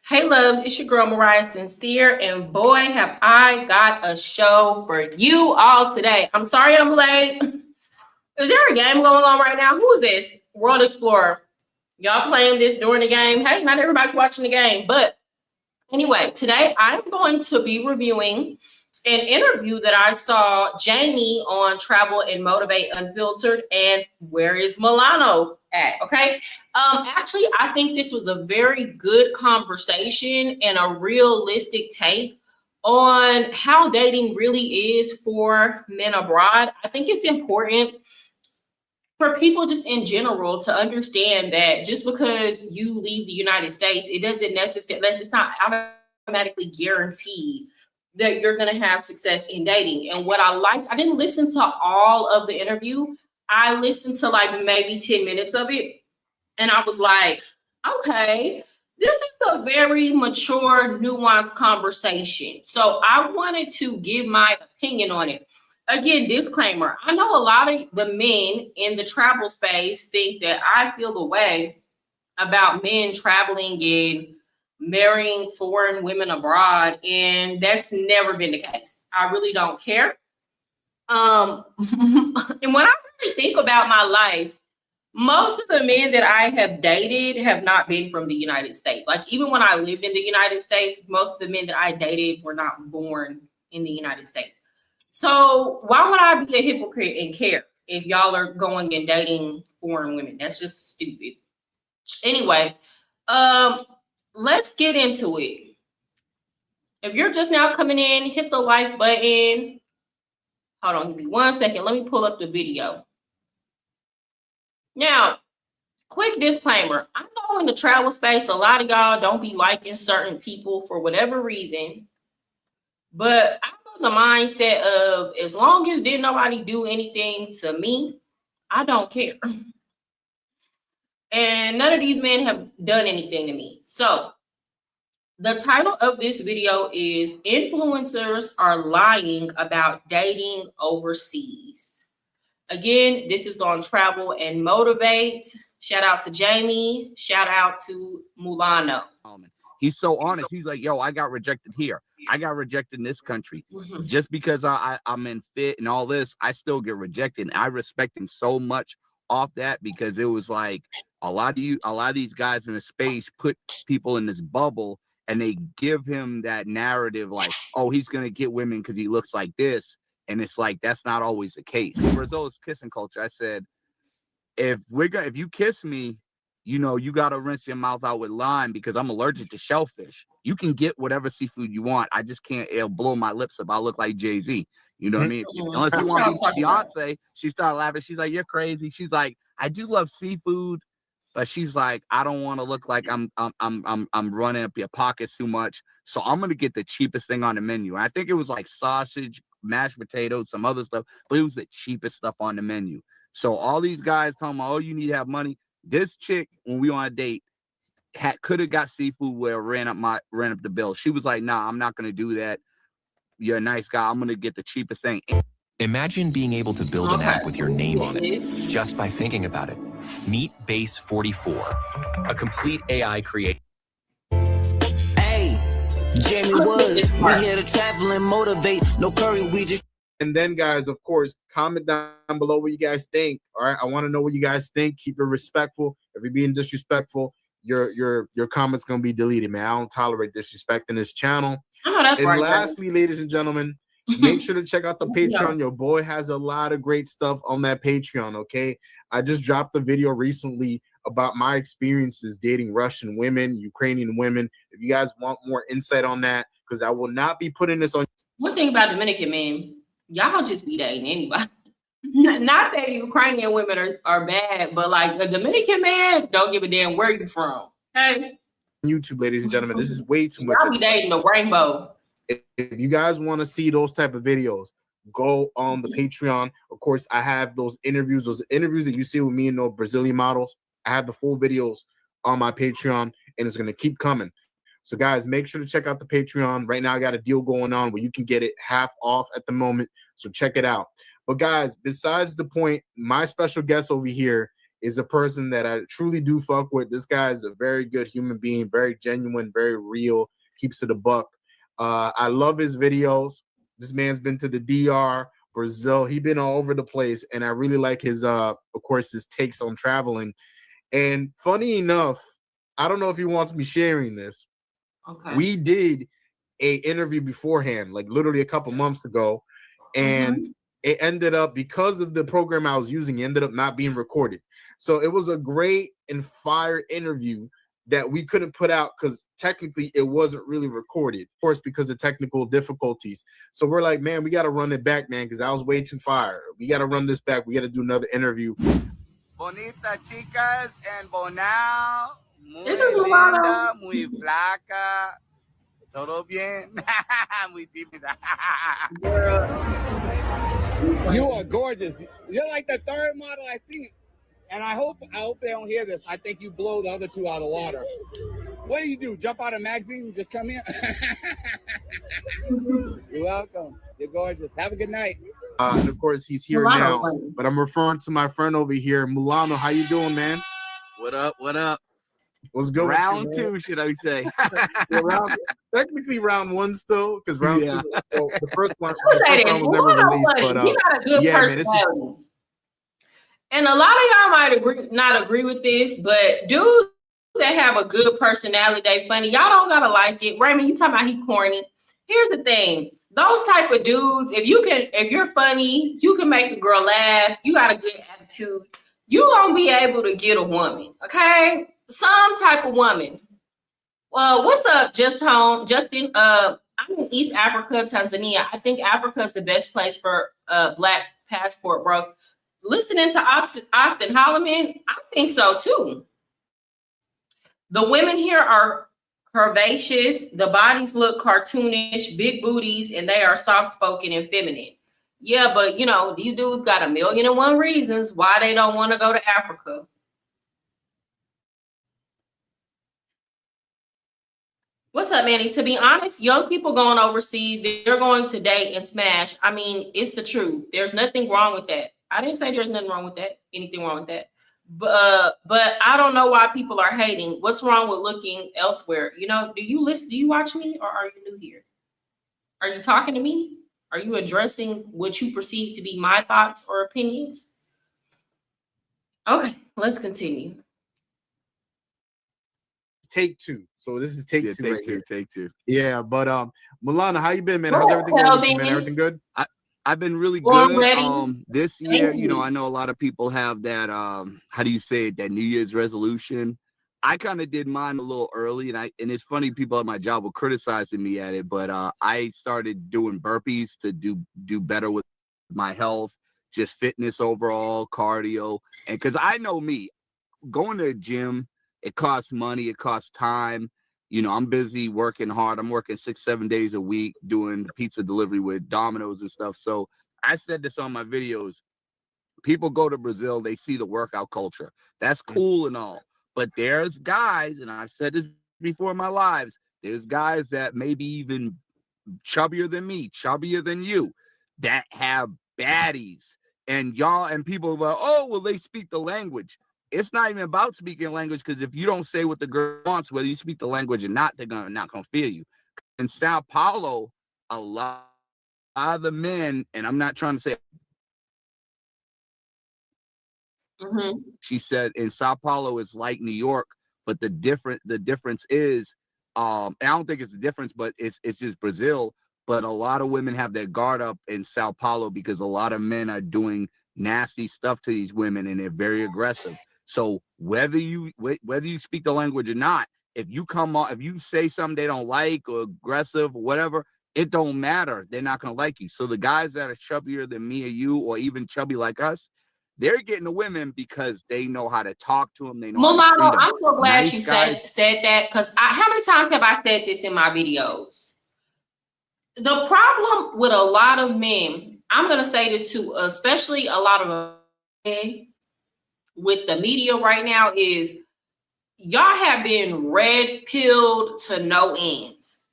Hey loves, it's your girl MariahSincere, and boy have I got a show for you all today. I'm sorry I'm late. Is there a game going on right now? Who is this? World Explorer. Y'all playing this during the game? Hey, not everybody watching the game, but anyway, today I'm going to be reviewing an interview that I saw Jamie on Travel and Motivate Unfiltered and Where is Milano at? Okay. Actually, I think this was a very good conversation and a realistic take on how dating really is for men abroad. I think it's important for people just in general to understand that just because you leave the United States, it doesn't necessarily, it's not automatically guaranteed that you're going to have success in dating. And what I like, I didn't listen to all of the interview. I listened to like maybe 10 minutes of it. And I was like, okay, this is a very mature, nuanced conversation. So I wanted to give my opinion on it. Again, disclaimer, I know a lot of the men in the travel space think that I feel the way about men traveling and marrying foreign women abroad, and that's never been the case. I really don't care. And when I really think about my life, most of the men that I have dated have not been from the United States. Like even when I lived in the United States, most of the men that I dated were not born in the United States. So why would I be a hypocrite and care if y'all are going and dating foreign women? That's just stupid. Anyway, let's get into it. If you're just now coming in, hit the like button. Hold on, give me 1 second. Let me pull up the video. Now, quick disclaimer. I know in the travel space, a lot of y'all don't be liking certain people for whatever reason. But I'm of the mindset of as long as didn't nobody do anything to me, I don't care. And none of these men have done anything to me. So the title of this video is Influencers Are Lying About Dating Overseas. Again, this is on Travel and Motivate. Shout out to Jamie. Shout out to Mulano. He's so honest. He's like, yo, I got rejected here. I got rejected in this country. Mhm. Just because I'm in fit and all this, I still get rejected. And I respect him so much off that because it was like a lot of these guys in the space put people in this bubble and they give him that narrative like, oh, he's going to get women because he looks like this. And it's like, that's not always the case. Brazil's kissing culture. I said, if you kiss me, you know, you got to rinse your mouth out with lime because I'm allergic to shellfish. You can get whatever seafood you want. I just can't, it'll blow my lips up. I look like Jay-Z. You know what I mean? Unless you want to be Beyonce. She started laughing. She's like, you're crazy. She's like, I do love seafood, but she's like, I don't want to look like I'm running up your pockets too much. So I'm going to get the cheapest thing on the menu. And I think it was like sausage, mashed potatoes, some other stuff, but it was the cheapest stuff on the menu. So all these guys talking about, oh, you need to have money. This chick, when we on a date, could have got seafood where ran up the bill. She was like, nah, I'm not gonna do that. You're a nice guy. I'm gonna get the cheapest thing. Imagine being able to build an app with your name on it just by thinking about it. Meet Base 44, a complete AI creator. Hey, Jamie Woods, we here to travel and motivate. No curry, we just. And then, guys, of course, comment down below what you guys think. All right, I want to know what you guys think. Keep it respectful. If you're being disrespectful, your comment's gonna be deleted, man. I don't tolerate disrespect in this channel. Oh, that's and right. Lastly, ladies and gentlemen, make sure to check out the Patreon. Your boy has a lot of great stuff on that Patreon. Okay, I just dropped a video recently about my experiences dating Russian women, Ukrainian women. If you guys want more insight on that, because I will not be putting this on. One thing about Dominican men, y'all just be dating anybody. Not that Ukrainian women are bad, but like a Dominican man, don't give a damn where you from. Okay. YouTube, ladies and gentlemen, this is way too much. Y'all be dating the rainbow. If you guys want to see those type of videos, go on the Patreon. Of course, I have those interviews that you see with me and those Brazilian models. I have the full videos on my Patreon, and it's going to keep coming. So, guys, make sure to check out the Patreon. Right now, I got a deal going on where you can get it half off at the moment. So check it out. But, guys, besides the point, my special guest over here is a person that I truly do fuck with. This guy is a very good human being, very genuine, very real, keeps it a buck. I love his videos. This man's been to the DR, Brazil. He's been all over the place, and I really like his, of course, his takes on traveling. And funny enough, I don't know if he wants me sharing this. Okay. We did a interview beforehand, like literally a couple months ago, and it ended up, because of the program I was using, it ended up not being recorded. So it was a great and fire interview that we couldn't put out because technically it wasn't really recorded, of course, because of technical difficulties. So we're like, man, we got to run it back, man, because I was way too fire. We got to run this back. We got to do another interview. Bonita chicas and bonao. Muy This is linda, muy flaca. Todo bien. Muy tímida. You are gorgeous. You're like the third model I see. And I hope they don't hear this. I think you blow the other two out of the water. What do? Jump out of a magazine and just come here? You're welcome. You're gorgeous. Have a good night. And of course, he's here Milano, now. But I'm referring to my friend over here, Milano. How you doing, man? What up? What up? What's good? Round two, should I say? Technically round one still, because round two, well, the first one, I would say this. was never released. But, he got a good personality. And a lot of y'all might not agree with this, but dudes that have a good personality, they funny. Y'all don't gotta like it. Raymond, you talking about he corny. Here's the thing. Those type of dudes, if you're funny, you can make a girl laugh, you got a good attitude, you gonna be able to get a woman, okay? Some type of woman. Well, what's up, Justin? I'm in East Africa, Tanzania. I think Africa is the best place for Black passport bros. Listening to Austin Holloman, I think so too. The women here are curvaceous, the bodies look cartoonish, big booties, and they are soft-spoken and feminine. Yeah, but you know, these dudes got 1,000,001 reasons why they don't want to go to Africa. What's up, Manny? To be honest, young people going overseas, they're going to date and smash. I mean, it's the truth. There's nothing wrong with that. I didn't say there's nothing wrong with that, anything wrong with that. But I don't know why people are hating. What's wrong with looking elsewhere? You know, do you listen? Do you watch me, or are you new here? Are you talking to me? Are you addressing what you perceive to be my thoughts or opinions? Okay, let's continue. Take two. So this is take two. Take two. Yeah, but Milana, how you been, man? How's everything going with you, man? Everything good? I've been really good. This year, you know, I know a lot of people have that how do you say it, that New Year's resolution. I kind of did mine a little early, and it's funny, people at my job were criticizing me at it, but I started doing burpees to do better with my health, just fitness overall, cardio. And because I know me, going to a gym, it costs money, it costs time. You know, I'm busy working hard. I'm working 6-7 days a week doing pizza delivery with Domino's and stuff. So I said this on my videos. People go to Brazil, they see the workout culture. That's cool and all. But there's guys, and I've said this before in my lives, there's guys that maybe even chubbier than me, chubbier than you, that have baddies. And y'all, and people are like, oh, well, they speak the language. It's not even about speaking language, because if you don't say what the girl wants, whether you speak the language or not, they're not gonna feel you. In Sao Paulo, a lot of the men, and I'm not trying to say, she said in Sao Paulo is like New York, but the difference is, and I don't think it's a difference, but it's just Brazil. But a lot of women have their guard up in Sao Paulo because a lot of men are doing nasty stuff to these women, and they're very aggressive. So whether you speak the language or not, if you say something they don't like or aggressive or whatever, it don't matter. They're not gonna like you. So the guys that are chubbier than me or you, or even chubby like us, they're getting the women because they know how to talk to them. They know how to treat them. I'm so glad Nice you guys. said that, because how many times have I said this in my videos? The problem with a lot of men, I'm gonna say this too, especially a lot of men with the media right now, is y'all have been red pilled to no ends.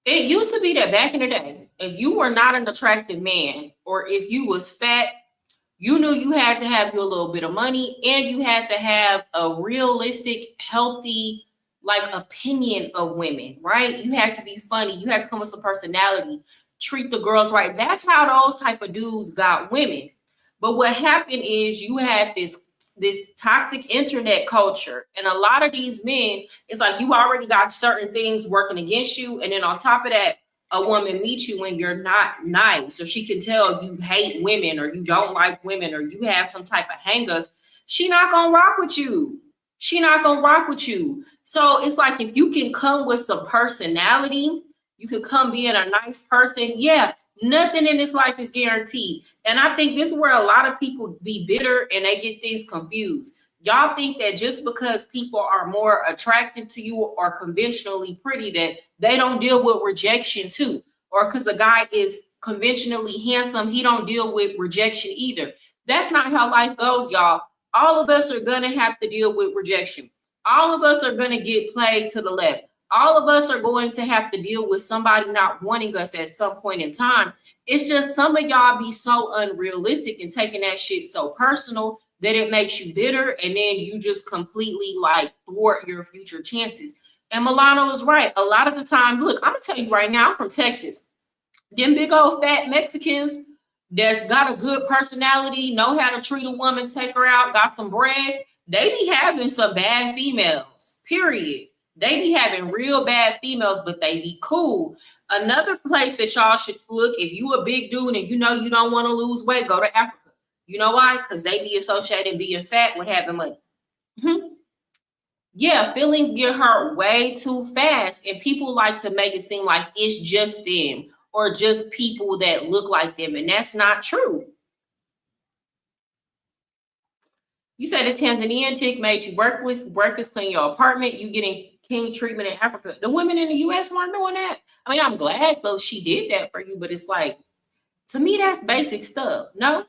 It used to be that back in the day, if you were not an attractive man, or if you was fat, You knew you had to have your little bit of money, and you had to have a realistic, healthy, like, opinion of women, right? You had to be funny. You had to come with some personality, treat the girls right. That's how those type of dudes got women. But what happened is you had this toxic internet culture, and a lot of these men, it's like you already got certain things working against you, and then on top of that, a woman meets you when you're not nice, so she can tell you hate women or you don't like women or you have some type of hangups. She not gonna rock with you. She not gonna rock with you. So it's like if you can come with some personality, you can come being a nice person. Yeah, nothing in this life is guaranteed. And I think this is where a lot of people be bitter and they get things confused. Y'all think that just because people are more attractive to you or conventionally pretty that they don't deal with rejection too, or because a guy is conventionally handsome, he don't deal with rejection either. That's not how life goes, y'all. All of us are gonna have to deal with rejection. All of us are gonna get played to the left. All of us are going to have to deal with somebody not wanting us at some point in time. It's just some of y'all be so unrealistic and taking that shit so personal that it makes you bitter, and then you just completely like thwart your future chances. And Milano is right. A lot of the times, look, I'm gonna tell you right now, I'm from Texas. Them big old fat Mexicans that's got a good personality, know how to treat a woman, take her out, got some bread, they be having some bad females, period. They be having real bad females, but they be cool. Another place that y'all should look, if you a big dude and you know you don't want to lose weight, go to Africa. You know why? Because they be associated being fat with having money. Yeah, feelings get hurt way too fast, and people like to make it seem like it's just them or just people that look like them, and that's not true. You said the Tanzanian chick made you breakfast, clean your apartment, you getting king treatment in Africa. The women in the US weren't doing that. I mean, I'm glad though she did that for you, but it's like, to me, that's basic stuff. No?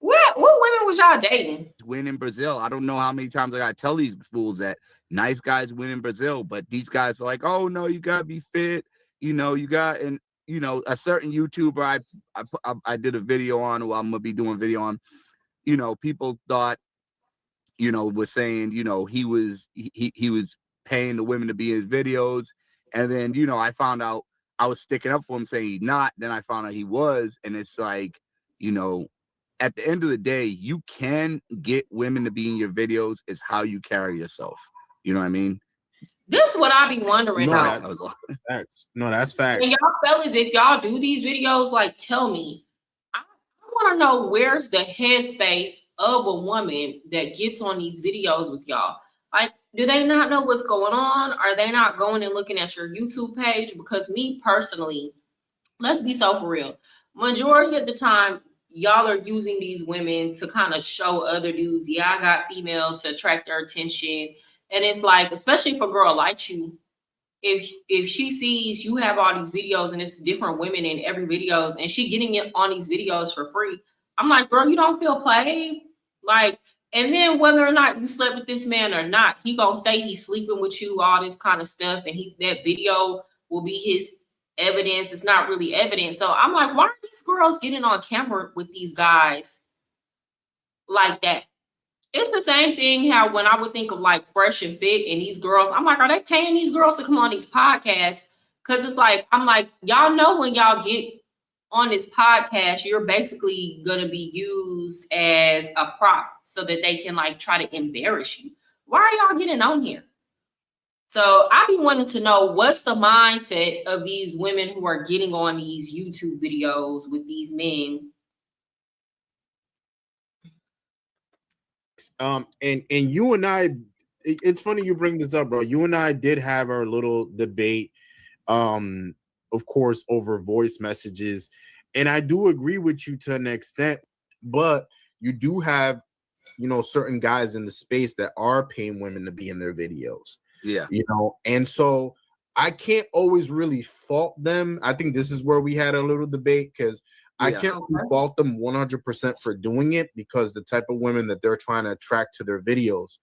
What women was y'all dating? Win in Brazil. I don't know how many times I gotta tell these fools that nice guys win in Brazil, but these guys are like, oh no, you gotta be fit. You know, you got, and you know, a certain YouTuber I did a video on, who I'm gonna be doing a video on. You know, people thought, you know, was saying, you know, he was paying the women to be in his videos, and then, you know, I found out I was sticking up for him saying he's not. Then I found out he was, and it's like, you know, at the end of the day, you can get women to be in your videos. It's how you carry yourself. You know what I mean? This is what I be wondering No, about. That's facts. And y'all fellas, if y'all do these videos, like, tell me. I want to know where's the headspace of a woman that gets on these videos with y'all. Like, do they not know what's going on? Are they not going and looking at your YouTube page? Because me personally, let's be so for real. Majority of the time, y'all are using these women to kind of show other dudes, yeah, I got females to attract their attention. And it's like, especially if a girl likes you, if she sees you have all these videos and it's different women in every videos and she getting it on these videos for free, I'm like, girl, you don't feel played? Like, and then whether or not you slept with this man or not, he gonna say he's sleeping with you, all this kind of stuff, and that video will be his evidence. It's not really evidence. So I'm like, why are these girls getting on camera with these guys like that? It's the same thing how when I would think of like Fresh and Fit and these girls, I'm like, are they paying these girls to come on these podcasts? Because it's like, I'm like, y'all know when y'all get on this podcast, you're basically going to be used as a prop so that they can like try to embarrass you. Why are y'all getting on here? So I be wanting to know what's the mindset of these women who are getting on these YouTube videos with these men. And you and I, it's funny you bring this up, bro. You and I did have our little debate, of course, over voice messages, and I do agree with you to an extent, but you do have, you know, certain guys in the space that are paying women to be in their videos. Yeah. You know, and so I can't always really fault them. I think this is where we had a little debate because I can't fault them 100% for doing it because the type of women that they're trying to attract to their videos.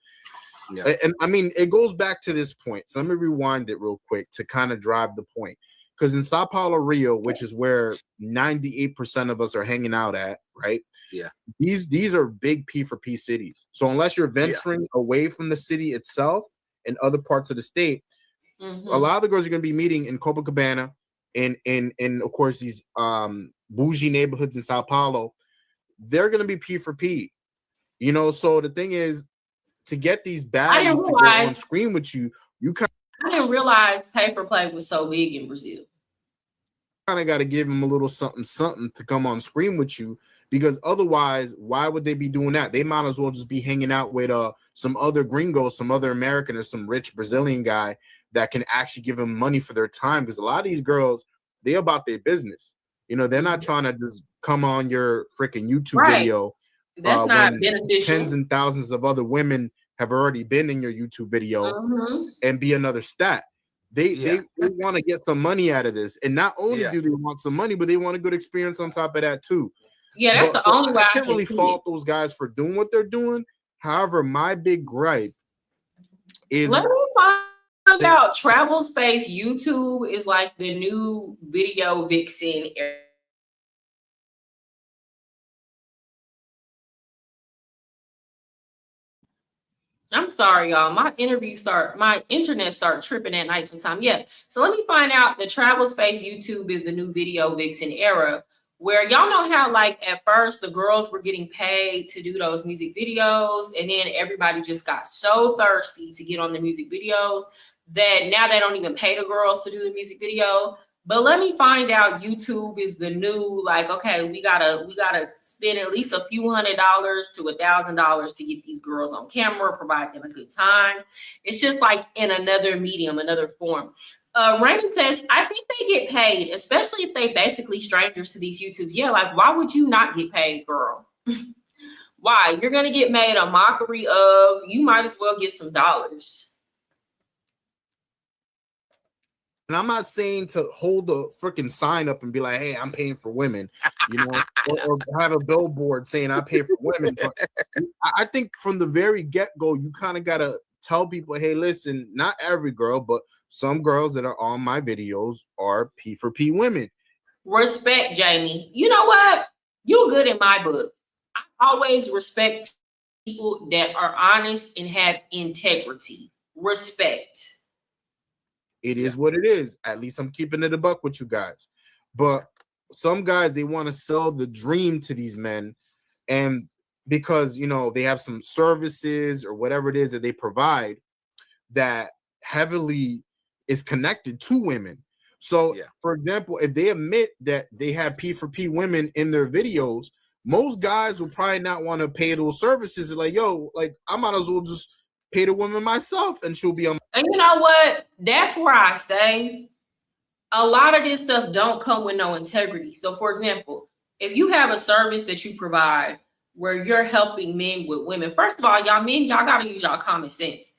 Yeah. And I mean, it goes back to this point. So let me rewind it real quick to kind of drive the point. because in Sao Paulo, Rio, which is where 98% of us are hanging out at, right? Yeah. These are big P for P cities. So unless you're venturing away from the city itself and other parts of the state, a lot of the girls you're gonna be meeting in Copacabana and of course these bougie neighborhoods in Sao Paulo, they're gonna be P for P. You know, so the thing is, to get these baddies to go on screen with you, I didn't realize pay for play was so big in Brazil. kind of got to give them a little something to come on screen with you, because otherwise, why would they be doing that? They might as well just be hanging out with some other gringos, some other American, or some rich Brazilian guy that can actually give them money for their time. Because a lot of these girls, they're about their business. You know, they're not trying to just come on your freaking YouTube video. That's not when beneficial. Tens and thousands of other women have already been in your YouTube video and be another stat. They want to get some money out of this, and not only do they want some money, but they want a good experience on top of that too. Yeah, that's the only way I can't really fault those guys for doing what they're doing. However, my big gripe is, let me find out. Travel Space YouTube is like the new video vixen. I'm sorry, y'all. My internet start tripping at night sometime. Yeah. So let me find out. The Travel Space YouTube is the new video vixen era, where y'all know how like at first the girls were getting paid to do those music videos, and then everybody just got so thirsty to get on the music videos that now they don't even pay the girls to do the music video. But let me find out. YouTube is the new, like, okay, we gotta spend at least a few $100 to $1,000 to get these girls on camera, provide them a good time. It's just like in another medium, another form. Raymond says, I think they get paid, especially if they basically strangers to these YouTubes. Yeah, like why would you not get paid, girl? Why? You're gonna get made a mockery of. You might as well get some dollars. and I'm not saying to hold the freaking sign up and be like, hey, I'm paying for women, you know, or have a billboard saying I pay for women. But I think from the very get-go, you kind of got to tell people, hey, listen, not every girl, but some girls that are on my videos are P for P women. Respect, Jamie. You know what? You're good in my book. I always respect people that are honest and have integrity. Respect. It is what it is. At least I'm keeping it a buck with you guys. But some guys, they want to sell the dream to these men, and because, you know, they have some services or whatever it is that they provide that heavily is connected to women. So, for example, if they admit that they have P for P women in their videos, most guys will probably not want to pay those services. They're like, yo, like I might as well just pay the woman myself and she'll be on. And you know what? That's where I say a lot of this stuff don't come with no integrity. So, for example, if you have a service that you provide where you're helping men with women, first of all, y'all men, y'all got to use y'all common sense.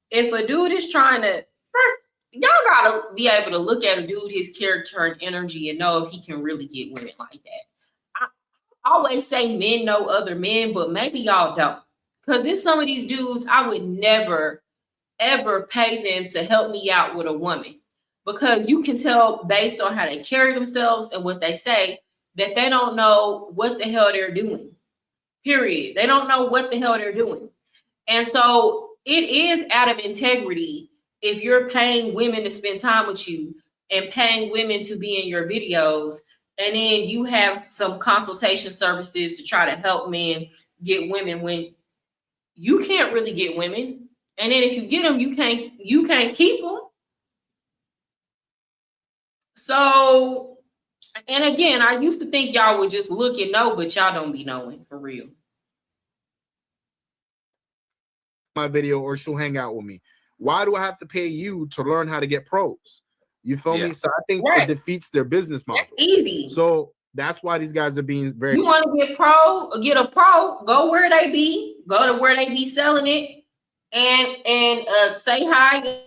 If a dude is trying to, first, y'all got to be able to look at a dude, his character and energy, and know if he can really get women like that. I always say men know other men, but maybe y'all don't. Because there's some of these dudes, I would never, ever pay them to help me out with a woman. Because you can tell based on how they carry themselves and what they say that they don't know what the hell they're doing. Period. They don't know what the hell they're doing. And so it is out of integrity if you're paying women to spend time with you and paying women to be in your videos, and then you have some consultation services to try to help men get women when you can't really get women. And then if you get them, you can't keep them. So, and again, I used to think y'all would just look and know, but y'all don't be knowing for real. My video, or she'll hang out with me. Why do I have to pay you to learn how to get pros? You feel me? So I think it defeats their business model. That's easy. So that's why these guys are being very. You want to get a pro, go where they be, go to where they be selling it, and say hi.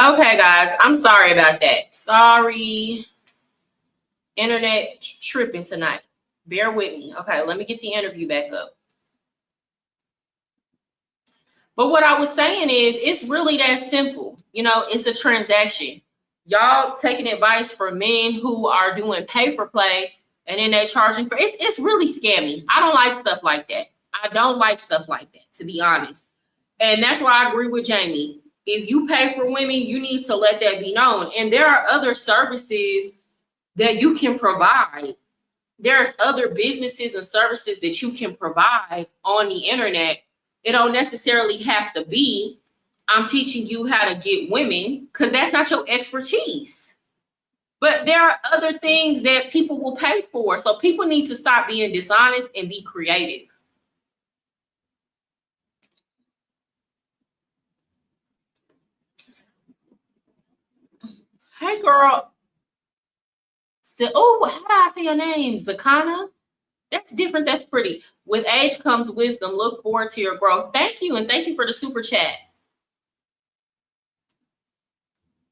Okay, guys, I'm sorry about that. Sorry. Internet tripping tonight. Bear with me. Okay, let me get the interview back up. But what I was saying is, it's really that simple. You know, it's a transaction. Y'all taking advice from men who are doing pay for play, and then they're charging for it's really scammy. I don't like stuff like that. I don't like stuff like that, to be honest. And that's why I agree with Jamie. If you pay for women, you need to let that be known. And there are other services that you can provide. There's other businesses and services that you can provide on the internet. It don't necessarily have to be, I'm teaching you how to get women, because that's not your expertise. But there are other things that people will pay for. So people need to stop being dishonest and be creative. Hey, girl. Oh, how do I say your name? Zakana? That's different. That's pretty. With age comes wisdom. Look forward to your growth. Thank you. And thank you for the super chat.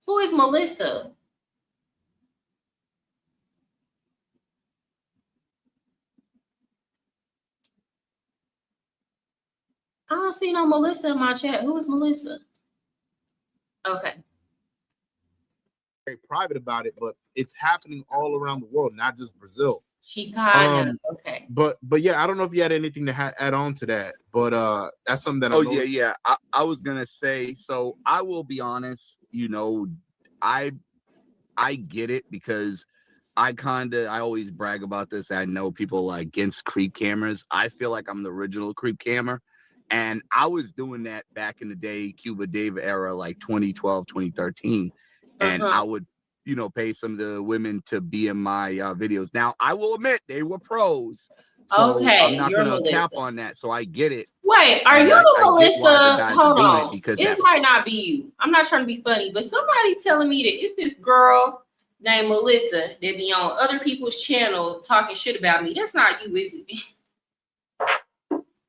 Who is Melissa? I don't see no Melissa in my chat. Who is Melissa? Okay. Very private about it, but it's happening all around the world, not just Brazil. She kind of okay. But yeah, I don't know if you had anything to add on to that, but that's something that. Yeah. I was gonna say. So I will be honest. You know, I get it, because I always brag about this. I know people are against creep cameras. I feel like I'm the original creep camera. And I was doing that back in the day, Cuba Dave era, like 2012, 2013. And I would, pay some of the women to be in my videos. Now, I will admit they were pros. So Okay, I'm not going to Melissa. cap on that. So I get it. Wait, are And you Melissa? Hold on. Because this might not be you. I'm not trying to be funny, but somebody telling me that it's this girl named Melissa that be on other people's channel talking shit about me. That's not you, is it?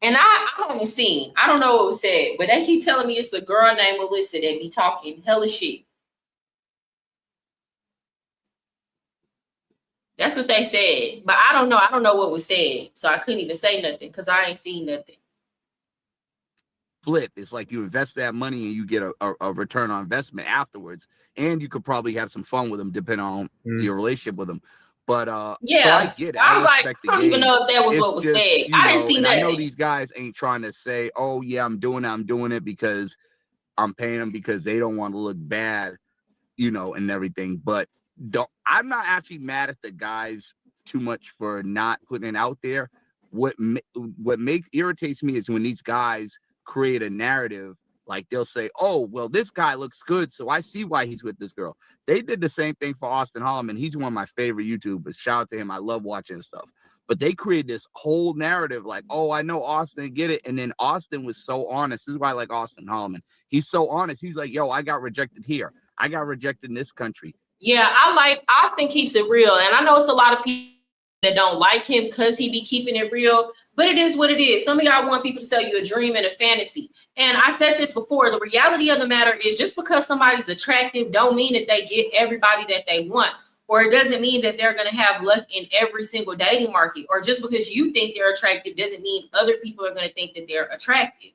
And I haven't seen. I don't know what was said, but they keep telling me it's a girl named Melissa that be talking hella shit. That's what they said. But I don't know. I don't know what was said. So I couldn't even say nothing because I ain't seen nothing. Flip. It's like you invest that money and you get a return on investment afterwards. And you could probably have some fun with them depending on your relationship with them. But yeah, so I get it. I was like, I don't even know if that was what was said. I didn't see nothing. I know these guys ain't trying to say, oh yeah, I'm doing it because I'm paying them because they don't want to look bad, and everything. But I'm not actually mad at the guys too much for not putting it out there. What irritates me is when these guys create a narrative. Like they'll say, oh, well, this guy looks good, so I see why he's with this girl. They did the same thing for Austin Holloman. He's one of my favorite YouTubers. Shout out to him. I love watching stuff. But they created this whole narrative like, oh, I know Austin, get it. And then Austin was so honest. This is why I like Austin Holloman. He's so honest. He's like, yo, I got rejected here. I got rejected in this country. Yeah, I like Austin keeps it real. And I know it's a lot of people that don't like him because he be keeping it real, but it is what it is. Some of y'all want people to sell you a dream and a fantasy. And I said this before, the reality of the matter is just because somebody's attractive don't mean that they get everybody that they want, or it doesn't mean that they're going to have luck in every single dating market, or just because you think they're attractive doesn't mean other people are going to think that they're attractive.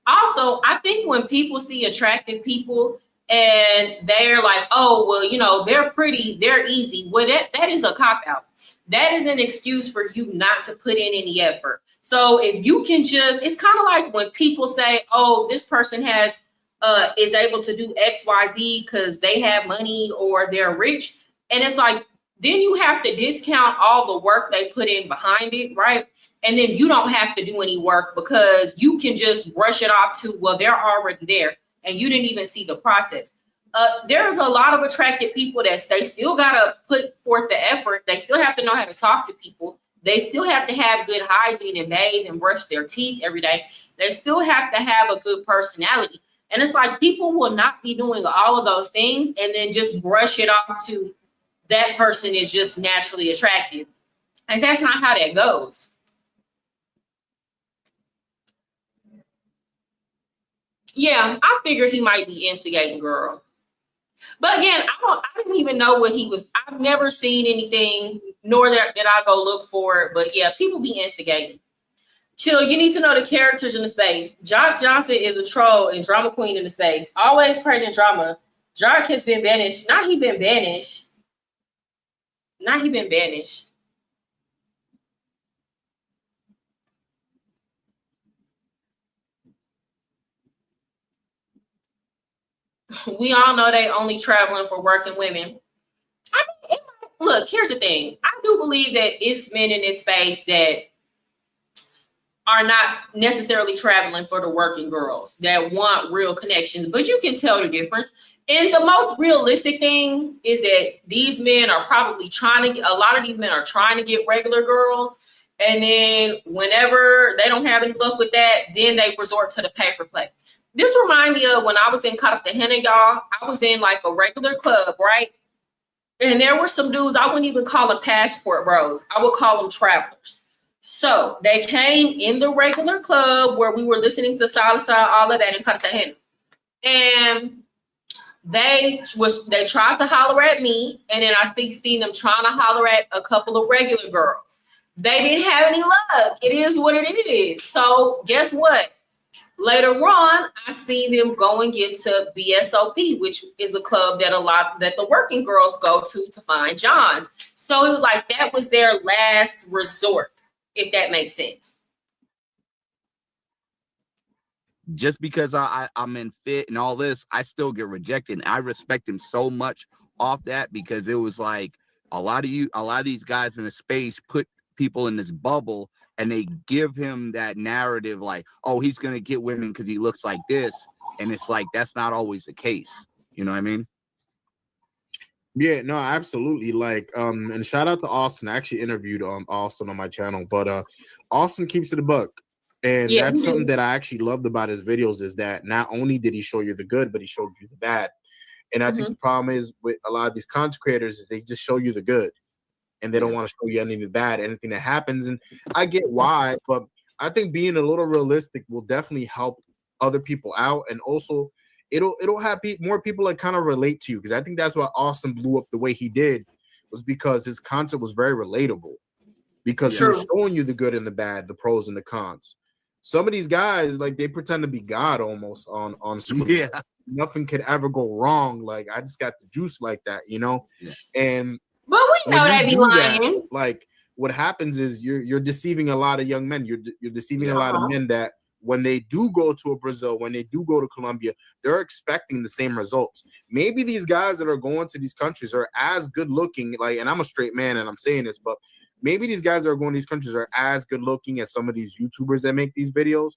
Also, I think when people see attractive people and they're like, oh, well, they're pretty, they're easy. Well, that is a cop-out. That is an excuse for you not to put in any effort. So if you can it's kind of like when people say, oh, this person is able to do X, Y, Z because they have money or they're rich. And it's like, then you have to discount all the work they put in behind it, right? And then you don't have to do any work because you can just brush it off to, well, they're already there and you didn't even see the process. There's a lot of attractive people that they still got to put forth the effort. They still have to know how to talk to people. They still have to have good hygiene and bathe and brush their teeth every day. They still have to have a good personality. And it's like people will not be doing all of those things and then just brush it off to that person is just naturally attractive. And that's not how that goes. Yeah, I figured he might be instigating, girl. But again, I didn't even know what he was. I've never seen anything, nor did I go look for it. But yeah, people be instigating. Chill, you need to know the characters in the space. Jock Johnson is a troll and drama queen in the space. Always creating drama. Jock has been banished. Not he been banished. Not he been banished. We all know they only traveling for working women. I mean, look, here's the thing. I do believe that it's men in this space that are not necessarily traveling for the working girls that want real connections, but you can tell the difference. And the most realistic thing is that these men are probably a lot of these men are trying to get regular girls. And then whenever they don't have any luck with that, then they resort to the pay for play. This reminds me of when I was in Cartagena, y'all. I was in like a regular club, right? And there were some dudes, I wouldn't even call them passport bros. I would call them travelers. So they came in the regular club where we were listening to salsa, all of that in Cartagena. And they tried to holler at me. And then I seen them trying to holler at a couple of regular girls. They didn't have any luck. It is what it is. So guess what? Later on, I seen them go and get to BSOP, which is a club that the working girls go to find Johns. So it was like that was their last resort, if that makes sense. Just because I'm in fit and all this, I still get rejected. And I respect him so much off that, because it was like a lot of these guys in the space put people in this bubble, and they give him that narrative like, oh, he's gonna get women because he looks like this, and it's like that's not always the case. You know what I mean? Yeah, no, absolutely. Like, and shout out to Austin. I actually interviewed Austin on my channel, but Austin keeps it a buck. And Yeah, that's something that I actually loved about his videos, is that not only did he show you the good, but he showed you the bad. And I think the problem is with a lot of these content creators is they just show you the good, and they don't want to show you anything bad, anything that happens. And I get why, but I think being a little realistic will definitely help other people out. And also it'll have more people that kind of relate to you, because I think that's why Austin blew up the way he did, was because his content was very relatable, because he was showing you the good and the bad, the pros and the cons. Some of these guys, like, they pretend to be God almost on screen. Yeah, nothing could ever go wrong. Like, I just got the juice like that, you know. And but we know they be lying. That, like, what happens is you're deceiving a lot of young men. You're deceiving a lot of men that when they do go to a Brazil, when they do go to Colombia, they're expecting the same results. Maybe these guys that are going to these countries are as good looking, like, and I'm a straight man and I'm saying this, but maybe these guys that are going to these countries are as good looking as some of these YouTubers that make these videos,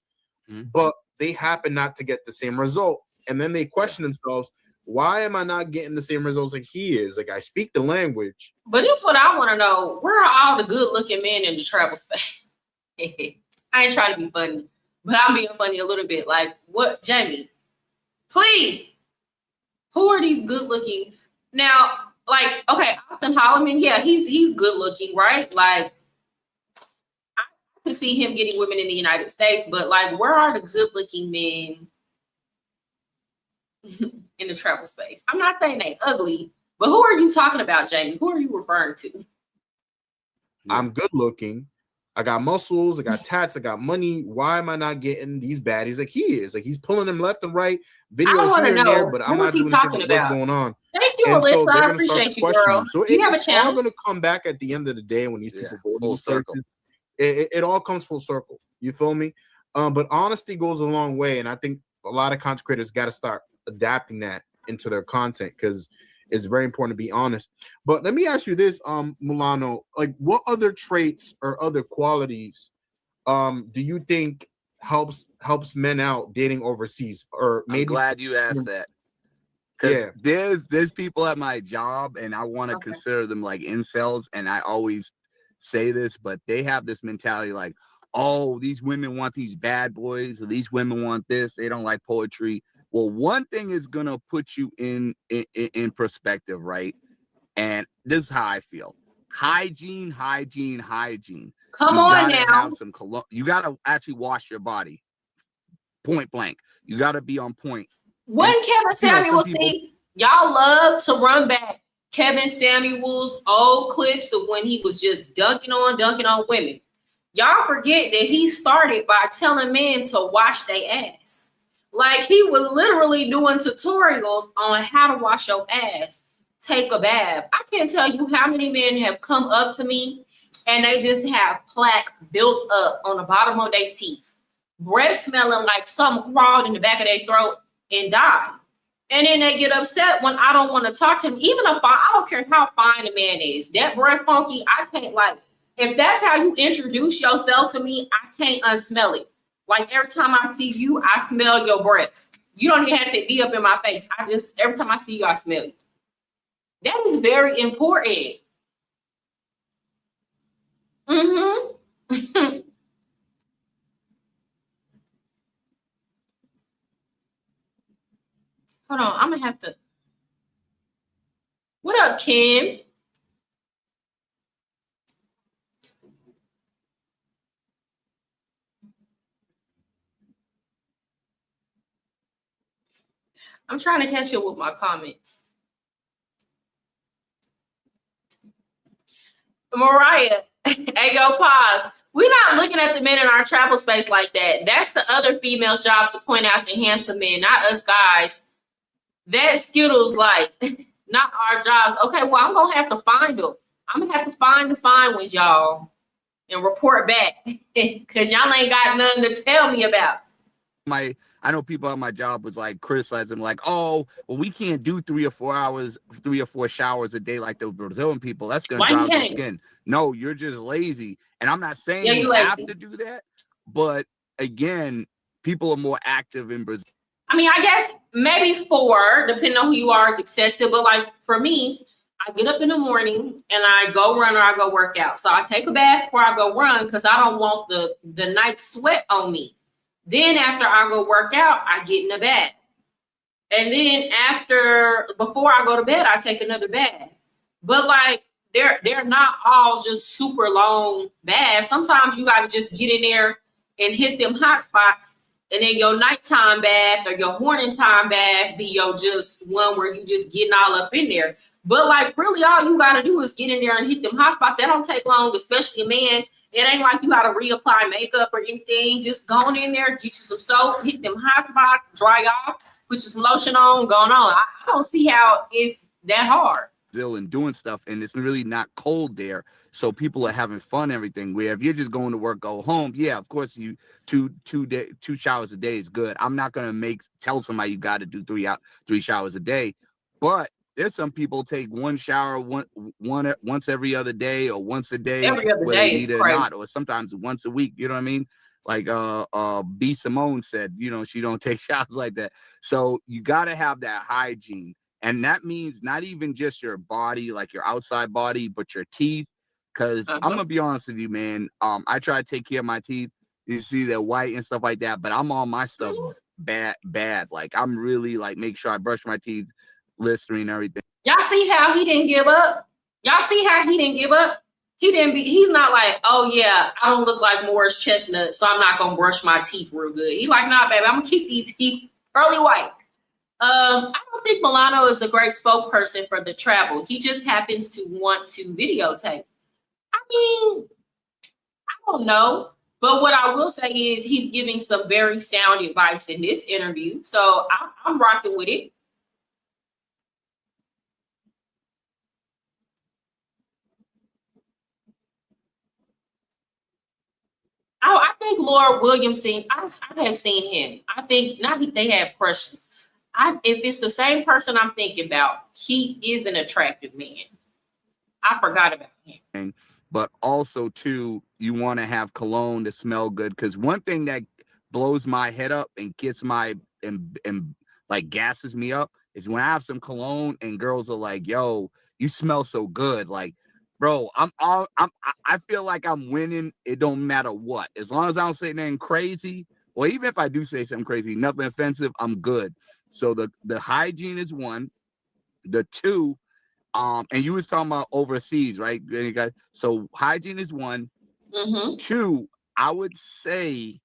but they happen not to get the same result. And then they question themselves, why am I not getting the same results like he is? Like, I speak the language. But it's what I want to know. Where are all the good looking men in the travel space? I ain't trying to be funny, but I'm being funny a little bit. Like, what, Jamie? Please, who are these good looking? Now, like, okay, Austin Holloman, yeah, he's good looking, right? Like, I could see him getting women in the United States, but like, where are the good looking men in the travel space? I'm not saying they ugly, but who are you talking about, Jamie? Who are you referring to? I'm good looking. I got muscles. I got tats. I got money. Why am I not getting these baddies like he is? Like, he's pulling them left and right. Video here and there, but I'm not doing anything. What's going on? Thank you, Alyssa. So I appreciate you, girl. So it's all going to come back at the end of the day when these people go full circle. It all comes full circle. You feel me? But honesty goes a long way, and I think a lot of content creators got to start adapting that into their content, because it's very important to be honest. But let me ask you this, Milano, like, what other traits or other qualities do you think helps men out dating overseas? Or maybe, I'm glad you asked that. Yeah, there's people at my job, and I want to consider them like incels, and I always say this, but they have this mentality like, oh, these women want these bad boys, or these women want this, they don't like poetry. Well, one thing is gonna put you in perspective, right? And this is how I feel: hygiene. Come on now. Have some cologne. You gotta actually wash your body. Point blank. You gotta be on point. When Kevin Samuel, see, Y'all love to run back Kevin Samuels' old clips of when he was just dunking on women. Y'all forget that he started by telling men to wash their ass. Like, he was literally doing tutorials on how to wash your ass, take a bath. I can't tell you how many men have come up to me and they just have plaque built up on the bottom of their teeth, breath smelling like something crawled in the back of their throat and died. And then they get upset when I don't want to talk to him. Even if I don't care how fine the man is, that breath funky, I can't, like, if that's how you introduce yourself to me, I can't unsmell it. Like, every time I see you, I smell your breath. You don't even have to be up in my face. Every time I see you, I smell you. That is very important. Mm-hmm. Hold on, I'm gonna have to. What up, Kim? I'm trying to catch you with my comments. Mariah, hey, yo, pause. We're not looking at the men in our travel space like that. That's the other female's job to point out the handsome men, not us guys. That Skittles, like, not our job. Okay, well, I'm gonna have to find them. I'm gonna have to find the fine ones, y'all, and report back because y'all ain't got nothing to tell me about. I know people at my job was like criticizing, like, oh, well, we can't do 3 or 4 hours, 3 or 4 showers a day like the Brazilian people. That's gonna dry out your skin. No, you're just lazy. And I'm not saying you have to do that, but again, people are more active in Brazil. I mean, I guess maybe 4, depending on who you are, is excessive. But like for me, I get up in the morning and I go run or I go work out. So I take a bath before I go run because I don't want the night sweat on me. Then after I go work out, I get in the bath. And then before I go to bed, I take another bath. But like, they're not all just super long baths. Sometimes you got to just get in there and hit them hot spots. And then your nighttime bath or your morning time bath be your just one where you just getting all up in there. But like, really all you got to do is get in there and hit them hot spots. That don't take long, especially man. It ain't like you got to reapply makeup or anything. Just going in there, get you some soap, hit them hot spots, dry off, put you some lotion on, going on. I don't see how it's that hard. And doing stuff, and it's really not cold there, so people are having fun and everything. Where if you're just going to work, go home, yeah, of course you two showers a day is good. I'm not gonna tell somebody you got to do 3 showers a day, but there's some people take 1 shower once every other day or once a day, every other day is crazy. not, or sometimes once a week. You know what I mean? Like B. Simone said, she don't take showers like that. So you got to have that hygiene. And that means not even just your body, like your outside body, but your teeth. Because I'm going to be honest with you, man. I try to take care of my teeth. You see they're white and stuff like that. But I'm on my stuff bad. Like, I'm really, like, make sure I brush my teeth, Listerine and everything. Y'all see how he didn't give up? Y'all see how he didn't give up? He's not like, oh, yeah, I don't look like Morris Chestnut, so I'm not going to brush my teeth real good. He's like, nah, baby, I'm going to keep these teeth pearly white. I don't think Milano is a great spokesperson for the travel. He just happens to want to videotape. I mean, I don't know. But what I will say is he's giving some very sound advice in this interview. So I'm rocking with it. Oh, I think Laura Williamson, I have seen him. I think they have crushes. If it's the same person I'm thinking about, he is an attractive man. I forgot about him. But also, too, you want to have cologne to smell good. Because one thing that blows my head up and gets and like gasses me up is when I have some cologne and girls are like, yo, you smell so good. Like, bro, I feel like I'm winning. It don't matter what. As long as I don't say anything crazy, or even if I do say something crazy, nothing offensive, I'm good. So the hygiene is 1. The 2, and you was talking about overseas, right? So hygiene is 1. 2, I would say,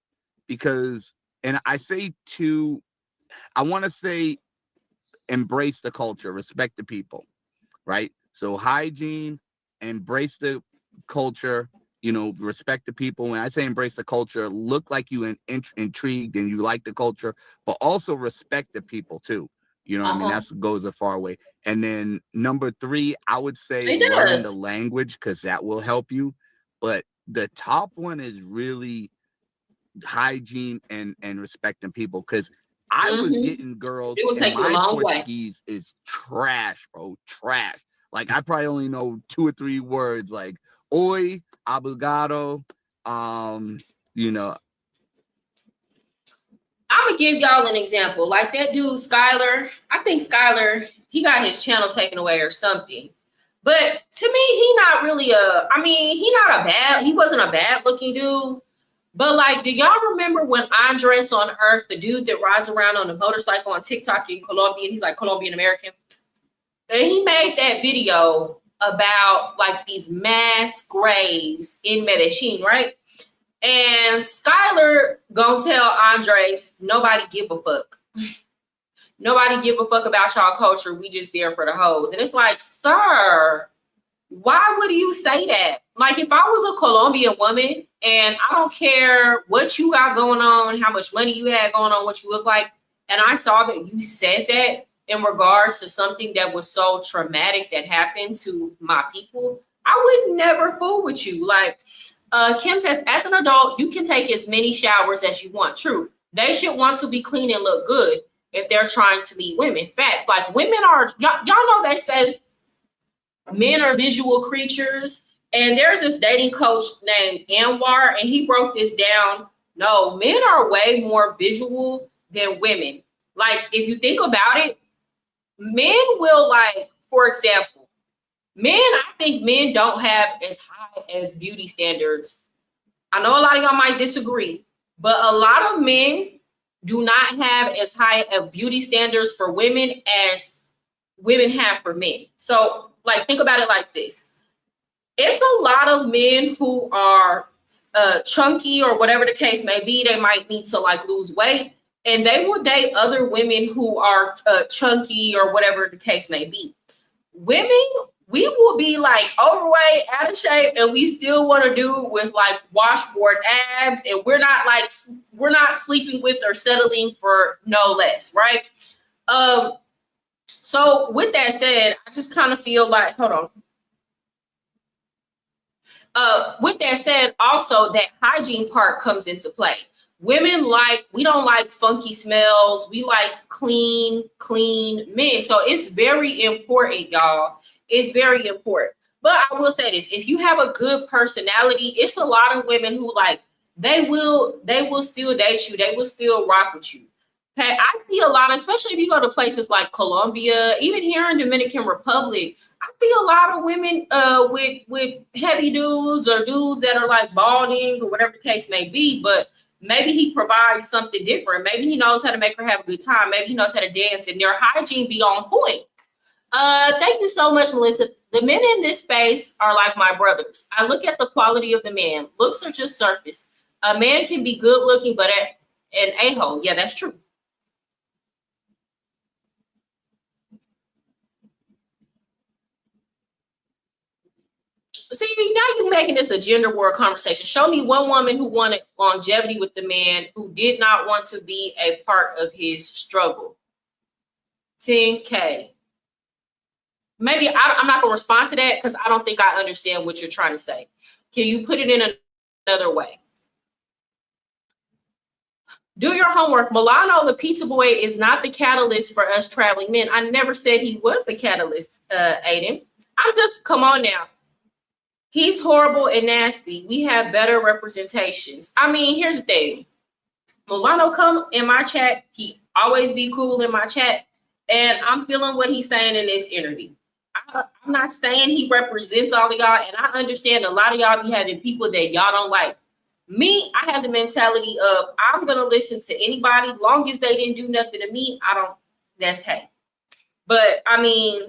because, and I say 2, I want to say embrace the culture, respect the people, right? So hygiene, embrace the culture, you know, respect the people. When I say embrace the culture, look like you intrigued and you like the culture, but also respect the people too. You know what I mean? That goes a far way. And then number 3, I would say It learn the does. language, because that will help you. But the top one is really hygiene and respecting people, because I was getting girls It will and take you a my long way. Portuguese is trash, bro. Trash. Like I probably only know 2 or 3 words like oi, obrigado, you know. I'm gonna give y'all an example. Like that dude, Skylar. I think Skylar, he got his channel taken away or something. But to me, he not really he wasn't a bad looking dude. But like, do y'all remember when Andres on Earth, the dude that rides around on a motorcycle on TikTok in Colombia, he's like Colombian American, and he made that video about like these mass graves in Medellin, right? And Skylar gonna tell Andres, nobody give a fuck. Nobody give a fuck about y'all culture. We just there for the hoes. And it's like, sir, why would you say that? Like, if I was a Colombian woman and I don't care what you got going on, how much money you had going on, what you look like, and I saw that you said that in regards to something that was so traumatic that happened to my people, I would never fool with you. Like, Kim says, as an adult, you can take as many showers as you want. True. They should want to be clean and look good if they're trying to meet women. Facts. Like, women are, y'all know they say men are visual creatures. And there's this dating coach named Anwar, and he broke this down. No, men are way more visual than women. Like, if you think about it, men will, like, for example, I think men don't have as high as beauty standards. I know a lot of y'all might disagree, but a lot of men do not have as high of beauty standards for women as women have for men. So, like, think about it like this. It's a lot of men who are chunky or whatever the case may be. They might need to, like, lose weight, and they will date other women who are chunky or whatever the case may be. Women, we will be like overweight, out of shape, and we still want to do it with like washboard abs, and we're not sleeping with or settling for no less, right? So with that said, I just kind of feel like, hold on. With that said, also that hygiene part comes into play. Women we don't like funky smells. We like clean men. So it's very important, y'all. It's very important. But I will say this, if you have a good personality, it's a lot of women who like, they will still date you. They will still rock with you. Okay, I see a lot, especially if you go to places like Colombia, even here in Dominican Republic, I see a lot of women with heavy dudes or dudes that are like balding or whatever the case may be, but maybe he provides something different. Maybe he knows how to make her have a good time. Maybe he knows how to dance and their hygiene be on point. Thank you so much, Melissa. The men in this space are like my brothers. I look at the quality of the man. Looks are just surface. A man can be good looking, but an a-hole. Yeah, that's true. See, now you're making this a gender war conversation. Show me one woman who wanted longevity with the man who did not want to be a part of his struggle. 10K. Maybe I'm not going to respond to that because I don't think I understand what you're trying to say. Can you put it in another way? Do your homework. Milano, the pizza boy, is not the catalyst for us traveling men. I never said he was the catalyst, Aiden. I'm just, come on now. He's horrible and nasty. We have better representations. I mean, here's the thing. Milano come in my chat. He always be cool in my chat. And I'm feeling what he's saying in this interview. I'm not saying he represents all of y'all. And I understand a lot of y'all be having people that y'all don't like. Me, I have the mentality of I'm going to listen to anybody. Long as they didn't do nothing to me, that's hey. But I mean,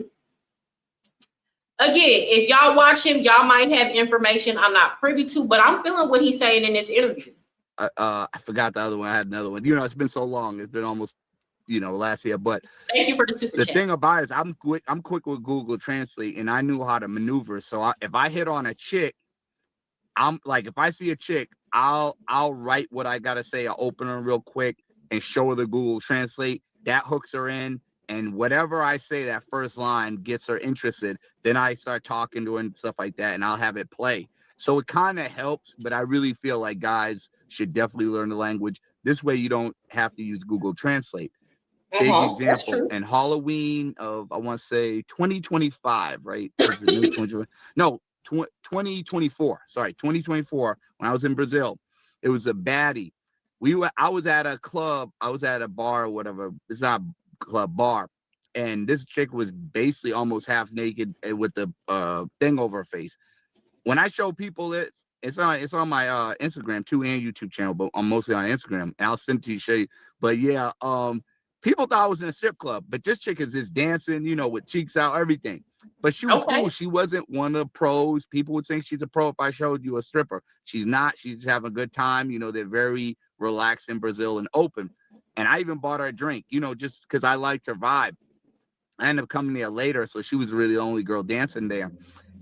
again, if y'all watch him, y'all might have information I'm not privy to, but I'm feeling what he's saying in this interview. I forgot the other one. I had another one. You know, it's been so long. It's been almost last year. But thank you for the super the chat. thing about it is I'm quick with Google Translate, and I knew how to maneuver. So if I hit on a chick, I'm like, if I see a chick, I'll write what I gotta say. I'll open her real quick and show her the Google Translate. That hooks her in, and whatever I say, that first line gets her interested. Then I start talking to her and stuff like that, and I'll have it play. So it kind of helps, but I really feel like guys should definitely learn the language. This way you don't have to use Google Translate. Big example, in Halloween of, I want to say 2025, right? Was it new 2020? No, 2024. Sorry, 2024. When I was in Brazil, it was a baddie. I was at a club. I was at a bar or whatever. It's not a club, bar. And this chick was basically almost half naked with the thing over her face. When I show people it's on my Instagram too, and YouTube channel, but I'm mostly on Instagram, and I'll send it to you, show you. But yeah, people thought I was in a strip club, but this chick is just dancing, with cheeks out, everything. But she was cool. She wasn't one of the pros. People would think she's a pro if I showed you a stripper. She's not. She's just having a good time. They're very relaxed in Brazil and open. And I even bought her a drink, just because I liked her vibe. I ended up coming there later, so she was really the only girl dancing there.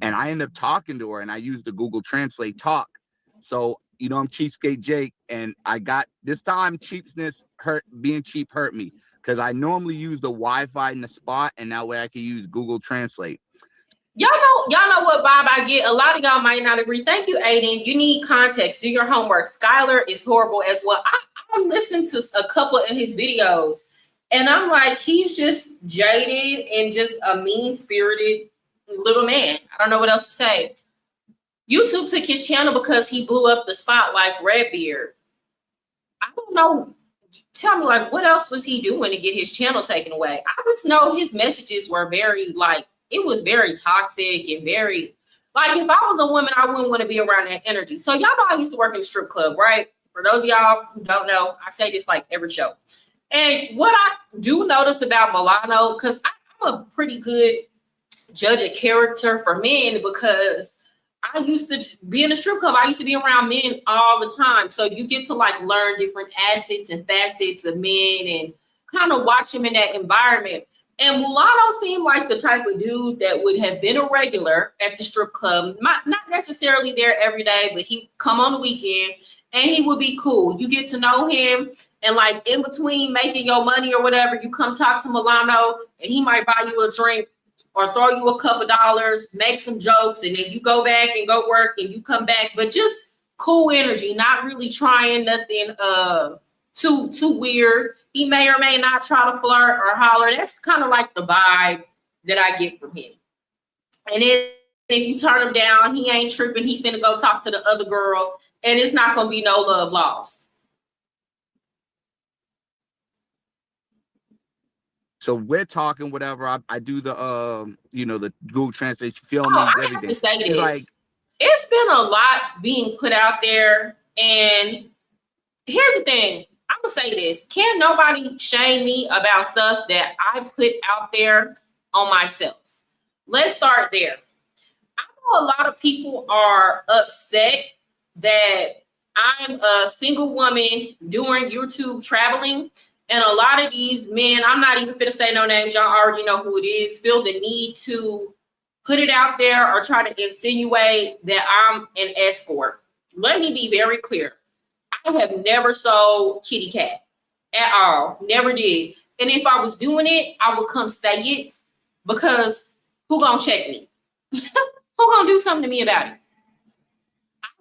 And I ended up talking to her, and I used the Google Translate talk. So, I'm Cheapskate Jake, and I got, this time being cheap hurt me, because I normally use the Wi-Fi in the spot, and that way I can use Google Translate. Y'all know what vibe I get. A lot of y'all might not agree. Thank you, Aiden. You need context. Do your homework. Skylar is horrible as well. I listened to a couple of his videos, and I'm like, he's just jaded and just a mean-spirited little man. I don't know what else to say. YouTube took his channel because he blew up the spot like Redbeard. I don't know. Tell me, like, what else was he doing to get his channel taken away? I just know his messages were very, like, it was very toxic and very, like, if I was a woman, I wouldn't want to be around that energy. So y'all know I used to work in a strip club, right? For those of y'all who don't know, I say this like every show. And what I do notice about Milano, because I'm a pretty good judge of character for men, because I used to be in a strip club. I used to be around men all the time. So you get to like learn different assets and facets of men and kind of watch them in that environment. And Milano seemed like the type of dude that would have been a regular at the strip club, not necessarily there every day, but he'd come on the weekend and he would be cool. You get to know him, and like in between making your money or whatever, you come talk to Milano and he might buy you a drink or throw you a couple dollars, make some jokes, and then you go back and go work and you come back. But just cool energy, not really trying nothing too weird. He may or may not try to flirt or holler. That's kind of like the vibe that I get from him. And then if you turn him down, he ain't tripping. He finna go talk to the other girls, and it's not gonna be no love lost. So we're talking whatever. I do the the Google Translate, film me, everything. I have to say this. It's been a lot being put out there, and here's the thing. I'm gonna say this: can nobody shame me about stuff that I put out there on myself? Let's start there. I know a lot of people are upset that I'm a single woman doing YouTube traveling. And a lot of these men, I'm not even finna say no names, y'all already know who it is, feel the need to put it out there or try to insinuate that I'm an escort. Let me be very clear. I have never sold kitty cat at all. Never did. And if I was doing it, I would come say it, because who gonna check me? Who gonna do something to me about it?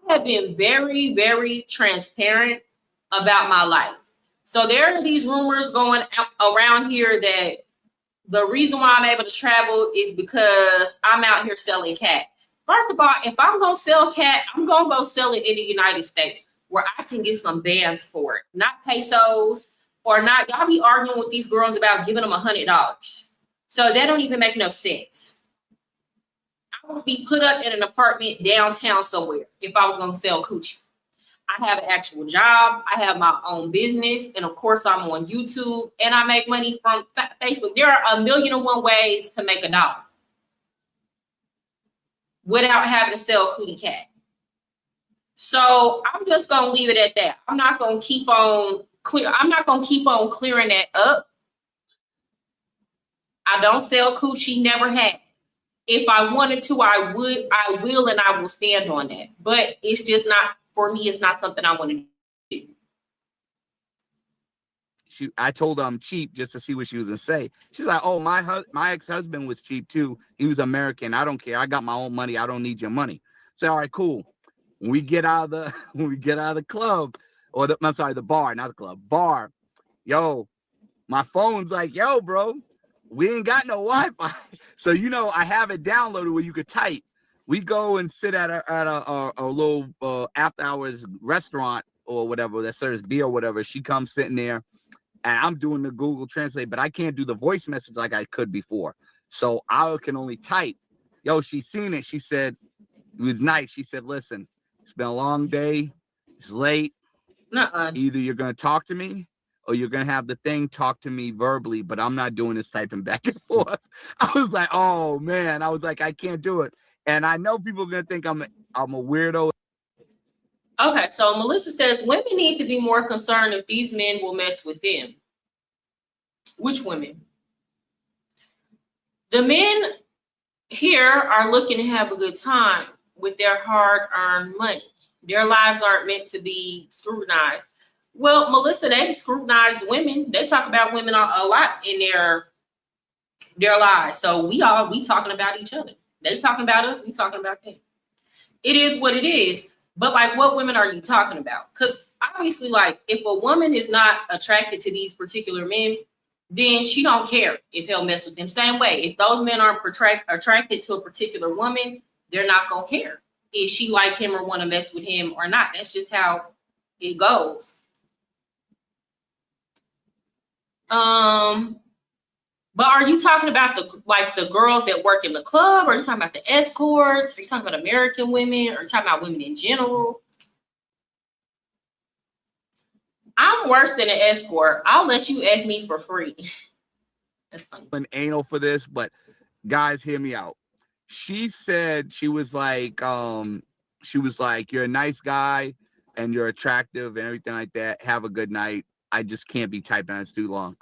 I have been very, very transparent about my life. So there are these rumors going around here that the reason why I'm able to travel is because I'm out here selling cat. First of all, if I'm going to sell cat, I'm going to go sell it in the United States where I can get some bands for it, not pesos or not. Y'all be arguing with these girls about giving them $100. So that don't even make no sense. I would be put up in an apartment downtown somewhere if I was going to sell coochie. I have an actual job. I have my own business. And of course, I'm on YouTube and I make money from Facebook. There are 1,000,001 ways to make $1 without having to sell cootie cat. So I'm just going to leave it at that. I'm not going to keep on clearing that up, I don't sell coochie, never had. If I wanted to, I will, and I will stand on that. But it's just not, for me, it's not something I want to do. I told her I'm cheap just to see what she was gonna say. She's like, "Oh, my ex-husband was cheap too. He was American. I don't care. I got my own money. I don't need your money." So, all right, cool. When we get out of the club, or the bar, not the club, bar. Yo, my phone's like, "Yo, bro, we ain't got no Wi-Fi." So I have it downloaded where you could type. We go and sit at a little after hours restaurant or whatever that serves beer or whatever. She comes sitting there, and I'm doing the Google Translate, but I can't do the voice message like I could before. So I can only type. Yo, she's seen it. She said it was nice. She said, "Listen, it's been a long day. It's late. Either you're gonna talk to me, or you're gonna have the thing talk to me verbally, but I'm not doing this typing back and forth." I was like, "Oh man," I was like, "I can't do it." And I know people are gonna think I'm a weirdo. Okay, so Melissa says women need to be more concerned if these men will mess with them. Which women? The men here are looking to have a good time with their hard-earned money. Their lives aren't meant to be scrutinized. Well, Melissa, they scrutinize women. They talk about women a lot in their lives. So we talking about each other. They talking about us. We talking about them. It is what it is. But like, what women are you talking about? Because obviously, like, if a woman is not attracted to these particular men, then she don't care if he'll mess with them. Same way, if those men aren't attracted to a particular woman, they're not gonna care if she like him or want to mess with him or not. That's just how it goes. But are you talking about the girls that work in the club? Or are you talking about the escorts? Are you talking about American women? Or are you talking about women in general? I'm worse than an escort. I'll let you F me for free. That's funny. An anal for this, but guys, hear me out. She said she was like, "You're a nice guy and you're attractive and everything like that. Have a good night. I just can't be typing on this too long."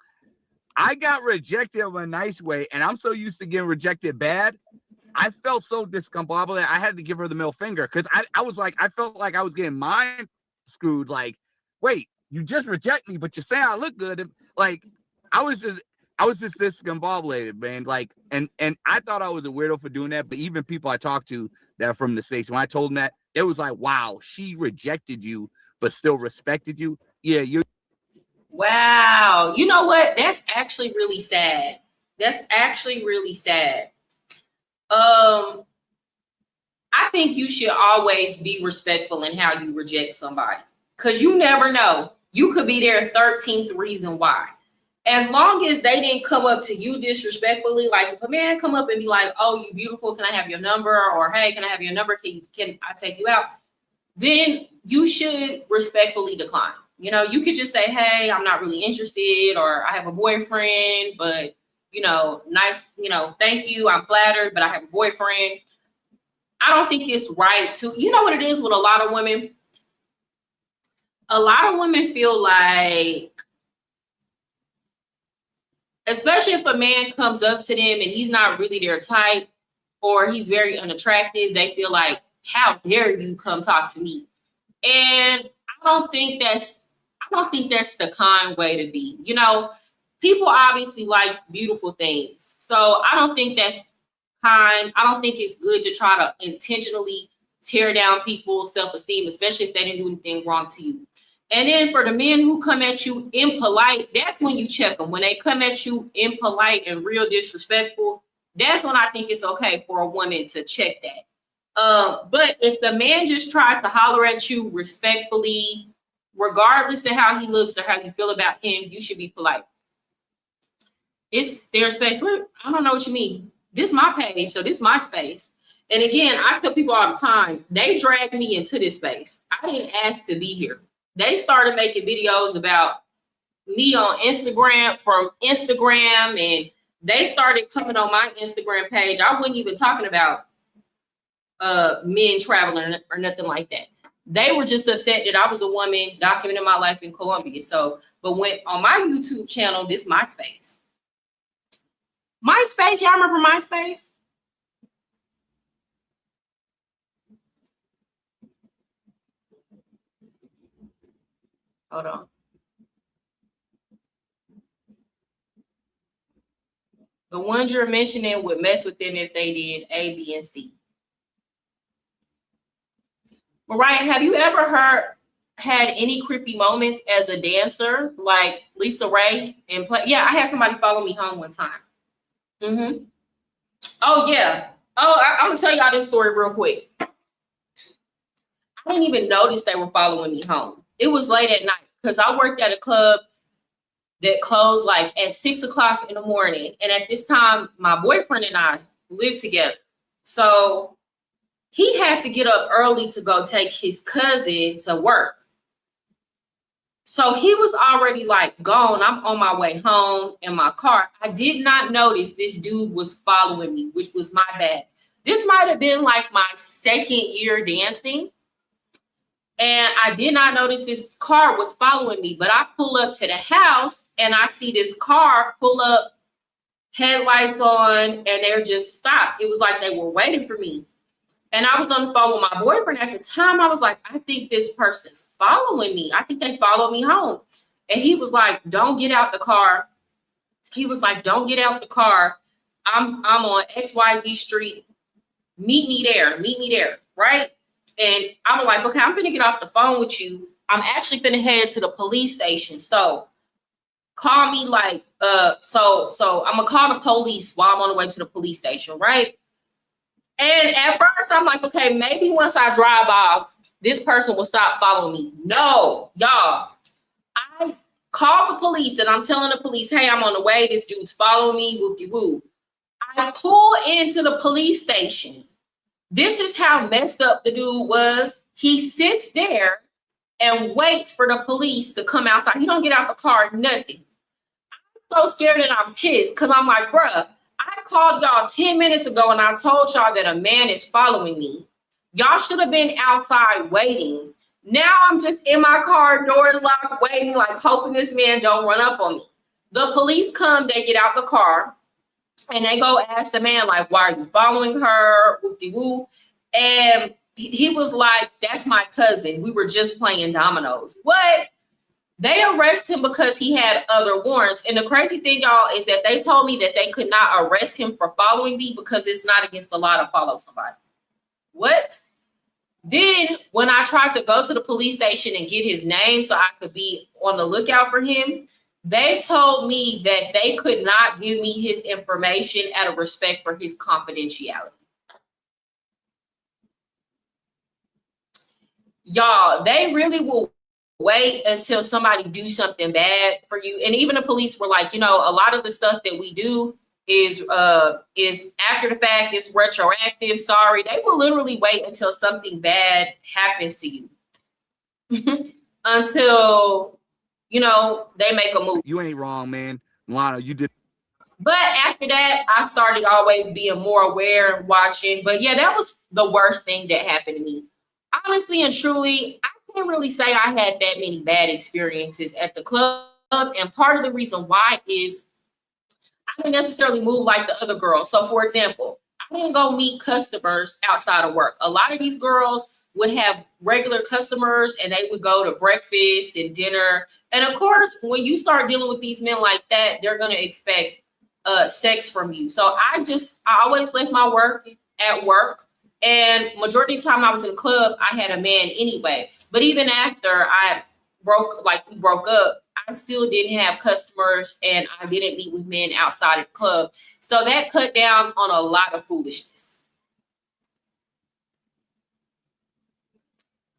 I got rejected in a nice way, and I'm so used to getting rejected bad. I felt so discombobulated. I had to give her the middle finger because I was like, I felt like I was getting mind screwed. Like, wait, you just reject me, but you're saying I look good. And like, I was just discombobulated, man. Like, and I thought I was a weirdo for doing that. But even people I talked to that are from the States, when I told them that, it was like, wow, she rejected you, but still respected you. Yeah, you. Wow. You know what? That's actually really sad. That's actually really sad. I think you should always be respectful in how you reject somebody, because you never know. You could be their 13th reason why. As long as they didn't come up to you disrespectfully, like if a man come up and be like, "Oh, you beautiful, can I have your number?" Or, "Hey, can I have your number? Can I take you out?" Then you should respectfully decline. You could just say, "Hey, I'm not really interested," or "I have a boyfriend, but nice, thank you, I'm flattered, but I have a boyfriend." I don't think it's right to, what it is with a lot of women? A lot of women feel like, especially if a man comes up to them and he's not really their type or he's very unattractive, they feel like, "How dare you come talk to me?" And I don't think that's the kind way to be. People obviously like beautiful things. So I don't think that's kind. I don't think it's good to try to intentionally tear down people's self-esteem, especially if they didn't do anything wrong to you. And then for the men who come at you impolite, that's when you check them. When they come at you impolite and real disrespectful, that's when I think it's okay for a woman to check that. But if the man just tried to holler at you respectfully, regardless of how he looks or how you feel about him, you should be polite. It's their space. I don't know what you mean. This is my page, so this is my space. And again, I tell people all the time, they dragged me into this space. I didn't ask to be here. They started making videos about me on Instagram from Instagram, and they started coming on my Instagram page. I wasn't even talking about men traveling or nothing like that. They were just upset that I was a woman documenting my life in Colombia. But when on my YouTube channel, this is my space. And again, I tell people all the time, they dragged me into this space. I didn't ask to be here. They started making videos about me on Instagram from Instagram, and they started coming on my Instagram page. I wasn't even talking about men traveling or nothing like that. They were just upset that I was a woman documenting my life in Colombia. But when on my YouTube channel, this is my space. MySpace, y'all remember MySpace? Hold on. The ones you're mentioning would mess with them if they did A, B, and C. Mariah, have you ever had any creepy moments as a dancer, like Lisa Ray and play? Yeah, I had somebody follow me home one time. Mm-hmm. Oh yeah. Oh, I'm gonna tell y'all this story real quick. I didn't even notice they were following me home. It was late at night because I worked at a club that closed like at 6 o'clock in the morning. And at this time, my boyfriend and I lived together. So he had to get up early to go take his cousin to work. So he was already like gone. I'm on my way home in my car. I did not notice this dude was following me, which was my bad. This might have been like my second year dancing. And I did not notice this car was following me, but I pull up to the house and I see this car pull up, headlights on, and they're just stopped. It was like they were waiting for me. And I was on the phone with my boyfriend at the time. I was like, I think this person's following me. I think they followed me home. And he was like, don't get out the car. He was like, don't get out the car. I'm on XYZ Street. Meet me there, right? And I'm like, okay, I'm finna get off the phone with you. I'm actually finna head to the police station. So call me like, so I'm gonna call the police while I'm on the way to the police station, right? And at first I'm like, okay, maybe once I drive off, this person will stop following me. No, y'all. I call the police and I'm telling the police, hey, I'm on the way. This dude's following me. Whoop-de-woo. I pull into the police station. This is how messed up the dude was. He sits there and waits for the police to come outside. He don't get out the car, nothing. I'm so scared and I'm pissed because I'm like, bruh, I called y'all 10 minutes ago and I told y'all that a man is following me. Y'all should have been outside waiting. Now I'm just in my car, doors locked, waiting, like hoping this man don't run up on me. The police come, they get out the car. And they go ask the man, like, why are you following her? Whoop-de-woo. And he was like, that's my cousin. We were just playing dominoes. What? They arrest him because he had other warrants. And the crazy thing, y'all, is that they told me that they could not arrest him for following me because it's not against the law to follow somebody. What? Then when I tried to go to the police station and get his name so I could be on the lookout for him, they told me that they could not give me his information out of respect for his confidentiality. Y'all, they really will wait until somebody do something bad for you. And even the police were like, you know, a lot of the stuff that we do is after the fact, it's retroactive. Sorry. They will literally wait until something bad happens to you until, you know, they make a move. You ain't wrong, man. Lana, you did. But after that, I started always being more aware and watching. But yeah, that was the worst thing that happened to me. Honestly and truly, I can't really say I had that many bad experiences at the club. And part of the reason why is I didn't necessarily move like the other girls. So for example, I didn't go meet customers outside of work. A lot of these girls would have regular customers and they would go to breakfast and dinner. And of course, when you start dealing with these men like that, they're going to expect sex from you. So I always left my work at work. And majority of the time I was in the club, I had a man anyway. But even after we broke up, I still didn't have customers and I didn't meet with men outside of the club. So that cut down on a lot of foolishness.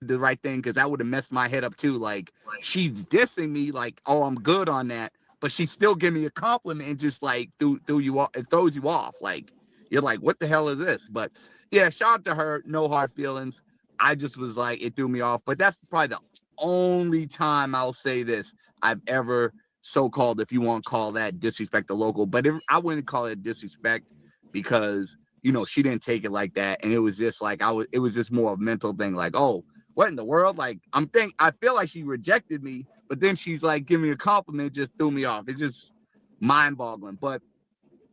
The right thing, because that would have messed my head up too. Like, she's dissing me, like, oh, I'm good on that, but she still give me a compliment and just like threw you off. It throws you off. Like, you're like, what the hell is this? But yeah, shout out to her. No hard feelings. I just was like, it threw me off. But that's probably the only time I'll say this I've ever so-called, if you want to call that disrespect the local, but I wouldn't call it disrespect because, you know, she didn't take it like that. And it was just like, it was just more of a mental thing. Like, oh, what in the world? Like, I feel like she rejected me, but then she's like, give me a compliment, just threw me off. It's just mind boggling. But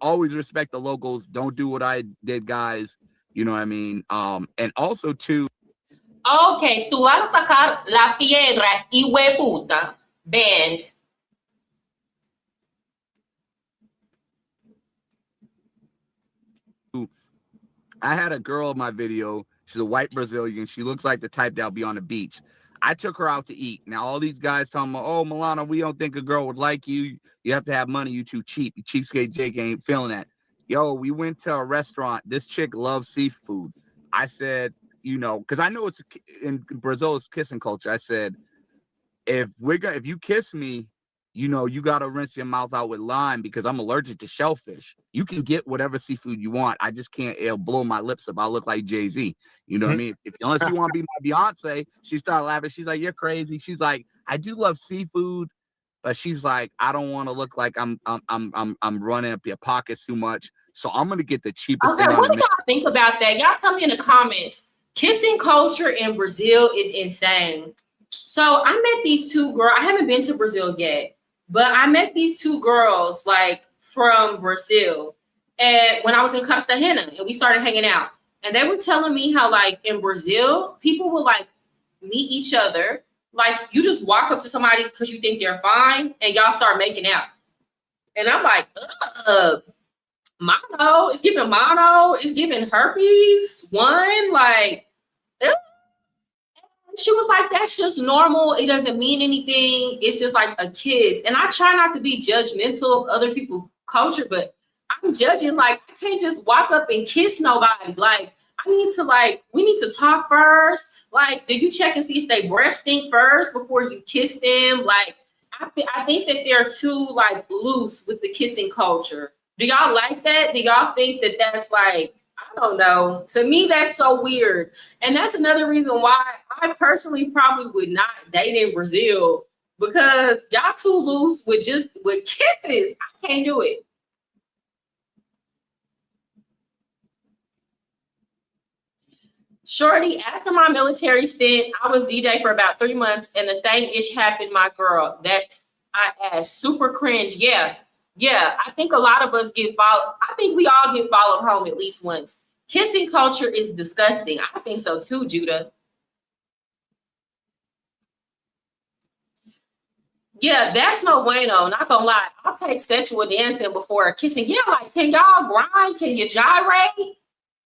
always respect the locals. Don't do what I did, guys. You know what I mean? And also too. Ok, tú vas a sacar la piedra y hueputa. Bend. I had a girl in my video. She's a white Brazilian. She looks like the type that'll be on the beach. I took her out to eat. Now all these guys tell me, "Oh, Milana, we don't think a girl would like you. You have to have money. You too cheap. You cheapskate Jake ain't feeling that." Yo, we went to a restaurant. This chick loves seafood. I said, you know, because I know it's in Brazil, it's kissing culture. I said, if you kiss me, you know, you got to rinse your mouth out with lime because I'm allergic to shellfish. You can get whatever seafood you want. I just can't, it'll blow my lips up. I look like Jay-Z. You know what I mean? Unless you want to be my Beyonce. She started laughing. She's like, "You're crazy." She's like, "I do love seafood," but she's like, "I don't want to look like I'm running up your pockets too much. So I'm gonna get the cheapest Okay, thing on what the do y'all think about that? Y'all tell me in the comments. Kissing culture in Brazil is insane. So I met these two girls. I haven't been to Brazil yet, but I met these two girls like from Brazil. And when I was in Cartagena and we started hanging out, and they were telling me how like in Brazil, people will like meet each other. Like you just walk up to somebody because you think they're fine and y'all start making out. And I'm like, mono, it's giving mono, it's giving herpes, one, like, ugh. She was like, that's just normal. It doesn't mean anything. It's just like a kiss. And I try not to be judgmental of other people's culture, but I'm judging, like, I can't just walk up and kiss nobody. Like, I need to, like, we need to talk first. Like, did you check and see if they breath stink first before you kiss them? Like, I think that they're too, like, loose with the kissing culture. Do y'all like that? Do y'all think that that's like, I don't know. To me, that's so weird. And that's another reason why I personally probably would not date in Brazil, because y'all too loose with kisses. I can't do it. Shorty, after my military stint, I was DJ for about 3 months and the same ish happened, my girl. That's, I asked, super cringe. Yeah, I think a lot of us get followed. I think we all get followed home at least once. Kissing culture is disgusting. I think so too, Judah. Yeah, that's no bueno. Not gonna lie. I'll take sexual dancing before kissing. Yeah, like, can y'all grind? Can you gyrate?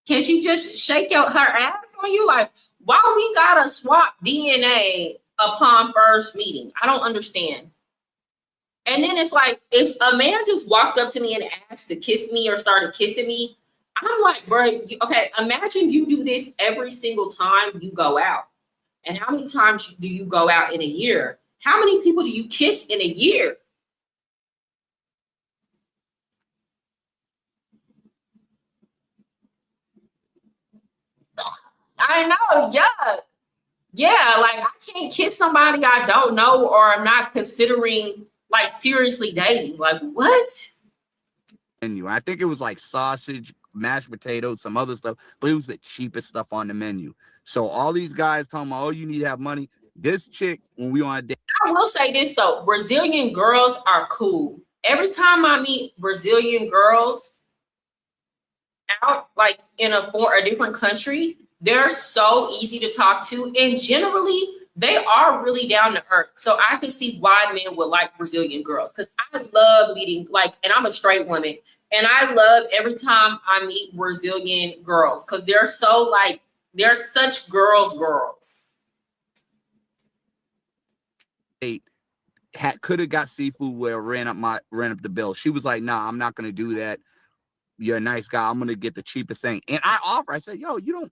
Can she just shake her ass on you? Like, why we gotta swap DNA upon first meeting? I don't understand. And then it's like, if a man just walked up to me and asked to kiss me or started kissing me, I'm like, bro, okay, imagine you do this every single time you go out. And how many times do you go out in a year? How many people do you kiss in a year? I know, yeah. Yeah, like I can't kiss somebody I don't know or I'm not considering like seriously dating. Like, what? Menu. I think it was like sausage, mashed potatoes, some other stuff, but it was the cheapest stuff on the menu. So all these guys talking about, "Oh, you need to have money." This chick, when we on a date. I will say this though, Brazilian girls are cool. Every time I meet Brazilian girls out, like in a different country, they're so easy to talk to, and generally they are really down to earth. So I can see why men would like Brazilian girls, because I love meeting, like, and I'm a straight woman, and I love every time I meet Brazilian girls because they're so like, they're such girls. Could have got seafood where ran up the bill. She was like, "Nah, I'm not gonna do that. You're a nice guy. I'm gonna get the cheapest thing." And I said, "Yo, you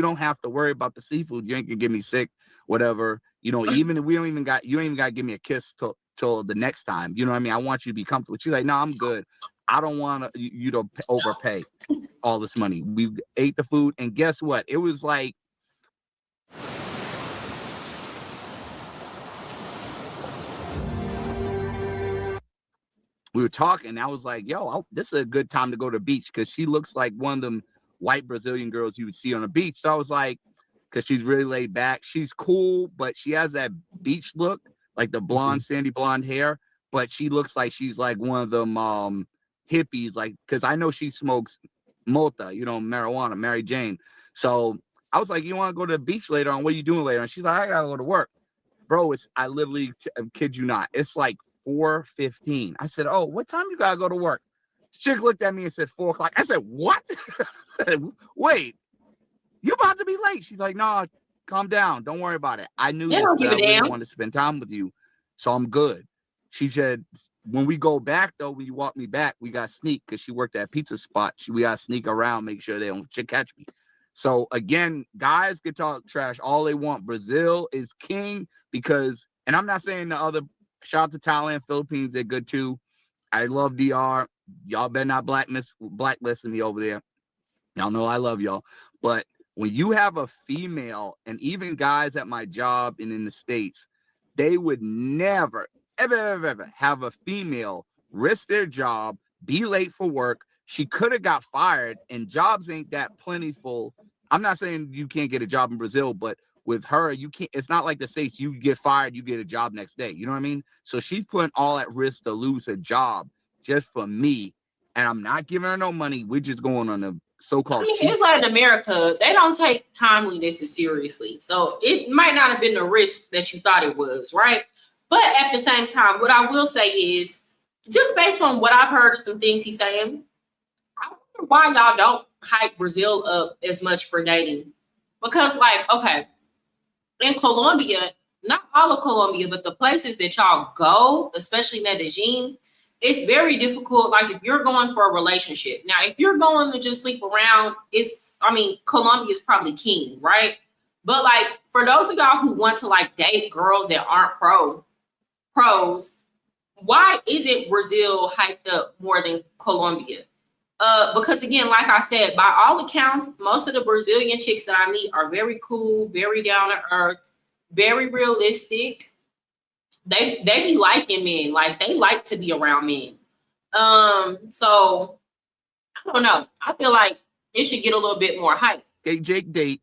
don't have to worry about the seafood. You ain't gonna get me sick, whatever. You know, even if you ain't even got to give me a kiss till the next time. You know what I mean? I want you to be comfortable." She's like, "No, I'm good. I don't want you to overpay all this money." We ate the food, and guess what? It was like, we were talking. I was like, "Yo, this is a good time to go to the beach," because she looks like one of them white Brazilian girls you would see on the beach. So I was like, because she's really laid back. She's cool, but she has that beach look, like the blonde, sandy blonde hair. But she looks like she's like one of them hippies, like, because I know she smokes mota, you know, marijuana, Mary Jane. So I was like, you want to go to the beach later on? What are you doing later? And she's like, I gotta go to work. Bro, I literally kid you not, it's like 4:15. I said, oh, what time you gotta go to work? Chick looked at me and said 4 o'clock. I said, what? Wait, you about to be late? She's like, no, calm down, don't worry about it. I knew They this, don't but give I a really damn. wanted to spend time with you, so I'm good. She said, when we go back though, when you walk me back, we got to sneak, because she worked at a pizza spot. We got to sneak around, make sure they don't catch me. So again, guys can talk trash all they want. Brazil is king, because, and I'm not saying the other, shout out to Thailand, Philippines, they're good too. I love DR. Y'all better not blacklisting me over there. Y'all know I love y'all. But when you have a female, and even guys at my job and in the States, they would never, ever have a female risk their job, be late for work. She could have got fired, and jobs ain't that plentiful. I'm not saying you can't get a job in Brazil, but with her, you can't. It's not like the States. You get fired, you get a job next day. You know what I mean? So she's putting all at risk to lose her job just for me, and I'm not giving her no money. We're just going on a so-called cheap. It's like in America, they don't take timeliness as seriously. So it might not have been the risk that you thought it was, right? But at the same time, what I will say is, just based on what I've heard of some things he's saying, I wonder why y'all don't hype Brazil up as much for dating. Because, like, okay, in Colombia, not all of Colombia, but the places that y'all go, especially Medellin, it's very difficult. Like, if you're going for a relationship. Now, if you're going to just sleep around, Colombia is probably king, right? But, like, for those of y'all who want to, like, date girls that aren't pros, why isn't Brazil hyped up more than Colombia? Because again, like I said, by all accounts, most of the Brazilian chicks that I meet are very cool, very down to earth, very realistic. They be liking men, like they like to be around men. So I don't know. I feel like it should get a little bit more hype. Jake date,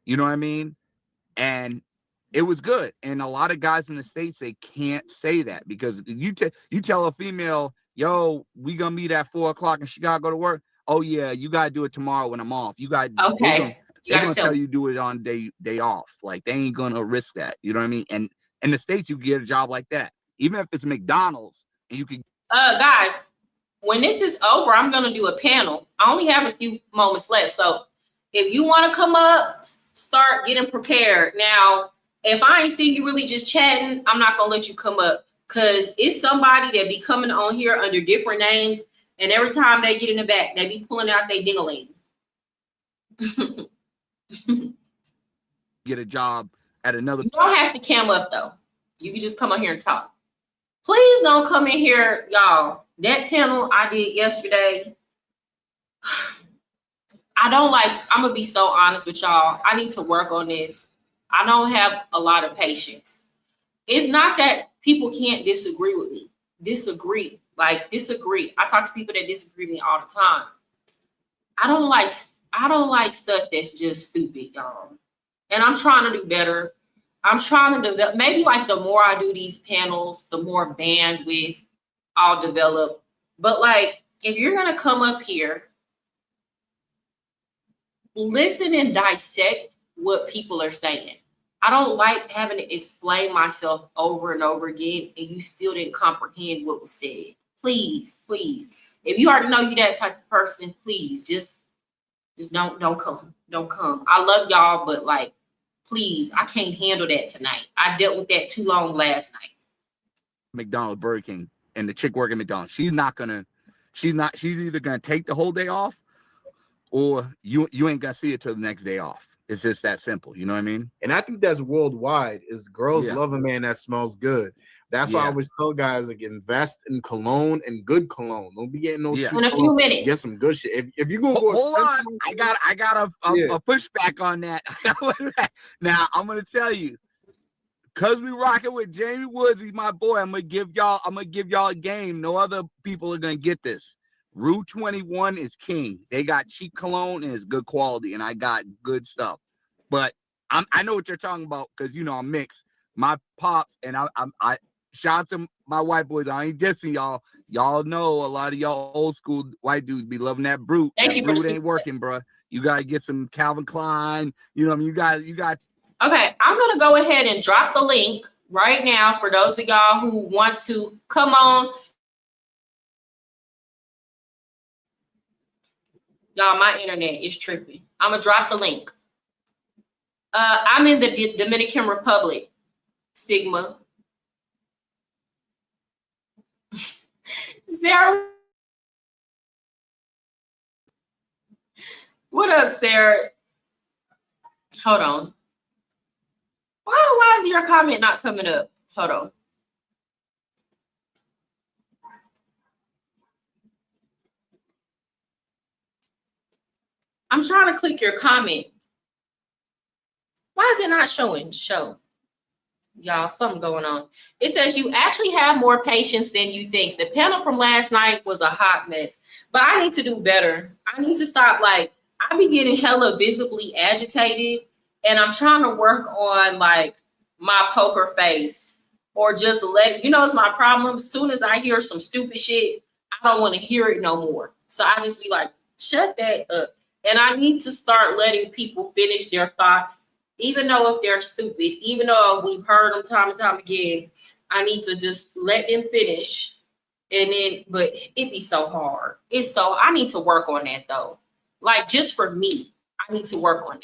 you know what I mean? And it was good. And a lot of guys in the States, they can't say that, because you tell a female, yo, we gonna meet at 4 o'clock and she gotta go to work. Oh yeah, you gotta do it tomorrow when I'm off. You got Okay. They're gonna tell you do it on day off. Like, they ain't gonna risk that. You know what I mean? And in the States, you get a job like that, even if it's McDonald's, and you can. Guys, when this is over, I'm gonna do a panel. I only have a few moments left, so if you want to come up, start getting prepared. Now, if I ain't see you really just chatting, I'm not gonna let you come up, because it's somebody that be coming on here under different names, and every time they get in the back, they be pulling out their ding-a-ling. Get a job at another. You don't have to cam up though. You can just come on here and talk. Please don't come in here, y'all. That panel I did yesterday, I'm gonna be so honest with y'all. I need to work on this. I don't have a lot of patience. It's not that people can't disagree with me. Disagree. I talk to people that disagree with me all the time. I don't like stuff that's just stupid, y'all. And I'm trying to do better. I'm trying to develop. Maybe like the more I do these panels, the more bandwidth I'll develop. But like, if you're gonna come up here, listen and dissect what people are saying. I don't like having to explain myself over and over again, and you still didn't comprehend what was said. Please. If you already know you that type of person, please just don't come. Don't come. I love y'all, but like, please, I can't handle that tonight. I dealt with that too long last night. McDonald's, Burger King, and the chick working McDonald's, she's either gonna take the whole day off, or you ain't gonna see it till the next day off. It's just that simple. You know what I mean? And I think that's worldwide. Is girls love a man that smells good. That's why I always tell guys, like, invest in cologne and good cologne. Don't be getting no cheap in a few cologne. minutes. Get some good shit. If you're gonna go, hold on, I got a pushback on that. Now I'm gonna tell you, cause we rocking with Jamie Woods, he's my boy. I'm gonna give y'all a game. No other people are gonna get this. Rue 21 is king. They got cheap cologne and it's good quality, and I got good stuff. But I know what you're talking about, because I'm mixed. My pops and shout out to my white boys. I ain't dissing y'all. Y'all know a lot of y'all old school white dudes be loving that brute. Thank you that for the brute ain't super working, bro. You gotta get some Calvin Klein. You know what I mean? You got. Okay, I'm gonna go ahead and drop the link right now for those of y'all who want to come on. Y'all, my internet is tripping. I'm gonna drop the link. I'm in the Dominican Republic, Sigma. Sarah, what up, Sarah? Hold on. Why is your comment not coming up? Hold on. I'm trying to click your comment. Why is it not showing? Show. Y'all, something going on. It says you actually have more patience than you think. The panel from last night was a hot mess, but I need to do better. I need to stop. Like, I be getting hella visibly agitated, and I'm trying to work on like my poker face, or just let, you know, it's my problem. As soon as I hear some stupid shit, I don't want to hear it no more. So I just be like, shut that up. And I need to start letting people finish their thoughts, even though if they're stupid, even though we've heard them time and time again. I need to just let them finish. And then, but it be so hard. I need to work on that though. Like, just for me, I need to work on that.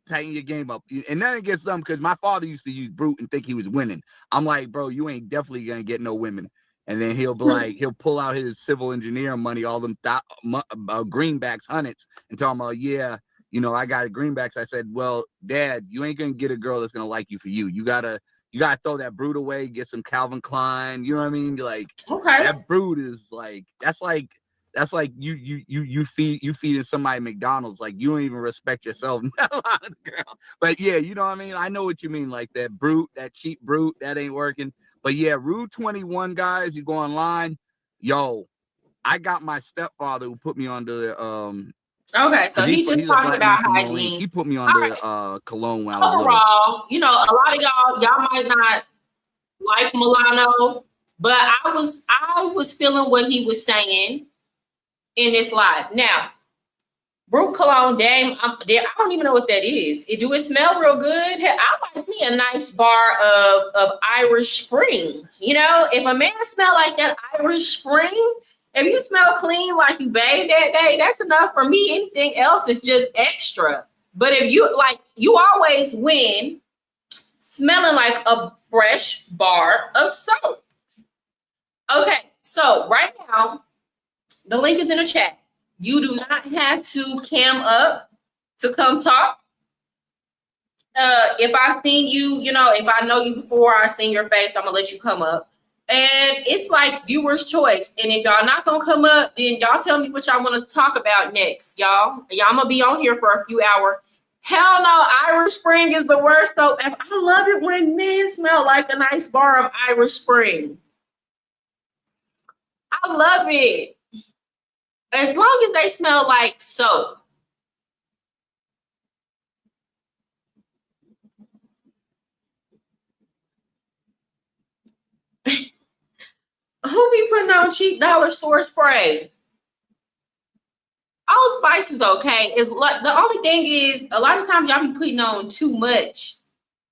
Tighten your game up. And then it gets something, because my father used to use brute and think he was winning. I'm like, bro, you ain't definitely gonna get no women. And then he'll be like, he'll pull out his civil engineer money, all them greenbacks, hundreds, and tell him, oh, yeah, you know, I got greenbacks. I said, well, Dad, you ain't gonna get a girl that's gonna like you for you. You gotta throw that brute away, get some Calvin Klein. You know what I mean? Like, Okay. that brute is like, that's like you feeding somebody McDonald's. Like, you don't even respect yourself. But yeah, you know what I mean? I know what you mean. Like, that brute, that cheap brute, that ain't working. But yeah, Rude 21, guys, you go online. Yo, I got my stepfather who put me on the Okay, so he just talked about hygiene. He put me on the cologne when I was little. Overall, you know, a lot of y'all might not like Milano, but I was feeling what he was saying in this live. Now, Brute Cologne, damn, I don't even know what that is. Do it smell real good? Hey, I like me a nice bar of Irish Spring. You know, if a man smell like that Irish Spring, if you smell clean like you bathed that day, that's enough for me. Anything else is just extra. But if you always win smelling like a fresh bar of soap. Okay, so right now, the link is in the chat. You do not have to cam up to come talk. If I've seen you, you know, if I know you before, I've seen your face, I'm gonna let you come up. And it's like viewer's choice. And if y'all not gonna come up, then y'all tell me what y'all want to talk about next, y'all. I'm gonna be on here for a few hours. Hell no, Irish Spring is the worst though. I love it when men smell like a nice bar of Irish Spring. I love it. As long as they smell like soap. Who be putting on cheap dollar store spray? Old Spice is okay. It's like, the only thing is, a lot of times y'all be putting on too much.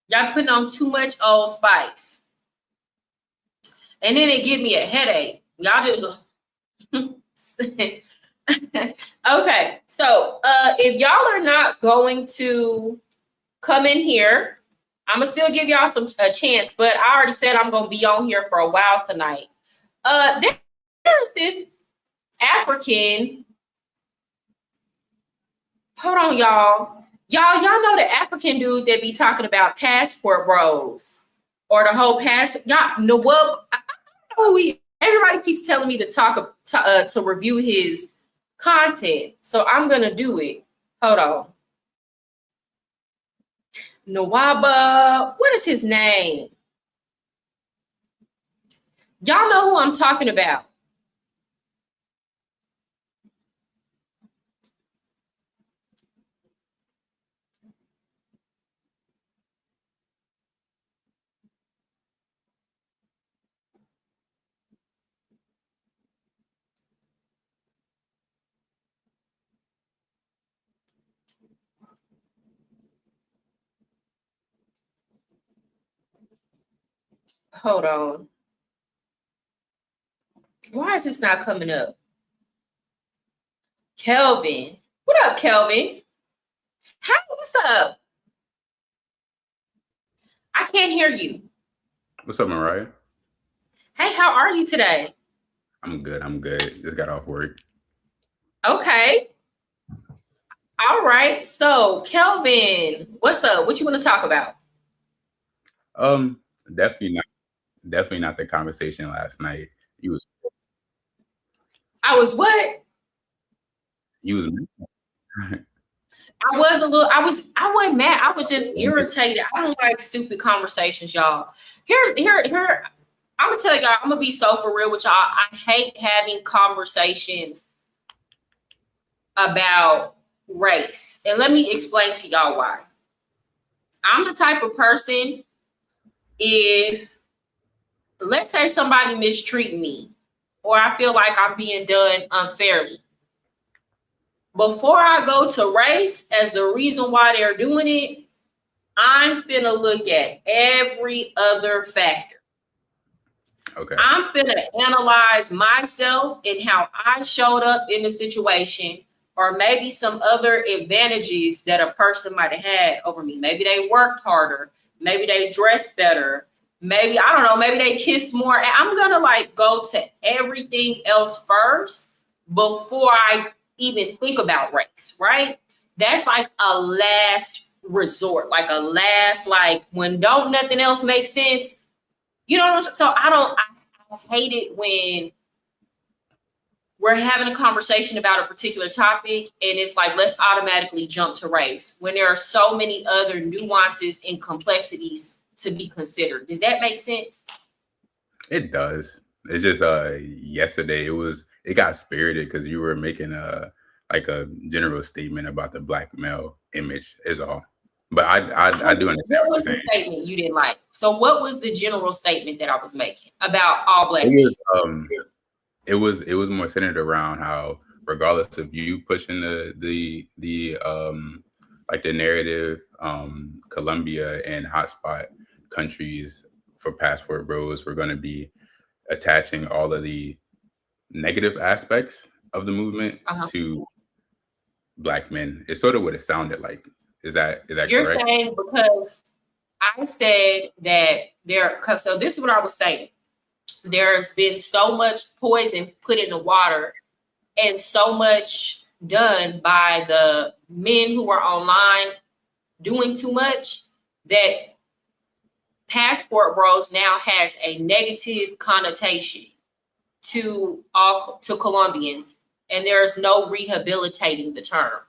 Y'all putting on too much Old Spice. And then it give me a headache. Y'all just okay, so if y'all are not going to come in here, I'm gonna still give y'all a chance, but I already said I'm gonna be on here for a while tonight. There's this African. Hold on, y'all. Y'all know the African dude that be talking about passport bros or the whole y'all know what? I know everybody keeps telling me to review his content, so I'm gonna do it. Hold on. Nawaba, what is his name? Y'all know who I'm talking about. Hold on. Why is this not coming up? Kelvin. What up, Kelvin? Hey, what's up? I can't hear you. What's up, Mariah? Hey, how are you today? I'm good. I'm good. Just got off work. Okay. All right. So, Kelvin, what's up? What you want to talk about? Definitely not the conversation last night. I was what? You was I wasn't mad. I was just irritated. I don't like stupid conversations, y'all. Here. I'm gonna tell y'all, I'm gonna be so for real with y'all. I hate having conversations about race. And let me explain to y'all why. I'm the type of person, if let's say somebody mistreat me, or I feel like I'm being done unfairly, before I go to race as the reason why they're doing it, I'm finna look at every other factor. okay. I'm finna analyze myself and how I showed up in the situation, or maybe some other advantages that a person might have had over me. Maybe they worked harder. Maybe they dressed better. Maybe, I don't know, maybe they kissed more. And I'm gonna like go to everything else first before I even think about race, right? That's like a last resort, like a last, like when don't nothing else make sense. You know what I'm saying? So I hate it when we're having a conversation about a particular topic and it's like, let's automatically jump to race when there are so many other nuances and complexities to be considered. Does that make sense? It does. It's just yesterday it got spirited because you were making a general statement about the black male image is all. But I do understand What was the statement you didn't like? So what was the general statement that I was making about all black men? It was more centered around how, regardless of you pushing the narrative, Colombia and hotspot countries for passport bros, we're going to be attaching all of the negative aspects of the movement to black men. It's sort of what it sounded like. Is that You're correct? saying because I said that so this is what I was saying. There's been so much poison put in the water and so much done by the men who are online doing too much that passport bros now has a negative connotation to Colombians, and there's no rehabilitating the term.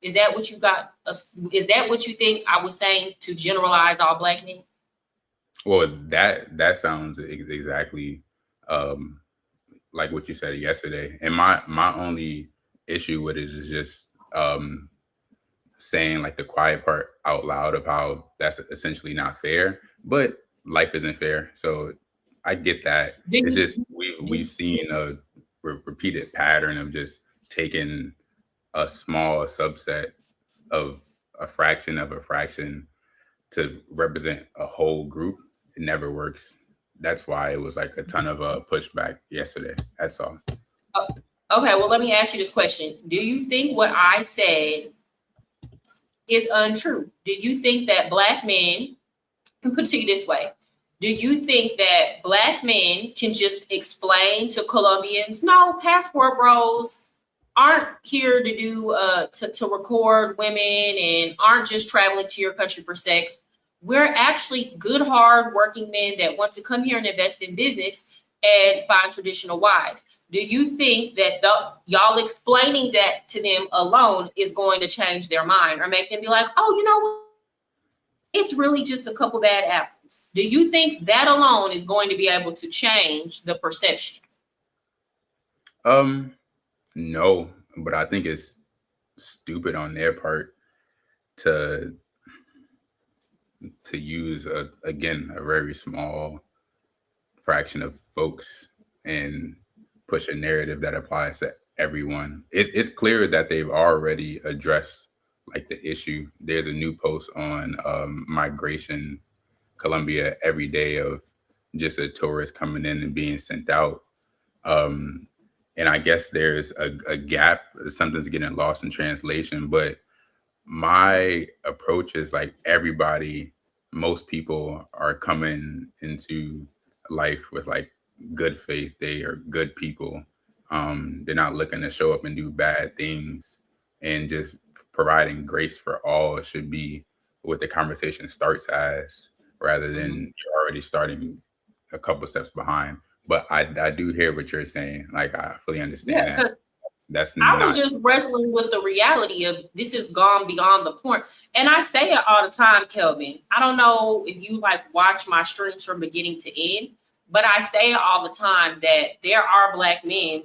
Is that what you got? Is that what you think I was saying to generalize all black men? Well, that sounds exactly like what you said yesterday. And my only issue with it is just saying like the quiet part out loud of how that's essentially not fair. But life isn't fair, so I get that. It's just we've seen a repeated pattern of just taking a small subset of a fraction of a fraction to represent a whole group. It never works. That's why it was like a ton of pushback yesterday. That's all. Okay, well, let me ask you this question. Do you think what I said is untrue? Do you think that black men, I'll put it to you this way, do you think that black men can just explain to Colombians, no, passport bros aren't here to do to record women and aren't just traveling to your country for sex? We're actually good, hard working men that want to come here and invest in business and find traditional wives. Do you think that y'all explaining that to them alone is going to change their mind or make them be like, oh, you know what? It's really just a couple bad apples. Do you think that alone is going to be able to change the perception? No, but I think it's stupid on their part to use a very small fraction of folks and push a narrative that applies to everyone. It's clear that they've already addressed like the issue. There's a new post on migration Colombia every day of just a tourist coming in and being sent out. And I guess there's a gap, something's getting lost in translation, but my approach is like most people are coming into life with like good faith. They are good people. They're not looking to show up and do bad things, and just providing grace for all should be what the conversation starts as, rather than you're already starting a couple steps behind. But I do hear what you're saying. Like, I fully understand that. That's I not. was just wrestling with the reality of this has gone beyond the point. And I say it all the time, Kelvin. I don't know if you like watch my streams from beginning to end, but I say it all the time that there are Black men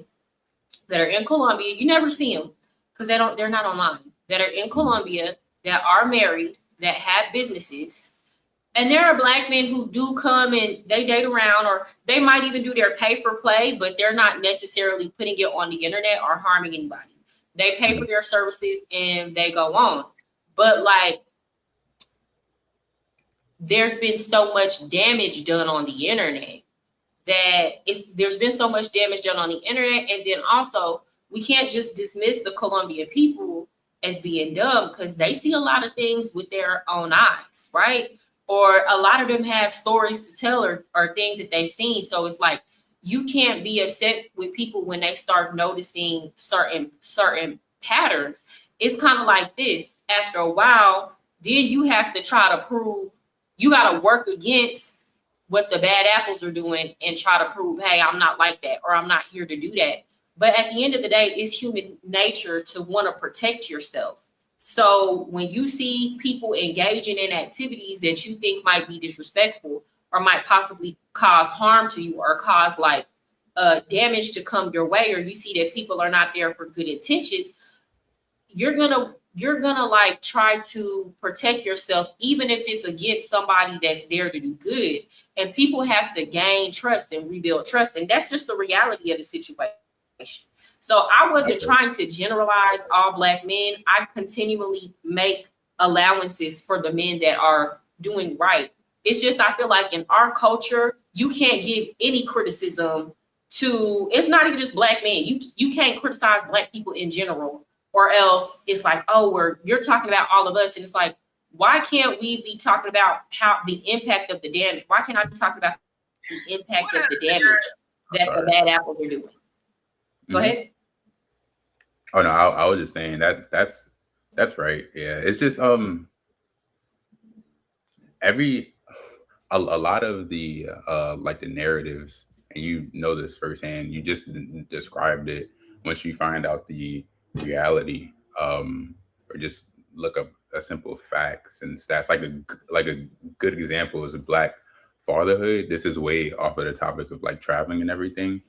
that are in Colombia. You never see them because they're not online, that are in Colombia, that are married, that have businesses. And there are Black men who do come and they date around, or they might even do their pay for play, but they're not necessarily putting it on the internet or harming anybody. They pay for their services and they go on. But like, there's been so much damage done on the internet there's been so much damage done on the internet. And then also, we can't just dismiss the Colombian people as being dumb, because they see a lot of things with their own eyes, right? Or a lot of them have stories to tell, or things that they've seen. So it's like, you can't be upset with people when they start noticing certain patterns. It's kind of like this. After a while, then you have to try to prove, you got to work against what the bad apples are doing and try to prove, hey, I'm not like that, or I'm not here to do that. But at the end of the day, it's human nature to want to protect yourself. So when you see people engaging in activities that you think might be disrespectful or might possibly cause harm to you, or cause like damage to come your way, or you see that people are not there for good intentions, you're gonna like try to protect yourself, even if it's against somebody that's there to do good. And people have to gain trust and rebuild trust. And that's just the reality of the situation. So I wasn't trying to generalize all Black men. I continually make allowances for the men that are doing right. It's just, I feel like in our culture, you can't give any criticism to, it's not even just Black men. You can't criticize Black people in general, or else it's like, oh, you're talking about all of us. And it's like, why can't we be talking about how the impact of the damage? Why can't I be talking about the impact of the damage that the bad apples are doing? Go ahead. Oh no, I was just saying that's right. Yeah, it's just a lot of the like the narratives, and you know this firsthand. You just described it. Once you find out the reality, or just look up a simple facts and stats. Like a good example is Black fatherhood. This is way off of the topic of like traveling and everything.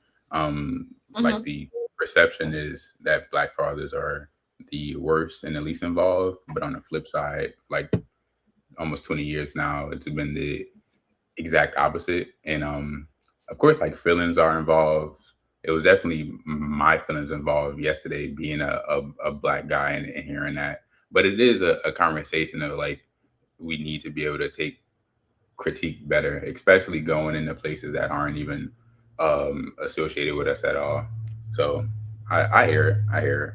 Like the perception is that Black fathers are the worst and the least involved, but on the flip side, like almost 20 years now, it's been the exact opposite. And of course, like feelings are involved. It was definitely my feelings involved yesterday, being a Black guy and hearing that. But it is a conversation of like, we need to be able to take critique better, especially going into places that aren't even associated with us at all. So I hear it.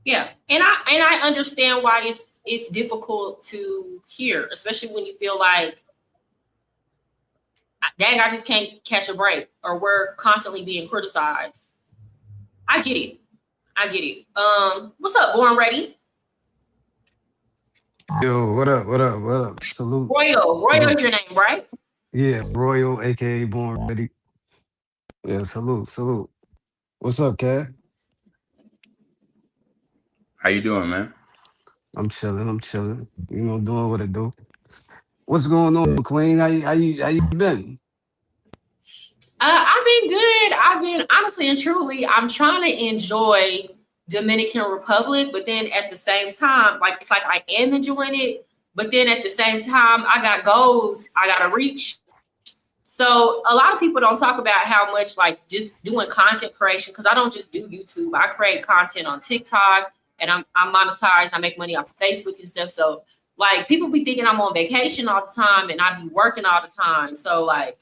Yeah, and I understand why it's difficult to hear, especially when you feel like, dang, I just can't catch a break, or we're constantly being criticized. I get it. What's up, Born Ready? Yo, what up? Salute. Royal is your name, right? Yeah, Royal, aka Born Ready. Yeah, salute. What's up, Cat? How you doing, man? I'm chilling. You know, doing what I do. What's going on, Queen? How you been? I've been good. I've been honestly and truly, I'm trying to enjoy Dominican Republic, but then at the same time, like it's like I am enjoying it, but then at the same time, I got goals I gotta reach. So a lot of people don't talk about how much like just doing content creation, because I don't just do YouTube. I create content on TikTok, and I'm monetized. I make money off of Facebook and stuff. So Like, people be thinking I'm on vacation all the time and I be working all the time. So like,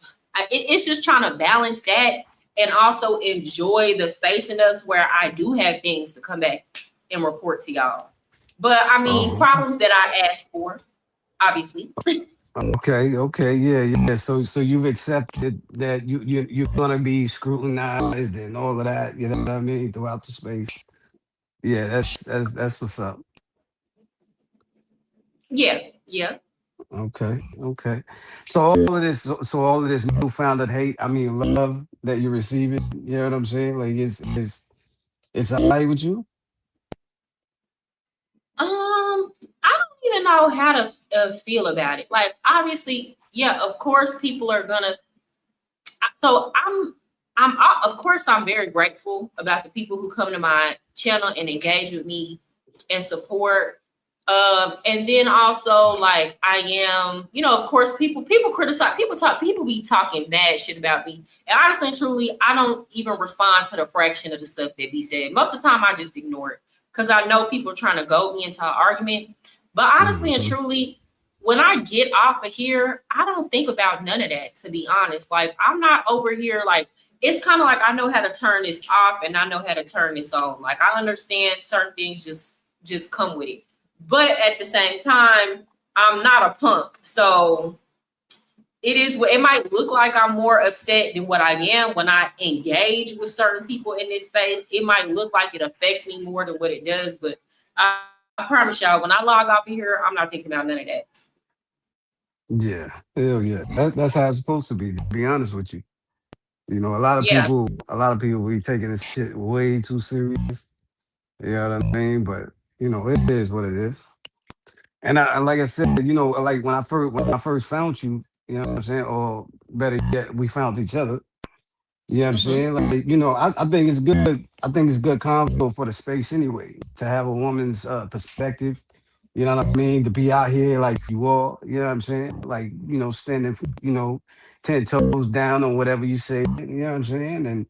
it's just trying to balance that and also enjoy the space in us where I do have things to come back and report to y'all. But I mean, problems that I asked for, obviously. Okay, yeah. So you've accepted that you're gonna be scrutinized and all of that, you know what I mean, throughout the space. Yeah, that's what's up. Yeah. Okay. So all of this newfound hate, I mean love that you're receiving, you know what I'm saying? Like it's all right with you? I don't even know how to feel about it. Like, obviously, yeah, of course, people are gonna. So of course, I'm very grateful about the people who come to my channel and engage with me and support. And then also, like, I am, of course, people criticize, people be talking bad shit about me. And honestly and truly, I don't even respond to the fraction of the stuff that be said. Most of the time, I just ignore it because I know people are trying to goad me into an argument. But honestly and truly, when I get off of here, I don't think about none of that, to be honest. Like, I'm not over here, like, it's kind of like I know how to turn this off and I know how to turn this on. Like, I understand certain things just come with it. But at the same time, I'm not a punk. So it might look like I'm more upset than what I am when I engage with certain people in this space. It might look like it affects me more than what it does, but I promise y'all, when I log off of here, I'm not thinking about none of that. Yeah, hell yeah. That's how it's supposed to be honest with you. You know, a lot of Yeah. people be taking this shit way too serious. You know what I mean? But it is what it is. And like I said, like when I first found you, you know what I'm saying, or better yet, we found each other. You know what I'm saying? Like, I think it's good. I think it's good convo for the space anyway, to have a woman's perspective. You know what I mean? To be out here like you are, you know what I'm saying? Like, standing, 10 toes down on whatever you say, you know what I'm saying? And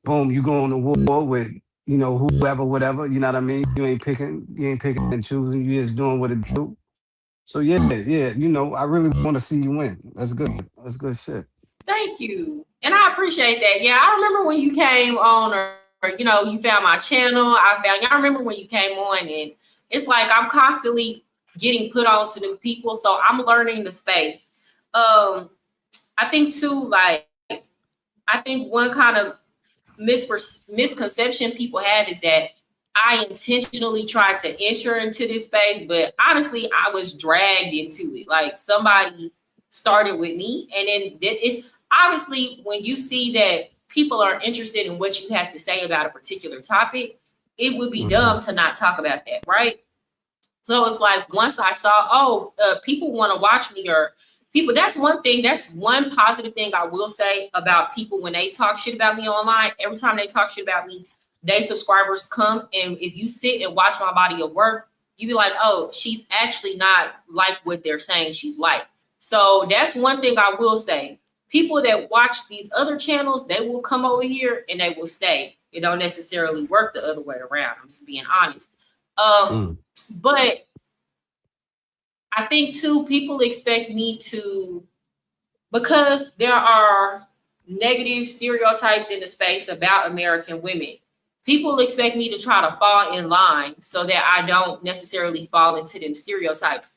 boom, you go on the war with, whoever, whatever, you know what I mean? You ain't picking and choosing, you just doing what it do. So yeah, I really want to see you win. That's good. That's good shit. Thank you. And I appreciate that. Yeah, I remember when you came on or you found my channel. I remember when you came on, and it's like I'm constantly getting put on to new people. So I'm learning the space. I think too, like, I think one kind of misconception people have is that I intentionally tried to enter into this space, but honestly, I was dragged into it. Like, somebody started with me, and then it's obviously when you see that people are interested in what you have to say about a particular topic, it would be dumb to not talk about that, right? So it's like, once I saw, people want to watch me, or people, that's one thing, that's one positive thing I will say about people when they talk shit about me online. Every time they talk shit about me, they subscribers come, and if you sit and watch my body of work, you be like, oh, she's actually not like what they're saying she's like. So that's one thing I will say. People that watch these other channels, they will come over here and they will stay. It don't necessarily work the other way around. I'm just being honest. But I think too, people expect me to, because there are negative stereotypes in the space about American women, people expect me to try to fall in line so that I don't necessarily fall into them stereotypes.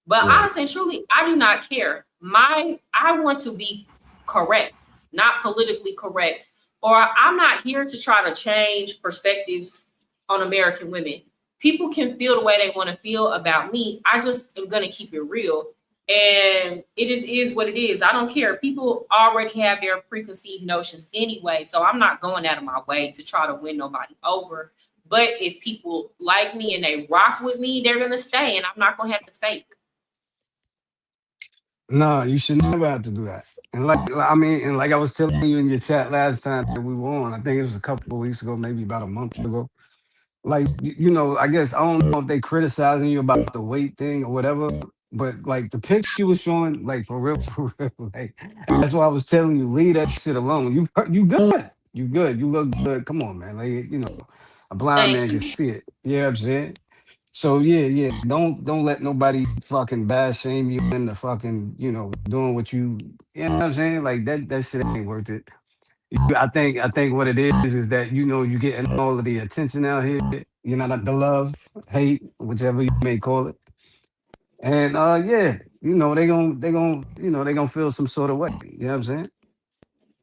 But honestly and truly, I do not care. I want to be correct, not politically correct, or I'm not here to try to change perspectives on American women. People can feel the way they want to feel about me. I just am going to keep it real. And it just is what it is. I don't care. People already have their preconceived notions anyway. So I'm not going out of my way to try to win nobody over. But if people like me and they rock with me, they're going to stay, and I'm not going to have to fake. No, you should never have to do that. And like I was telling you in your chat last time that we were on, I think it was a couple of weeks ago, maybe about a month ago. Like, I guess I don't know if they criticizing you about the weight thing or whatever, but like the picture you was showing, like for real, like that's why I was telling you, leave that shit alone. You good. You good. You look good. Come on, man. Like, a blind man can see it. You know what I'm saying? So yeah, don't let nobody fucking bash shame you into fucking, doing what you know what I'm saying? Like that shit ain't worth it. I think what it is that you getting all of the attention out here, the love, hate, whichever you may call it. And yeah, they gonna feel some sort of way. You know what I'm saying?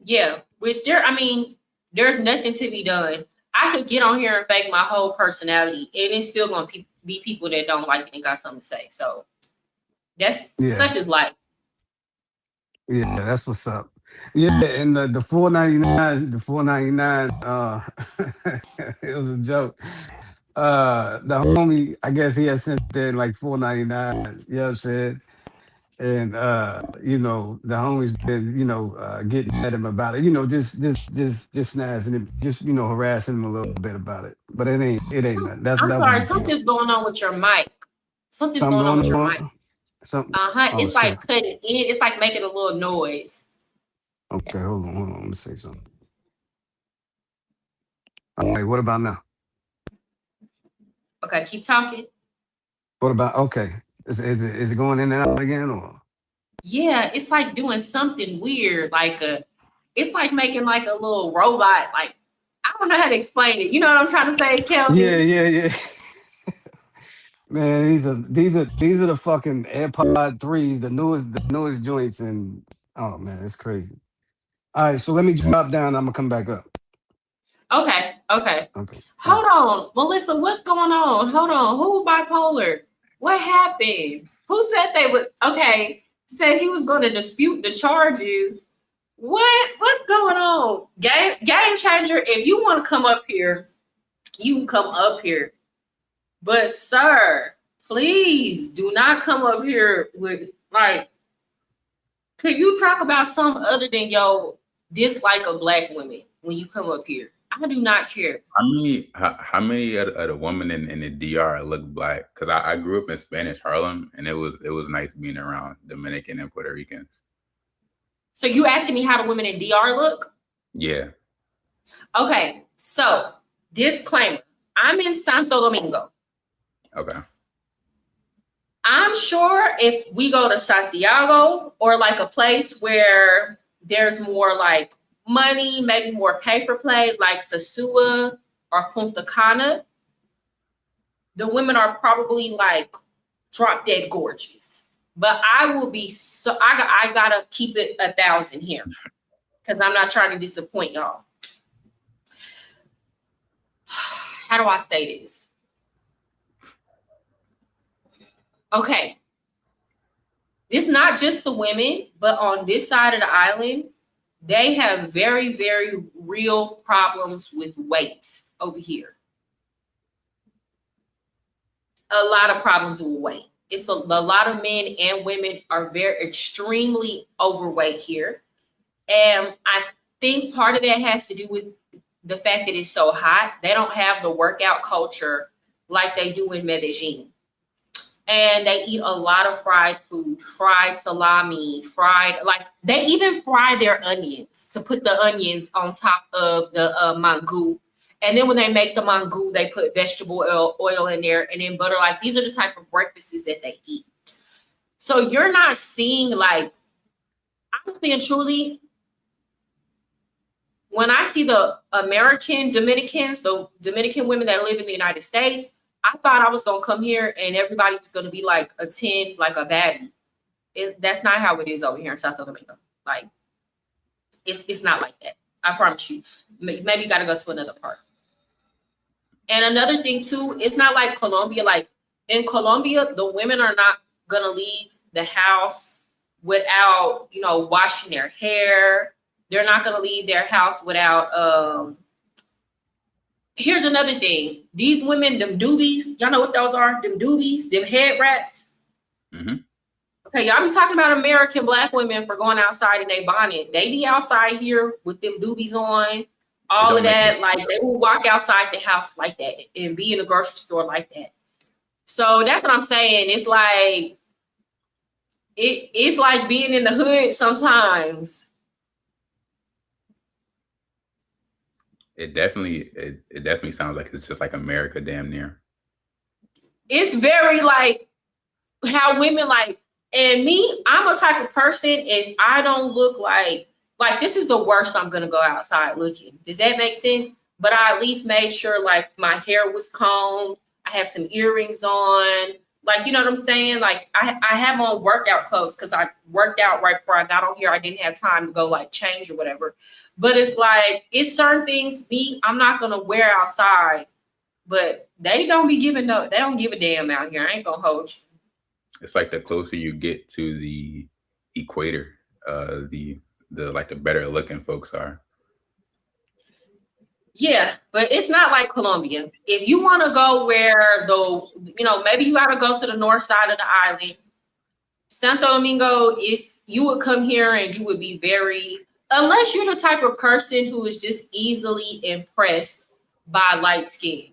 Yeah, I mean, there's nothing to be done. I could get on here and fake my whole personality, and it's still gonna be people that don't like it and got something to say. So that's Yeah. such is life. Yeah, that's what's up. Yeah, and the 499, it was a joke. The homie, I guess he had sent in like 499, you know what I'm saying? And the homie's been, getting at him about it, just snazzing him, just harassing him a little bit about it. But it ain't nothing. I'm That was sorry, a joke. something's going on with your mic. Something's Something going on with going your mic. on? Something. Oh It's shit. like cutting in. It's like making a little noise. Okay, hold on. Let me say something. All right, what about now? Okay, keep talking. What about okay? Is it going in and out again or? Yeah, it's like doing something weird, it's like making like a little robot. Like I don't know how to explain it. You know what I'm trying to say, Yeah, Kelvin? yeah. Man, these are the fucking AirPod 3s, the newest joints, and oh man, it's crazy. All right, so let me drop down. I'm gonna come back up. Okay. Okay. All Hold on, Melissa. What's going on? Hold on. Who bipolar? What happened? Who said they would? Okay, said he was going to dispute the charges. What's going on? Game changer. If you want to come up here, you can come up here. But sir, please do not come up here with like. Could you talk about something other than your dislike of black women when you come up here? I do not care. How many of the women in the DR look black? Because I grew up in Spanish Harlem, and it was nice being around Dominican and Puerto Ricans. So you asking me how the women in DR look? Yeah. Okay, so disclaimer. I'm in Santo Domingo. Okay. I'm sure if we go to Santiago or like a place where there's more like money, maybe more pay for play, like Sosua or Punta Cana, the women are probably like drop dead gorgeous. But I will be I gotta keep it 1,000 here because I'm not trying to disappoint y'all. How do I say this? Okay. It's not just the women, but on this side of the island, they have very, very real problems with weight over here. A lot of problems with weight. It's a lot of men and women are very extremely overweight here. And I think part of that has to do with the fact that it's so hot. They don't have the workout culture like they do in Medellin. And they eat a lot of fried food, fried salami, like they even fry their onions to put the onions on top of the mango. And then when they make the mango, they put vegetable oil in there and then butter. Like these are the type of breakfasts that they eat. So you're not seeing like, honestly and truly, when I see the American Dominicans, the Dominican women that live in the United States, I thought I was going to come here and everybody was going to be like a 10, like a baddie. That's not how it is over here in South Domingo. Like, it's not like that. I promise you. Maybe you got to go to another part. And another thing, too, it's not like Colombia. Like, in Colombia, the women are not going to leave the house without, washing their hair. They're not going to leave their house without... Here's another thing. These women, them doobies, y'all know what those are? Them doobies, them head wraps. Mm-hmm. Okay, y'all be talking about American black women for going outside in their bonnet. They be outside here with them doobies on, all of that. Like they will walk outside the house like that and be in a grocery store like that. So that's what I'm saying. It's like it's like being in the hood sometimes. It definitely sounds like it's just like America damn near. it's very like how women like, and me, I'm a type of person, if I don't look like this is the worst I'm gonna go outside looking. Does that make sense? But I at least made sure like my hair was combed. I have some earrings on. Like, you know what I'm saying? Like I have on workout clothes because I worked out right before I got on here. I didn't have time to go like change or whatever. But it's like, it's certain things I'm not gonna wear outside, but they don't give a damn out here. I ain't gonna hold you. It's like the closer you get to the equator, the better looking folks are. Yeah, but it's not like Colombia. If you want to go where maybe you got to go to the north side of the island. Santo Domingo you would come here and you would be unless you're the type of person who is just easily impressed by light skin.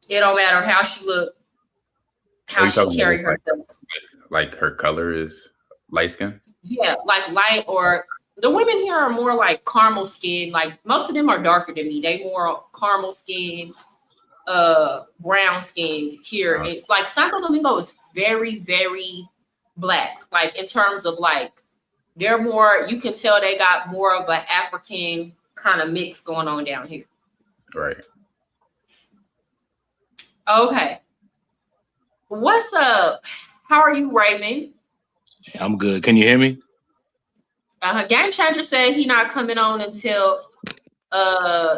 It don't matter how she look, how she carry herself. Like her color is light skin? Yeah, like light, or the women here are more like caramel skin. Like most of them are darker than me. They more caramel skin, brown skin here. It's like Santo Domingo is very, very black. Like in terms of like, they're more, you can tell they got more of an African kind of mix going on down here. Right. Okay. What's up? How are you, Raymond? I'm good. Can you hear me? Game Changer said he not coming on until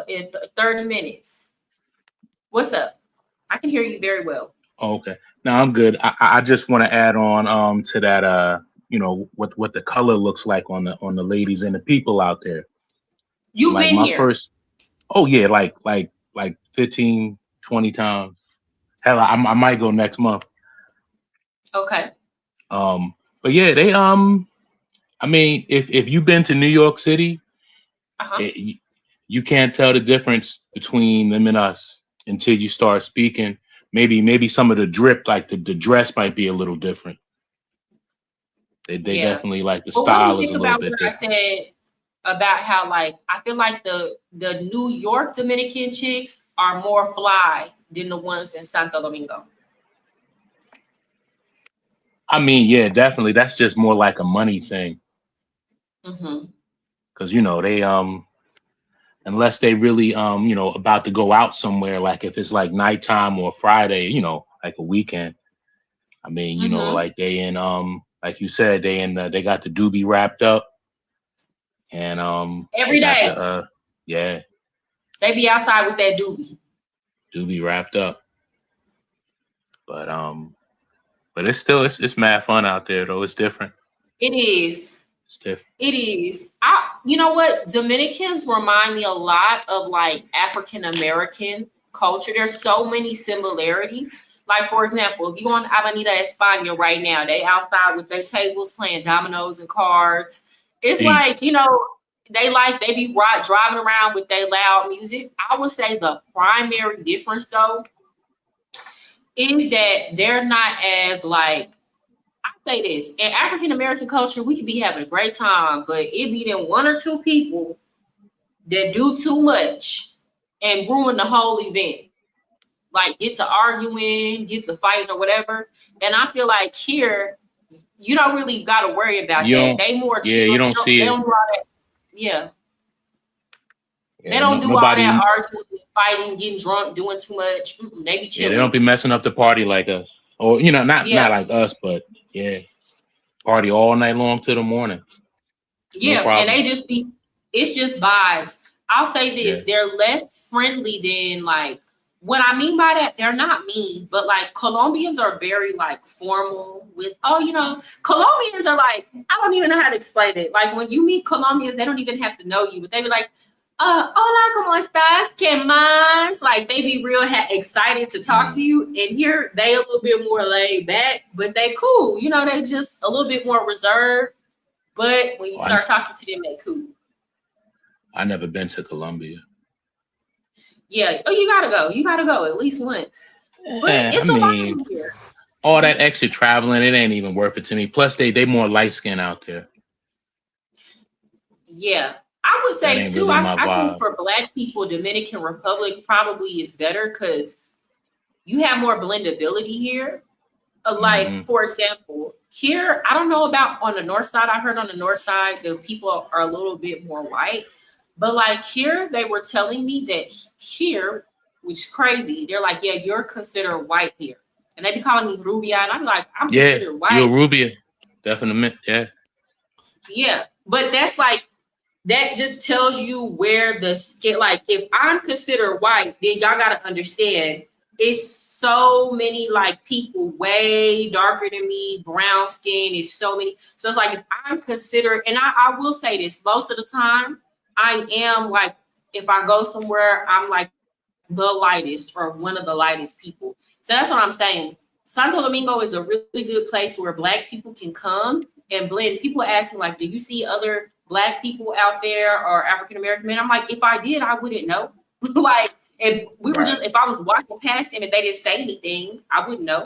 in 30 minutes. What's up? I can hear you very well. Oh, okay. No, I'm good. I just want to add on to that what the color looks like on the ladies and the people out there. You've like been my here. first like 15, 20 times. Hell, I might go next month. Okay. But yeah, they I mean, if you've been to New York City, you can't tell the difference between them and us until you start speaking. Maybe some of the drip, like the dress might be a little different. They definitely, like, the style is a little bit different. I said about how like I feel like the New York Dominican chicks are more fly than the ones in Santo Domingo. I mean, yeah, definitely. That's just more like a money thing. Because they unless they really about to go out somewhere, like if it's like nighttime or Friday, like a weekend. I mean, like they in like you said, they got the doobie wrapped up, and every day. Yeah, they be outside with that doobie wrapped up. But it's still it's mad fun out there though. It's different. It is. It's different. It is. You know what? Dominicans remind me a lot of like African American culture. There's so many similarities. Like, for example, if you on Avenida España right now, they outside with their tables playing dominoes and cards. It's like, they be driving around with their loud music. I would say the primary difference though is that they're not as like, I say this, in African American culture, we could be having a great time, but it be them one or two people that do too much and ruin the whole event. Like get to arguing, get to fighting or whatever. And I feel like here, you don't really got to worry about that. They more chill. Yeah, you don't see it. They don't do all that. Yeah. They don't do all that arguing, fighting, getting drunk, doing too much. They be chilling. Yeah, they don't be messing up the party like us. Or, not like us, but yeah. Party all night long till the morning. Yeah, no, and it's just vibes. I'll say this, they're less friendly than like, what I mean by that, they're not mean, but like Colombians are very like formal with, Colombians are like, I don't even know how to explain it. Like when you meet Colombians, they don't even have to know you, but they be like, hola, ¿cómo estás? ¿Qué más? Like they be real excited to talk to you. And here they a little bit more laid back, but they cool. They just a little bit more reserved. But when you start talking to them, they cool. I never been to Colombia. Yeah. Oh, you gotta go. You gotta go at least once. But it's a lot here. All that extra traveling, it ain't even worth it to me. Plus, they more light skin out there. Yeah. I would say too, really I think for Black people, Dominican Republic probably is better because you have more blendability here. Like, for example, here, I don't know about on the north side. I heard on the north side, the people are a little bit more white. But like here, they were telling me that here, which is crazy, they're like, yeah, you're considered white here. And they be calling me Rubia. And I'm like, I'm considered white. You're Rubia. Definitely. Yeah. Yeah. But that's like, that just tells you where the scale, like if I'm considered white, then y'all got to understand it's so many like people way darker than me, brown skin, is so many. So it's like if I'm considered, and I will say this, most of the time I am like, if I go somewhere, I'm like the lightest or one of the lightest people. So that's what I'm saying. Santo Domingo is a really good place where Black people can come and blend. People ask me like, do you see other Black people out there or African American men? I'm like, if I did, I wouldn't know. Like, if we were just, if I was walking past them and they didn't say anything, I wouldn't know.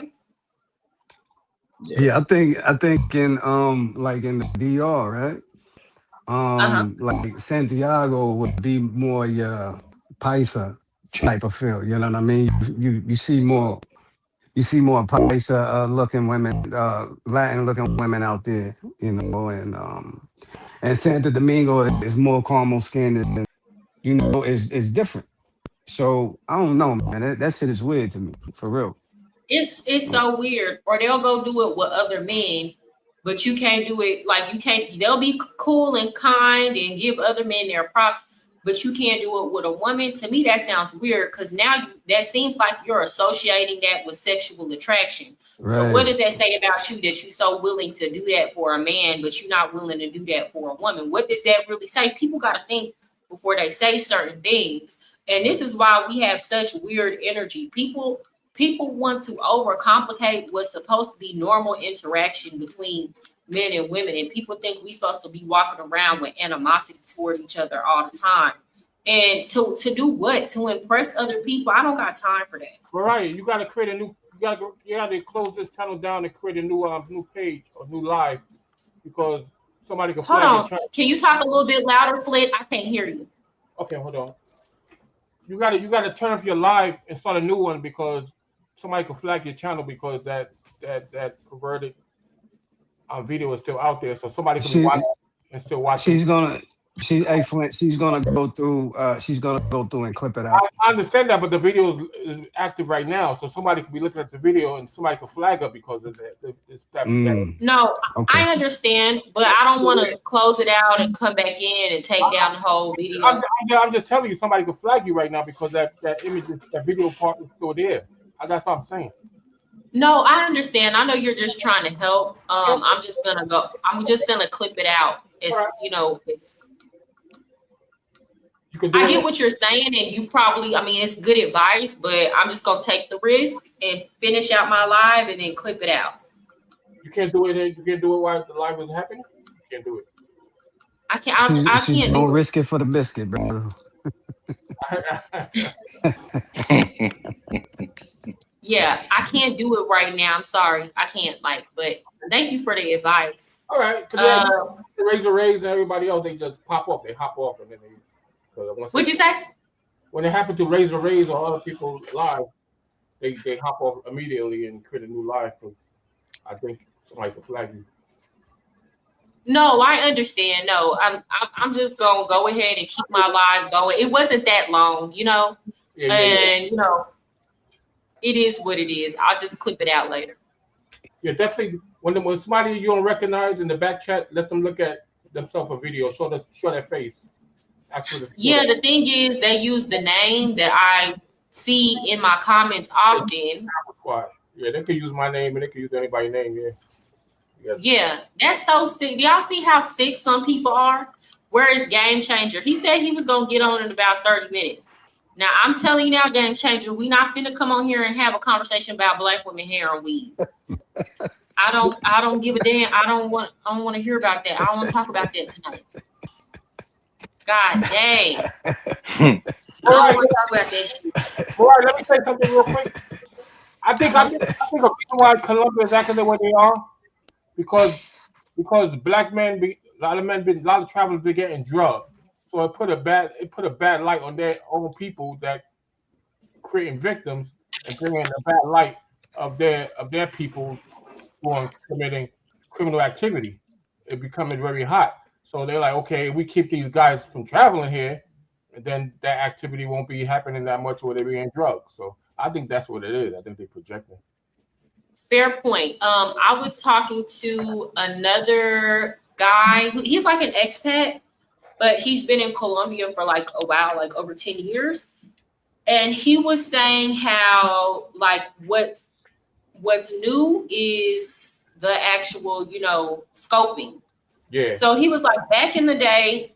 Yeah, I think in like in the DR, right? Like Santiago would be more your Paisa type of feel. You know what I mean? You see more Paisa looking women, Latin looking women out there. You know, and Santo Domingo is more caramel skinned, and you know, it's different. So I don't know, man. That shit is weird to me, for real. It's so weird. Or they'll go do it with other men, but you can't do it. Like you can't. They'll be cool and kind and give other men their props, but you can't do it with a woman. To me, that sounds weird because now that seems like you're associating that with sexual attraction. Right. So what does that say about you that you're so willing to do that for a man, but you're not willing to do that for a woman? What does that really say? People got to think before they say certain things. And this is why we have such weird energy. People want to overcomplicate what's supposed to be normal interaction between men and women. And people think we're supposed to be walking around with animosity toward each other all the time. And to do what? To impress other people? I don't got time for that. Mariah, you got to create a new, you got to close this channel down and create a new page or new live because somebody can Hold on. Can you talk a little bit louder, Flint? I can't hear you. Okay, hold on. You gotta turn off your live and start a new one because somebody could flag your channel because that perverted video is still out there. So somebody can watch and still watch. She's gonna go through and clip it out. I understand that, but the video is active right now, so somebody could be looking at the video and somebody could flag her because of that. No, okay. I understand, but I don't want to close it out and come back in and take down the whole video. I'm just telling you, somebody could flag you right now because that image, that video part is still there. That's what I'm saying. No, I understand. I know you're just trying to help. I'm just gonna clip it out. It's I get what you're saying, and you probably, it's good advice, but I'm just gonna take the risk and finish out my live and then clip it out. You can't do it. You can't do it while the live is happening. You can't do it. I can't. Don't risk it for the biscuit, brother. Yeah, I can't do it right now. I'm sorry, I can't. But thank you for the advice. All right, Raise and everybody else, they just pop up. They hop off and then they. What'd you say? When it happened to Raise or other people live, they hop off immediately and create a new live because I think somebody could flag you. No, I understand. No, I'm just gonna go ahead and keep my live going. It wasn't that long, Yeah. It is what it is. I'll just clip it out later. Yeah, definitely. When somebody you don't recognize in the back chat, let them look at themselves a video. Show their face. Yeah, the thing is, they use the name that I see in my comments often. Yeah, they could use my name and they could use anybody's name. Yeah, that's so sick. Do y'all see how sick some people are? Where is Game Changer? He said he was gonna get on in about 30 minutes. Now I'm telling you now, Game Changer, we not finna come on here and have a conversation about Black women hair and weave. I don't give a damn. I don't want to hear about that. I don't want to talk about that tonight. God dang. All right, let me say something real quick. I think a reason why Colombia is acting the way they are because Black men, a lot of travelers be getting drugged. So it put a bad light on their own people that creating victims. and bringing the bad light of their people committing criminal activity. It becoming very hot. So they're like, okay, we keep these guys from traveling here, and then that activity won't be happening that much where they're being drugged. So I think that's what it is. I think they're projecting. Fair point. I was talking to another guy he's like an expat, but he's been in Colombia for like a while, like over 10 years. And he was saying how like what's new is the actual, scoping. Yeah. So he was like, back in the day,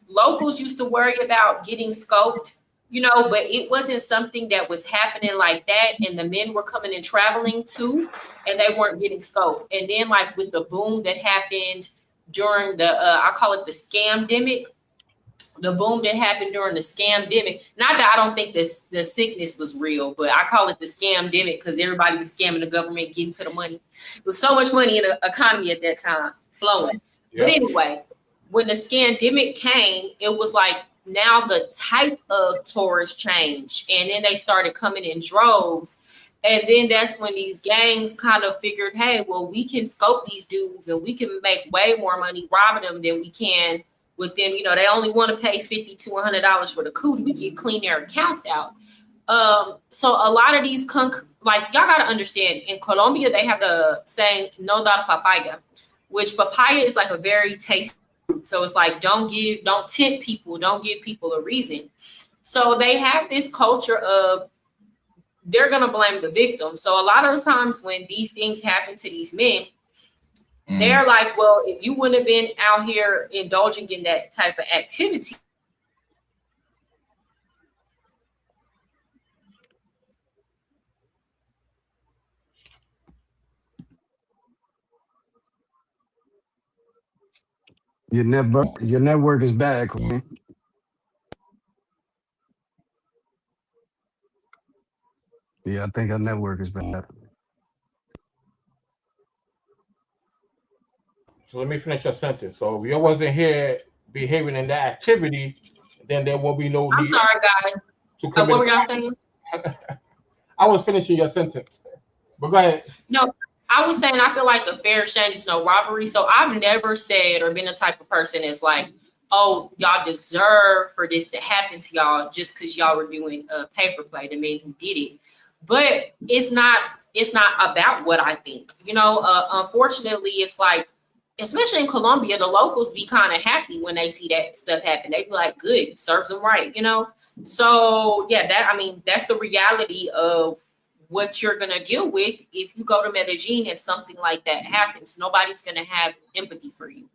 locals used to worry about getting scoped, but it wasn't something that was happening like that. And the men were coming and traveling too, and they weren't getting scoped. And then like with the boom that happened during the, I call it the scamdemic, the boom that happened during the scamdemic. Not that I don't think the sickness was real, but I call it the scamdemic because everybody was scamming the government, getting to the money. There was so much money in the economy at that time flowing. Yep. But anyway, when the scamdemic came, it was like now the type of tourists changed. And then they started coming in droves. And then that's when these gangs kind of figured, hey, well, we can scope these dudes and we can make way more money robbing them than we can with them. They only want to pay $50 to $100 for the cooch. We can clean their accounts out. So a lot of these, like y'all got to understand, in Colombia, they have the saying, no dar papaya, which papaya is like a very tasty fruit. So it's like, don't tempt people, don't give people a reason. So they have this culture of, they're going to blame the victim. So a lot of the times when these things happen to these men, they're like, well, if you wouldn't have been out here indulging in that type of activity. Your network is bad, Queen. Yeah, I think our network is bad. So let me finish your sentence. So if you wasn't here behaving in that activity, then there will be no need. I'm sorry, guys. What were y'all saying? I was finishing your sentence, but go ahead. No, I was saying I feel like a fair exchange is no robbery. So I've never said or been the type of person that's like, oh, y'all deserve for this to happen to y'all just because y'all were doing pay for play, the men who did it. But it's not about what I think. Unfortunately, it's like, especially in Colombia, the locals be kind of happy when they see that stuff happen. They be like, good, serves them right, So yeah, that's the reality of what you're gonna deal with if you go to Medellin and something like that happens. Nobody's gonna have empathy for you.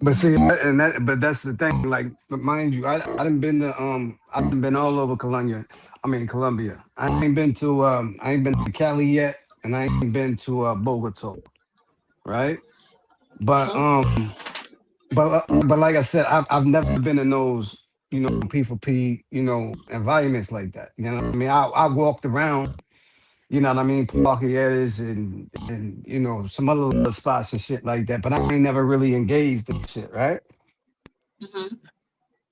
But see, but that's the thing. Like, mind you, I done been to I've been all over Colombia. I ain't been to Cali yet, and I ain't been to Bogota, right? But but like I said, I've never been in those P for P environments like that. You know what I mean? I walked around, Parqueadas and some other little spots and shit like that, but I ain't never really engaged in shit, right? Mm-hmm.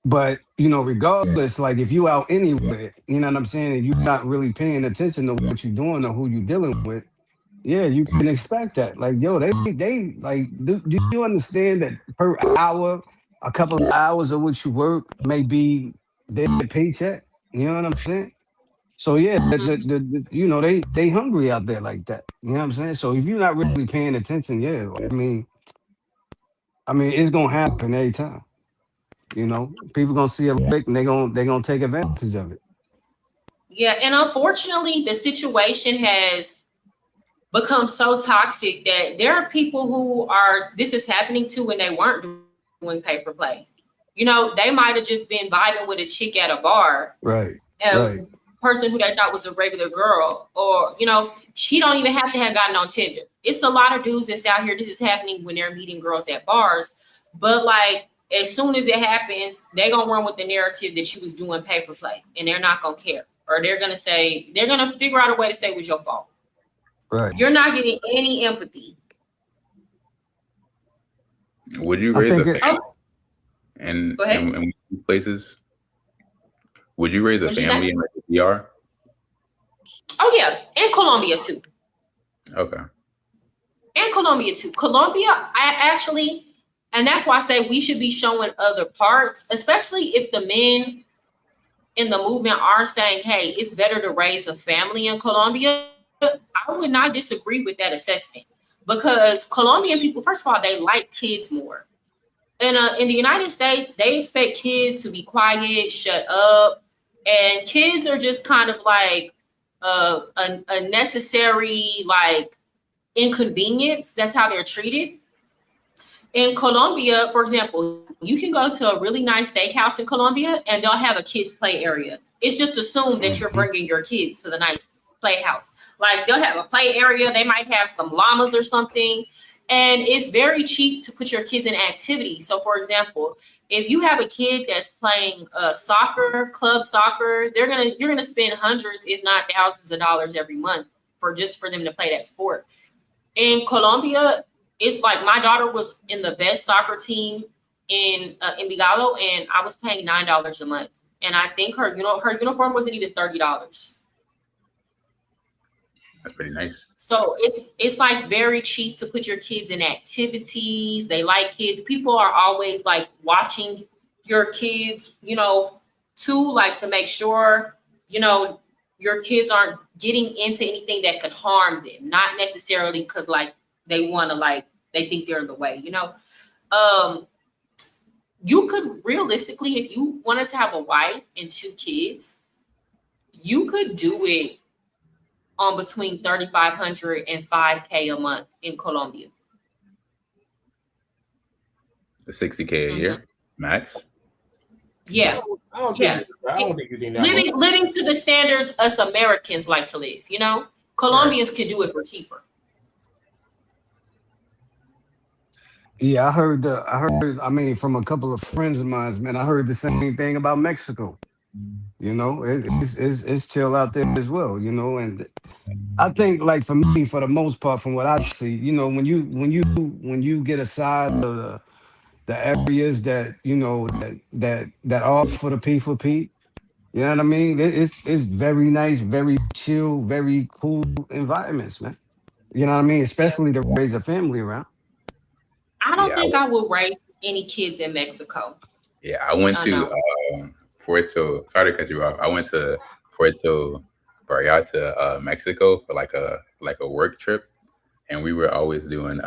But regardless, like if you out anywhere, you know what I'm saying, and you're not really paying attention to what you're doing or who you're dealing with, yeah, you can expect that. Like, yo, they like, do you understand that per hour, a couple of hours of what you work may be their paycheck? You know what I'm saying? So yeah, they hungry out there like that. You know what I'm saying? So if you're not really paying attention, yeah, I mean, it's gonna happen every time. People gonna see a lick and they gonna take advantage of it. Yeah, and unfortunately, the situation has become so toxic that there are people who this is happening to when they weren't doing pay for play. They might have just been vibing with a chick at a bar, right? A person who they thought was a regular girl, or she don't even have to have gotten on Tinder. It's a lot of dudes that's out here. This is happening when they're meeting girls at bars, but like, as soon as it happens, they're going to run with the narrative that you was doing pay for play, and they're not going to care. Or they're going to figure out a way to say it was your fault. Right. You're not getting any empathy. Would you raise a family And Go ahead. in these places, would you raise a What'd you family say? in like the DR? Oh yeah, and Colombia too. Okay. And Colombia too. Colombia, I actually, and that's why I say we should be showing other parts, especially if the men in the movement are saying, hey, it's better to raise a family in Colombia. I would not disagree with that assessment, because Colombian people, first of all, they like kids more. And in the United States, they expect kids to be quiet, shut up, and kids are just kind of like a necessary like inconvenience. That's how they're treated. In Colombia, for example, you can go to a really nice steakhouse in Colombia and they'll have a kids play area. It's just assumed that you're bringing your kids to the nice playhouse. Like they'll have a play area. They might have some llamas or something. And it's very cheap to put your kids in activities. So for example, if you have a kid that's playing soccer, club soccer, you're gonna spend hundreds, if not thousands of dollars every month for them to play that sport. In Colombia, it's like my daughter was in the best soccer team in Envigado, and I was paying $9 a month. And I think her uniform wasn't even $30. That's pretty nice. So it's like very cheap to put your kids in activities. They like kids. People are always like watching your kids, too, like to make sure, your kids aren't getting into anything that could harm them. Not necessarily because like they want to they think they're in the way, you could realistically, if you wanted to have a wife and 2 kids, you could do it on between $3,500 and $5K a month in Colombia. The $60K a year max. Yeah. I don't think you need that. Living to the standards us Americans like to live, Colombians can do it for cheaper. Yeah, I mean, from a couple of friends of mine, man, I heard the same thing about Mexico. It's chill out there as well, and I think like for me, for the most part, from what I see, when you get aside of the areas that that are for the P for P, you know what I mean? It's very nice, very chill, very cool environments, man. You know what I mean? Especially to raise a family around. I don't think I will raise any kids in Mexico. Yeah, I went to Puerto. Sorry to cut you off. I went to Puerto Vallarta, Mexico for like a work trip, and we were always doing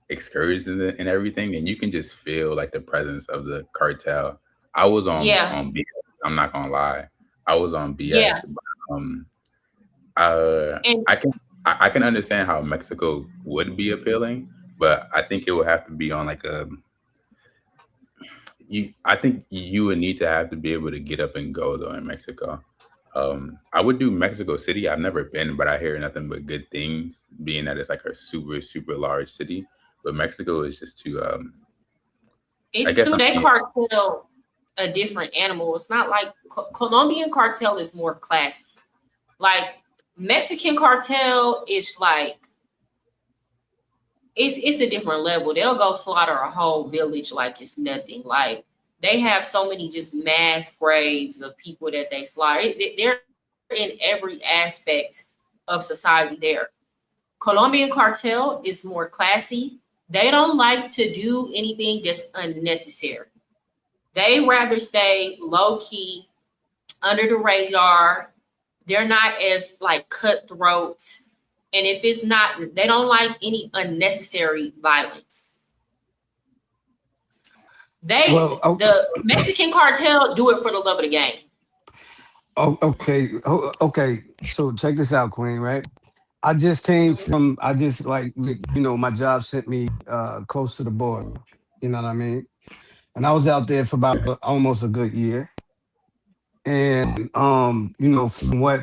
excursions and everything, and you can just feel like the presence of the cartel. I was on BS. I'm not gonna lie, I was on BS. Yeah. But, I can understand how Mexico would be appealing, but I think it would have to be on like I think you would need to have to be able to get up and go though in Mexico. I would do Mexico City. I've never been, but I hear nothing but good things, being that it's like a super, super large city. But Mexico is just too they cartel a different animal. It's not like Colombian cartel is more classy. Like Mexican cartel is like it's a different level. They'll go slaughter a whole village like it's nothing. Like they have so many just mass graves of people that they slaughter. They're in every aspect of society there. Colombian cartel is more classy. They don't like to do anything that's unnecessary. They rather stay low key, under the radar. They're not as like cutthroat. And if it's not, they don't like any unnecessary violence. The Mexican cartel do it for the love of the game. Oh, okay. So check this out, Queen, right? I just my job sent me close to the border. You know what I mean? And I was out there for about almost a good year. And from what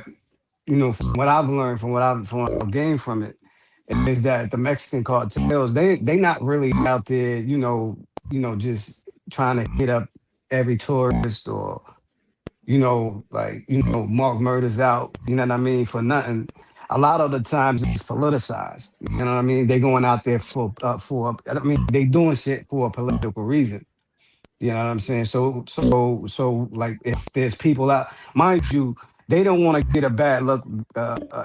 I've learned, from what I've gained from it, is that the Mexican cartels, they not really out there, just trying to hit up every tourist or mark murders out, you know what I mean, for nothing. A lot of the times it's politicized. You know what I mean? They going out there they doing shit for a political reason. You know what I'm saying? So like if there's people out, mind you, they don't want to get a bad look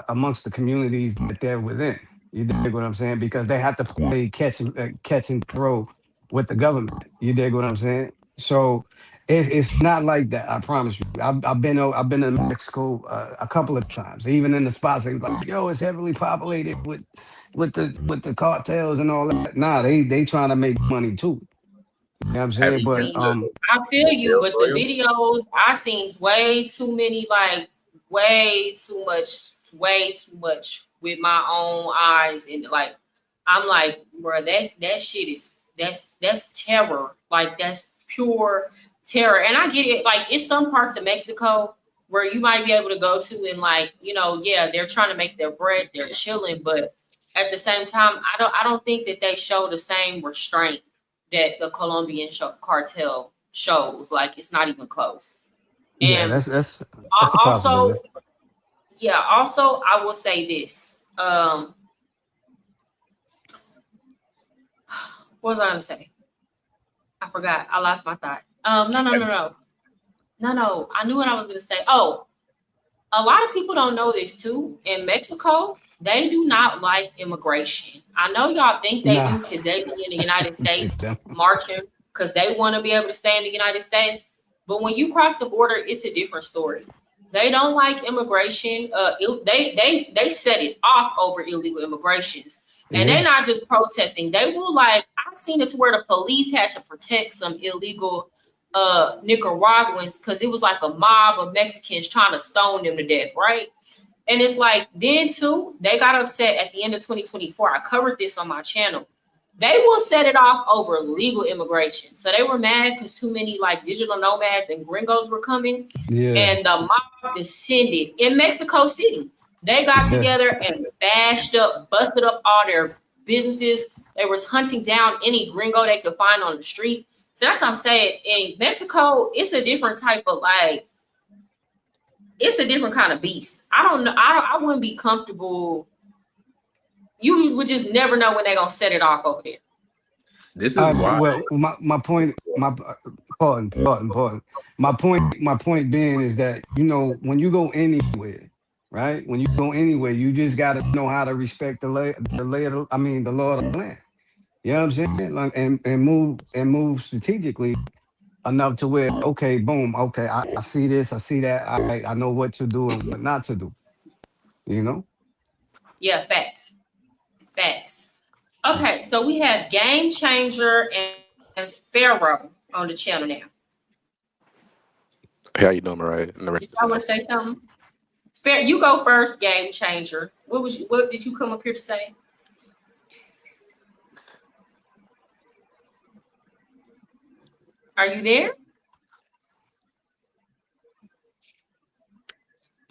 amongst the communities that they're within. You dig what I'm saying? Because they have to play catch and throw with the government. You dig what I'm saying? So it's not like that. I promise you. I've been to Mexico a couple of times, even in the spots. They was like, yo, it's heavily populated with the cartels and all that. Nah, they trying to make money too. You know what I'm Have saying? you been But to I feel you, El but the Royal? videos I seen way too many, like way too much with my own eyes, and like I'm like, bro, that shit is that's terror, like that's pure terror. And I get it, like it's some parts of Mexico where you might be able to go to and like, you know, yeah, they're trying to make their bread, they're chilling, but at the same time, I don't think that they show the same restraint that the Colombian cartel shows. Like it's not even close. yeah, And that's a also, possibility. yeah, also I will say this. What was I gonna say? I forgot. I lost my thought. No. I knew what I was gonna say. Oh, a lot of people don't know this too. In Mexico, they do not like immigration. I know y'all think they Nah, do because they be in the United they States don't. marching because they want to be able to stay in the United States. But when you cross the border, it's a different story. They don't like immigration. They set it off over illegal immigrations. And they're Yeah, not just protesting. They will like, I've seen it to where the police had to protect some illegal Nicaraguans because it was like a mob of Mexicans trying to stone them to death, right? And it's like then too, they got upset at the end of 2024. I covered this on my channel. They will set it off over legal immigration. So they were mad because too many like digital nomads and gringos were coming, yeah, and the mob descended in Mexico City. They got yeah. together and bashed up, busted up all their businesses. They was hunting down any gringo they could find on the street. So that's what I'm saying. In Mexico, it's a different type of like, it's a different kind of beast. I don't know. I wouldn't be comfortable. You would just never know when they're gonna set it off over there. This is why. Well, my point, pardon. My point being is that when you go anywhere, right? When you go anywhere, you just got to know how to respect the law of the land. You know what I'm saying? Like, and move strategically enough to where, okay, boom, okay, I see this, I see that, I know what to do and what not to do. You know? Yeah, facts. Facts. Okay, so we have Game Changer and Pharaoh on the channel now. Hey, how you doing, Mariah? And the rest Did y'all want to say something? Fair, you go first, Game Changer. What did you come up here to say? Are you there?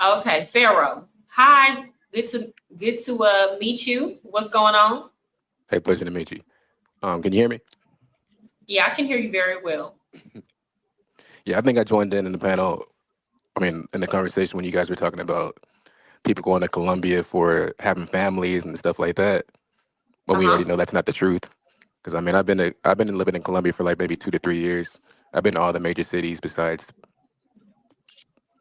Okay, Pharaoh. Hi, good to meet you. What's going on? Hey, pleasure to meet you. Can you hear me? Yeah, I can hear you very well. Yeah, I think I joined in the panel. I mean, in the conversation when you guys were talking about people going to Colombia for having families and stuff like that. But we already know that's not the truth. Because I mean, I've been living in Colombia for like maybe 2 to 3 years. I've been to all the major cities besides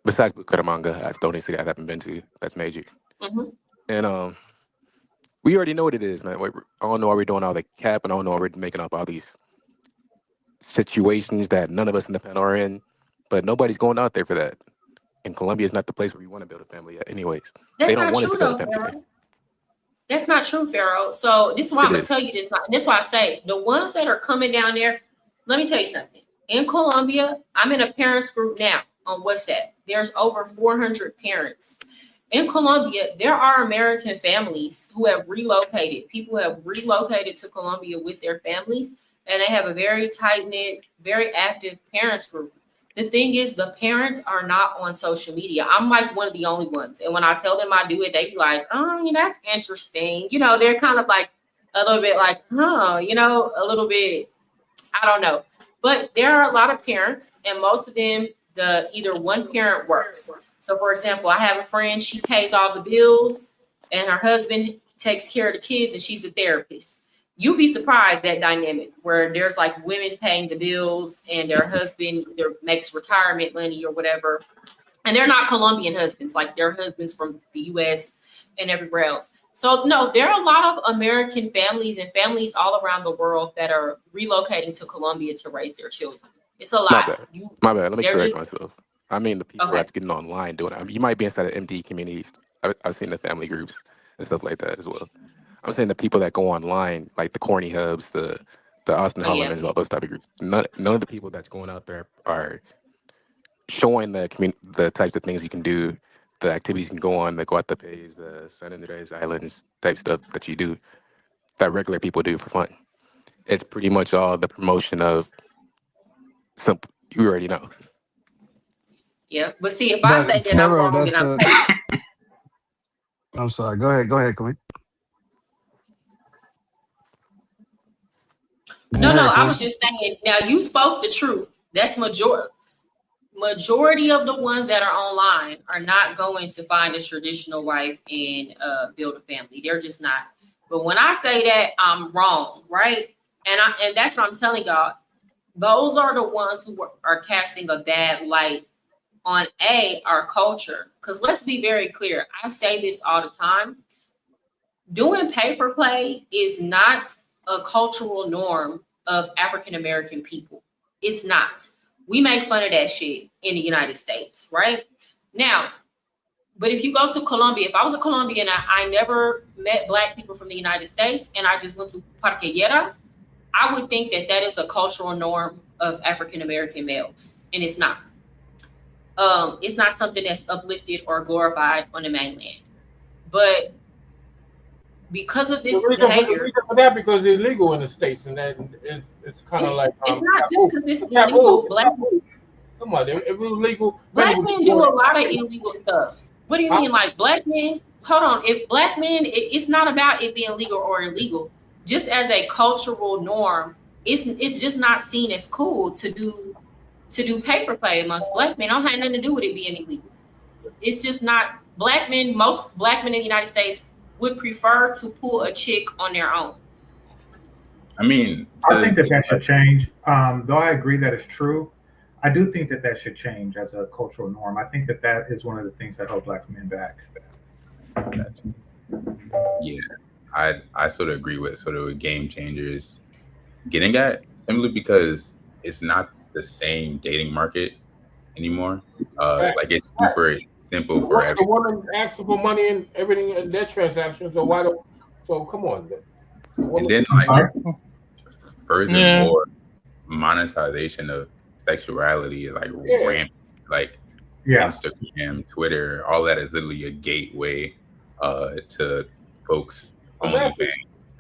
Bucaramanga. I don't think I haven't been to. That's major. Mm-hmm. And we already know what it is, man. I don't know why we're doing all the cap, and I don't know why we're making up all these situations that none of us in the panel are in. But nobody's going out there for that. And Colombia is not the place where you want to build a family at. Anyways, That's they don't not want us true to build a though, family. Pharaoh. That's not true, Pharaoh. So this is why It I'm gonna is. tell you this. This is why I say the ones that are coming down there. Let me tell you something. In Colombia, I'm in a parents group now on WhatsApp. There's over 400 parents. In Colombia, there are American families who have relocated. People have relocated to Colombia with their families, and they have a very tight-knit, very active parents group. The thing is, the parents are not on social media. I'm like one of the only ones. And when I tell them I do it, they be like, oh, that's interesting. You know, they're kind of like a little bit like, a little bit, I don't know. But there are a lot of parents, and most of them, either one parent works. So, for example, I have a friend, she pays all the bills, and her husband takes care of the kids, and she's a therapist. you'd be surprised that dynamic where there's like women paying the bills and their husband either makes retirement money or whatever. And they're not Colombian husbands, like they're husbands from the US and everywhere else. So no, there are a lot of American families and families all around the world that are relocating to Colombia to raise their children. It's a My lot. bad. My bad. Let me correct just myself. I mean, the people okay. that's getting online doing it. I mean, you might be inside of MD communities. I've seen the family groups and stuff like that as well. I'm saying the people that go online, like the Corny Hubs, the Austin Oh yeah. Hollanders, all those type of groups. None of the people that's going out there are showing the types of things you can do, the activities you can go on, the go out the pays, the San Andres Islands type stuff that you do, that regular people do for fun. It's pretty much all the promotion of some you already know. Yeah. But see, if I say that I'm Pharaoh, wrong that's and I'm the. I'm sorry. Go ahead, Queen. no, Go ahead, I Queen. was just saying, now you spoke the truth. That's majority of the ones that are online are not going to find a traditional wife and build a family. They're just not. But when I say that, I'm wrong, right? And that's what I'm telling y'all. Those are the ones who are casting a bad light on our culture. Because let's be very clear. I say this all the time. Doing pay for play is not a cultural norm of African American people. It's not. We make fun of that shit in the United States, right? Now, but if you go to Colombia, if I was a Colombian, I never met Black people from the United States, and I just went to Parquilleras, I would think that that is a cultural norm of African American males, and it's not. It's not something that's uplifted or glorified on the mainland. But because of this behavior, for that because it's illegal in the States, and then it's kind of like it's not just because it's illegal. Come on, if it was legal, Black men do a lot of illegal stuff. What do you mean, like Black men? Hold on, if Black men, it's not about it being legal or illegal. Just as a cultural norm, it's just not seen as cool to do pay for play amongst Black men. I don't have nothing to do with it being illegal. It's just not. Black men, most Black men in the United States would prefer to pull a chick on their own. I mean, I think that should change. Though I agree that it's true, I do think that should change as a cultural norm. I think that is one of the things that hold Black men back. Yeah, I sort of agree with sort of what Game Changers getting at, simply because it's not the same dating market anymore. Like it's super simple for everyone. The woman asks for money and everything in their transactions, so why don't? So come on, then. And then like furthermore, monetization of sexuality is like rampant. Like Instagram, Twitter, all that is literally a gateway to folks' OnlyFans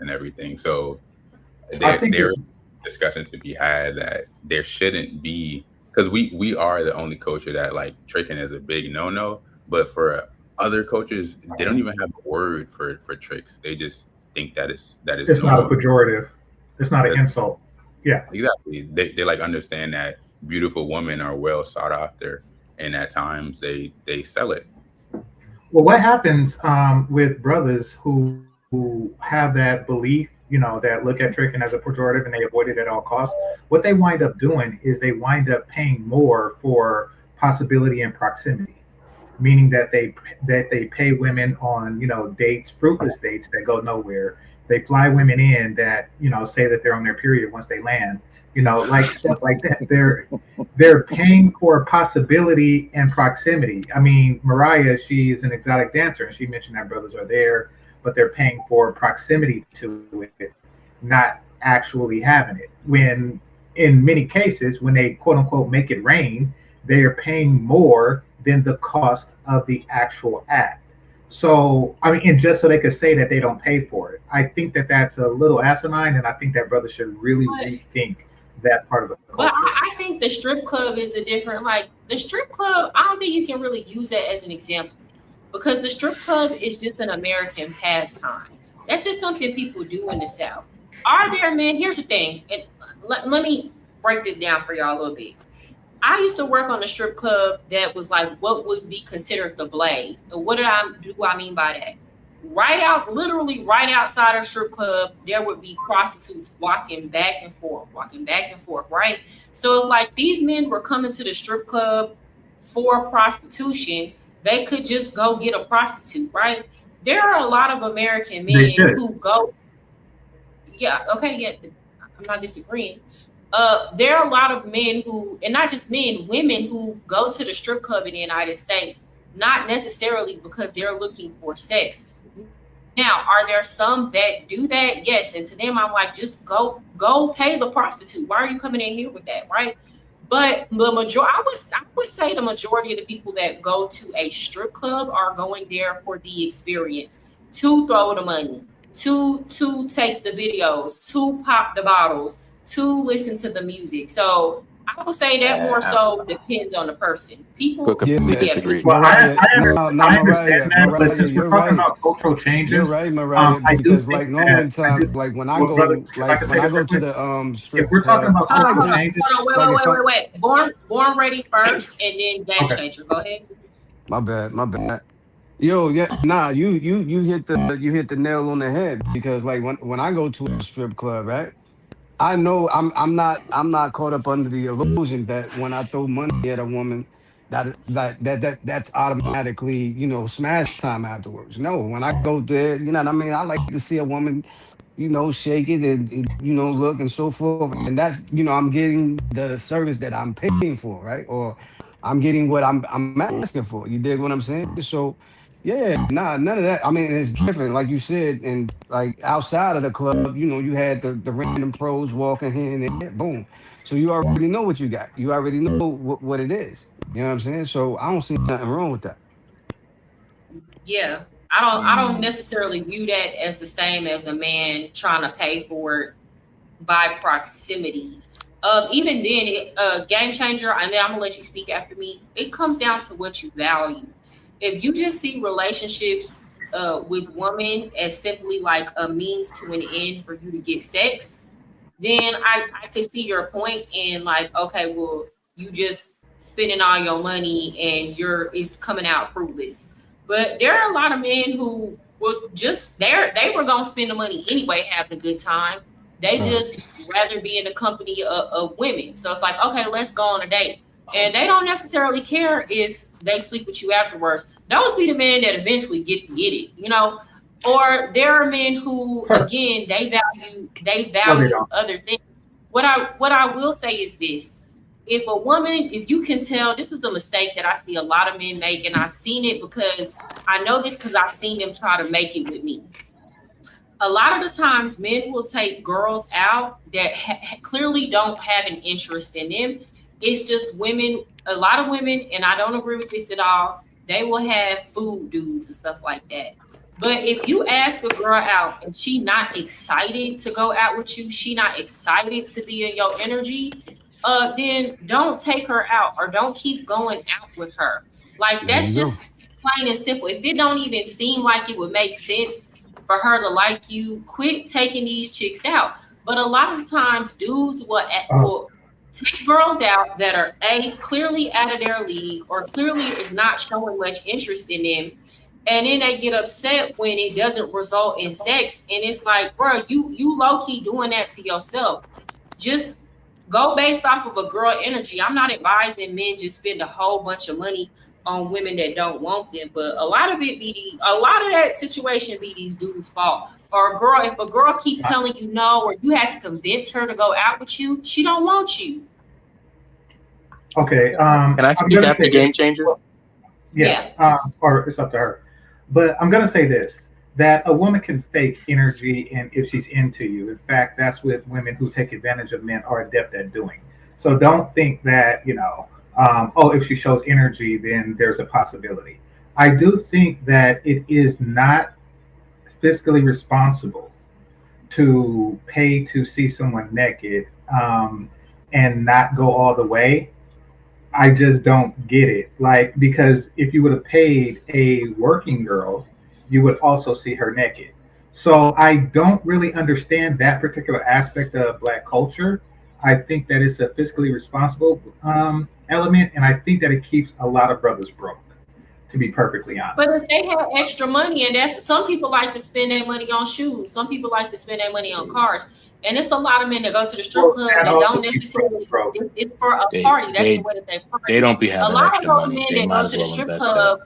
and everything. So there is discussion to be had that there shouldn't be, because we are the only culture that like tricking is a big no-no, but for other cultures they don't even have a word for tricks. They just think that is it's not a pejorative. It's not an insult. Yeah, exactly. They like understand that beautiful women are well sought after, and at times they sell it. Well, what happens with brothers who have that belief, that look at tricking as a pejorative and they avoid it at all costs? What they wind up doing is they wind up paying more for possibility and proximity, meaning that they pay women on dates, fruitless dates that go nowhere. They fly women in that say that they're on their period once they land. Like stuff like that. They're paying for possibility and proximity. I mean, Mariah, she is an exotic dancer, and she mentioned that brothers are there, but they're paying for proximity to it, not actually having it. When in many cases, when they quote unquote make it rain, they are paying more than the cost of the actual act. So, I mean, and just so they could say that they don't pay for it. I think that that's a little asinine, and I think that brothers should really rethink that part of the culture. But I think the strip club is a different, like the strip club, I don't think you can really use that as an example, because the strip club is just an American pastime. That's just something people do in the South. Are there men? Here's the thing, and let me break this down for y'all a little bit. I used to work on a strip club that was like what would be considered the Blade. And what do I mean by that? literally right outside a strip club, there would be prostitutes walking back and forth, right? So if like these men were coming to the strip club for prostitution, they could just go get a prostitute, right? There are a lot of American They men should. who go, yeah, okay, yeah, I'm not disagreeing. There are a lot of men who, and not just men, women who go to the strip club in the United States, not necessarily because they're looking for sex. Now, are there some that do that? Yes. And to them, I'm like, just go pay the prostitute. Why are you coming in here with that? Right. But the majority, I would say the majority of the people that go to a strip club are going there for the experience, to throw the money, to take the videos, to pop the bottles, to listen to the music. So I would say that more so depends on the person. People, completely yeah, disagree. Well, Mariah, I understand that, but Mariah, since we're you're talking right. about cultural changes, You're right, Mariah, I do because think like normal time, that, like when I well, brother, go, if I can say this real to quick, the if strip we're talking club, about I like cultural to, changes, hold on, like if I, wait. Born ready first, and then game okay, changer. Go ahead. my bad. Yo, yeah, nah, you hit the nail on the head because like when I go to a strip club, right? I know I'm not caught up under the illusion that when I throw money at a woman that's automatically, smash time afterwards. No, when I go there, you know what I mean? I like to see a woman, shake it and look and so forth. And that's, I'm getting the service that I'm paying for, right? Or I'm getting what I'm asking for. You dig what I'm saying? So yeah, nah, none of that. I mean, it's different, like you said, and like outside of the club, you had the random pros walking here and there, boom. So you already know what you got. You already know what it is. You know what I'm saying? So I don't see nothing wrong with that. Yeah, I don't necessarily view that as the same as a man trying to pay for it by proximity. Even then, game changer, and then I'm gonna let you speak after me. It comes down to what you value. If you just see relationships with women as simply like a means to an end for you to get sex, then I could see your point in like, okay, well, you just spending all your money and it's coming out fruitless. But there are a lot of men who will just they were gonna spend the money anyway, having a good time. They Right. just rather be in the company of women. So it's like, okay, let's go on a date. And they don't necessarily care if they sleep with you afterwards. Those be the men that eventually get it, Or there are men who, again, they no, they value don't. other things. What I will say is this: if you can tell, this is the mistake that I see a lot of men make, and I've seen it because I know this because I've seen them try to make it with me. A lot of the times, men will take girls out that clearly don't have an interest in them. It's just women, a lot of women, and I don't agree with this at all. They will have food dudes and stuff like that. But if you ask a girl out and she not excited to go out with you, she not excited to be in your energy, then don't take her out or don't keep going out with her. Like There you that's go. just plain and simple. If it don't even seem like it would make sense for her to like you, quit taking these chicks out. But a lot of times, dudes will take girls out that are clearly out of their league or clearly is not showing much interest in them, and then they get upset when it doesn't result in sex. And it's like, bro, you low key doing that to yourself. Just go based off of a girl energy. I'm not advising men just spend a whole bunch of money on women that don't want them, but a lot of that situation be these dudes' fault. Or if a girl keep telling you no, or you had to convince her to go out with you, she don't want you. Okay, Can I I'm speak gonna after say Game this. Changer? Yeah, or it's up to her. But I'm gonna say this: that a woman can fake energy, and if she's into you, in fact, that's what women who take advantage of men are adept at doing. So don't think that oh, if she shows energy, then there's a possibility. I do think that it is not fiscally responsible to pay to see someone naked and not go all the way. I just don't get it. Like, because if you would have paid a working girl, you would also see her naked. So I don't really understand that particular aspect of Black culture. I think that it's a fiscally responsible element, and I think that it keeps a lot of brothers broke. to be perfectly honest. But if they have extra money, and that's some people like to spend their money on shoes, some people like to spend their money on cars, and it's a lot of men that go to the strip club that don't necessarily. It's for a party. That's the way that they party. They don't be having a lot extra of those money. men They that might go as to the well strip invest club.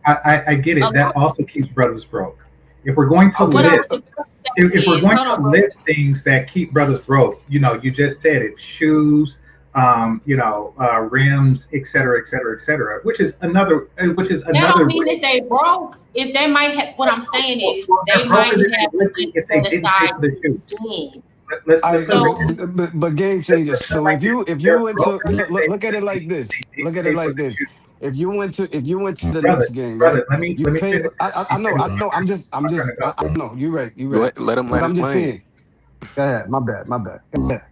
I get it. That also keeps brothers broke. If we're going to list, if we're going to list things that keep brothers broke, you know, you just said it: shoes, rims, et cetera, which is another. That don't mean that they broke. If they might have, what I'm saying is they might have money set aside to spend. But game changer. So if you went to look at it like this, If you went to the Knicks game, right? You paid. I know. I'm just. I know. You're right. Let him But land I'm his just plane. saying. Go ahead. My bad. Go ahead.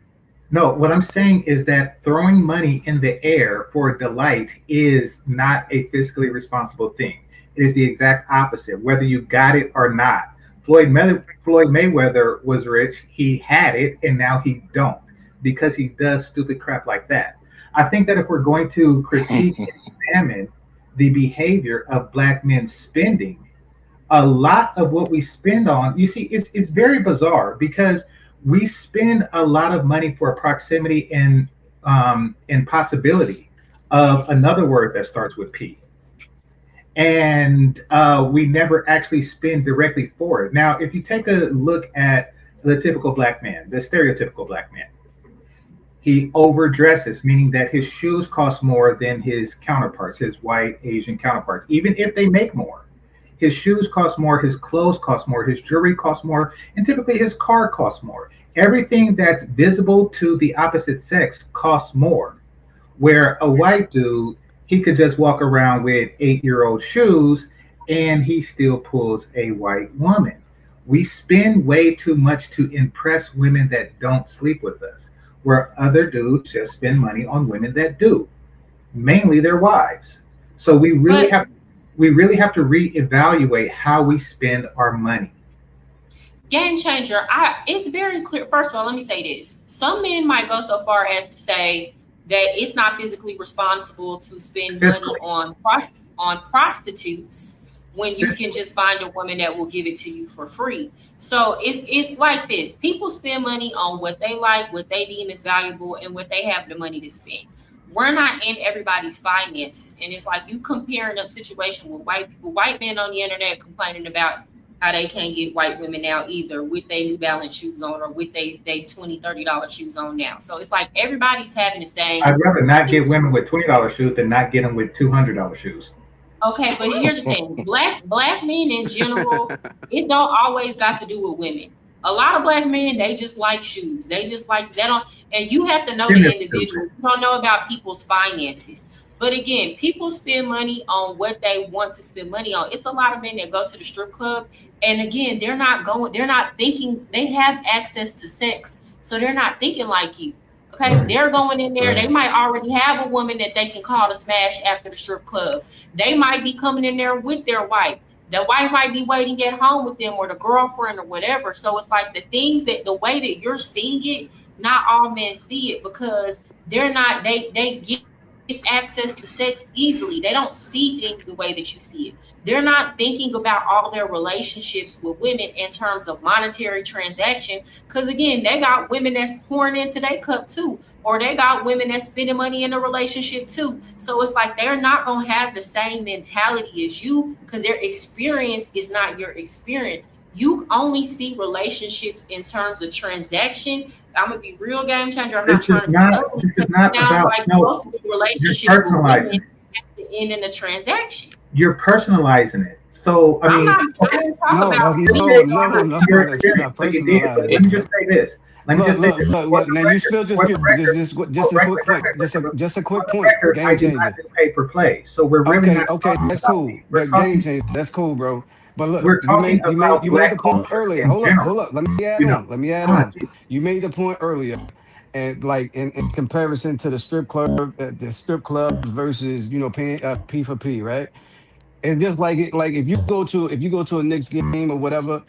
No, what I'm saying is that throwing money in the air for delight is not a fiscally responsible thing. It is the exact opposite, whether you got it or not. Floyd Mayweather was rich, he had it, and now he don't because he does stupid crap like that. I think that if we're going to critique and examine the behavior of black men spending, a lot of what we spend on, you see, it's very bizarre because we spend a lot of money for proximity and possibility of another word that starts with P. And we never actually spend directly for it. Now, if you take a look at the typical black man, the stereotypical black man, he overdresses, meaning that his shoes cost more than his counterparts, his white Asian counterparts, even if they make more. His shoes cost more, his clothes cost more, his jewelry costs more, and typically his car costs more. Everything that's visible to the opposite sex costs more. Where a white dude, he could just walk around with 8-year-old shoes and he still pulls a white woman. We spend way too much to impress women that don't sleep with us, where other dudes just spend money on women that do, mainly their wives. So we really have to reevaluate how we spend our money. Game changer. It's very clear. First of all, let me say this. Some men might go so far as to say that it's not physically responsible to spend money on prostitutes when you can just find a woman that will give it to you for free. So it's like this. People spend money on what they like, what they deem is valuable, and what they have the money to spend. We're not in everybody's finances. And it's like you comparing a situation with white people, white men on the internet complaining about how they can't get white women now either with their New Balance shoes on or with they $20, $30 shoes on now. So it's like everybody's having the same. I'd rather not get women with $20 shoes than not get them with $200 shoes. Okay, but here's the thing. Black men in general, it don't always got to do with women. A lot of black men, they just like shoes. They just like and you have to know the individual. You don't know about people's finances. But again, people spend money on what they want to spend money on. It's a lot of men that go to the strip club, and again, they're not thinking, they have access to sex, so they're not thinking like you. Okay, they're going in there. They might already have a woman that they can call to smash after the strip club. They might be coming in there with their wife. The wife might be waiting at home with them, or the girlfriend, or whatever. So it's like the way that you're seeing it, not all men see it because they're not. They get access to sex easily. They don't see things the way that you see it. They're not thinking about all their relationships with women in terms of monetary transaction. Because again, they got women that's pouring into their cup too, or they got women that's spending money in a relationship too. So it's like they're not gonna have the same mentality as you because their experience is not your experience. You only see relationships in terms of transaction. I'm gonna be real game changer. I'm not trying to. This is not about most of the relationships with women have to end in a transaction. You're personalizing it. So I mean, I didn't talk about. No, Let me just say this. Look, now you still just a quick point. Game changer. Pay for play. So we're really okay. That's cool. But game changer. That's cool, bro. But look, you made the point earlier. Hold up. Let me add on. You made the point earlier, and like in comparison to the strip club versus paying P for P, right? It's just like if you go to a Knicks game or whatever,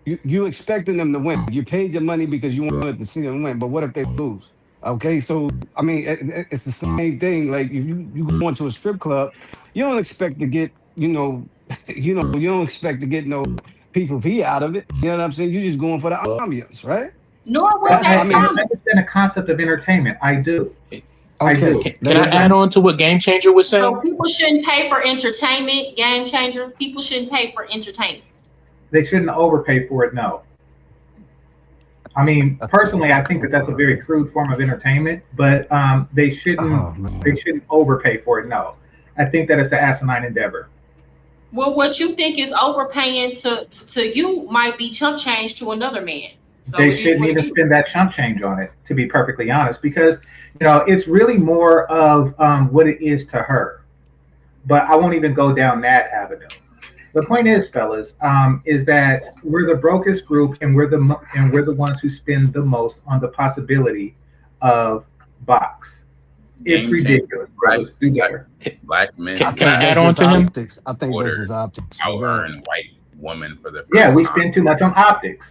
you expecting them to win. You paid your money because you wanted to see them win. But what if they lose? Okay, so it's the same thing. Like if you go into a strip club, you don't expect to get you don't expect to get no P out of it. You know what I'm saying? You're just going for the ambiance, right? Nor was That's, that I I mean, common. understand the concept of entertainment. I do. I okay. do. Can I add on to what Game Changer was saying? So people shouldn't pay for entertainment, game changer. People shouldn't pay for entertainment. They shouldn't overpay for it. No. I mean, personally, I think that that's a very crude form of entertainment, but they shouldn't Oh man. they shouldn't overpay for it. No, I think that it's an asinine endeavor. Well, what you think is overpaying to you might be chump change to another man. So They it is shouldn't what it even is. spend that chump change on it, to be perfectly honest, because it's really more of what it is to her. But I won't even go down that avenue. The point is, fellas, is that we're the brokest group, and we're the ones who spend the most on the possibility of box. It's Game changer. ridiculous, brothers. Do better. Black men Can I add on to him? Optics. I think that's just optics. But go ahead. out-earn white women for the first Yeah, we time. spend too much on optics.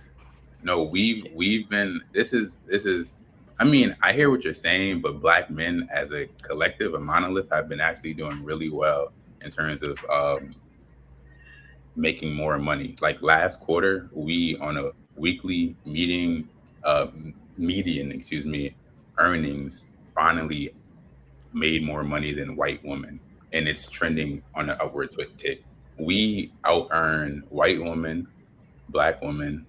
No, we've been. This is. I mean, I hear what you're saying, but black men as a collective, a monolith, have been actually doing really well in terms of making more money. Like last quarter, we on a weekly median, earnings finally made more money than white women, and it's trending on an upward tick. We out earn white women, black women,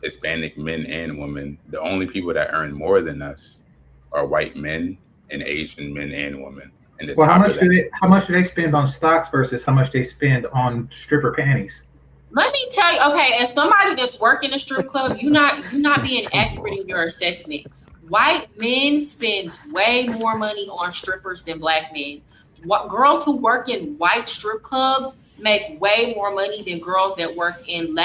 Hispanic men and women. The only people that earn more than us are white men and Asian men and women. And the Well, top of that, how much do they spend on stocks versus how much they spend on stripper panties? Let me tell you, okay, as somebody that's working a strip club, you're not being accurate in your assessment. White men spend way more money on strippers than black men. Girls who work in white strip clubs make way more money than girls that work in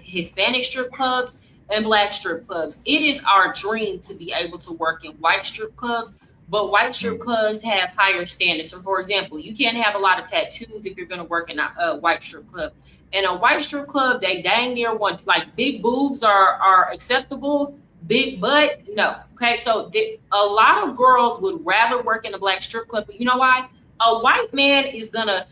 Hispanic strip clubs and black strip clubs. It is our dream to be able to work in white strip clubs, but white strip clubs have higher standards. So, for example, you can't have a lot of tattoos if you're going to work in a white strip club. In a white strip club, they dang near want, like, big boobs are acceptable, big butt, no. Okay, so a lot of girls would rather work in a black strip club, but you know why? A white man he's not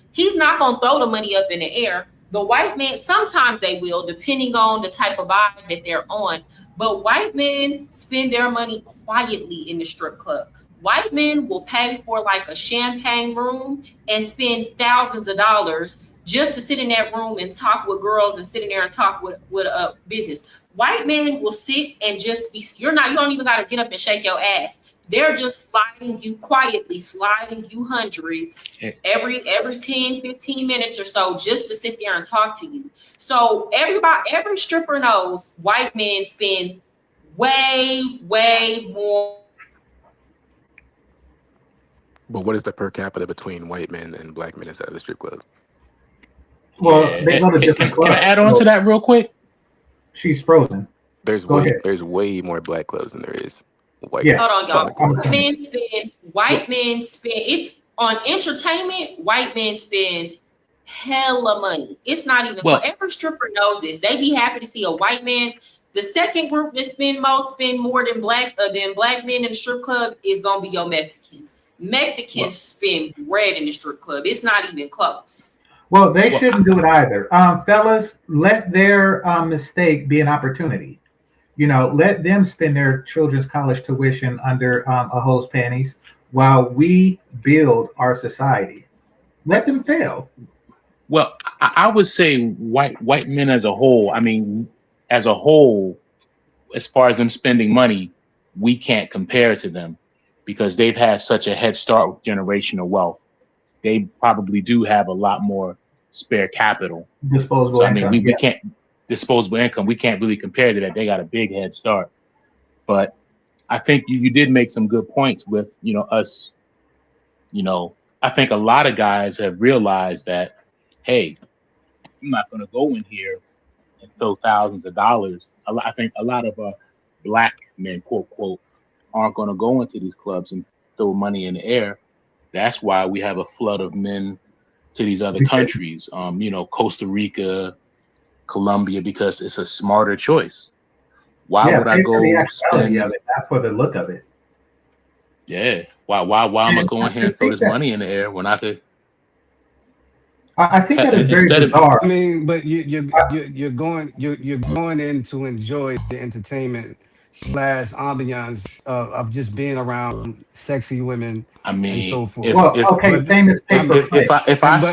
gonna throw the money up in the air. The white man, sometimes they will, depending on the type of vibe that they're on. But white men spend their money quietly in the strip club. White men will pay for like a champagne room and spend thousands of dollars just to sit in that room and talk with girls and sit in there and talk with a business. White men will sit and just be, you don't even gotta get up and shake your ass. They're just sliding you quietly, sliding you hundreds every 10, 15 minutes or so just to sit there and talk to you. So every stripper knows white men spend way, way more. But what is the per capita between white men and black men inside of the strip club? Well, they go to different clubs. Can I add on to that real quick? She's frozen. There's way more black clubs than there is white. Yeah. Hold on, y'all. White men spend, it's on entertainment, white men spend hella money. It's not even, every stripper knows this. They be happy to see a white man. The second group that spend more than black men in the strip club is gonna be your Mexicans. Mexicans spend bread in the strip club. It's not even close. Well, they shouldn't do it either. Fellas, let their mistake be an opportunity. Let them spend their children's college tuition under a hoe's panties while we build our society. Let them fail. Well, I would say white men as a whole, as far as them spending money, we can't compare to them because they've had such a head start with generational wealth. They probably do have a lot more spare capital. Disposable income. We can't disposable income. We can't really compare to that. They got a big head start. But I think you did make some good points with, us. I think a lot of guys have realized that, hey, I'm not going to go in here and throw thousands of dollars. I think a lot of black men, quote, quote, aren't going to go into these clubs and throw money in the air. That's why we have a flood of men to these other countries, Costa Rica, Colombia, because it's a smarter choice. Why would I go spend of it, not for the look of it? Yeah. Why am I going here and throw this money in the air when I could? I think that is very Instead of, bizarre. I mean, but you're going in to enjoy the entertainment slash ambiance of just being around sexy women I and mean, so forth. Well, if okay, But same as pay for play. but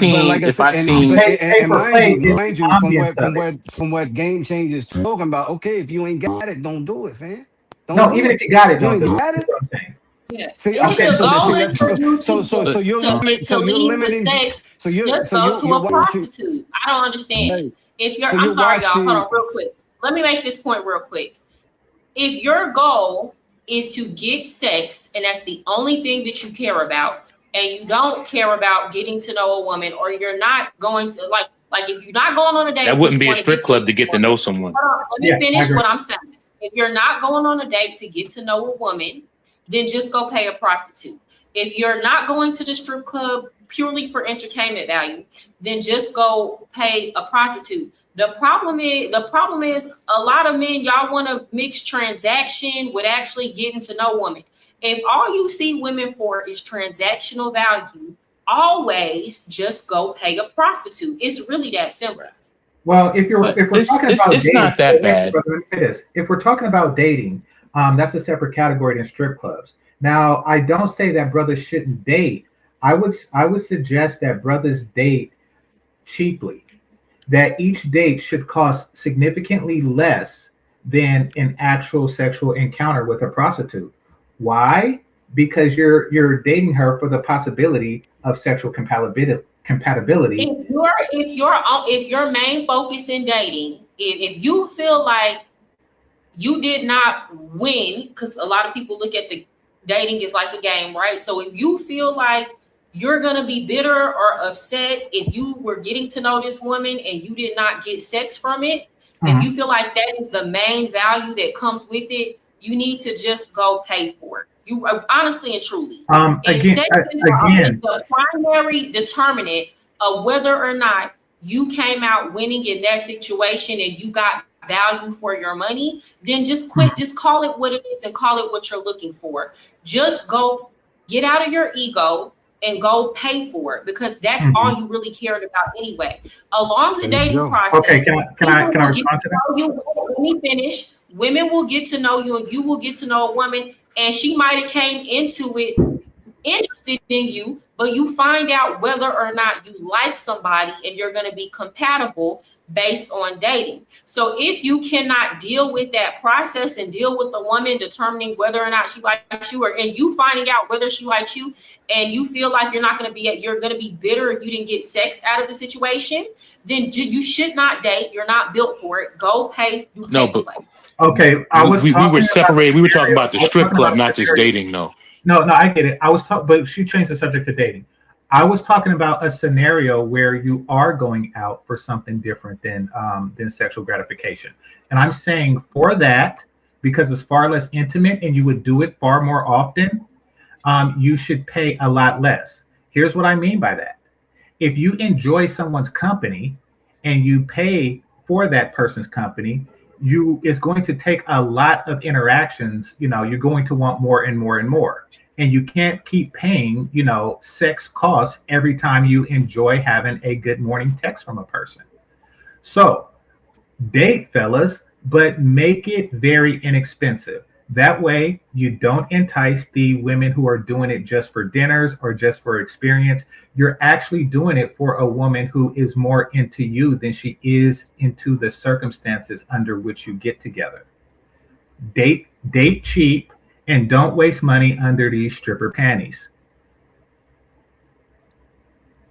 like I if said, I seen, Pay and for play is the mind you, ambience of it. from what Game Changers talking about. Okay, if you ain't got it, don't do it, man. Don't No, do even if it. you got it, You don't ain't do it. got That's it. what I'm saying. Yeah. See, If okay, Okay, the so goal see is that's for you so you're to leave the limiting. sex, So you're just so go to you're a watching. prostitute. I don't understand. Right. If So you're, I'm you're sorry, y'all. Hold watching. on, real quick. Let me make this point real quick. If your goal is to get sex and that's the only thing that you care about, and you don't care about getting to know a woman, or you're not going to like if you're not going on a date that because wouldn't you be a want to get strip to know club to a get to woman. know someone. Hold on, let me Yeah, I finish agree. what I'm saying. If you're not going on a date to get to know a woman, then just go pay a prostitute. If you're not going to the strip club purely for entertainment value, then just go pay a prostitute. The problem is a lot of men, y'all want to mix transaction with actually getting to know women. If all you see women for is transactional value, always just go pay a prostitute. It's really that simple. Well, if But we're talking about it's dating, not that wait, bad. brother, let me say this. If we're talking about dating, that's a separate category than strip clubs. Now, I don't say that brothers shouldn't date. I would suggest that brothers date cheaply. That each date should cost significantly less than an actual sexual encounter with a prostitute. Why? Because you're dating her for the possibility of sexual compatibility. If your main focus in dating, if you feel like you did not win, because a lot of people look at the dating as like a game, right? So if you feel like you're gonna be bitter or upset if you were getting to know this woman and you did not get sex from it, if you feel like that is the main value that comes with it, you need to just go pay for it. You honestly and truly. If Again, sex is again, the primary determinant of whether or not you came out winning in that situation and you got value for your money, then just quit. Just call it what it is and call it what you're looking for. Just go get out of your ego and go pay for it, because that's all you really cared about anyway. Along the There you dating go. okay, process, can I people will get respond to to that? know you. Let me finish. Women will get to know you and you will get to know a woman, and she might have came into it interested in you, but you find out whether or not you like somebody and you're going to be compatible based on dating. So if you cannot deal with that process and deal with the woman determining whether or not she likes you, and you finding out whether she likes you, and you feel like you're going to be bitter if you didn't get sex out of the situation, then you should not date. You're not built for it. Go pay. No, For but play. Okay, I was we were talking about a separated. We were talking scenario. about the I was strip talking about club, a not just scenario. dating. No. No, I get it. But she changed the subject to dating. I was talking about a scenario where you are going out for something different than sexual gratification, and I'm saying for that, because it's far less intimate and you would do it far more often, you should pay a lot less. Here's what I mean by that. If you enjoy someone's company and you pay for that person's company, it's going to take a lot of interactions. You're going to want more and more and more. And you can't keep paying, sex costs every time you enjoy having a good morning text from a person. So date, fellas, but make it very inexpensive. That way, you don't entice the women who are doing it just for dinners or just for experience. You're actually doing it for a woman who is more into you than she is into the circumstances under which you get together. Date cheap, and don't waste money under these stripper panties.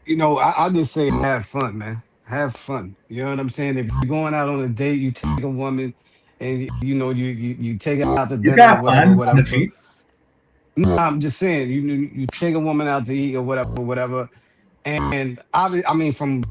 I'll just say have fun, man. Have fun. You know what I'm saying? If you're going out on a date, you take a woman and you take her out to You dinner or got whatever, fun on the whatever. cheap. No, I'm just saying, you take a woman out to eat or whatever, whatever. And I mean, from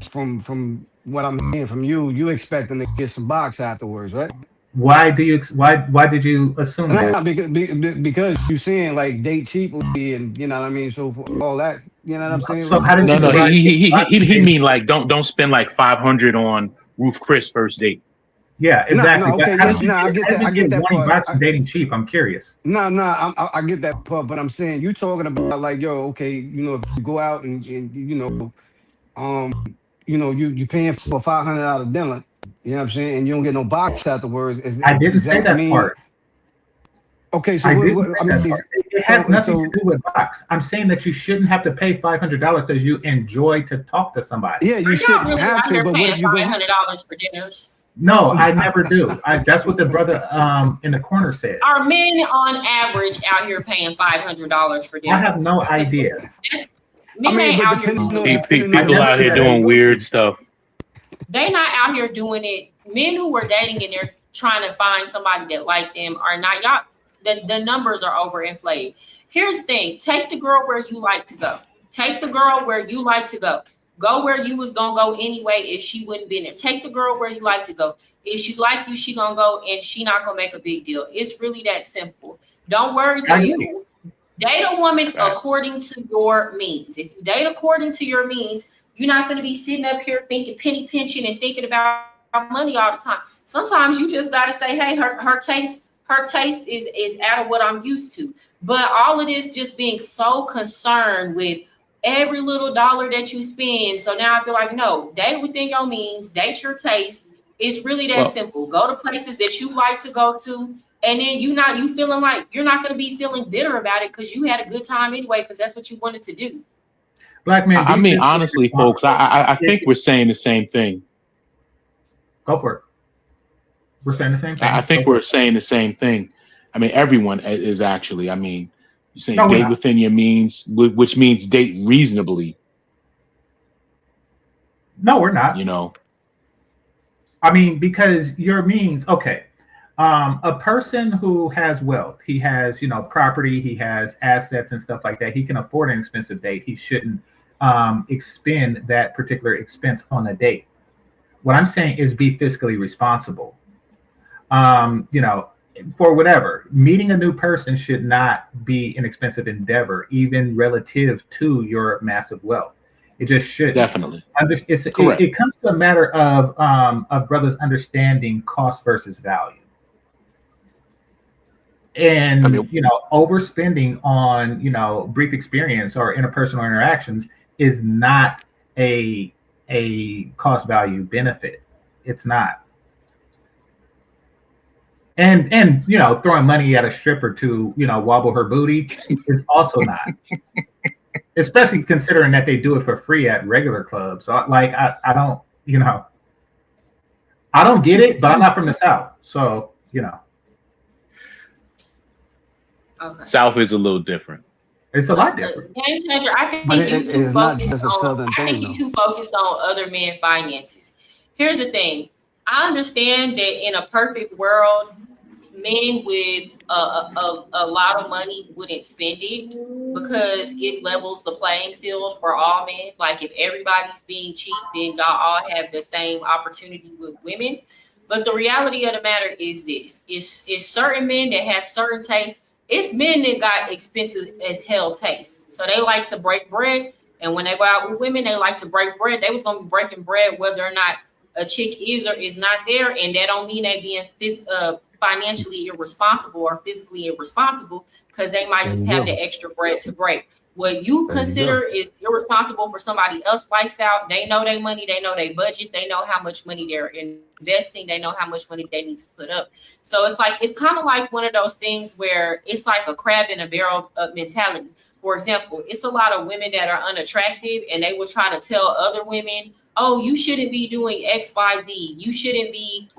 what I'm hearing from you, you expecting to get some box afterwards, right? Why did you assume No, that? because you saying like date cheaply and you know what I mean. So for all that, you know what I'm saying. So how did No, you no. divide He mean like don't spend like 500 on Ruth Chris first date. Yeah, No, exactly. no, But okay, how yeah, did you no, I get, get how did that. you I get get that wanting part. box and dating cheap? I'm curious. No, I get that part, but I'm saying you talking about like, yo, okay, if you go out and um you paying for $500 dinner. You know what I'm saying, and you don't get no box afterwards. I didn't Does say that that mean? part. Okay, so I what, didn't what say I that mean, part. It has nothing to do with box. I'm saying that you shouldn't have to pay $500 because you enjoy to talk to somebody. yeah, you Y'all shouldn't really have out to. here But what paying if you go? $500 for dinners? No, I never do. That's what the brother in the corner said. Are men on average out here paying $500 for dinner? I have no idea. Men ain't out here doing it. People out here doing weird stuff. They not out here doing it. Men who are dating and they're trying to find somebody that like them are not. Y'all, the numbers are overinflated. Here's the thing: take the girl where you like to go. Take the girl where you like to go. Go where you was gonna go anyway if she wouldn't be there. Take the girl where you like to go. If she like you, she gonna go and she not gonna make a big deal. It's really that simple. Don't worry to you. Date a woman according to your means. If you date according to your means, you're not going to be sitting up here thinking penny pinching and thinking about money all the time. Sometimes you just got to say, hey, her taste is out of what I'm used to. But all of this just being so concerned with every little dollar that you spend. So now I feel like, no, date within your means, date your taste. It's really that simple. Go to places that you like to go to. And then you feeling like you're not going to be feeling bitter about it because you had a good time anyway, because that's what you wanted to do. Black man. I mean, honestly, folks, I think we're saying the same thing. Go for it. We're saying the same thing. I think we're saying the same thing. I mean, everyone is actually. I mean, you're saying date within your means, which means date reasonably. No, we're not. You know. I mean, because your means, okay. A person who has wealth, he has, property, he has assets and stuff like that. He can afford an expensive date. He shouldn't expend that particular expense on a date. What I'm saying is be fiscally responsible. For whatever, meeting a new person should not be an expensive endeavor, even relative to your massive wealth. It just should. Definitely. It comes to a matter of brothers understanding cost versus value. And overspending on brief experience or interpersonal interactions is not a cost value benefit. It's not. And throwing money at a stripper to wobble her booty is also not. Especially considering that they do it for free at regular clubs. So, I don't I don't get it, but I'm not from the South, so Okay. South is a little different. It's a lot different. Game changer. I think you're too focused on other men's finances. Here's the thing. I understand that in a perfect world, men with a lot of money wouldn't spend it because it levels the playing field for all men. Like if everybody's being cheap, then y'all all have the same opportunity with women. But the reality of the matter is this: it's certain men that have certain tastes. It's men that got expensive as hell taste. So they like to break bread. And when they go out with women, they like to break bread. They was going to be breaking bread whether or not a chick is or is not there. And that don't mean they being financially irresponsible or physically irresponsible, because they might just have the extra bread to break. What you consider is irresponsible for somebody else's lifestyle. They know their money. They know their budget. They know how much money they're investing. They know how much money they need to put up. So it's kind of like one of those things where it's like a crab in a barrel mentality. For example, it's a lot of women that are unattractive and they will try to tell other women, oh, you shouldn't be doing X, Y, Z. You shouldn't be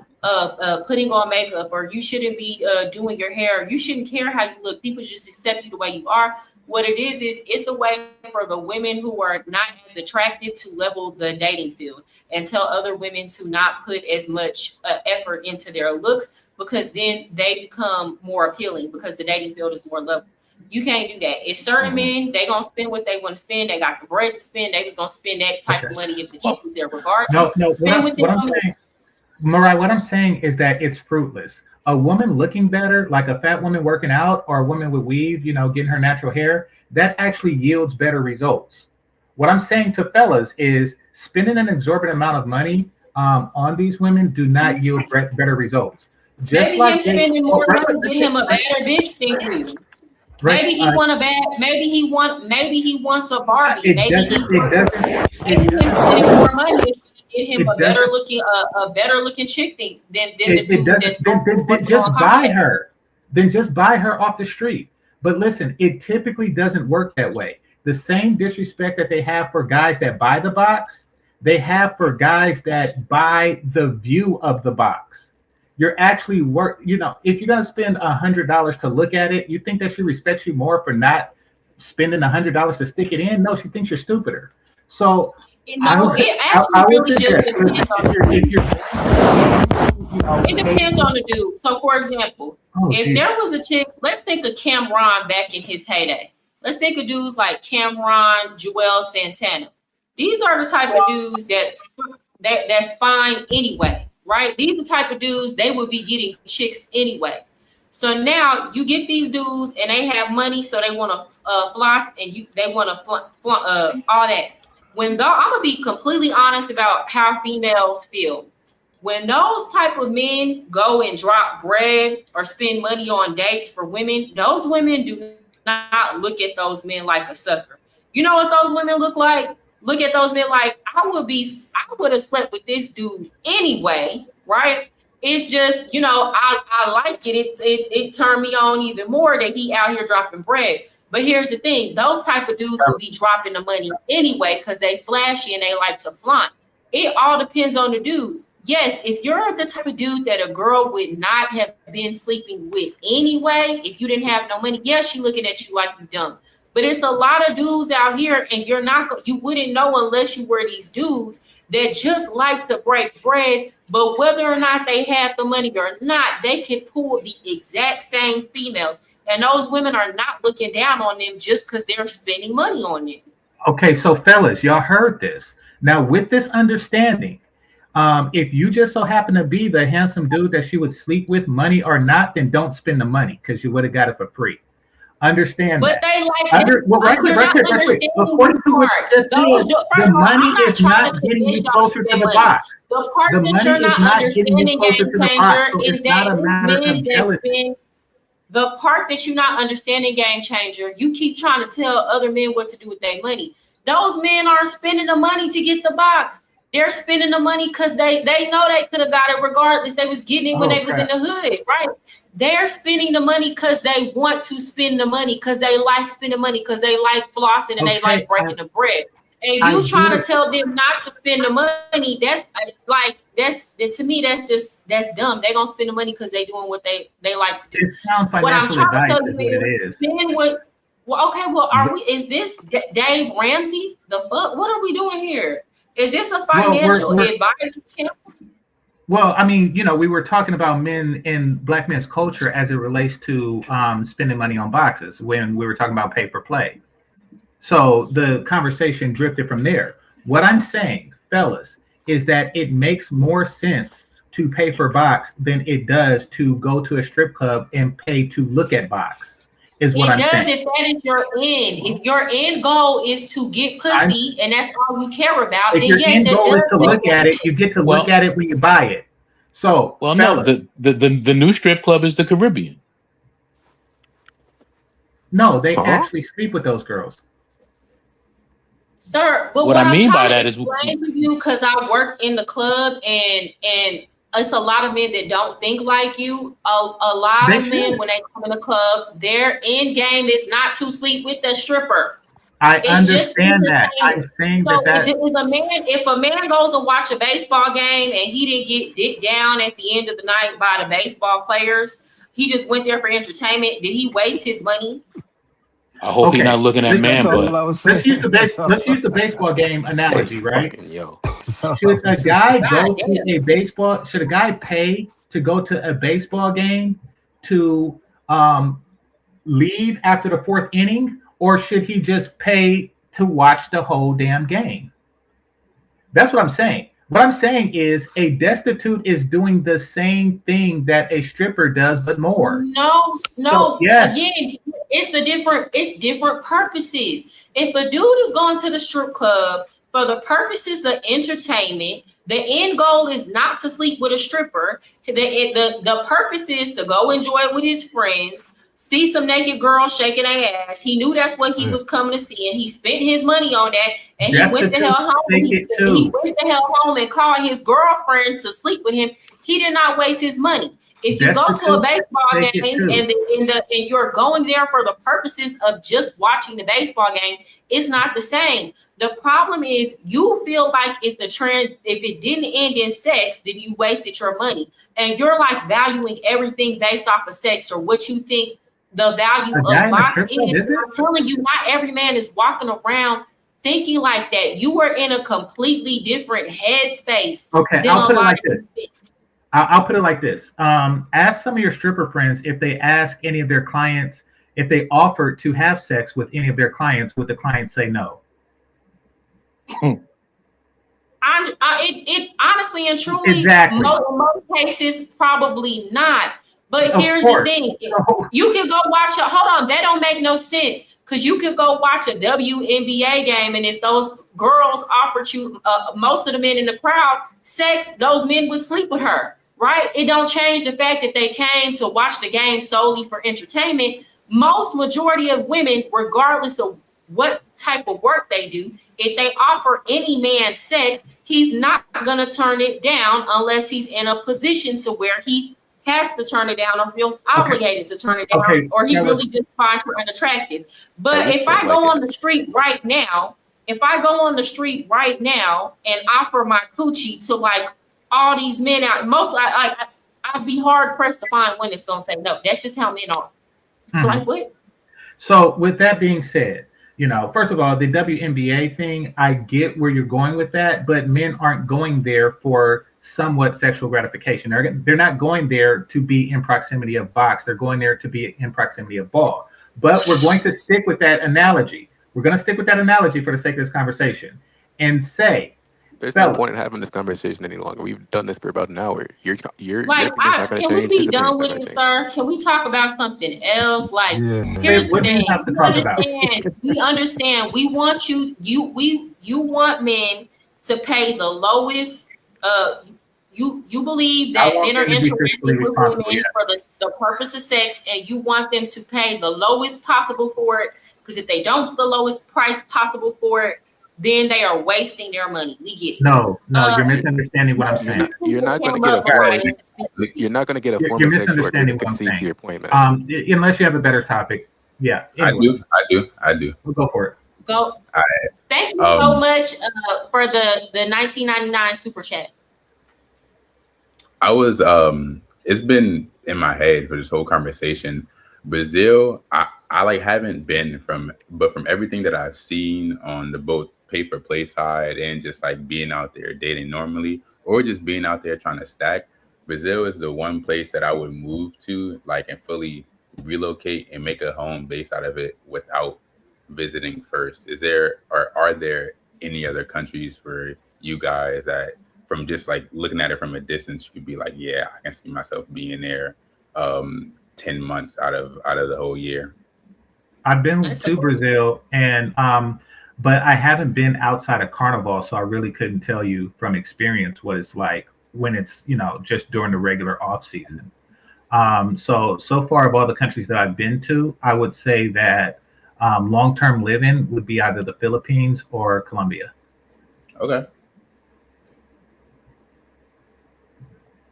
putting on makeup, or you shouldn't be doing your hair. You shouldn't care how you look. People just accept you the way you are. What it is it's a way for the women who are not as attractive to level the dating field and tell other women to not put as much effort into their looks, because then they become more appealing because the dating field is more level. You can't do that. It's certain men, they gonna spend what they want to spend. They got the bread to spend. They was gonna spend that type of money if the chick was there regardless. Mariah, what I'm saying is that it's fruitless. A woman looking better, like a fat woman working out, or a woman with weave, getting her natural hair, that actually yields better results. What I'm saying to fellas is spending an exorbitant amount of money on these women do not yield better results. Maybe him spending more money get him a better bitch than you. Right. Maybe he want a bad. Maybe he wants a Barbie. Maybe he more money to get him a better looking chick than the dude that's then just buy her. Then just buy her off the street. But listen, it typically doesn't work that way. The same disrespect that they have for guys that buy the box, they have for guys that buy the view of the box. You're actually if you're gonna spend $100 to look at it, you think that she respects you more for not spending $100 to stick it in? No, she thinks you're stupider. So it depends on the dude. So for example, if there was a chick, let's think of Cameron back in his heyday. Let's think of dudes like Cameron, Joel Santana. These are the type of dudes that's fine anyway, right? These are the type of dudes they would be getting chicks anyway. So now you get these dudes and they have money, so they want to floss and they want to all that. I'm gonna be completely honest about how females feel. When those type of men go and drop bread or spend money on dates for women, those women do not look at those men like a sucker. You know what those women look like? Look at those men like, I would have slept with this dude anyway, right? It's just, I like it. It turned me on even more that he out here dropping bread. But here's the thing, those type of dudes will be dropping the money anyway because they flashy and they like to flaunt. It all depends on the dude. Yes, if you're the type of dude that a girl would not have been sleeping with anyway, if you didn't have no money, yes, she looking at you like you dumb. But it's a lot of dudes out here, and you wouldn't know unless you were these dudes that just like to break bread. But whether or not they have the money or not, they can pull the exact same females. And those women are not looking down on them just because they're spending money on them. Okay, so fellas, y'all heard this. Now, with this understanding, if you just so happen to be the handsome dude that she would sleep with, money or not, then don't spend the money because you would have got it for free. Understand but that. They like it. According to what you just said, the money is not getting you closer to the box. The part that you're not understanding, game changer, is that the part that you're not understanding, game changer, you keep trying to tell other men what to do with their money. Those men aren't spending the money to get the box. They're spending the money because they know they could have got it regardless. They was getting it when they was in the hood, right? They're spending the money because they want to spend the money, because they like spending money, because they like flossing and they like breaking the bread. And you trying to tell them not to spend the money, that's to me, that's dumb. They're gonna spend the money because they doing what they like to do. It sounds financial what I'm trying to tell you is spend what. Well, okay. Well, is this Dave Ramsey? The fuck? What are we doing here? Is this a financial advisor? Well, I mean, we were talking about men and black men's culture as it relates to spending money on boxes when we were talking about pay for play. So the conversation drifted from there. What I'm saying, fellas, is that it makes more sense to pay for box than it does to go to a strip club and pay to look at box. Is what I'm saying. If that is your end. If your end goal is to get pussy and that's all you care about, if your end goal is to look at it, you get to look at it when you buy it. So, no, the new strip club is the Caribbean. No, they actually sleep with those girls. Sir, but what I mean by that is explain to you, because I work in the club and it's a lot of men that don't think like you. A lot of men, when they come in the club, their end game is not to sleep with the stripper. I understand that. I'm saying that if a man goes and watch a baseball game and he didn't get dick down at the end of the night by the baseball players, he just went there for entertainment. Did he waste his money? I hope he's not looking at man butt. Let's use the baseball game analogy, right? Should a guy go to a baseball? Should a guy pay to go to a baseball game to leave after the fourth inning, or should he just pay to watch the whole damn game? That's what I'm saying. What I'm saying is a destitute is doing the same thing that a stripper does, but more. No. So, yes. Again, it's different purposes. If a dude is going to the strip club for the purposes of entertainment, the end goal is not to sleep with a stripper. The purpose is to go enjoy it with his friends, see some naked girls shaking their ass. He knew that's what he was coming to see, and he spent his money on that. And he went the hell home. He went the hell home and called his girlfriend to sleep with him. He did not waste his money. If you go to a baseball game and you're going there for the purposes of just watching the baseball game, it's not the same. The problem is you feel like if it didn't end in sex, then you wasted your money. And you're like valuing everything based off of sex or what you think the value of box is. I'm telling you, not every man is walking around thinking like that. You are in a completely different headspace. Okay, I'll put it like this. I'll put it like this. Ask some of your stripper friends if they ask any of their clients, if they offered to have sex with any of their clients, would the client say no? It honestly and truly, in most cases, probably not. But here's the thing. You can go watch hold on, that don't make no sense. Because you could go watch a WNBA game, and if those girls offered you, most of the men in the crowd, sex, those men would sleep with her, right? It don't change the fact that they came to watch the game solely for entertainment. Most majority of women, regardless of what type of work they do, if they offer any man sex, he's not going to turn it down unless he's in a position to where he has to turn it down or feels obligated to turn it down, or he really just finds her unattractive. But if I go on the street right now, and offer my coochie to like all these men out, I'd be hard pressed to find one that's gonna say no. That's just how men are. Like what? So with that being said, first of all, the WNBA thing, I get where you're going with that, but men aren't going there for somewhat sexual gratification. They're not going there to be in proximity of box. They're going there to be in proximity of ball. But we're going to stick with that analogy. We're going to stick with that analogy for the sake of this conversation and say, there's no point in having this conversation any longer. We've done this for about an hour. You're like, can we be done with it, sir? Can we talk about something else? Like, here's the thing. We understand. We want you want men to pay the lowest. You believe that men are interested with women for the purpose of sex, and you want them to pay the lowest possible for it. Because if they don't pay the lowest price possible for it, then they are wasting their money. We get it. No, you're misunderstanding what I'm saying. You're not going to get a form of sex work to concede to your point, man. Unless you have a better topic. Yeah. Anyway. I do. We'll go for it. Go. All right. Thank you so much for the $19.99 super chat. I was it's been in my head for this whole conversation. Brazil, I like haven't been but from everything that I've seen on the both pay for play side and just like being out there dating normally or just being out there trying to stack, Brazil is the one place that I would move to like and fully relocate and make a home based out of it without visiting first. Are there any other countries for you guys that from just like looking at it from a distance, you could be like, yeah, I can see myself being there 10 months out of the whole year? I've been to Brazil and but I haven't been outside of Carnival, so I really couldn't tell you from experience what it's like when it's just during the regular off season. So far of all the countries that I've been to, I would say that long-term living would be either the Philippines or Colombia. Okay.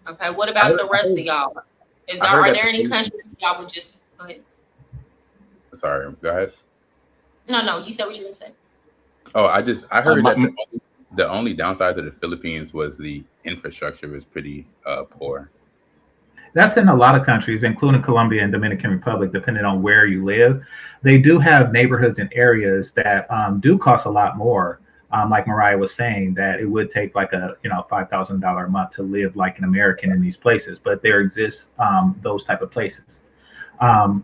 Okay, what about the rest of y'all? Are there any countries y'all would just go ahead? Sorry, go ahead. No, you said what you were gonna say. Oh, I heard that the only downside to the Philippines was the infrastructure was pretty poor. That's in a lot of countries, including Colombia and Dominican Republic, depending on where you live. They do have neighborhoods and areas that do cost a lot more. Like Mariah was saying, that it would take like a $5,000 a month to live like an American in these places, but there exists those type of places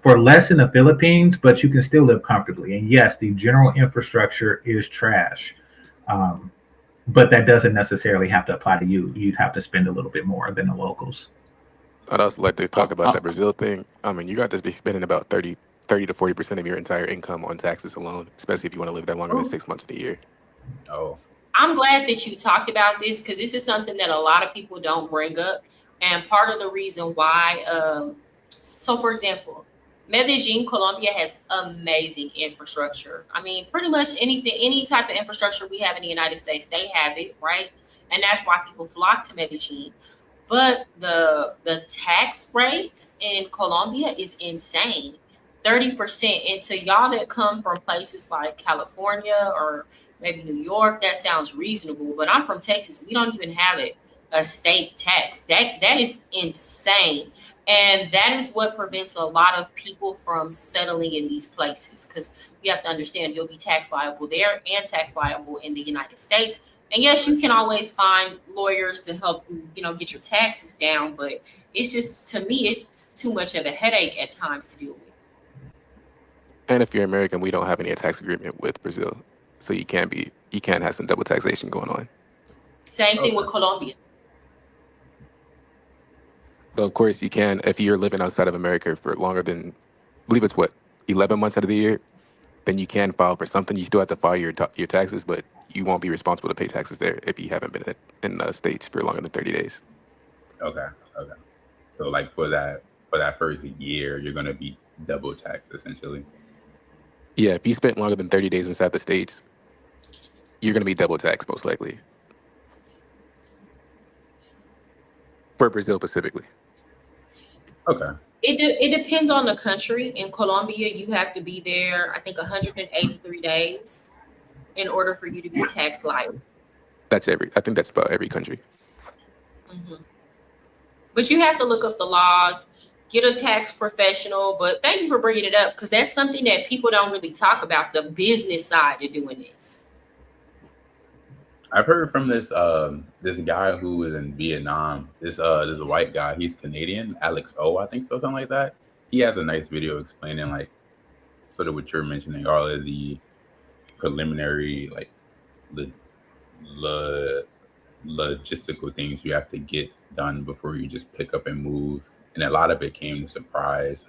for less in the Philippines, but you can still live comfortably. And yes, the general infrastructure is trash, but that doesn't necessarily have to apply to you. You'd have to spend a little bit more than the locals. I'd also like to talk about that Brazil thing. I mean, you got to be spending about 30 to 40% of your entire income on taxes alone, especially if you want to live there longer than 6 months of the year. Oh, I'm glad that you talked about this because this is something that a lot of people don't bring up. And part of the reason why, so for example, Medellin, Colombia has amazing infrastructure. I mean, pretty much any type of infrastructure we have in the United States, they have it, right? And that's why people flock to Medellin. But the tax rate in Colombia is insane. 30%. And to y'all that come from places like California or maybe New York, that sounds reasonable. But I'm from Texas. We don't even have a state tax. That is insane. And that is what prevents a lot of people from settling in these places, because you have to understand you'll be tax liable there and tax liable in the United States. And yes, you can always find lawyers to help you, get your taxes down, but it's just, to me, it's too much of a headache at times to deal with. And if you're American, we don't have any tax agreement with Brazil, so you can't have some double taxation going on. Same thing with Colombia. So of course you can, if you're living outside of America for longer than, I believe it's 11 months out of the year, then you can file for something. You still have to file your taxes, but you won't be responsible to pay taxes there if you haven't been in the States for longer than 30 days. Okay. So like for that first year, you're gonna be double taxed essentially. Yeah, if you spent longer than 30 days inside the States, you're gonna be double taxed most likely. For Brazil specifically. Okay. It depends on the country. In Colombia, you have to be there, I think, 183 days in order for you to be tax liable. I think that's about every country. Mm-hmm. But you have to look up the laws, get a tax professional. But thank you for bringing it up, because that's something that people don't really talk about, the business side of doing this. I've heard from this guy who was in Vietnam. This white guy, he's Canadian, Alex O, I think so, something like that. He has a nice video explaining like sort of what you're mentioning, all of the preliminary like logistical things you have to get done before you just pick up and move. And a lot of it came to surprise.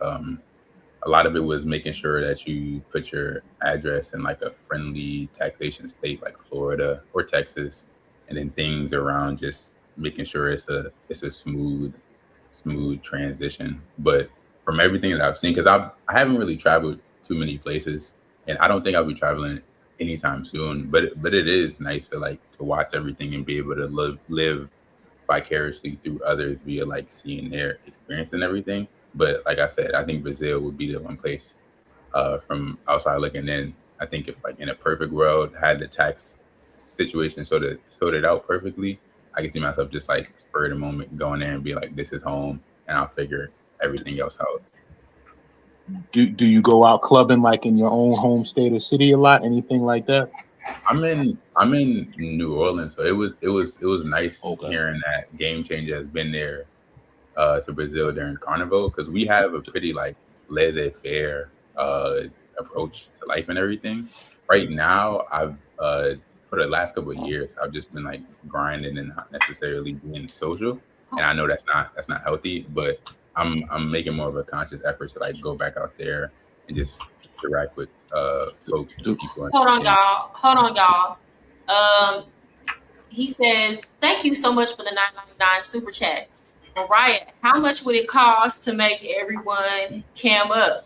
A lot of it was making sure that you put your address in like a friendly taxation state like Florida or Texas, and then things around just making sure it's a smooth transition. But from everything that I've seen, because I haven't really traveled too many places, and I don't think I'll be traveling anytime soon. But it is nice to watch everything and be able to live vicariously through others via like seeing their experience and everything. But like I said, I think Brazil would be the one place from outside looking in. I think if like in a perfect world had the tax situation sorted out perfectly, I can see myself just like spur of the moment going there and be like, this is home, and I'll figure everything else out. Do you go out clubbing like in your own home state or city a lot? Anything like that? I'm in New Orleans, so it was nice hearing that Game Changer has been there to Brazil during Carnival, because we have a pretty like laissez-faire approach to life and everything. Right now, I've for the last couple of years, I've just been like grinding and not necessarily being social, and I know that's not healthy, but I'm making more of a conscious effort to like go back out there and just interact with folks and people. Hold on, y'all. He says, thank you so much for the $9.99 super chat. Mariah, how much would it cost to make everyone cam up?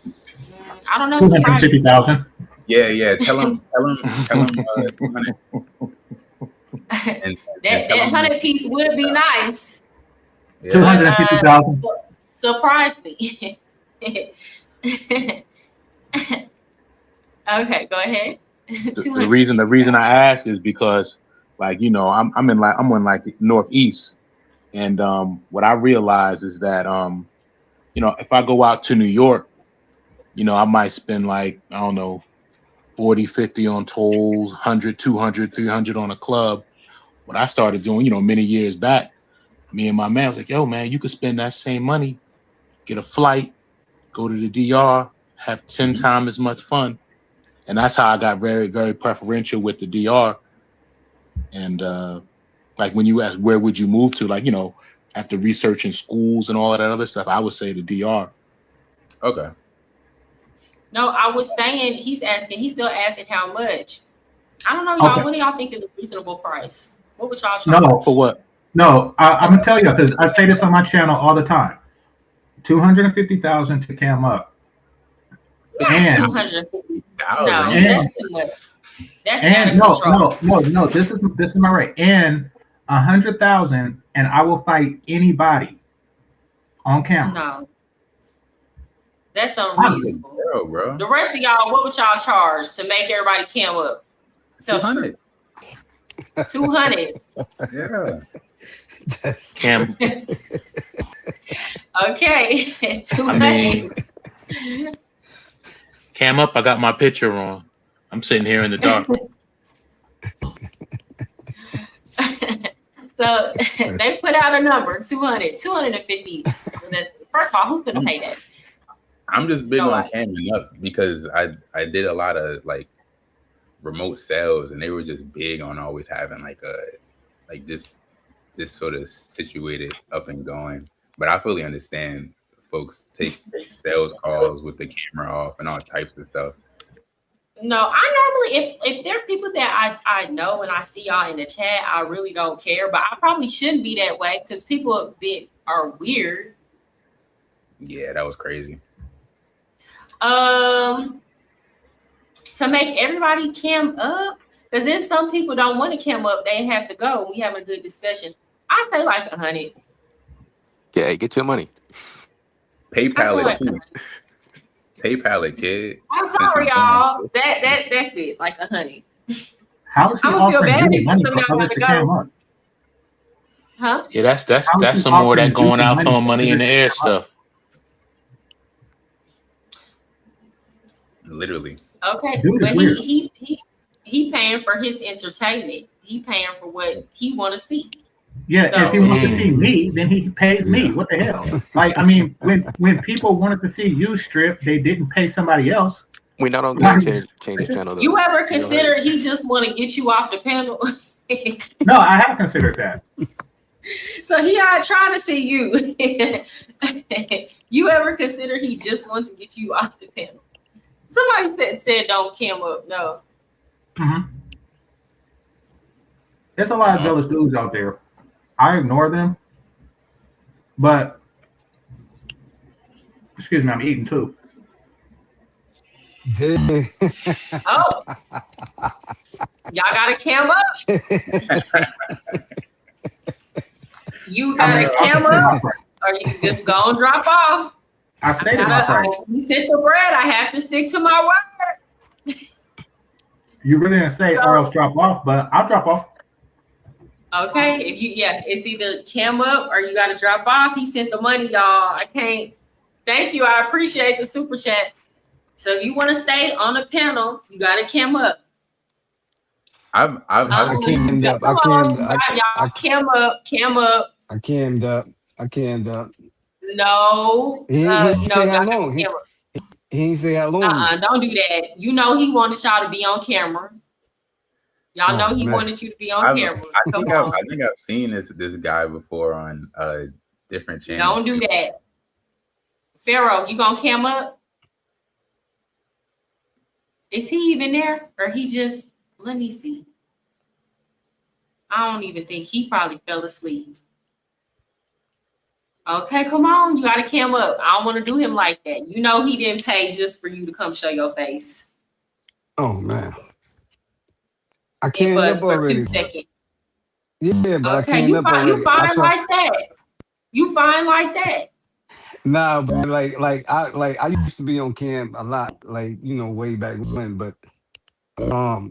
I don't know. 250,000. Yeah. Tell him. That 100 piece would be nice. Yeah. 250,000. Surprise me. Okay, go ahead. The reason I ask is because, like, I'm in Northeast, and what I realize is that if I go out to New York, I might spend like, I don't know, 40, 50 on tolls, 100, 200, 300 on a club. What I started doing, many years back, me and my man was like, yo, man, you could spend that same money, get a flight, go to the DR, have 10 times as much fun. And that's how I got very, very preferential with the DR. And like when you ask where would you move to, like, after researching schools and all of that other stuff, I would say the DR. Okay. No, I was saying he's still asking how much. I don't know, y'all. Okay. What do y'all think is a reasonable price? What would y'all charge? No, for what? No, I'm gonna tell you, because I say this on my channel all the time. 250,000 to cam up. And 250. No, $1,000. that's too much. That's out of control. no. This is my right. And 100,000, and I will fight anybody on camera. No, that's Girl, unreasonable. bro. The rest of y'all, what would y'all charge to make everybody cam up? Tell the 200. truth. 200. Yeah. Cam, Okay. 200. I mean, cam up. I got my picture on. I'm sitting here in the dark. So they put out a number, 200, 250. First of all, who's gonna pay that? I'm just big on Nobody. camming up because I did a lot of like remote sales, and they were just big on always having like this sort of situated up and going. But I fully understand folks take sales calls with the camera off and all types of stuff. No, I normally, if there are people that I know and I see y'all in the chat, I really don't care. But I probably shouldn't be that way because people are weird. Yeah, that was crazy. To make everybody cam up, because then some people don't want to cam up, they have to go. We having a good discussion. I say like 100. Yeah, hey, get your money. PayPal I it feel too. PayPal it, kid. I'm sorry, y'all. That's it, like 100. How is she I'm gonna feel bad offering you if money some for of y'all others gotta to go. cam up? Huh? Yeah, that's How is she some more of that offering going you out money throwing for money in the others to air cam up? stuff. Literally. Okay, Dude is but weird. he paying for his entertainment. He paying for what he want to see. Yeah, So if he wants to see me, then he pays me. What the hell? Like, I mean, when people wanted to see you strip, they didn't pay somebody else. We not on Like, game change his channel though. you ever He don't consider have- he just want to get you off the panel? no, I have considered that. So he not trying to see you. You ever consider he just wants to get you off the panel? Somebody said don't cam up. No. Mm-hmm. There's a lot of jealous dudes out there. I ignore them, but excuse me, I'm eating too. Oh, y'all gotta cam up. You gotta cam up, or you just go and drop off. I stated my price. You sent the bread. I have to stick to my word. You really didn't say or else drop off, but I'll drop off. Okay, it's either cam up or you gotta drop off. He sent the money, y'all. I can't. Thank you. I appreciate the super chat. So if you want to stay on the panel, you gotta cam up. I cammed up. I cam up. I cammed up. I cammed up. No, He no, say how y'all long. cam up. He ain't say how long. Don't do that. You know he wanted y'all to be on camera. Y'all know he man. wanted you to be on camera. I think I've seen this guy before on different channels. Don't do that. Pharaoh, you gonna cam up? Is he even there? Or he just, let me see. I don't even think he probably fell asleep. Okay, come on. You gotta cam up. I don't want to do him like that. You know he didn't pay just for you to come show your face. Oh man. I cammed up for already. 2 seconds. Yeah, but Okay, I cammed up already. You fine like that. You fine like that. Nah, but like I used to be on cam a lot, like way back when, but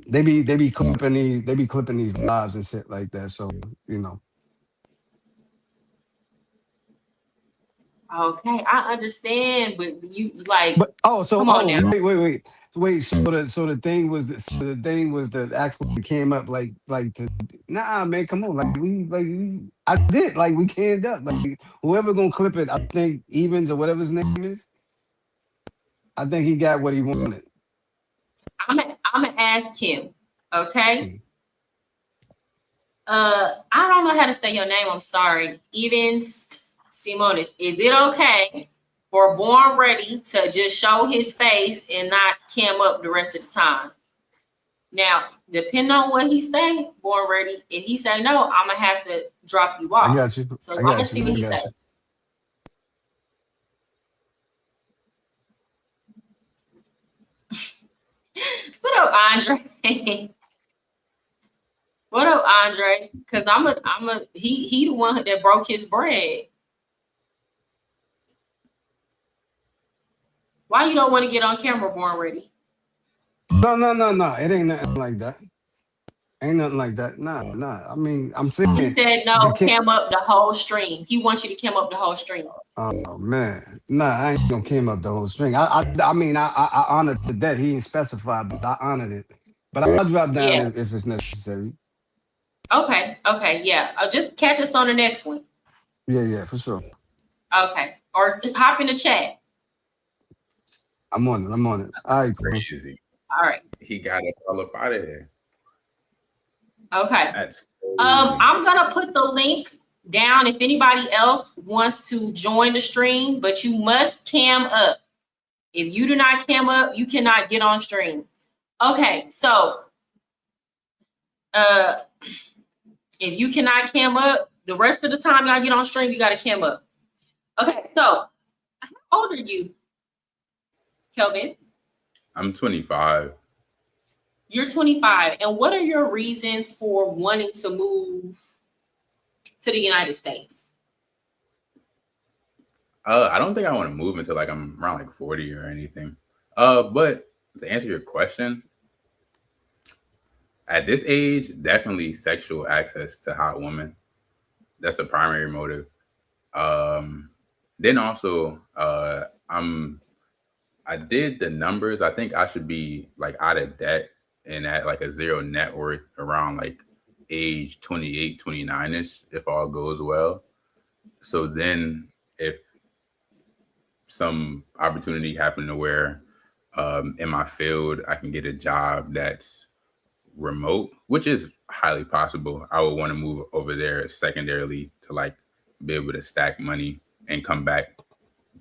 they be clipping these lives and shit like that. So Okay, I understand, but you like. But come on now. wait. So the thing was that actually came up like to man, come on, I did we cammed up whoever gonna clip it. I think Evans or whatever his name is. I think he got what he wanted. I'm gonna ask him. Okay. I don't know how to say your name. I'm sorry. Evans Simonis. Is it okay for Born Ready to just show his face and not cam up the rest of the time? Now, depending on what he say, Born Ready, if he say no, I'm gonna have to drop you off. I got you. So I'm gonna see what he say. What up, Andre? What up, Andre? Because he the one that broke his bread. Why you don't want to get on camera, Born Ready? No. It ain't nothing like that. Ain't nothing like that. Nah. I mean, I'm saying He said no, you can't. cam up the whole stream. He wants you to cam up the whole stream. Oh man, nah, I ain't gonna came up the whole string. I mean, I honored the debt. He ain't specified, but I honored it. But I'll drop down Yeah. if it's necessary. Okay, yeah. Just catch us on the next one. Yeah, for sure. Okay, or hop in the chat. I'm on it. All right, cool. Crazy. All right. He got us all up out of there. Okay. That's crazy. I'm gonna put the link down if anybody else wants to join the stream, but you must cam up. If you do not cam up, you cannot get on stream. Okay, so if you cannot cam up, the rest of the time y'all get on stream, you gotta cam up. Okay, so how old are you, Kelvin? I'm 25. You're 25, and what are your reasons for wanting to move to the United States? I don't think I want to move until like I'm around like 40 or anything. But to answer your question, at this age, definitely sexual access to hot women. That's the primary motive. Then also, I did the numbers. I think I should be like out of debt and at like a zero net worth around like age 28, 29-ish, if all goes well. So then if some opportunity happened to where in my field, I can get a job that's remote, which is highly possible, I would want to move over there secondarily to like be able to stack money and come back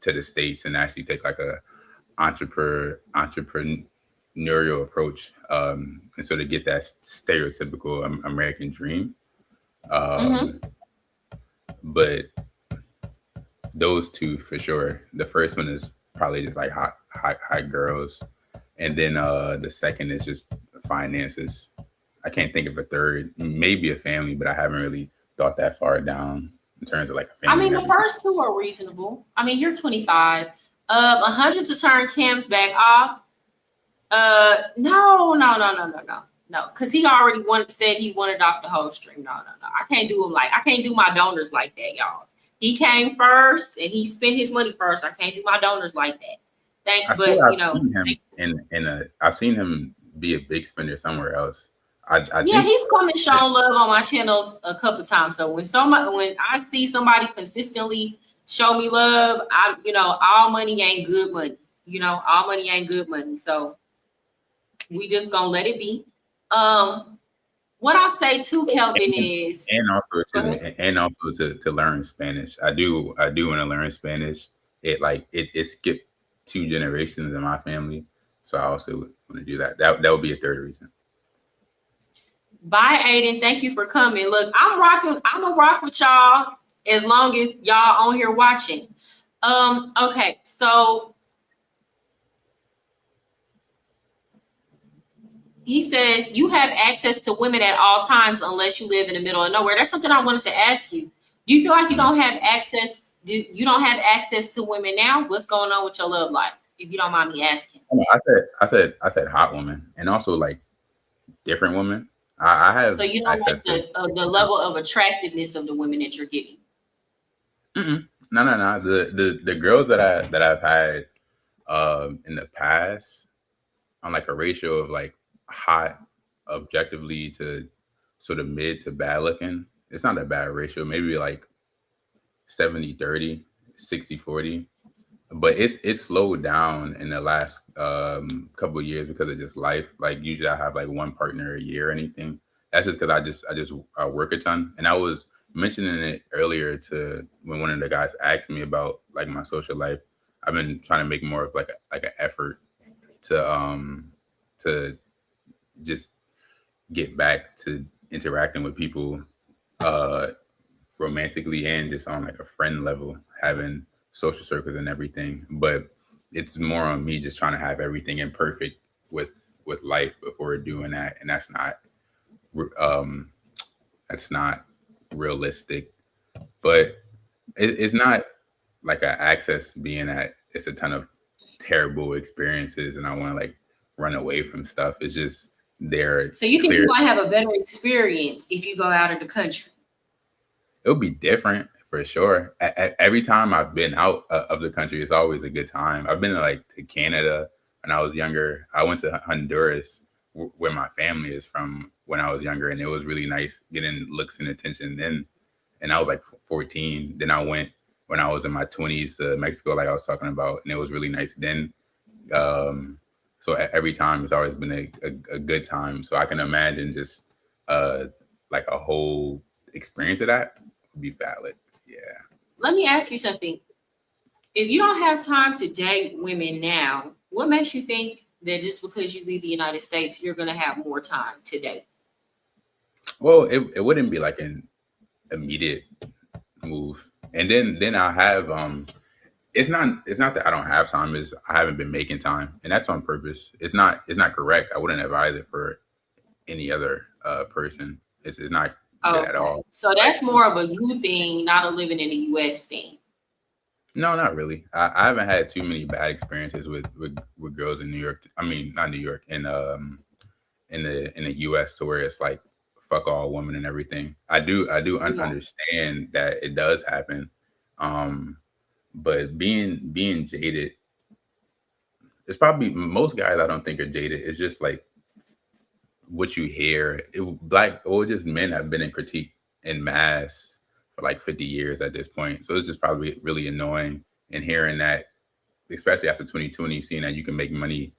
to the States and actually take like a entrepreneurial approach, and so to get that stereotypical American dream. But those two for sure. The first one is probably just like hot girls, and then the second is just finances. I can't think of a third. Maybe a family, but I haven't really thought that far down in terms of like a family. I mean, the first two are reasonable. I mean, you're 25. 100 to turn Cam's back off. No. Because he already said he wanted off the whole stream. No. I can't do my donors like that, y'all. He came first and he spent his money first. I can't do my donors like that. I've seen him be a big spender somewhere else. He's come and shown love on my channels a couple times. So when I see somebody consistently show me love, all money ain't good money. All money ain't good money. So we just gonna let it be. What I'll say too, Kelvin, is and also to learn Spanish. I do want to learn Spanish. It skipped 2 generations in my family, so I also want to do that. That would be a third reason. Bye, Aiden. Thank you for coming. Look, I'm gonna rock with y'all as long as y'all on here watching. Okay, so he says you have access to women at all times unless you live in the middle of nowhere. That's something I wanted to ask you. Do you feel like you don't have access? You don't have access to women now? What's going on with your love life? If you don't mind me asking. I said hot women, and also like different women. I have. So you don't like the level of attractiveness of the women that you're getting. No. The girls that I've had in the past, on like a ratio of like hot objectively to sort of mid to bad looking. It's not a bad ratio, maybe like 70-30, 60-40. But it's slowed down in the last couple of years because of just life. Like usually I have like one partner a year or anything. That's just because I just work a ton. And I was mentioning it earlier to when one of the guys asked me about like my social life. I've been trying to make more of like an effort to just get back to interacting with people romantically and just on like a friend level, having social circles and everything. But it's more on me just trying to have everything imperfect with with life before doing that, and that's not realistic. But it's not like an access being that it's a ton of terrible experiences and I want to like run away from stuff. It's just there. So you think you might have a better experience if you go out of the country? It'll be different for sure. Every time I've been out of the country, it's always a good time. I've been to Canada when I was younger. I went to Honduras, where my family is from, when I was younger, and it was really nice getting looks and attention then. And I was like 14. Then I went when I was in my 20s to Mexico, like I was talking about, and it was really nice then. So every time it's always been a good time. So I can imagine just like a whole experience of that would be valid. Yeah. Let me ask you something. If you don't have time to date women now, what makes you think that just because you leave the United States, you're going to have more time to date? Well, it wouldn't be like an immediate move. And then I have it's not that I don't have time, is I haven't been making time, and that's on purpose. It's not correct. I wouldn't advise it for any other person. It's not good at all. So that's more of a you thing, not a living in the US thing. No, not really. I haven't had too many bad experiences with girls in New York. I mean, not New York, in the US, to where it's like fuck all women and everything. I do understand that it does happen. But being jaded, it's probably, most guys I don't think are jaded. It's just like what you hear. Just men have been in critique in mass for like 50 years at this point. So it's just probably really annoying. And hearing that, especially after 2020, seeing that you can make money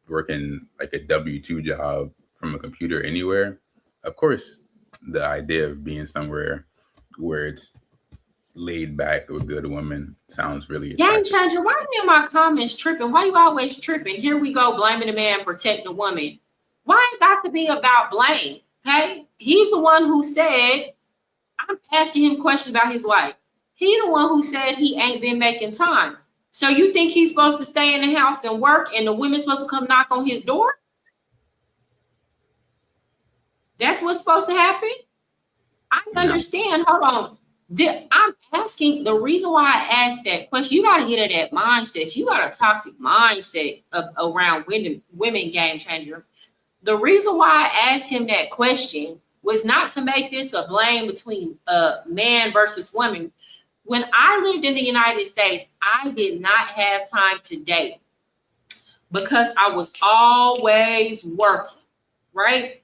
working like a W-2 job from a computer anywhere. Of course, the idea of being somewhere where it's laid back with good women sounds really Game changer. Why you in my comments tripping? Why you always tripping? Here we go, blaming the man, protect the woman. Why it got to be about blame? Okay, he's the one who said, I'm asking him questions about his life. He's the one who said he ain't been making time. So you think he's supposed to stay in the house and work, and the women's supposed to come knock on his door? That's what's supposed to happen? I understand. Hold on. I'm asking, the reason why I asked that question, you got to get at that mindset. You got a toxic mindset around women, game changer. The reason why I asked him that question was not to make this a blame between man versus woman. When I lived in the United States, I did not have time to date because I was always working, right?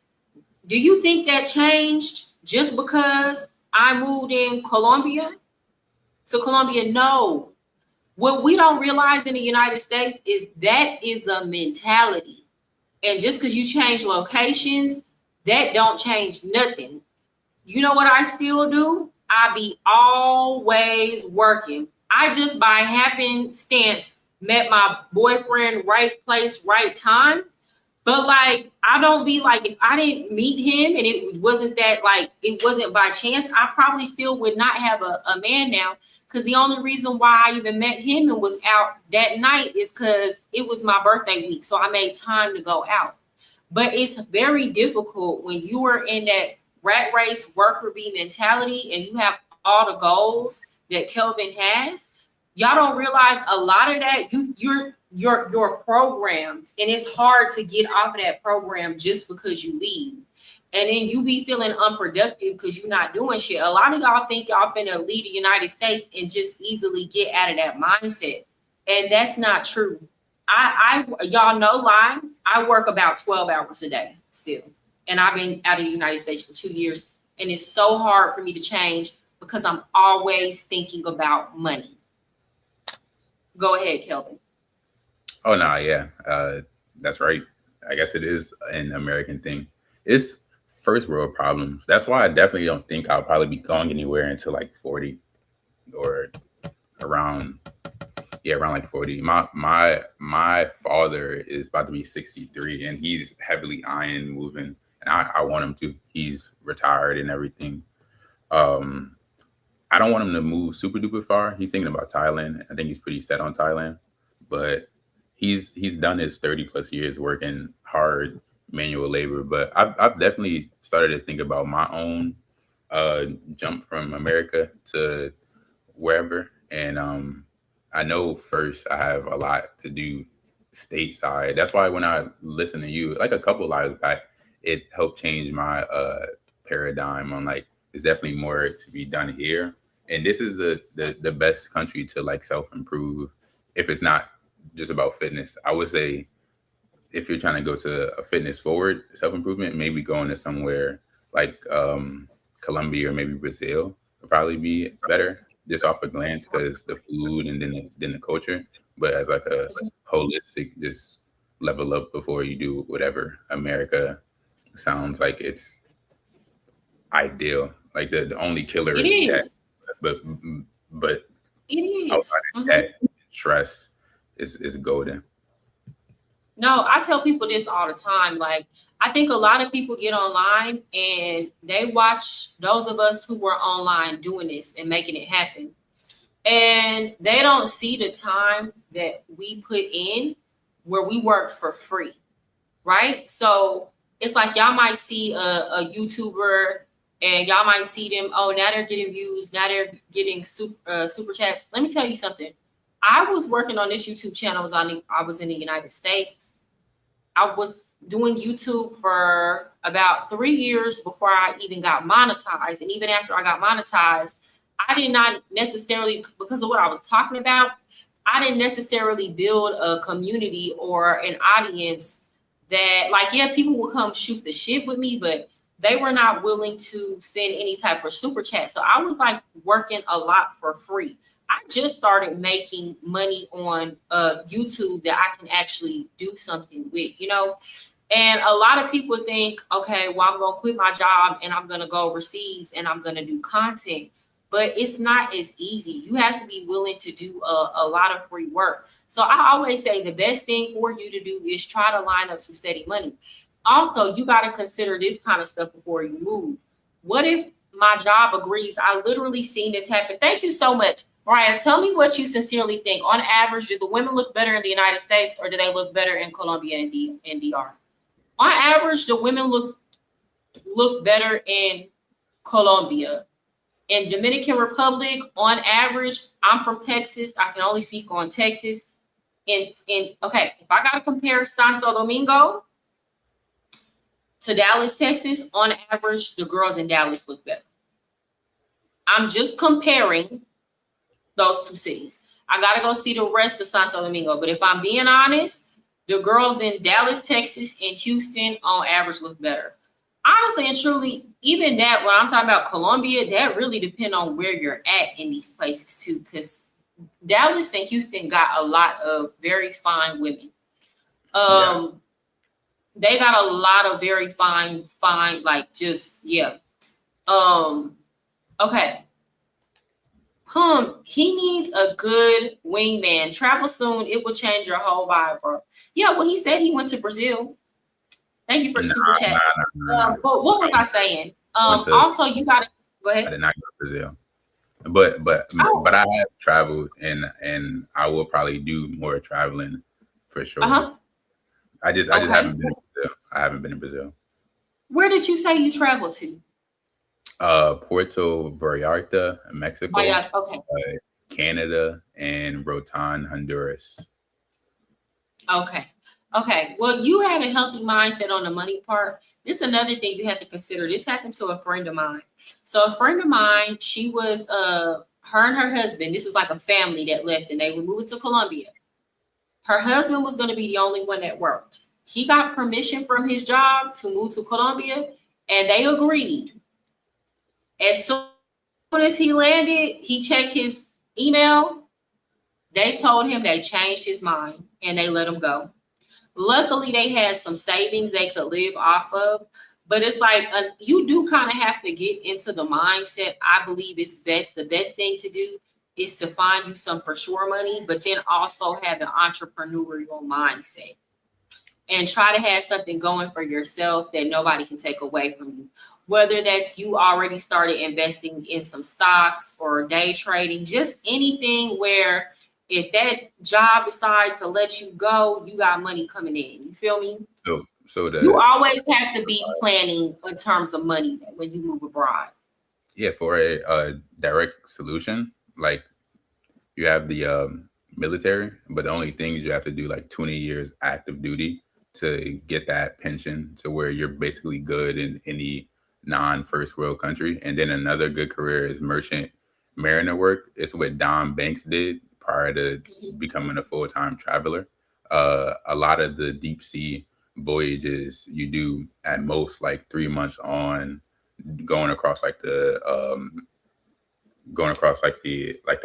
Do you think that changed just because I moved in Colombia to Colombia? No. What we don't realize in the United States is that is the mentality. And just because you change locations, that don't change nothing. You know what I still do? I be always working. I just by happenstance met my boyfriend, right place, right time. But like, I don't be like, if I didn't meet him and it wasn't that, like, it wasn't by chance, I probably still would not have a man now. Because the only reason why I even met him and was out that night is because it was my birthday week. So I made time to go out. But it's very difficult when you are in that rat race worker bee mentality and you have all the goals that Kelvin has. Y'all don't realize a lot of that you're programmed, and it's hard to get off of that program just because you leave. And then you be feeling unproductive because you're not doing shit. A lot of y'all think y'all finna leave the United States and just easily get out of that mindset. And that's not true. Y'all know lie. I work about 12 hours a day still. And I've been out of the United States for 2 years. And it's so hard for me to change because I'm always thinking about money. Go ahead, Kelvin. Oh, no, yeah. That's right. I guess it is an American thing. It's first world problems. That's why I definitely don't think I'll probably be going anywhere until like 40 or around like 40. My father is about to be 63 and he's heavily eyeing moving, and I want him to. He's retired and everything. I don't want him to move super duper far. He's thinking about Thailand. I think he's pretty set on Thailand, but he's done his 30 plus years working hard manual labor, but I've definitely started to think about my own jump from America to wherever. And I know first I have a lot to do stateside. That's why when I listen to you, like a couple lives back, it helped change my paradigm on like there's definitely more to be done here. And this is the best country to like self-improve if it's not just about fitness. I would say if you're trying to go to a fitness forward self-improvement, maybe going to somewhere like Colombia or maybe Brazil would probably be better just off a glance because the food and then the culture. But as like a holistic, just level up before you do whatever. America sounds like it's ideal. Like the only killer It is death. is. But It is. outside of that, stress is golden. No, I tell people this all the time. Like, I think a lot of people get online and they watch those of us who were online doing this and making it happen. And they don't see the time that we put in where we work for free, right? So it's like y'all might see a YouTuber and y'all might see them, oh, now they're getting views, now they're getting super chats. Let me tell you something. I was working on this YouTube channel. I was in the United States. I was doing YouTube for about 3 years before I even got monetized. And even after I got monetized, I did not necessarily, because of what I was talking about, I didn't necessarily build a community or an audience that, like, yeah, people would come shoot the shit with me, but they were not willing to send any type of super chat. So I was like working a lot for free. I just started making money on YouTube that I can actually do something with, you know? And a lot of people think, okay, well, I'm going to quit my job and I'm going to go overseas and I'm going to do content. But it's not as easy. You have to be willing to do a lot of free work. So I always say the best thing for you to do is try to line up some steady money. Also, you got to consider this kind of stuff before you move. What if my job agrees? I literally seen this happen. Thank you so much. Mariah, tell me what you sincerely think. On average, do the women look better in the United States or do they look better in Colombia and DR? On average, the women look better in Colombia. In Dominican Republic, on average, I'm from Texas. I can only speak on Texas. Okay, if I got to compare Santo Domingo to Dallas, Texas, on average, the girls in Dallas look better. I'm just comparing those two cities. I got to go see the rest of Santo Domingo. But if I'm being honest, the girls in Dallas, Texas, and Houston on average look better. Honestly and truly, even that, when I'm talking about Colombia, that really depends on where you're at in these places too, because Dallas and Houston got a lot of very fine women. They got a lot of very fine, like just, yeah. Okay. He needs a good wingman. Travel soon. It will change your whole vibe, bro. Yeah, well, he said he went to Brazil. Thank you for the super chat. But what was I saying? Also, you gotta go ahead. I did not go to Brazil, but I have traveled and I will probably do more traveling for sure. I just haven't been to Brazil. I haven't been to Brazil. Where did you say you traveled to? Puerto Vallarta, Mexico. Okay. Canada and Rotan, Honduras. Okay. Well, you have a healthy mindset on the money part. This is another thing you have to consider. This happened to a friend of mine. So a friend of mine, she was her and her husband. This is like a family that left and they were moving to Colombia. Her husband was going to be the only one that worked. He got permission from his job to move to Colombia and they agreed. As soon as he landed, he checked his email. They told him they changed his mind and they let him go. Luckily, they had some savings they could live off of. But it's like you do kind of have to get into the mindset. I believe it's best. The best thing to do is to find you some for sure money, but then also have an entrepreneurial mindset. And try to have something going for yourself that nobody can take away from you. Whether that's you already started investing in some stocks or day trading, just anything where if that job decides to let you go, you got money coming in. You feel me? So You always have to be planning in terms of money when you move abroad. yeah, for a direct solution, like you have the military, but the only thing is you have to do like 20 years active duty to get that pension to where you're basically good in any non-first world country. And then another good career is merchant mariner work. It's what Don Banks did prior to becoming a full-time traveler. A lot of the deep sea voyages you do at most like 3 months on, going across like the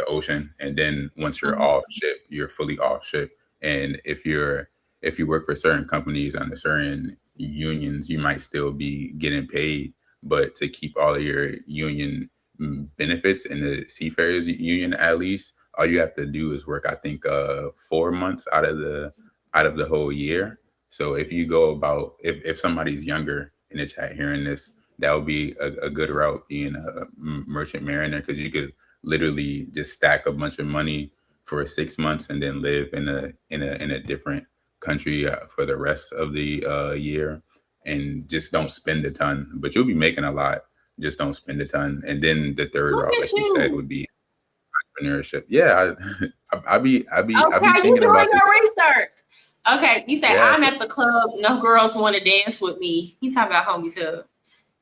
ocean, and then once you're off ship, you're fully off ship. And if you work for certain companies under certain unions, you might still be getting paid, but to keep all of your union benefits in the seafarers union, at least all you have to do is work, I think, 4 months out of the whole year. So if you go about, if somebody's younger in the chat hearing this, that would be a good route, being a merchant mariner, because you could literally just stack a bunch of money for 6 months and then live in a different country for the rest of the year, and just don't spend a ton. But you'll be making a lot. Just don't spend a ton. And then the third route, like you said, would be entrepreneurship. Yeah, I be thinking about this. Research. Okay, you say, Yeah. I'm at the club, no girls want to dance with me. He's talking about homies hub.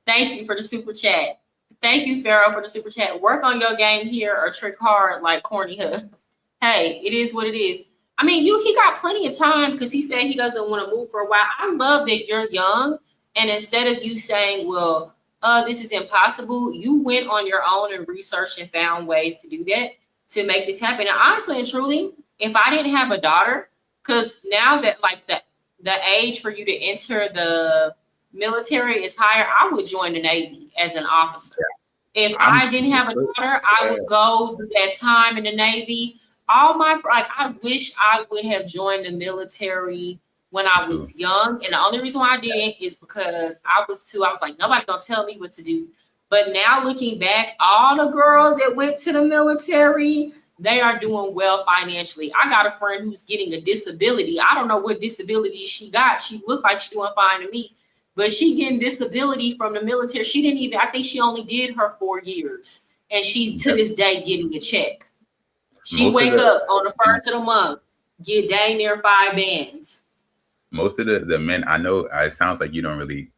Thank you for the super chat. Thank you, Pharaoh, for the super chat. Work on your game here or trick hard like corny hub. Hey, it is what it is. I mean, he got plenty of time because he said he doesn't want to move for a while. I love that you're young, and instead of you saying, well, this is impossible, you went on your own and researched and found ways to do that, to make this happen. And honestly and truly, if I didn't have a daughter, because now that like the age for you to enter the military is higher, I would join the Navy as an officer. If I didn't have a daughter, I would go do that time in the Navy. I wish I would have joined the military when I was young. And the only reason why I didn't is because I was like, nobody's gonna tell me what to do. But now looking back, all the girls that went to the military, they are doing well financially. I got a friend who's getting a disability. I don't know what disability she got. She looked like she's doing fine to me, but she getting disability from the military. I think she only did her 4 years, and she's to this day getting a check. She wake up on the first of the month, get dang near 5 bands. Most of the men I know, it sounds like you don't really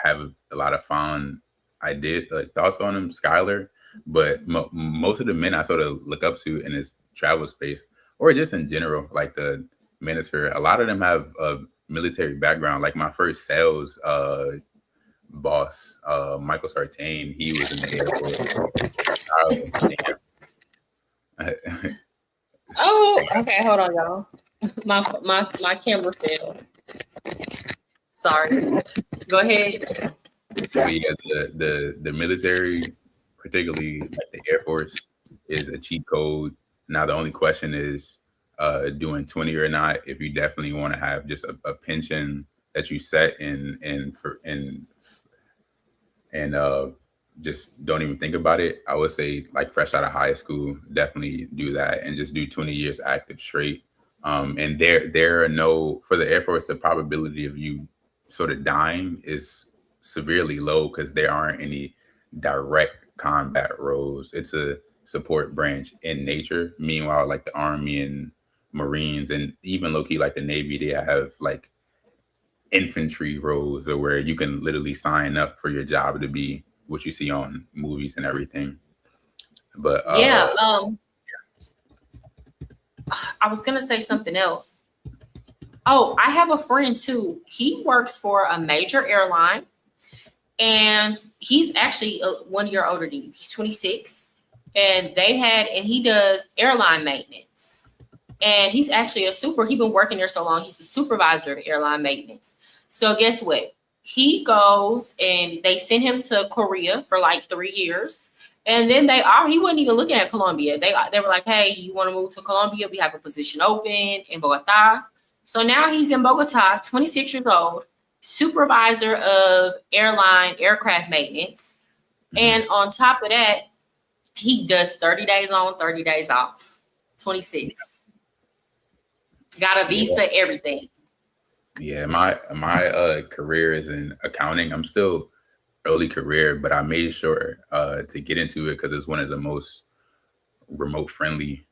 have a lot of fond thoughts on him, Skylar. But most of the men I sort of look up to in this travel space, or just in general, like the minister, a lot of them have a military background. Like my first sales boss, Michael Sartain, he was in the Air Force. Oh, okay, hold on, y'all. My camera failed. Sorry. Go ahead. But yeah, the military, particularly like the Air Force, is a cheat code. Now the only question is doing 20 or not. If you definitely want to have just a pension that you set and just don't even think about it, I would say like fresh out of high school, definitely do that and just do 20 years active straight. And there are no, for the Air Force, the probability of you sort of dying is severely low because there aren't any direct combat roles. It's a support branch in nature. Meanwhile, like the Army and Marines and even low-key like the Navy, they have like infantry roles or where you can literally sign up for your job to be what you see on movies and everything. But I was gonna say something else. Oh, I have a friend too. He works for a major airline, and he's actually 1 year older than you. He's 26, and he does airline maintenance. And he's actually he's been working there so long, he's a supervisor of airline maintenance. So guess what? He goes and they sent him to Korea for like 3 years. And then he wasn't even looking at Colombia. They were like, hey, you want to move to Colombia? We have a position open in Bogota. So now he's in Bogota, 26 years old, supervisor of aircraft maintenance. And on top of that, he does 30 days on, 30 days off. 26. Got a visa, everything. Yeah, my career is in accounting. I'm still early career, but I made sure to get into it because it's one of the most remote friendly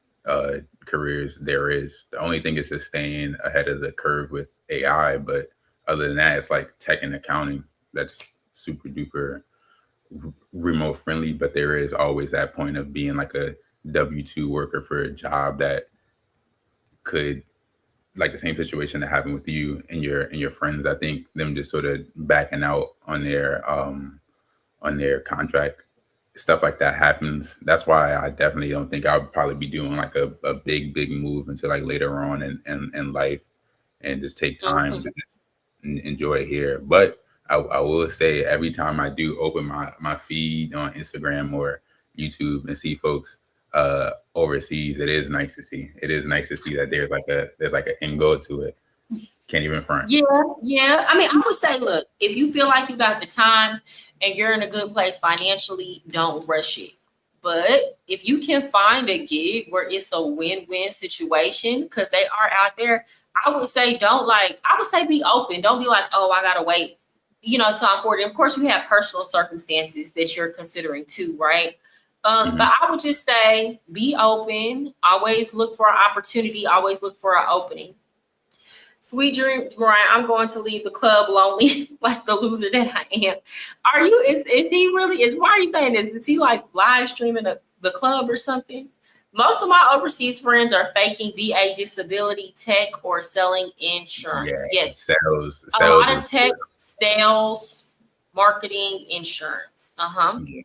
careers there is. The only thing is just staying ahead of the curve with AI, but other than that, it's like tech and accounting that's super duper remote friendly. But there is always that point of being like a W-2 worker for a job that could, like the same situation that happened with you and your friends. I think them just sort of backing out on their contract, stuff like that happens. That's why I definitely don't think I would probably be doing like a big move until like later on in life, and just take time to just enjoy it here. But I will say every time I do open my feed on Instagram or YouTube and see folks overseas, it is nice to see. It is nice to see that there's like an end goal to it. Can't even front. Yeah. I mean, I would say, look, if you feel like you got the time and you're in a good place financially, don't rush it. But if you can find a gig where it's a win-win situation, because they are out there, I would say be open. Don't be like, oh, I gotta wait, till I'm 40. Of course, you have personal circumstances that you're considering too, right? But I would just say be open. Always look for an opportunity. Always look for an opening. Sweet dream, Mariah, I'm going to leave the club lonely like the loser that I am. Are you, is he really, why are you saying this? Is he like live streaming the club or something? Most of my overseas friends are faking VA disability, tech, or selling insurance. Yeah, Yes. Sales. A lot of tech, sales, marketing, insurance. Yeah.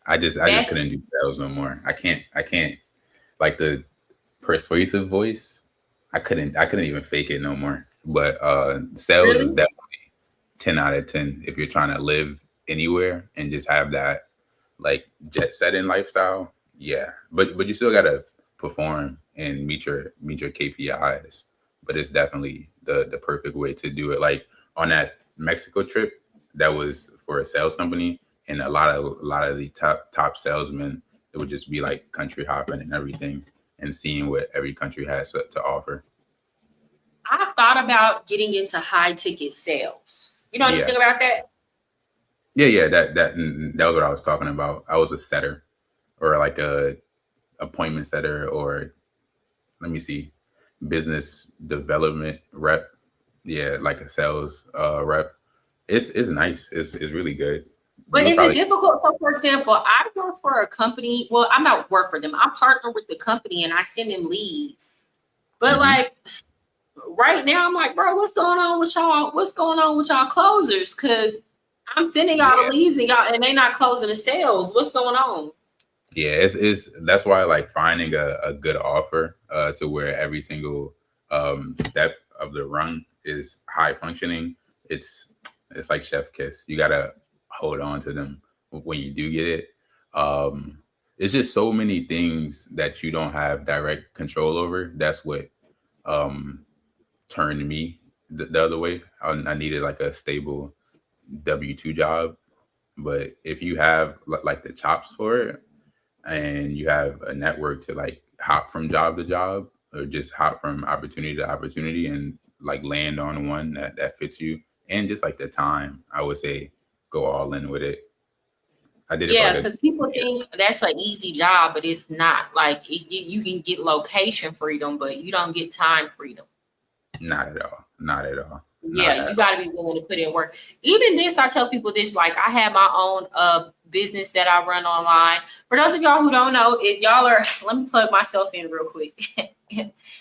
I just couldn't do sales no more. I can't like the persuasive voice. I couldn't even fake it no more. But sales is definitely 10 out of 10 if you're trying to live anywhere and just have that like jet setting lifestyle. Yeah. But you still gotta perform and meet your KPIs. But it's definitely the perfect way to do it. Like on that Mexico trip, that was for a sales company, and a lot of the top salesmen, it would just be like country hopping and everything, and seeing what every country has to offer. I've thought about getting into high ticket sales. You know anything about that? Yeah. That was what I was talking about. I was a setter, or like a appointment setter, or let me see, business development rep. Yeah, like a sales rep. It's nice. It's really good. But is it difficult? So, for example, I work for a company. Well, I'm not work for them. I partner with the company and I send them leads. But like right now, I'm like, bro, what's going on with y'all? What's going on with y'all closers? Because I'm sending y'all the leads and they not closing the sales. What's going on? Yeah, it's that's why like finding a good offer to where every single step of the run is high functioning. It's like chef kiss. You gotta hold on to them when you do get it. It's just so many things that you don't have direct control over. That's what turned me the other way. I needed like a stable W-2 job, but if you have like the chops for it, and you have a network to like hop from job to job, or just hop from opportunity to opportunity and like land on one that fits you, and just like the time, I would say go all in with it. I did it. Yeah, because people think that's an easy job, but it's not. Like you can get location freedom, but you don't get time freedom. Not at all. Not at all. Yeah, you got to be willing to put in work. Even this, I tell people this, like I have my own business that I run online. For those of y'all who don't know, if y'all are, let me plug myself in real quick.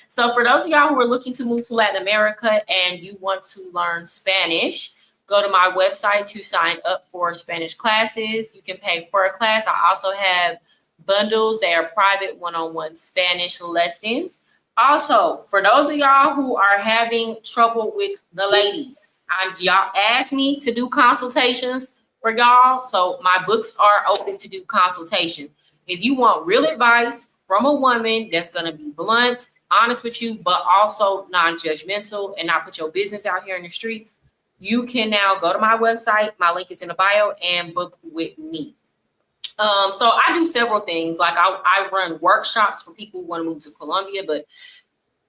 So for those of y'all who are looking to move to Latin America and you want to learn Spanish, go to my website to sign up for Spanish classes. You can pay for a class. I also have bundles. They are private one-on-one Spanish lessons. Also, for those of y'all who are having trouble with the ladies, y'all asked me to do consultations for y'all. So my books are open to do consultations. If you want real advice from a woman that's going to be blunt, honest with you, but also non-judgmental and not put your business out here in the streets, you can now go to my website. My link is in the bio and book with me. So I do several things. Like I run workshops for people who want to move to Colombia, but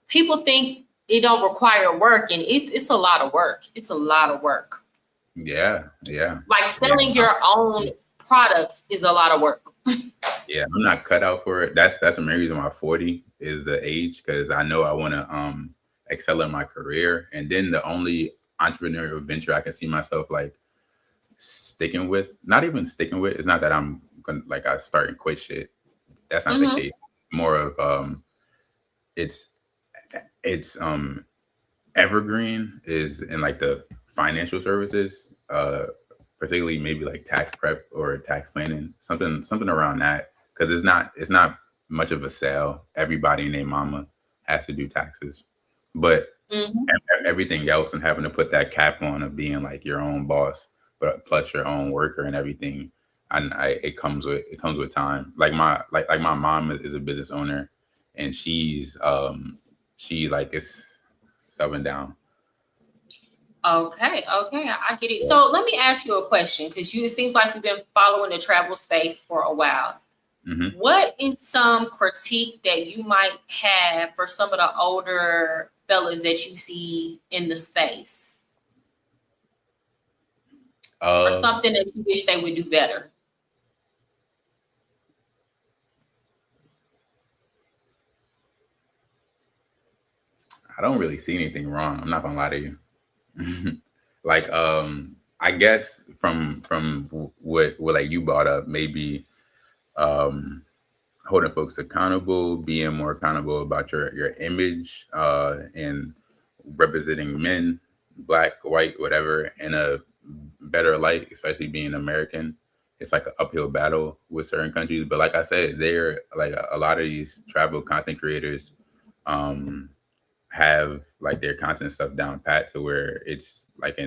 people think it don't require work, and it's a lot of work. It's a lot of work. Yeah. Like selling your own products is a lot of work. Yeah, I'm not cut out for it. That's the main reason why 40 is the age, because I know I want to excel in my career. And then the only entrepreneurial venture I can see myself like sticking with, not even sticking with, it's not that I'm gonna like I start and quit shit. That's not the case. It's more of it's evergreen is in like the financial services, particularly maybe like tax prep or tax planning, something around that. Because it's not much of a sale. Everybody and their mama has to do taxes, but everything else and having to put that cap on of being like your own boss, but plus your own worker and everything, and it comes with time. Like my mom is a business owner, and she like it's up and down. Okay, I get it. So let me ask you a question, because it seems like you've been following the travel space for a while. What is some critique that you might have for some of the older fellas that you see in the space? Or something that you wish they would do better? I don't really see anything wrong. I'm not gonna lie to you. Like, I guess from what like you brought up, maybe holding folks accountable, being more accountable about your image, and representing men, black, white, whatever, in a better light, especially being American. It's like an uphill battle with certain countries. But like I said, they're like a lot of these travel content creators have like their content stuff down pat to where it's like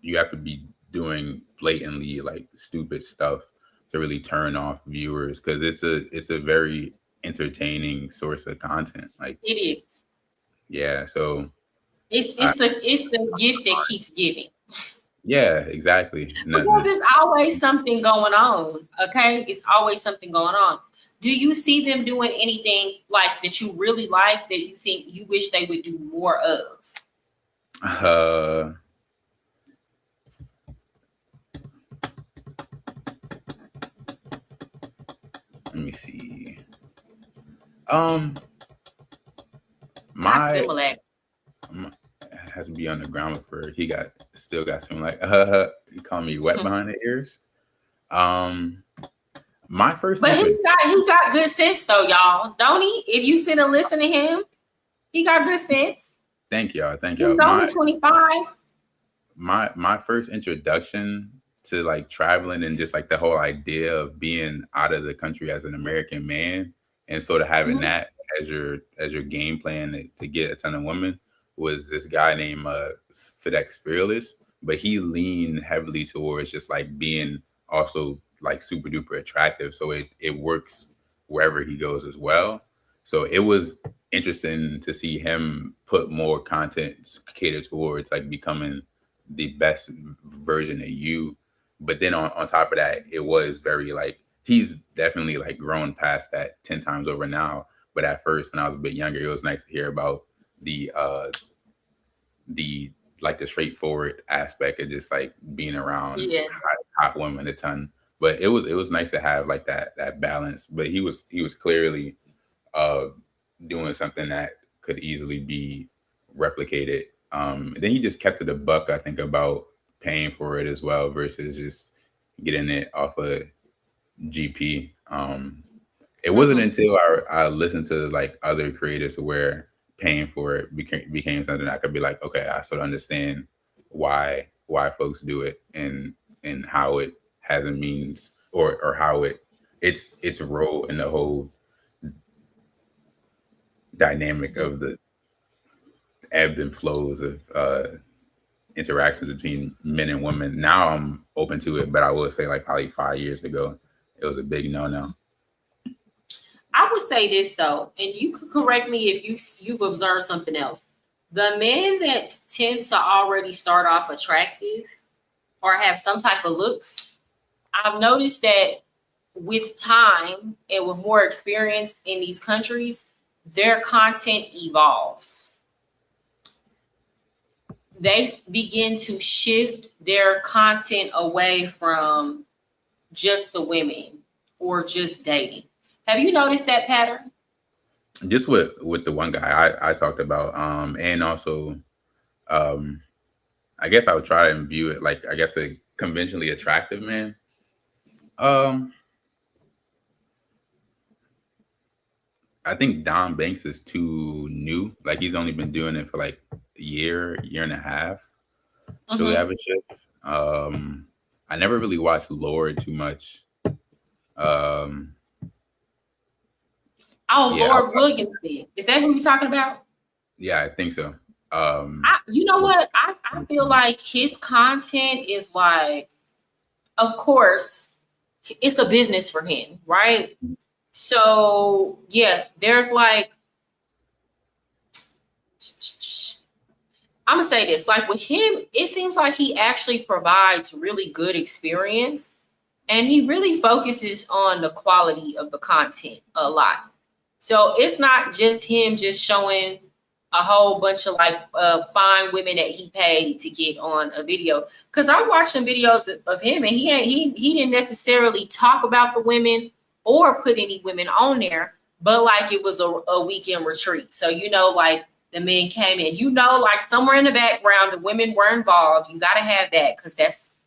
you have to be doing blatantly like stupid stuff to really turn off viewers, because it's a very entertaining source of content. Like it is. Yeah, so it's the gift that keeps giving. Yeah, exactly. Because it's always something going on. Okay, it's always something going on. Do you see them doing anything like that you really like that you think you wish they would do more of? Let me see. Has to be on the ground for he still got some like he called me wet behind the ears. My first, but he got good sense though, y'all, don't he? If you sit and listen to him, he got good sense. Thank y'all. He's only 25. My first introduction to like traveling and just like the whole idea of being out of the country as an American man and sort of having that as your game plan to get a ton of women was this guy named FedEx Fearless, but he leaned heavily towards just like being also like super duper attractive. So it works wherever he goes as well. So it was interesting to see him put more content catered towards like becoming the best version of you. But then on top of that, it was very like, he's definitely like grown past that 10 times over now. But at first, when I was a bit younger, it was nice to hear about the like the straightforward aspect of just like being around hot women a ton. But it was nice to have like that balance. But he was clearly doing something that could easily be replicated. Then he just kept it a buck, I think, about paying for it as well versus just getting it off of GP. It wasn't until I listened to like other creators where paying for it became something I could be like, okay, I sort of understand why folks do it and how it has a means or how its role in the whole dynamic of the ebb and flows of interactions between men and women. Now I'm open to it, but I will say like probably 5 years ago, it was a big no-no. I would say this though, and you could correct me if you've observed something else. The men that tend to already start off attractive or have some type of looks, I've noticed that with time and with more experience in these countries, their content evolves. They begin to shift their content away from just the women or just dating. Have you noticed that pattern? Just with the one guy I talked about, and also, I guess I would try and view it like, I guess, a conventionally attractive man. I think Don Banks is too new. Like, he's only been doing it for like a year and a half to really have a shift. I never really watched Lord too much. Yeah, Lord Williamson. Is that who you're talking about? Yeah, I think so. You know what? I feel like his content is like, of course, it's a business for him, right? So yeah, there's like, I'm gonna say this, like with him, it seems like he actually provides really good experience, and he really focuses on the quality of the content a lot. So it's not just him just showing a whole bunch of like fine women that he paid to get on a video. Cause I watched some videos of him, and he didn't necessarily talk about the women or put any women on there, but like it was a weekend retreat. So like the men came in, like somewhere in the background the women were involved. You gotta have that, because that's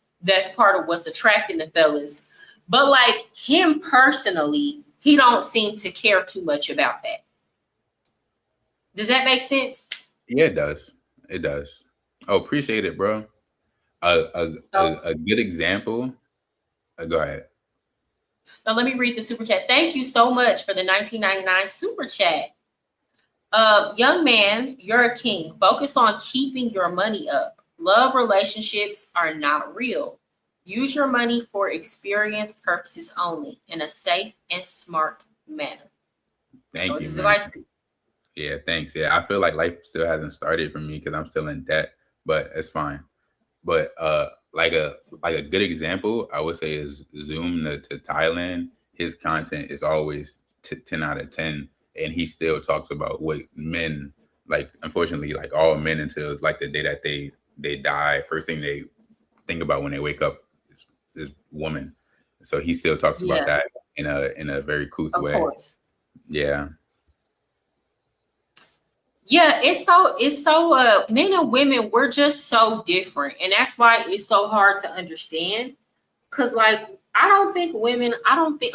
part of what's attracting the fellas. But like him personally, he don't seem to care too much about that. Does that make sense? Yeah, it does. It does. Oh, appreciate it, bro. A good example. Go ahead. Now let me read the super chat. Thank you so much for the $19.99 super chat. Young man, you're a king. Focus on keeping your money up. Love relationships are not real. Use your money for experience purposes only in a safe and smart manner. Thank you, man. Yeah, thanks. Yeah, I feel like life still hasn't started for me because I'm still in debt, but it's fine. But like a good example, I would say, is Zoom to Thailand. His content is always 10 out of 10, and he still talks about what men, like, unfortunately, like all men until like the day that they die, first thing they think about when they wake up is woman. So he still talks about that in a very couth way. Course. Yeah. Yeah, it's so men and women, we're just so different. And that's why it's so hard to understand. Cause like I don't think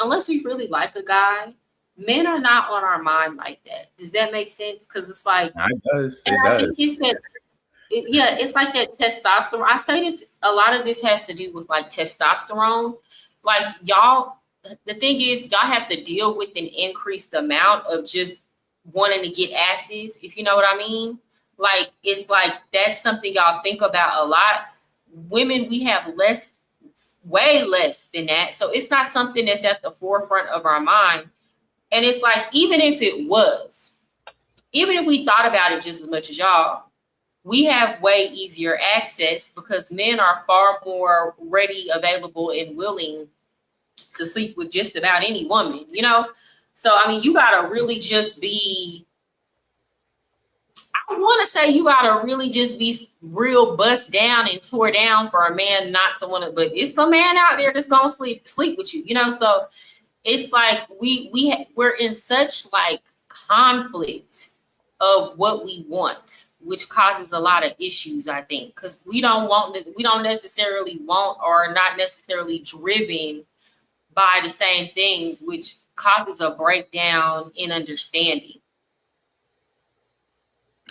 unless we really like a guy, men are not on our mind like that. Does that make sense? Cause it's like it does. I think it's that it's like that testosterone. I say this, a lot of this has to do with like testosterone. Like y'all, the thing is y'all have to deal with an increased amount of just wanting to get active, if you know what I mean. Like it's like that's something y'all think about a lot. Women, we have way less than that. So it's not something that's at the forefront of our mind. And it's like, even if we thought about it just as much as y'all, we have way easier access because men are far more ready, available, and willing to sleep with just about any woman, So, I mean, you got to really just be, I want to say you got to really just be real bust down and tore down for a man not to want to, but it's the man out there that's going to sleep with you, So it's like we're in such like conflict of what we want, which causes a lot of issues, I think, because we don't necessarily want or are not necessarily driven by the same things, which causes a breakdown in understanding.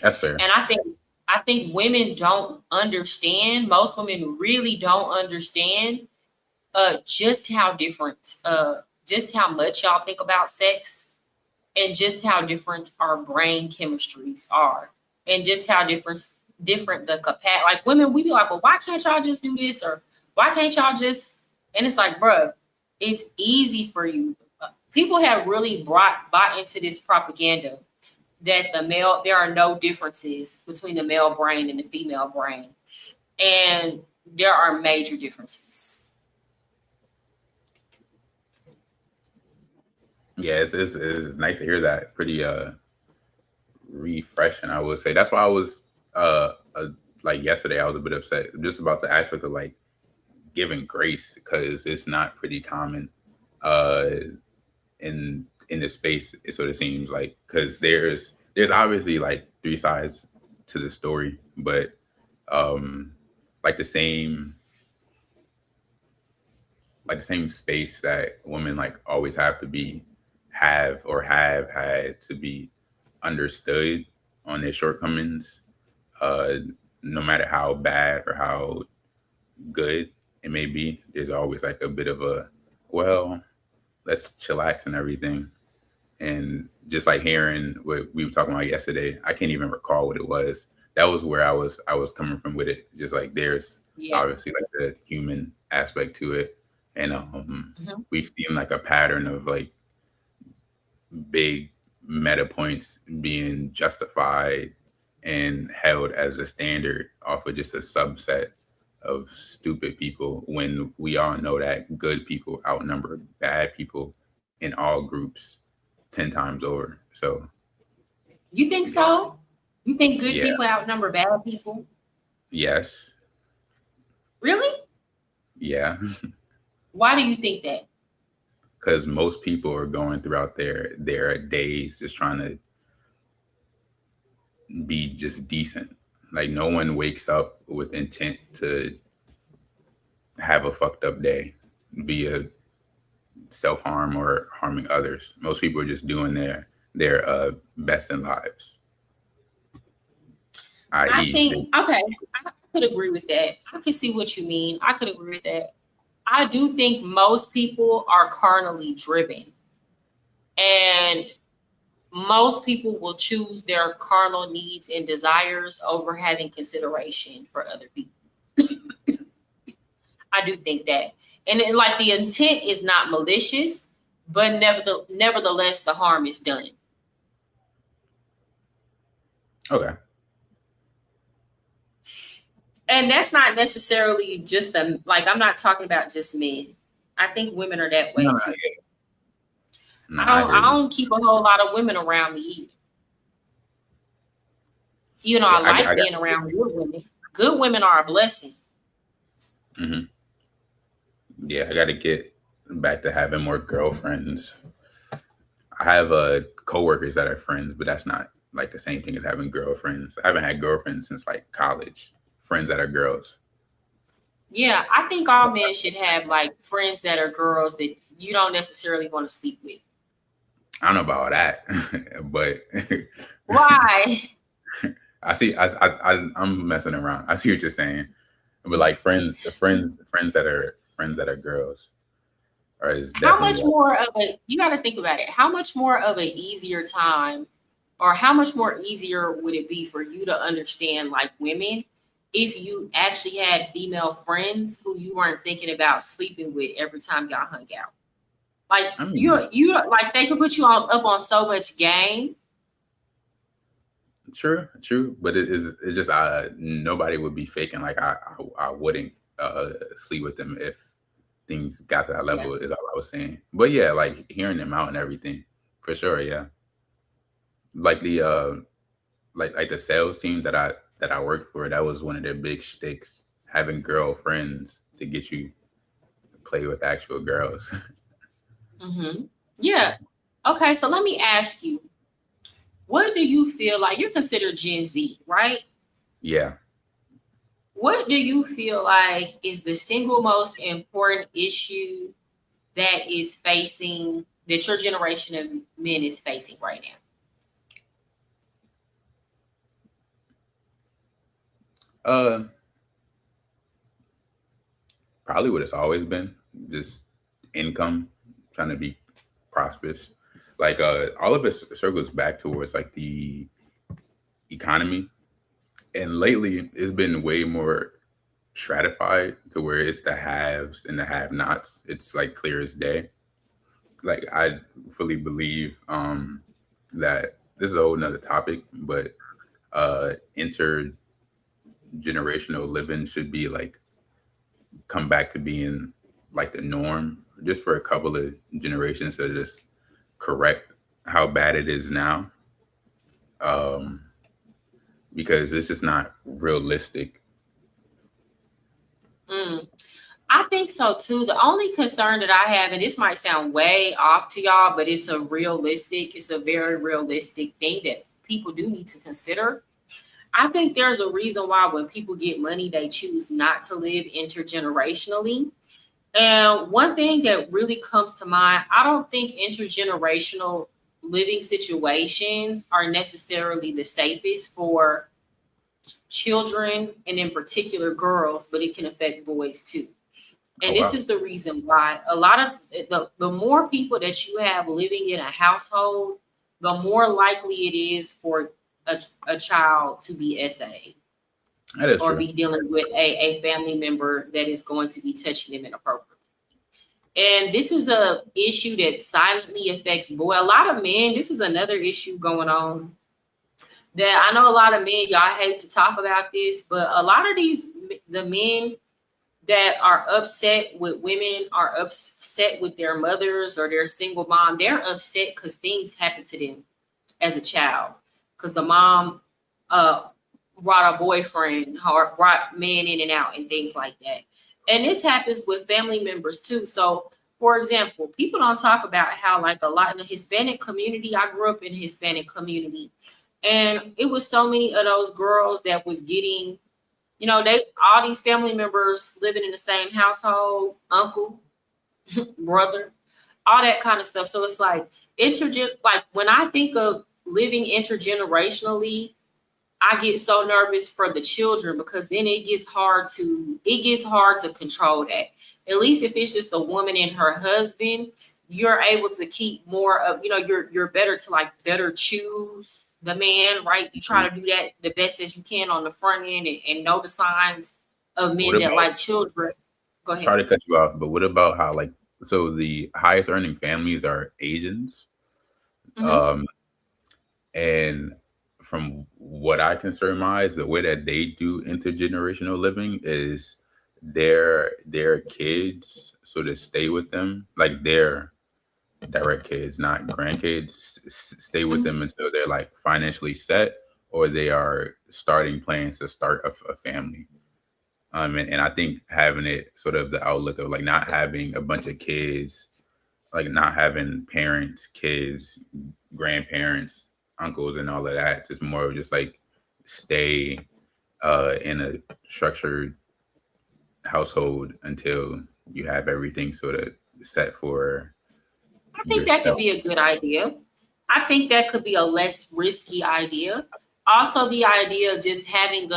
That's fair. And I think women don't understand. Most women really don't understand just how different, just how much y'all think about sex, and just how different our brain chemistries are, and just how different the capacity. Like women, we be like, well, why can't y'all just do this, or why can't y'all just? And it's like, bruh, it's easy for you. People have really bought into this propaganda that there are no differences between the male brain and the female brain. And there are major differences. Yeah, it's nice to hear that. Pretty refreshing, I would say. That's why I was like yesterday I was a bit upset just about the aspect of like giving grace, because it's not pretty common uh in the space. It's what it seems like, because there's obviously like three sides to the story, but like the same space that women like always have had to be understood on their shortcomings, uh no matter how bad or how good it may be. There's always like a bit of a, well, let's chillax and everything. And just like hearing what we were talking about yesterday, I can't even recall what it was. That was where I was coming from with it. Just like there's obviously like the human aspect to it. And we've seen like a pattern of like big meta points being justified and held as a standard off of just a subset of stupid people, when we all know that good people outnumber bad people in all groups 10 times over. So You think so? You think good yeah, people outnumber bad people? yes, Really? yeah, Why do you think that? because most people are going throughout their days just trying to be just decent. Like no one wakes up with intent to have a fucked up day via self-harm or harming others. Most people are just doing their best in lives. I think, okay, I could agree with that. I could see what you mean. I could agree with that. I do think most people are carnally driven. And most people will choose their carnal needs and desires over having consideration for other people. I do think that. And then, like, the intent is not malicious, but nevertheless, the harm is done. Okay. And that's not necessarily just them. Like, I'm not talking about just men. I think women are that way too. No, I don't keep a whole lot of women around me either. You know, I like being around good women. Good women are a blessing. Mm-hmm. Yeah, I got to get back to having more girlfriends. I have coworkers that are friends, but that's not like the same thing as having girlfriends. I haven't had girlfriends since like college. Friends that are girls. Yeah, I think all men should have like friends that are girls that you don't necessarily want to sleep with. I don't know about that, but why? I see. I'm messing around. I see what you're saying, but like friends that are girls, or is how much more of a, you got to think about it. How much more of an easier time, or how much more easier would it be for you to understand like women if you actually had female friends who you weren't thinking about sleeping with every time y'all hung out? Like, I mean, you like, they could put you up on so much game. True, but it's just nobody would be faking like I wouldn't sleep with them if things got to that level. Is all I was saying. But yeah, like hearing them out and everything, for sure. Yeah, like the like the sales team that I worked for, that was one of their big shticks, having girlfriends to get you to play with actual girls. Mm-hmm. Yeah. Okay, so let me ask you, what do you feel like? You're considered Gen Z, right? Yeah. What do you feel like is the single most important issue that your generation of men is facing right now? Probably what it's always been, just income, trying to be prosperous. Like all of it circles back towards like the economy, and lately it's been way more stratified to where it's the haves and the have-nots. It's like clear as day. Like I fully believe that this is a whole nother topic, but intergenerational living should be like come back to being like the norm just for a couple of generations to just correct how bad it is now, because it's just not realistic. I think so too. The only concern that I have, and this might sound way off to y'all, but it's a very realistic thing that people do need to consider. I think there's a reason why when people get money, they choose not to live intergenerationally. And one thing that really comes to mind, I don't think intergenerational living situations are necessarily the safest for children and in particular girls, but it can affect boys too. And this is the reason why a lot of the more people that you have living in a household, the more likely it is for a child to be SA or be dealing with a family member that is going to be touching them inappropriately. And this is a issue that silently affects boy. A lot of men, this is another issue going on that I know a lot of men, y'all hate to talk about this, but a lot of the men that are upset with women are upset with their mothers or their single mom. They're upset because things happen to them as a child. Because the mom brought a boyfriend or brought men in and out and things like that. And this happens with family members too. So, for example, people don't talk about how like a lot in the Hispanic community, I grew up in the Hispanic community, and it was so many of those girls that was getting, you know, all these family members living in the same household, uncle, brother, all that kind of stuff. So it's like like when I think of living intergenerationally, I get so nervous for the children because then it gets hard to control that. At least if it's just a woman and her husband, you're able to keep more of, you know, you're better choose the man, right? You try to do that the best as you can on the front end and know the signs of men that like children. Go ahead. Sorry to cut you off, but what about how so the highest earning families are Asians? And from what I can surmise, the way that they do intergenerational living is their kids sort of stay with them, like their direct kids, not grandkids, stay with them until they're like financially set or they are starting plans to start a family. And I think having it sort of the outlook of like not having a bunch of kids, like not having parents, kids, grandparents, uncles and all of that, just more of just like stay in a structured household until you have everything sort of set for I think that could be a good idea. I think that could be a less risky idea. Also, the idea of just having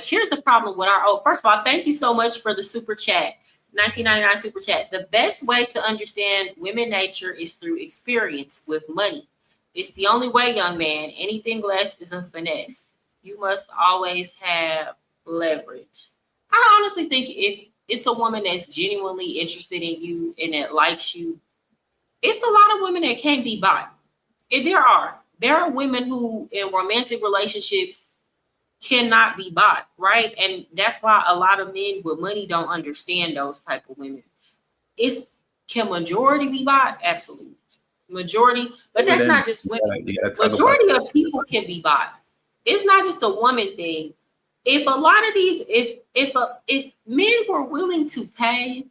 here's the problem with first of all, thank you so much for the super chat, 1999 super chat. The best way to understand women nature is through experience with money. It's the only way, young man. Anything less is a finesse. You must always have leverage. I honestly think if it's a woman that's genuinely interested in you and that likes you, it's a lot of women that can't be bought. There are women who in romantic relationships cannot be bought, right? And that's why a lot of men with money don't understand those type of women. Can majority be bought? Absolutely. Majority, but that's not just women. Majority of people can be bought. It's not just a woman thing. If a lot of these, if men were willing to pay,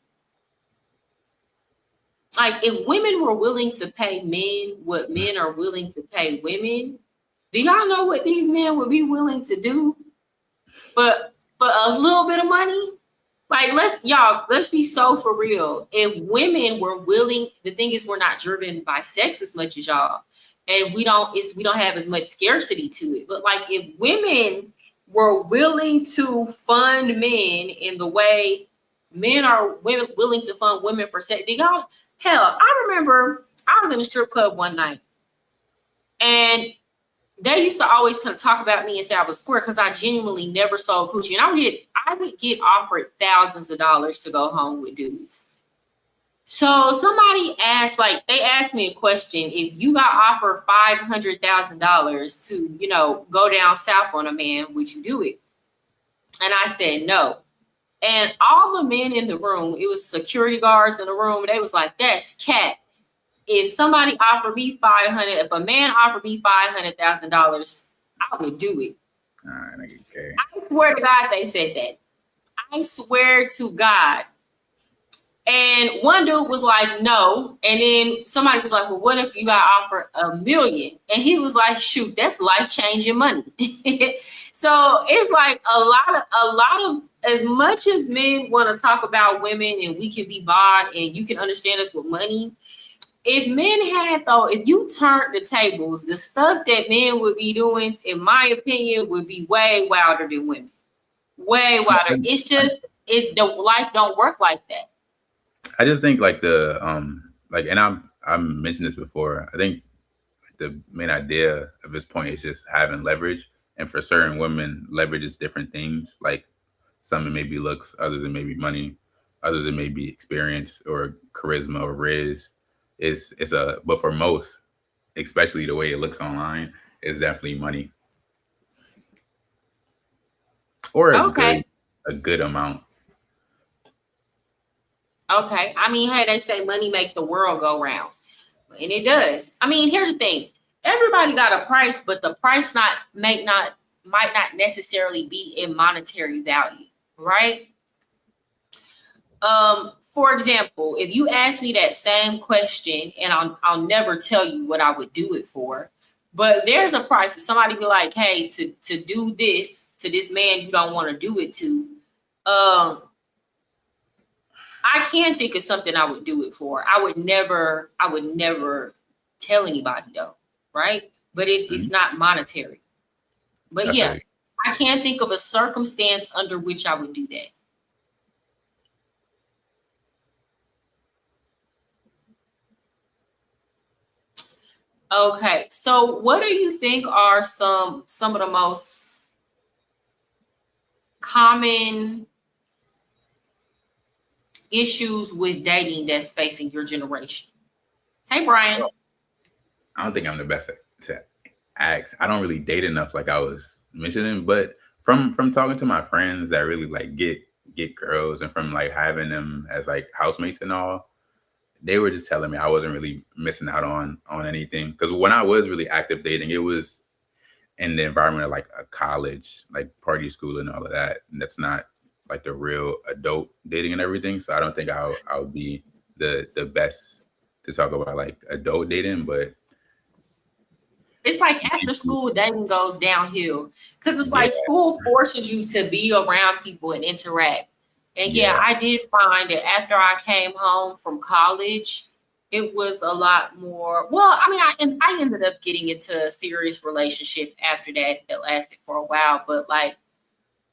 like if women were willing to pay men what men are willing to pay women, do y'all know what these men would be willing to do? But for a little bit of money, like let's be so for real. If women were willing, the thing is we're not driven by sex as much as y'all, and we don't have as much scarcity to it. But like if women were willing to fund men in the way men are willing to fund women for sex, hell, I remember I was in a strip club one night, and they used to always kind of talk about me and say I was square because I genuinely never sold coochie. And I would get offered thousands of dollars to go home with dudes. So somebody asked me a question. If you got offered $500,000 to, go down south on a man, would you do it? And I said no. And all the men in the room, it was security guards in the room, they was like, that's cat. if somebody offered me 500, if a man offered me $500,000, I would do it. Okay. I swear to God, they said that. I swear to God. And one dude was like, no. And then somebody was like, well, what if you got offered $1 million? And he was like, shoot, that's life-changing money. So it's like a lot of, as much as men want to talk about women and we can be bought and you can understand us with money, if men had, though, if you turned the tables, the stuff that men would be doing, in my opinion, would be way wilder than women. Way wilder. It's just, the life don't work like that. I just think like and I mentioned this before. I think the main idea of this point is just having leverage. And for certain women, leverage is different things. Like some it may be looks, others it may be money, others it may be experience or charisma or riz. But for most, especially the way it looks online, it's definitely money. Or a good amount. Okay. I mean, hey, they say money makes the world go round. And it does. I mean, here's the thing. Everybody got a price, but the price might not necessarily be in monetary value, right? For example, if you ask me that same question, and I'll never tell you what I would do it for, but there's a price. If somebody be like, hey, to do this to this man you don't want to do it to, I can think of something I would do it for. I would never tell anybody though, right? But it's not monetary. But Okay. yeah, I can't think of a circumstance under which I would do that. Okay, so what do you think are some of the most common issues with dating that's facing your generation? Hey, Brian. I don't think I'm the best to ask. I don't really date enough, like I was mentioning, but from talking to my friends that really like get girls, and from like having them as like housemates and all, they were just telling me I wasn't really missing out on anything. Because when I was really active dating, it was in the environment of like a college, like party school and all of that. And that's not like the real adult dating and everything. So I don't think I would be the best to talk about like adult dating, but it's like after school dating goes downhill because it's like school forces you to be around people and interact. And I did find that after I came home from college, it was a lot more. Well, I mean, I ended up getting into a serious relationship after that lasted for a while. But like,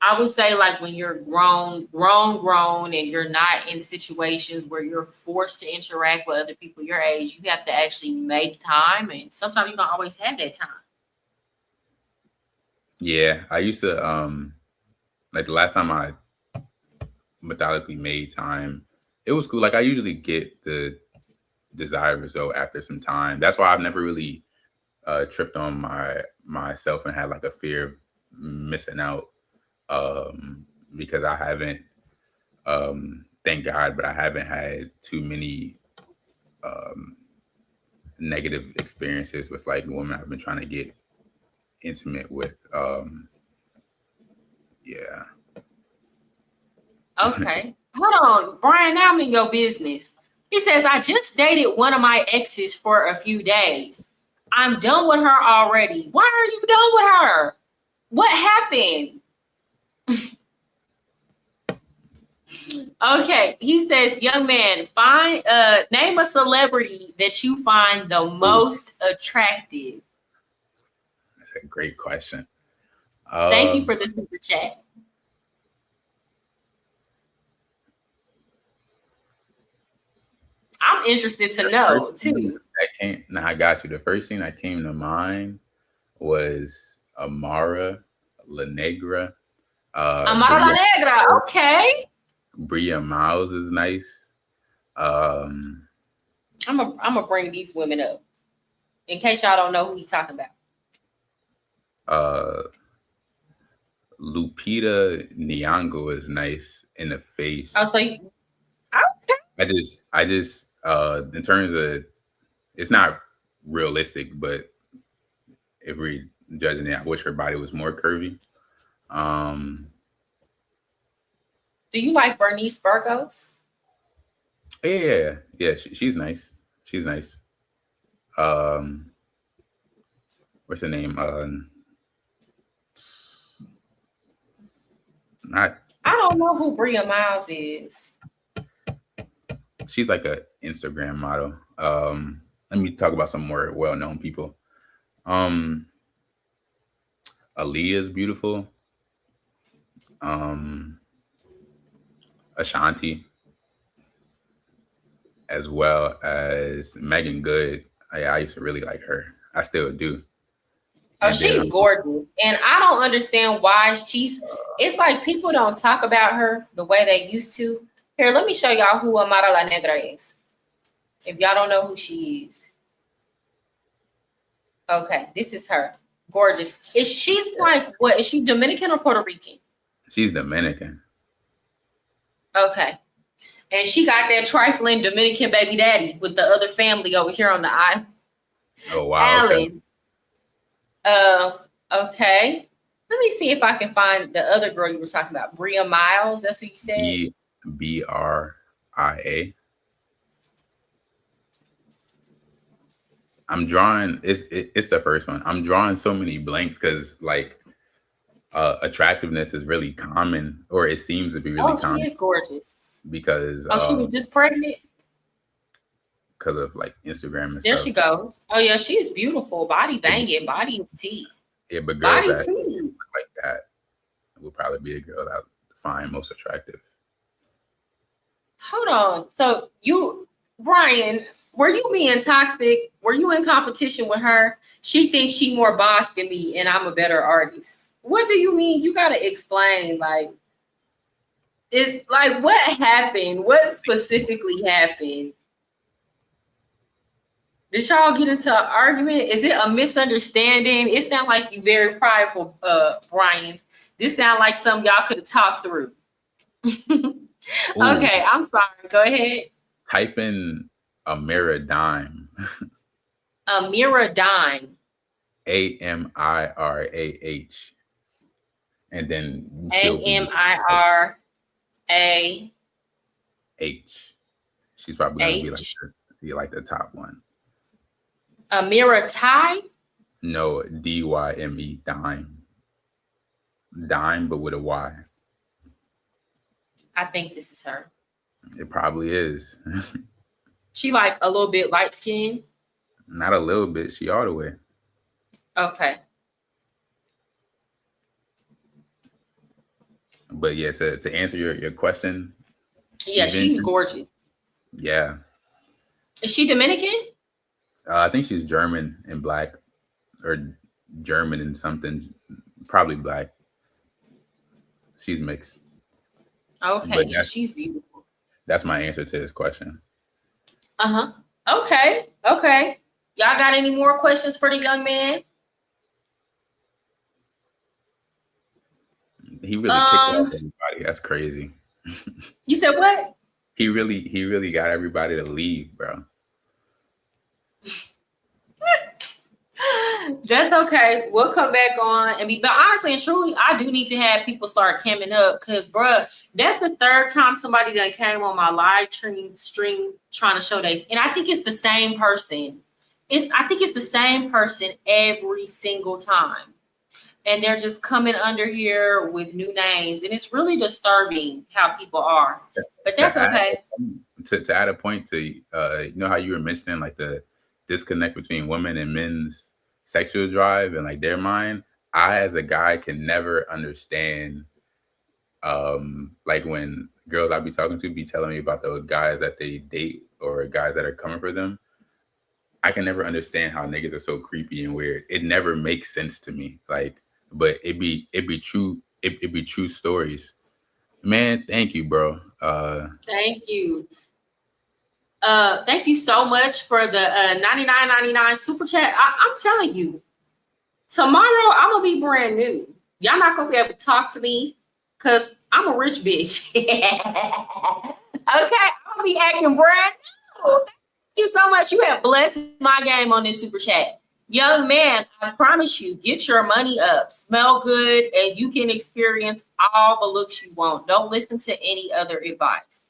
I would say like when you're grown, and you're not in situations where you're forced to interact with other people your age, you have to actually make time. And sometimes you don't always have that time. Yeah, I used to, like the last time I methodically made time, it was cool. Like I usually get the desired result after some time. That's why I've never really tripped on myself and had like a fear of missing out, because I haven't, thank God, but I haven't had too many negative experiences with like women I've been trying to get intimate with. Yeah. Okay. Hold on, Brian, now I'm in your business. He says, I just dated one of my exes for a few days. I'm done with her already. Why are you done with her? What happened? Okay. He says, young man, name a celebrity that you find the most attractive. That's a great question. Thank you for the super chat. I'm interested to know too. I got you. The first thing that came to mind was Amara La Negra. Amara La Negra, okay. Bria Miles is nice. I'm gonna bring these women up in case y'all don't know who he's talking about. Lupita Nyong'o is nice in the face. Oh, so okay. I just in terms of it's not realistic, but if we're judging it, I wish her body was more curvy. Do you like Bernice Burgos? Yeah. She's nice. She's nice. What's her name? I don't know who Bria Miles is. She's like a Instagram model. Let me talk about some more well-known people. Aaliyah's beautiful. Ashanti, as well as Megan Good. I used to really like her. I still do. Oh, she's gorgeous. And I don't understand why it's like people don't talk about her the way they used to. Here, let me show y'all who Amara La Negra is. If y'all don't know who she is. Okay, this is her. Gorgeous. She's like, what? Is she Dominican or Puerto Rican? She's Dominican. Okay. And she got that trifling Dominican baby daddy with the other family over here on the island. Oh, wow. Alan. Okay. Let me see if I can find the other girl you were talking about. Bria Miles. That's who you said? Bria. I'm drawing, it's the first one. I'm drawing so many blanks because like attractiveness is really common, or it seems to be really common. She is gorgeous. Because she was just pregnant. Because of like Instagram and there stuff. She goes. Oh yeah, she is beautiful. Body banging, body is tea. Yeah, but girls body that tea. look like that will probably be a girl that I find most attractive. Hold on. So Brian, were you being toxic? Were you in competition with her? She thinks she more boss than me and I'm a better artist. What do you mean? You gotta explain. Like what happened? What specifically happened? Did y'all get into an argument? Is it a misunderstanding? It sounds like you very prideful, Brian. This sounds like something y'all could have talked through. Okay, I'm sorry. Go ahead. Type in Amira Dime. Amira Dime. Amirah. And then Amirah. She's probably gonna be like the top one. Amira Ty? No, Dyme. Dime, but with a Y. I think this is her. It probably is. She like a little bit light skinned? Not a little bit. She all the way. Okay. But yeah, to answer your question. Yeah, she's gorgeous. Yeah. Is she Dominican? I think she's German and black, or German and something, probably black. She's mixed. Okay, yeah, she's beautiful. That's my answer to this question. Okay. Y'all got any more questions for the young man? He really kicked off everybody. That's crazy. You said what? He really got everybody to leave, bro. That's okay. We'll come back on but honestly and truly, I do need to have people start coming up because, bruh, that's the third time somebody done came on my live stream trying to show and I think it's the same person. I think it's the same person every single time. And they're just coming under here with new names. And it's really disturbing how people are. But that's okay. To add a point to, you know how you were mentioning like the disconnect between women and men's sexual drive and like their mind. I, as a guy, can never understand like when girls I be talking to be telling me about the guys that they date or guys that are coming for them. I can never understand how niggas are so creepy and weird. It never makes sense to me. Like, but it be true. It be true stories. Man, thank you, bro. Thank you. Thank you so much for the $99.99 super chat. I'm telling you, tomorrow I'm gonna be brand new. Y'all not gonna be able to talk to me because I'm a rich bitch. Okay, I'm gonna be acting brand new. Thank you so much. You have blessed my game on this super chat. Young man, I promise you, get your money up, smell good, and you can experience all the looks you want. Don't listen to any other advice.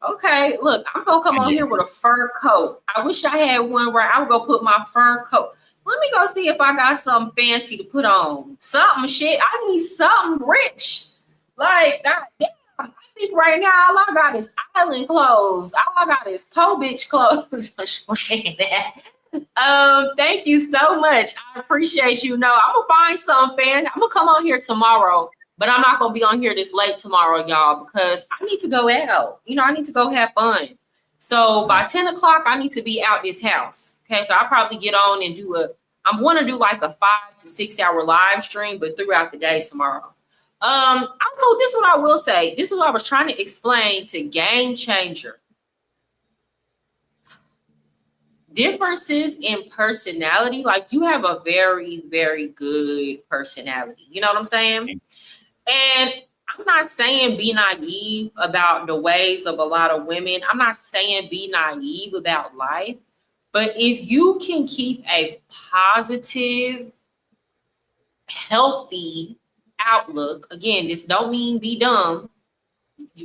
Okay, look, I'm gonna come on here with a fur coat. I wish I had one where I would go put my fur coat. Let me go see if I got something fancy to put on. Something shit. I need something rich. Like, God damn. I think right now all I got is island clothes. All I got is po bitch clothes. Thank you so much. I appreciate you. No, I'm gonna find some fan. I'm gonna come on here tomorrow, but I'm not gonna be on here this late tomorrow, y'all, because I need to go out. You know, I need to go have fun. So by 10 o'clock, I need to be out this house. Okay, so I'll probably get on and I want to do like a 5 to 6 hour live stream, but throughout the day tomorrow. Also, this is what I will say. This is what I was trying to explain to Game Changer. Differences in personality. Like, you have a very, very good personality. You know what I'm saying? And I'm not saying be naive about the ways of a lot of women. I'm not saying be naive about life. But if you can keep a positive, healthy outlook, again, this don't mean be dumb.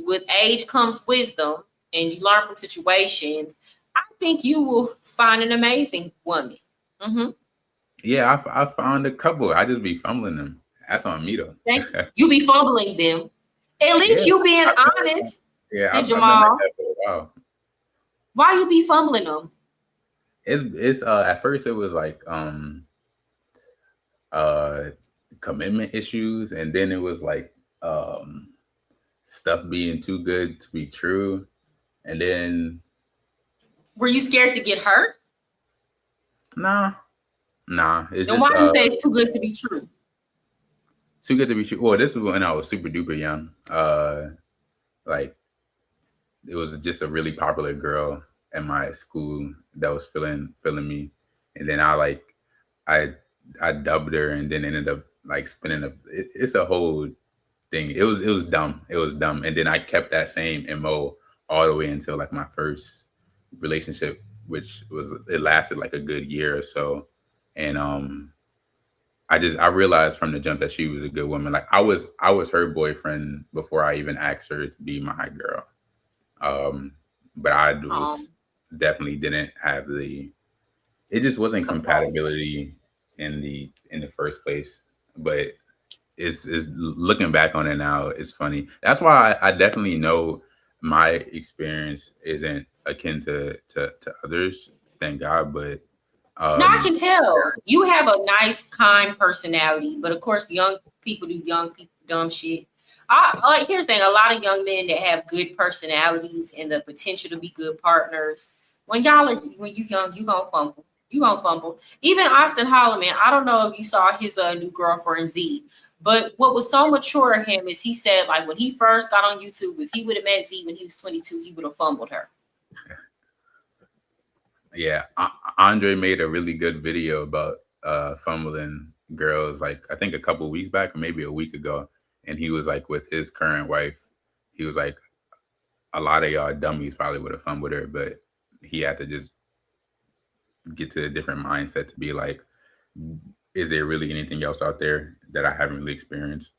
With age comes wisdom, and you learn from situations. I think you will find an amazing woman. Mm-hmm. Yeah, I found a couple. I just be fumbling them. That's on me though. Thank you. You be fumbling them. At least you being honest. Yeah, hey, I've Jamal. done like that for a while. Why you be fumbling them? It's at first it was like commitment issues, and then it was like stuff being too good to be true, and then were you scared to get hurt? Nah. It's then just why you say it's too good to be true? Too good to be true. Well, this was when I was super duper young. Like it was just a really popular girl at my school that was feeling me, and then I dubbed her, and then ended up like spinning it's a whole thing. It was dumb. It was dumb, and then I kept that same MO all the way until like my first relationship, which it lasted like a good year or so, and I realized from the jump that she was a good woman. Like I was her boyfriend before I even asked her to be my girl. But I was definitely didn't have it just wasn't compatibility in the first place. But it's looking back on it now, it's funny. That's why I definitely know my experience isn't akin to others, thank God. But no, I can tell you have a nice, kind personality, but of course, young people do young people dumb shit. Here's the thing: a lot of young men that have good personalities and the potential to be good partners. When you young, you gonna fumble. You gonna fumble. Even Austin Holloman. I don't know if you saw his new girlfriend Z, but what was so mature in him is he said, like, when he first got on YouTube, if he would have met Z when he was 22, he would have fumbled her. Yeah, Andre made a really good video about fumbling girls, like I think a couple of weeks back or maybe a week ago, and he was like with his current wife, he was like, a lot of y'all dummies probably would have fumbled her, but he had to just get to a different mindset to be like, is there really anything else out there that I haven't really experienced?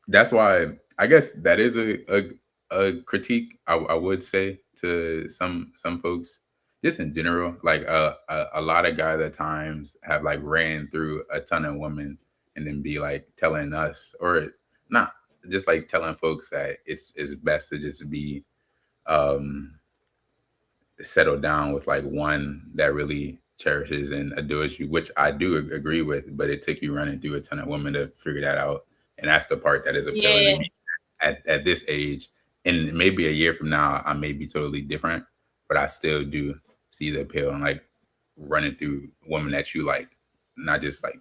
That's why I guess that is a critique I would say to some folks. Just in general, like a lot of guys at times have like ran through a ton of women and then be like telling us, or not, just like telling folks that it's best to just be settled down with like one that really cherishes and adores you, which I do agree with, but it took you running through a ton of women to figure that out. And that's the part that is appealing to me at this age. And maybe a year from now, I may be totally different, but I still do see the appeal and like running through women that you like, not just like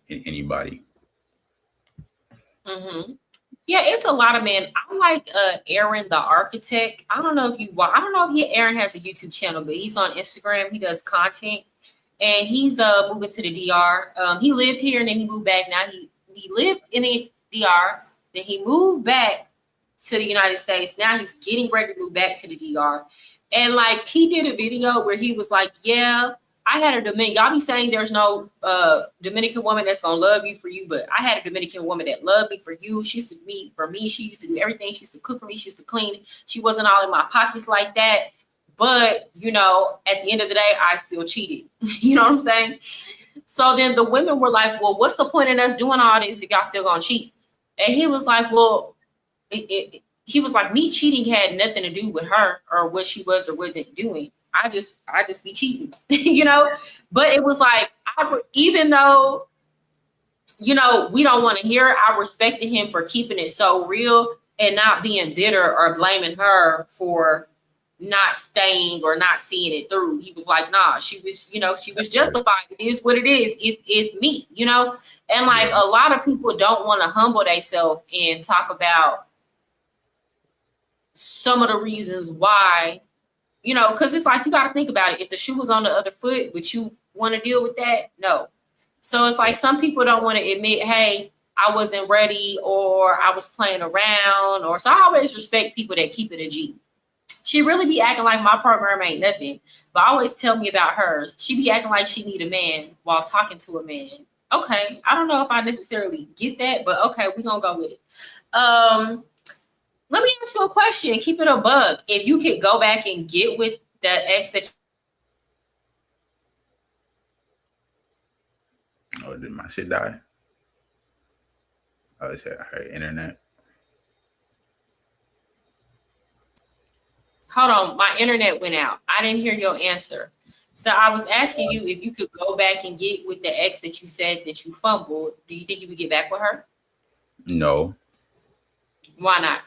anybody. Mm-hmm. Yeah, it's a lot of men. I like Aaron the Architect. I don't know if Aaron has a YouTube channel, but he's on Instagram. He does content, and he's moving to the DR. He lived here and then he moved back. Now he lived in the DR, then he moved back to the United States. Now he's getting ready to move back to the DR. And like he did a video where he was like, yeah, I had a Dominican. Y'all be saying there's no Dominican woman that's gonna love you for you, but I had a Dominican woman that loved me for you. She used to meet for me. She used to do everything. She used to cook for me. She used to clean. She wasn't all in my pockets like that. But you know, at the end of the day, I still cheated. You know what I'm saying? So then the women were like, well, what's the point in us doing all this if y'all still gonna cheat? And he was like, well, he was like, me cheating had nothing to do with her or what she was or wasn't doing. I just be cheating, you know? But it was like, even though, you know, we don't want to hear it, I respected him for keeping it so real and not being bitter or blaming her for not staying or not seeing it through. He was like, nah, she was, you know, she was justified. It is what it is. It's me, you know? And like a lot of people don't want to humble themselves and talk about some of the reasons why, you know, because it's like, you got to think about it. If the shoe was on the other foot, would you want to deal with that? No. So it's like some people don't want to admit, hey, I wasn't ready or I was playing around. Or so I always respect people that keep it a G. She really be acting like my program ain't nothing, but always tell me about hers. She be acting like she need a man while talking to a man. Okay, I don't know if I necessarily get that, but okay, we're going to go with it. Let me ask you a question. Keep it a buck. If you could go back and get with that ex that Oh, did my shit die? Oh, it's her internet. Hold on, my internet went out. I didn't hear your answer. So I was asking you if you could go back and get with the ex that you said that you fumbled. Do you think you would get back with her? No. Why not?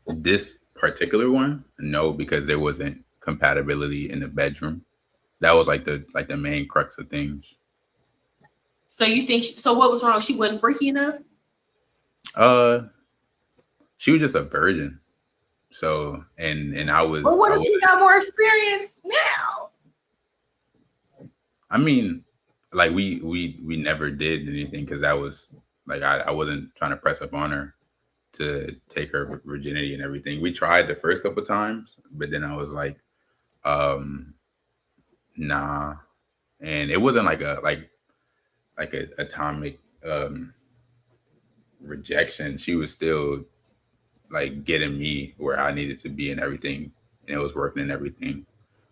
This particular one, no, because there wasn't compatibility in the bedroom. That was like the main crux of things. So you think so? What was wrong? She wasn't freaky enough. She was just a virgin. So and I was. But what if she got more experience now? I mean, like we never did anything because that was like I wasn't trying to press up on her to take her virginity and everything. We tried the first couple times, but then I was like, nah. And it wasn't like a atomic rejection. She was still like getting me where I needed to be and everything, and it was working and everything.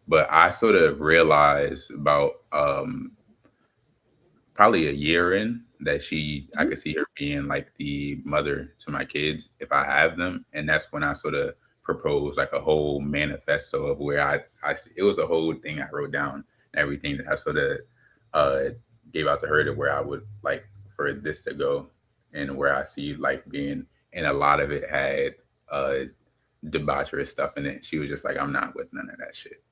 But I sort of realized about probably a year in that I could see her being like the mother to my kids if I have them. And that's when I sort of proposed like a whole manifesto of where I it was a whole thing I wrote down and everything that I sort of gave out to her to where I would like for this to go and where I see life being. And a lot of it had debaucherous stuff in it. She was just like, I'm not with none of that shit.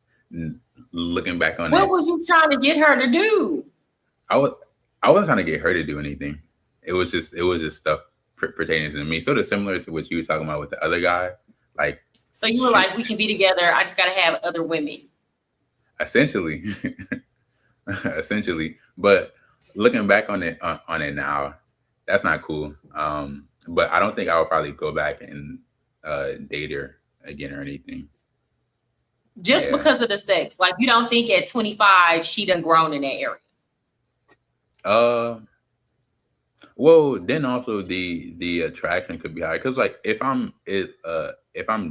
Looking back on what was you trying to get her to do? I wasn't trying to get her to do anything. It was just stuff pertaining to me. Sort of similar to what you were talking about with the other guy. Like, so you were like, we can be together. I just got to have other women. Essentially, But looking back on it now, that's not cool. But I don't think I would probably go back and date her again or anything. Just because of the sex. Like, you don't think at 25 she done grown in that area? Well, then also the attraction could be high because like if I'm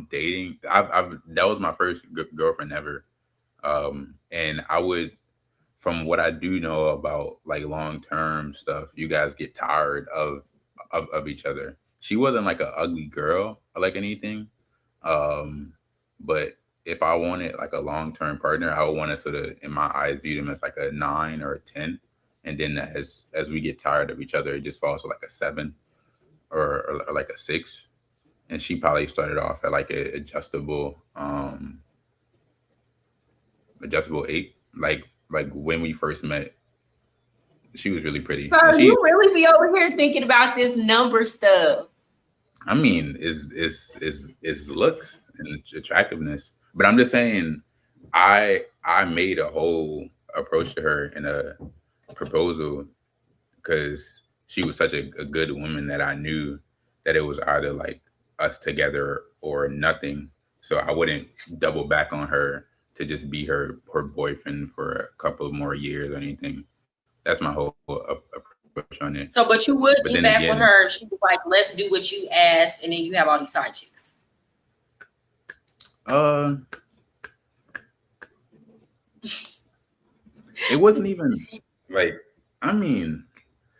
dating, that was my first girlfriend ever, and I would, from what I do know about like long-term stuff, you guys get tired of each other. She wasn't like an ugly girl or like anything, but if I wanted like a long-term partner, I would want to sort of, in my eyes, view them as like a 9 or a 10. And then as we get tired of each other, it just falls to like a 7 or like a 6. And she probably started off at like a adjustable 8. Like when we first met, she was really pretty. So you really be over here thinking about this number stuff? I mean, is looks and attractiveness. But I'm just saying, I made a whole approach to her in a proposal because she was such a good woman that I knew that it was either like us together or nothing. So I wouldn't double back on her to just be her boyfriend for a couple of more years or anything. That's my whole approach on it. So, but you would But be then back again, with her. She was like, let's do what you asked. And then you have all these side chicks. It wasn't even like, I mean,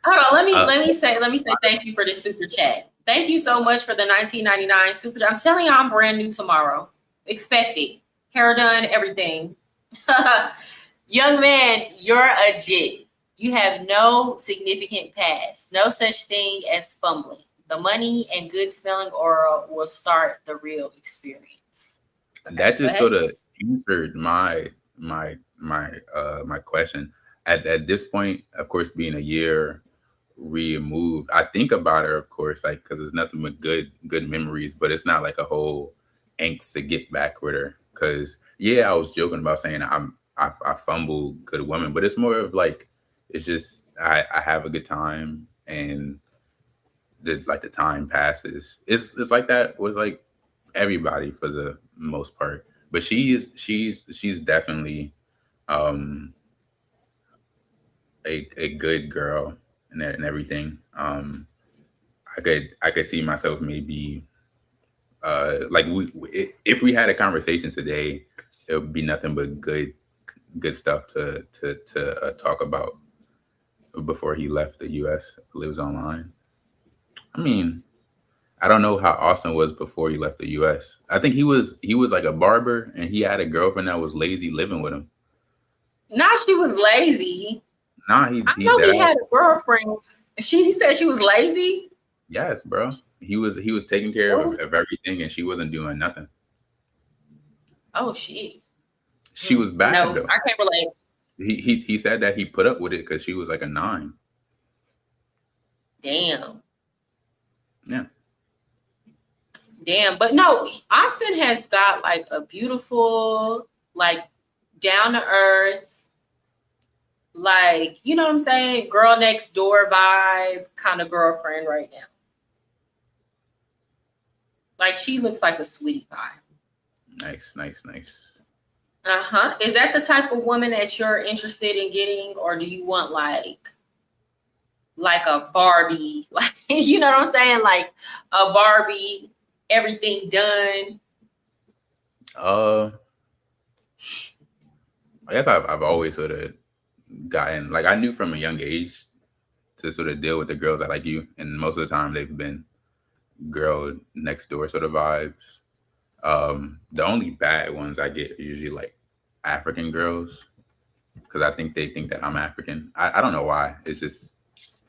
hold on, let me say thank you for this super chat. Thank you so much for the $19.99 super chat. I'm telling you, I'm brand new tomorrow. Expect it. Hair done, everything. Young man, you're a jit. You have no significant past. No such thing as fumbling. The money and good smelling aura will start the real experience. That just sort of answered my question. At this point, of course, being a year removed, I think about her, of course, like, because it's nothing but good memories, but it's not like a whole angst to get back with her. Because I was joking about saying I fumble good women, but it's more of like, it's just I have a good time, and the time passes. It's like that with like everybody for the most part. But she's definitely a good girl and everything. I could see myself maybe like if we had a conversation today, it would be nothing but good stuff to talk about. Before he left the U.S., lives online. I mean, I don't know how Austin was before he left the U.S. I think he was like a barber, and he had a girlfriend that was lazy living with him. Not she was lazy. Nah, I know he had a girlfriend. She said she was lazy. Yes, bro. He was taking care of everything, and she wasn't doing nothing. Oh shit. She was bad though. I can't relate. He said that he put up with it because she was like a 9. Damn. Yeah. Damn. But no, Austin has got like a beautiful, like down to earth, like, you know what I'm saying? Girl next door vibe kind of girlfriend right now. Like she looks like a sweetie pie. Nice. Is that the type of woman that you're interested in getting, or do you want like a Barbie? Like, you know what I'm saying? Like a Barbie, everything done. I guess I've always sort of gotten, like, I knew from a young age to sort of deal with the girls that like you, and most of the time they've been girl next door sort of vibes. The only bad ones I get are usually like African girls, because I think they think that I'm African. I don't know why. It's just,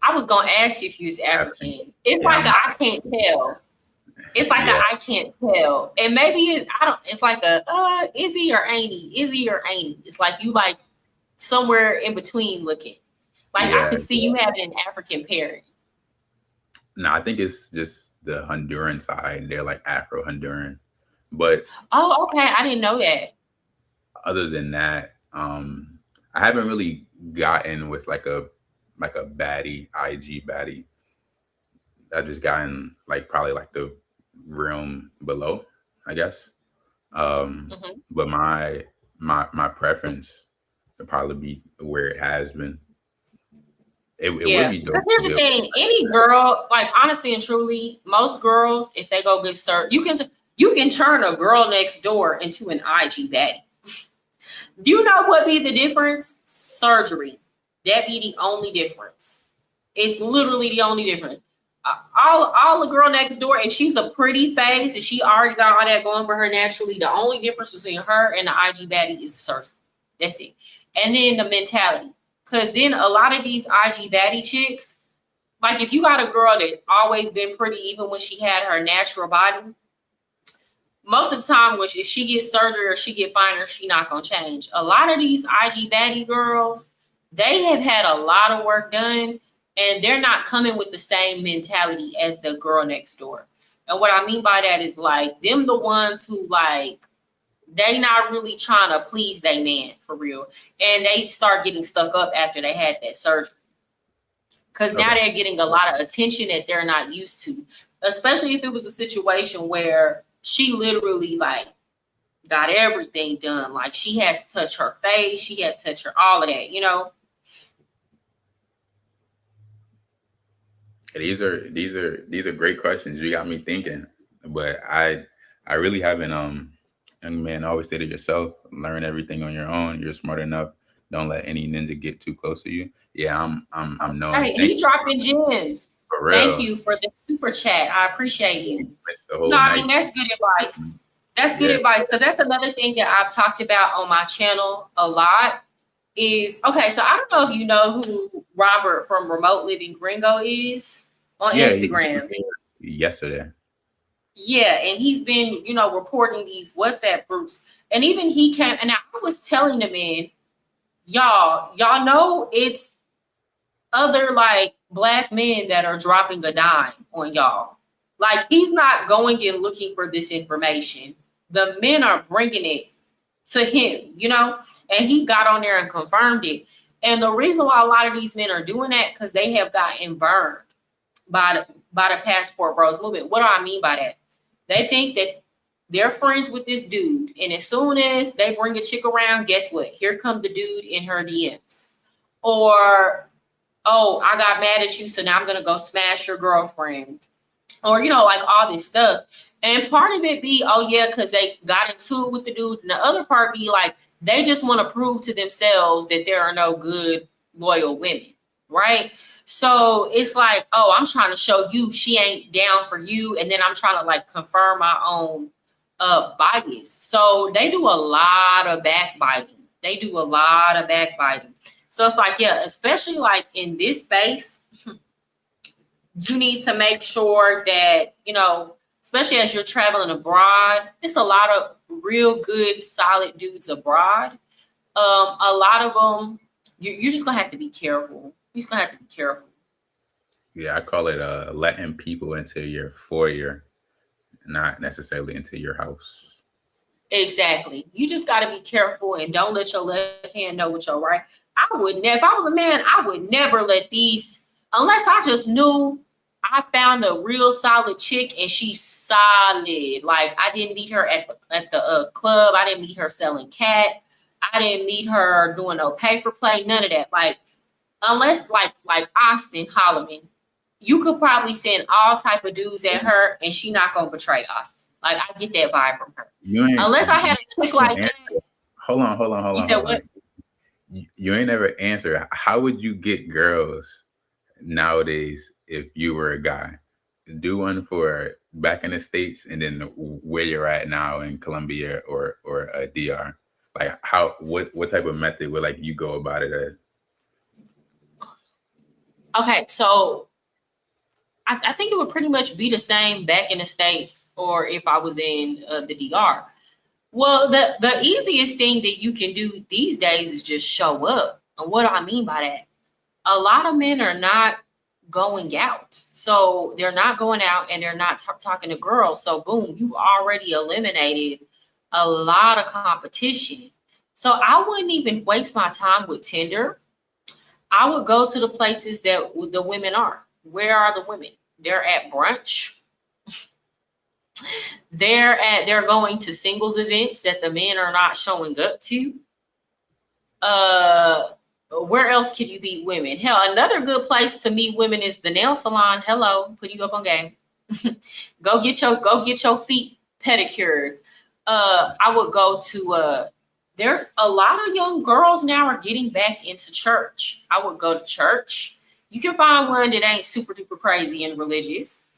I was gonna ask you if you was African. It's like I can't tell. It's like I can't tell, and maybe it's like a is he or ain't he? Is he or ain't he? It's like you like somewhere in between looking. Like I could see you having an African parent. No, I think it's just the Honduran side. They're like Afro-Honduran. But oh, okay, I didn't know that. Other than that, I haven't really gotten with like a baddie, IG baddie. I've just gotten like probably like the realm below, I guess. But my preference would probably be where it has been. It would be dope. Because here's the thing: any girl, like honestly and truly, most girls, if they go get served, you can turn a girl next door into an IG baddie. Do you know what be the difference? Surgery. That be the only difference. It's literally the only difference. All the girl next door, if she's a pretty face, if she already got all that going for her naturally, the only difference between her and the IG baddie is the surgery. That's it. And then the mentality. Because then a lot of these IG baddie chicks, like if you got a girl that always been pretty, even when she had her natural body, most of the time, if she gets surgery or she get finer, she not gonna change. A lot of these IG baddie girls, they have had a lot of work done, and they're not coming with the same mentality as the girl next door. And what I mean by that is like them the ones who like they not really trying to please their man for real, and they start getting stuck up after they had that surgery. Because now they're getting a lot of attention that they're not used to. especially if it was a situation where she literally like got everything done. Like she had to touch her face, she had to touch her, all of that, you know. These are great questions. You got me thinking, but I really haven't. Young man, always say to yourself, learn everything on your own. You're smart enough. Don't let any ninja get too close to you. Yeah, I'm knowing. Hey, he dropping gems. For real. Thank you for the super chat. I appreciate you. The whole No, I night. mean that's good advice. That's good advice, because that's another thing that I've talked about on my channel a lot. Is okay. So I don't know if you know who Robert from Remote Living Gringo is on Instagram. Yesterday. Yeah, and he's been, you know, reporting these WhatsApp groups, and even he came, and I was telling the men, y'all know it's other like black men that are dropping a dime on y'all. Like he's not going and looking for this information. The men are bringing it to him, you know, and he got on there and confirmed it. And the reason why a lot of these men are doing that, because they have gotten burned by the Passport Bros movement. What do I mean by that? They think that they're friends with this dude, and as soon as they bring a chick around, guess what? Here come the dude in her DMs. Or, oh, I got mad at you, so now I'm gonna go smash your girlfriend. Or, you know, like all this stuff. And part of it be, oh yeah, because they got into it with the dude. And the other part be like, they just want to prove to themselves that there are no good, loyal women, right? So it's like, oh, I'm trying to show you she ain't down for you. And then I'm trying to like confirm my own bias. So they do a lot of backbiting. So it's like, yeah, especially like in this space, you need to make sure that, you know, especially as you're traveling abroad, it's a lot of real good, solid dudes abroad. A lot of them, you're just gonna have to be careful. You're just gonna have to be careful. Yeah, I call it letting people into your foyer, not necessarily into your house. Exactly. You just got to be careful and don't let your left hand know what your right. I would never, if I was a man, I would never let these, unless I just knew I found a real solid chick and she's solid. Like I didn't meet her at the club. I didn't meet her selling cat. I didn't meet her doing no pay for play. None of that. Like unless like Austin Holloman, you could probably send all type of dudes at her and she not gonna betray Austin. Like I get that vibe from her. Unless I had a chick like that. Hold on. You said what? You ain't never answered. How would you get girls nowadays if you were a guy? Do one for back in the States and then where you're at now in Colombia or DR. Like what type of method would like you go about it as? Okay, so I think it would pretty much be the same back in the States or if I was in the DR. Well, the easiest thing that you can do these days is just show up. And what do I mean by that? A lot of men are not going out. So they're not going out and they're not talking to girls. So boom, you've already eliminated a lot of competition. So I wouldn't even waste my time with Tinder. I would go to the places that the women are. Where are the women? They're at brunch. They're going to singles events that the men are not showing up to. Where else can you meet women? Hell, another good place to meet women is the nail salon. Hello, put you up on game. Go get your feet pedicured. I would go to there's a lot of young girls now are getting back into church. I would go to church. You can find one that ain't super duper crazy and religious.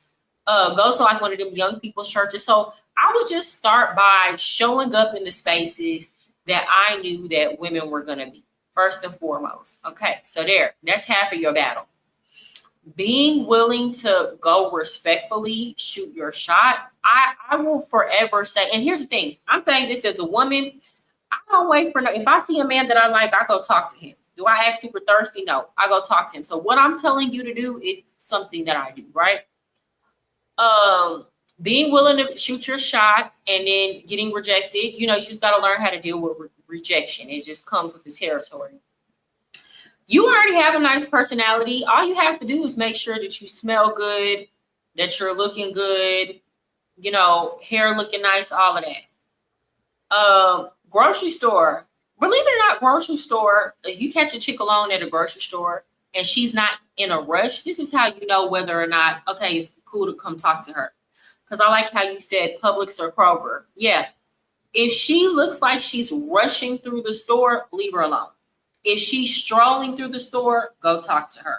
Go to like one of them young people's churches. So I would just start by showing up in the spaces that I knew that women were going to be first and foremost. Okay, so that's half of your battle. Being willing to go respectfully, shoot your shot. I will forever say, and here's the thing, I'm saying this as a woman, I don't wait for no, if I see a man that I like, I go talk to him. Do I act super thirsty? No, I go talk to him. So what I'm telling you to do is something that I do, right? Being willing to shoot your shot and then getting rejected, you know, you just got to learn how to deal with rejection. It just comes with the territory. You already have a nice personality. All you have to do is make sure that you smell good, that you're looking good, you know, hair looking nice, all of that. Grocery store. Believe it or not, grocery store, if you catch a chick alone at a grocery store and she's not in a rush, this is how you know whether or not, okay, it's cool to come talk to her. Because I like how you said Publix or Kroger. Yeah. If she looks like she's rushing through the store, leave her alone. If she's strolling through the store, go talk to her.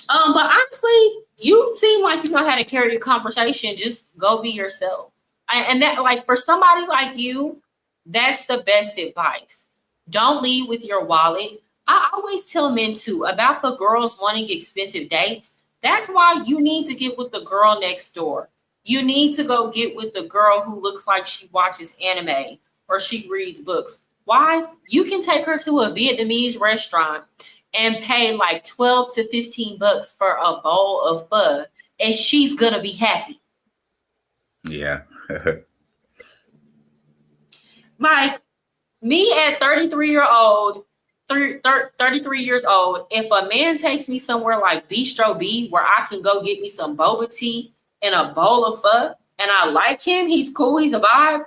But honestly, you seem like you know how to carry a conversation. Just go be yourself. And that, like, for somebody like you, that's the best advice. Don't lead with your wallet. I always tell men too about the girls wanting expensive dates. That's why you need to get with the girl next door. You need to go get with the girl who looks like she watches anime or she reads books. Why? You can take her to a Vietnamese restaurant and pay like 12 to 15 bucks for a bowl of pho, and she's gonna be happy. Yeah. Mike, me at 33 years old, if a man takes me somewhere like Bistro B where I can go get me some boba tea and a bowl of pho, and I like him, he's cool, he's a vibe,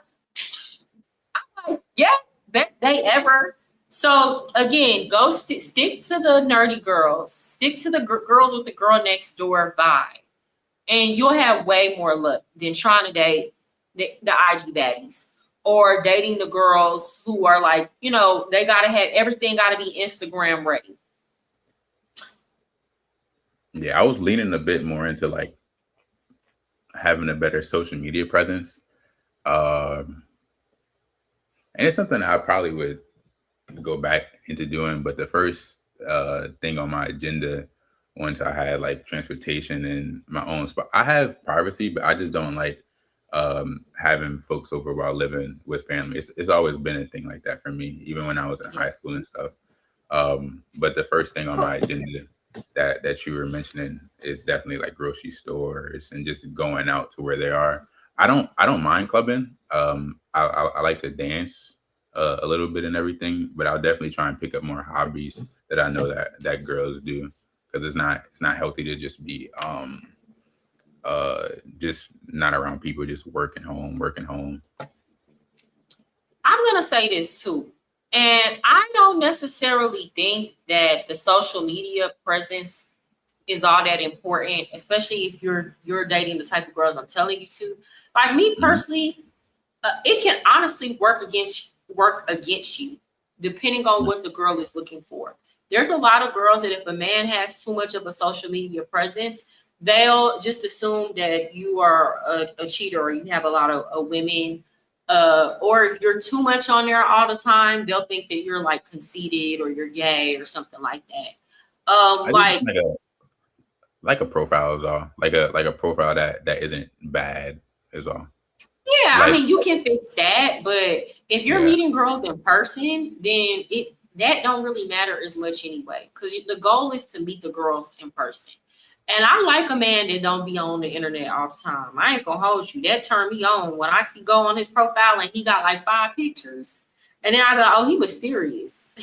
I'm like, yes, best day ever. So again, go stick to the nerdy girls, stick to the girls with the girl next door vibe, and you'll have way more luck than trying to date the IG baddies or dating the girls who are like, you know, they gotta have everything gotta be Instagram ready. Yeah, I was leaning a bit more into like having a better social media presence. And it's something I probably would go back into doing, but the first thing on my agenda once I had like transportation and my own spot, I have privacy, but I just don't like having folks over while living with family. It's always been a thing like that for me, even when I was in high school and stuff. But the first thing on my agenda that you were mentioning is definitely like grocery stores and just going out to where they are. I don't mind clubbing. I like to dance a little bit and everything, but I'll definitely try and pick up more hobbies that I know that girls do, because it's not healthy to just be just not around people, just working home. I'm gonna say this too, and I don't necessarily think that the social media presence is all that important, especially if you're dating the type of girls I'm telling you to. Like me personally, it can honestly work against you, depending on what the girl is looking for. There's a lot of girls that if a man has too much of a social media presence, they'll just assume that you are a cheater or you have a lot of women. Or if you're too much on there all the time, they'll think that you're like conceited or you're gay or something like that. Like a profile is all. Like a profile that isn't bad is all. Yeah, Like, I mean, you can fix that, but if you're meeting girls in person, then that don't really matter as much anyway, because the goal is to meet the girls in person. And I like a man that don't be on the internet all the time. I ain't gonna hold you. That turned me on when I go on his profile and he got like 5 pictures. And then I go, oh, he mysterious.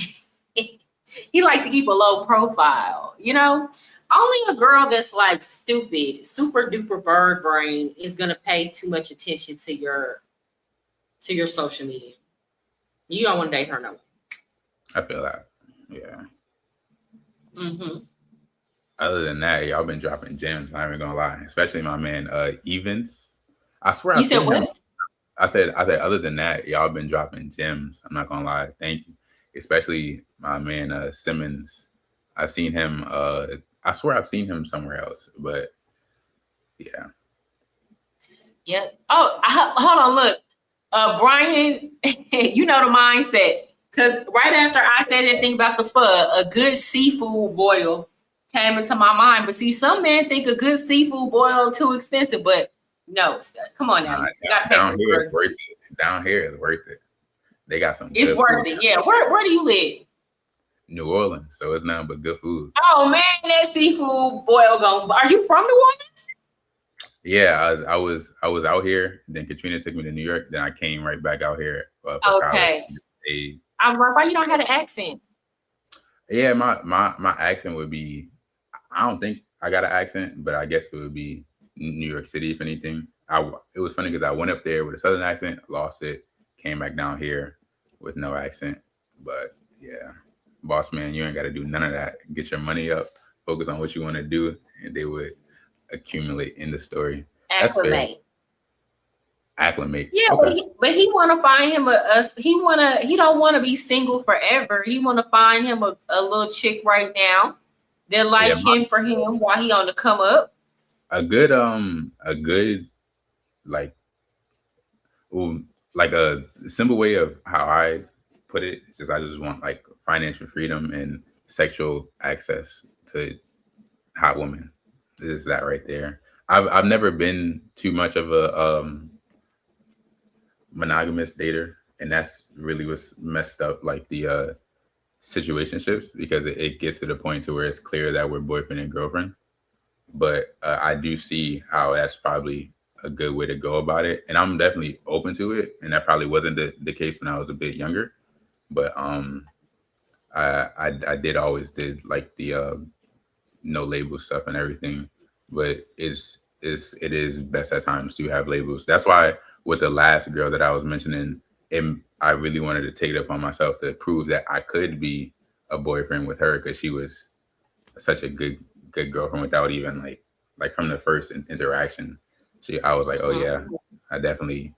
He like to keep a low profile, you know? Only a girl that's like stupid, super duper bird brain is gonna pay too much attention to your social media. You don't want to date her no more. I feel that. Yeah. Mm-hmm. Other than that, y'all been dropping gems. I ain't even gonna lie, especially my man Evans. I swear. You said what? I said. Other than that, y'all been dropping gems. I'm not gonna lie. Thank you, especially my man Simmons. I've seen him. I swear I've seen him somewhere else, but yeah. Yep. Oh, hold on. Look, Brian, you know the mindset. Because right after I said that thing about the pho, a good seafood boil came into my mind. But see, some men think a good seafood boil too expensive. But no, come on now. Down here it's worth it. Down here it's worth it. They got some. It's worth it. Yeah. Where do you live? New Orleans, so it's nothing but good food. Oh man, that seafood boil going. Are you from New Orleans? Yeah, I was out here. Then Katrina took me to New York. Then I came right back out here. For okay. I was like, why you don't have an accent? Yeah, my accent would be. I don't think I got an accent, but I guess it would be New York City, if anything. It was funny because I went up there with a Southern accent, lost it, came back down here with no accent. But yeah, boss man, you ain't got to do none of that. Get your money up, focus on what you want to do, and they would accumulate in the story. That's fair. Acclimate. Acclimate. Yeah, Okay. but he want to find him he don't want to be single forever. He want to find him a little chick right now that like him for him while he on the come up. A good like a simple way of how I put it is just I just want like financial freedom and sexual access to hot women. Is that right there? I've never been too much of a monogamous dater, and that's really what's messed up like the situationships, because it gets to the point to where it's clear that we're boyfriend and girlfriend. But I do see how that's probably a good way to go about it, and I'm definitely open to it. And that probably wasn't the case when I was a bit younger, but I did always did like the no label stuff and everything. But it is best at times to have labels. That's why with the last girl that I was mentioning, I really wanted to take it upon myself to prove that I could be a boyfriend with her, because she was such a good girlfriend without even like from the first interaction. I was like, oh yeah, I definitely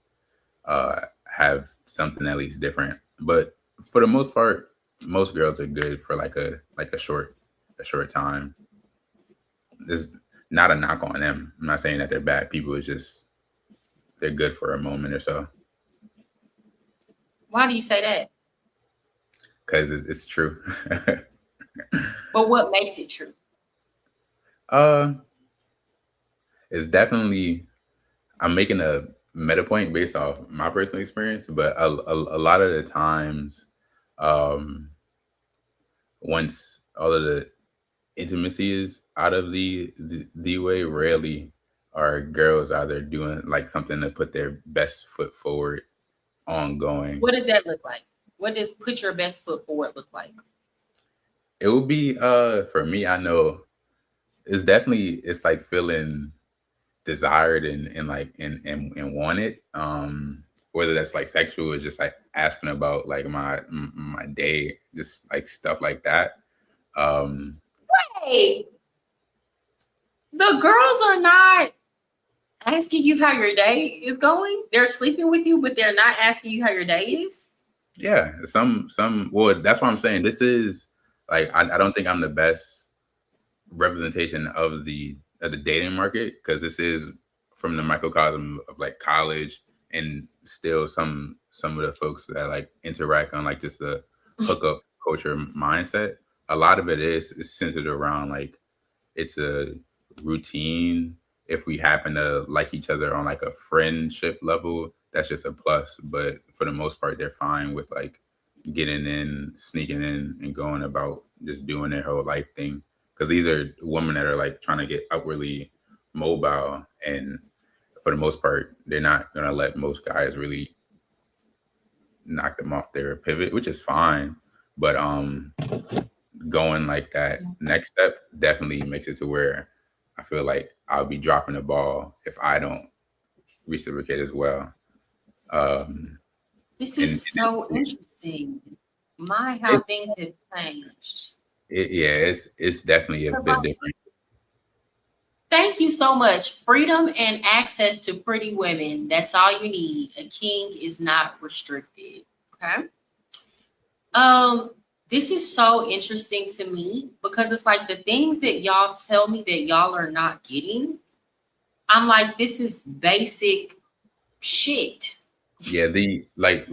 have something at least different. But for the most part, most girls are good for like a short time. There's not a knock on them. I'm not saying that they're bad people. It's just they're good for a moment or so. Why do you say that? Because it's true. But what makes it true? It's definitely, I'm making a meta point based off my personal experience, but a lot of the times, once all of the intimacy is out of the way, rarely are girls either doing like something to put their best foot forward ongoing. What does that look like? What does put your best foot forward look like? It would be for me, I know it's like feeling desired and wanted, whether that's like sexual or just like asking about like my day, just like stuff like that. Wait, the girls are not asking you how your day is going. They're sleeping with you, but they're not asking you how your day is. Yeah, some well, that's what I'm saying. This is like I don't think I'm the best representation of the dating market, because this is from the microcosm of like college, and still some of the folks that like interact on like just a hookup culture mindset. A lot of it is centered around like it's a routine. If we happen to like each other on like a friendship level, that's just a plus. But for the most part, they're fine with like getting in, sneaking in, and going about just doing their whole life thing. Because these are women that are like trying to get upwardly mobile, and for the most part, they're not gonna let most guys really knock them off their pivot, which is fine. But going like that next step definitely makes it to where I feel like I'll be dropping the ball if I don't reciprocate as well. This is so interesting. How things have changed. It's definitely a bit different. Thank you so much. Freedom and access to pretty women. That's all you need. A king is not restricted. Okay. This is so interesting to me, because it's like the things that y'all tell me that y'all are not getting. I'm like, this is basic shit. Yeah, the like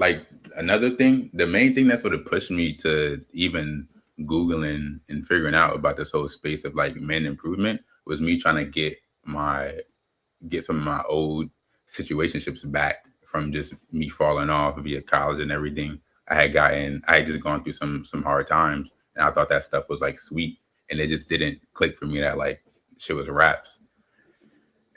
another thing, the main thing that sort of pushed me to even Googling and figuring out about this whole space of like men improvement was me trying to get some of my old situationships back from just me falling off via college and everything. I had just gone through some hard times, and I thought that stuff was like sweet, and it just didn't click for me that like shit was raps.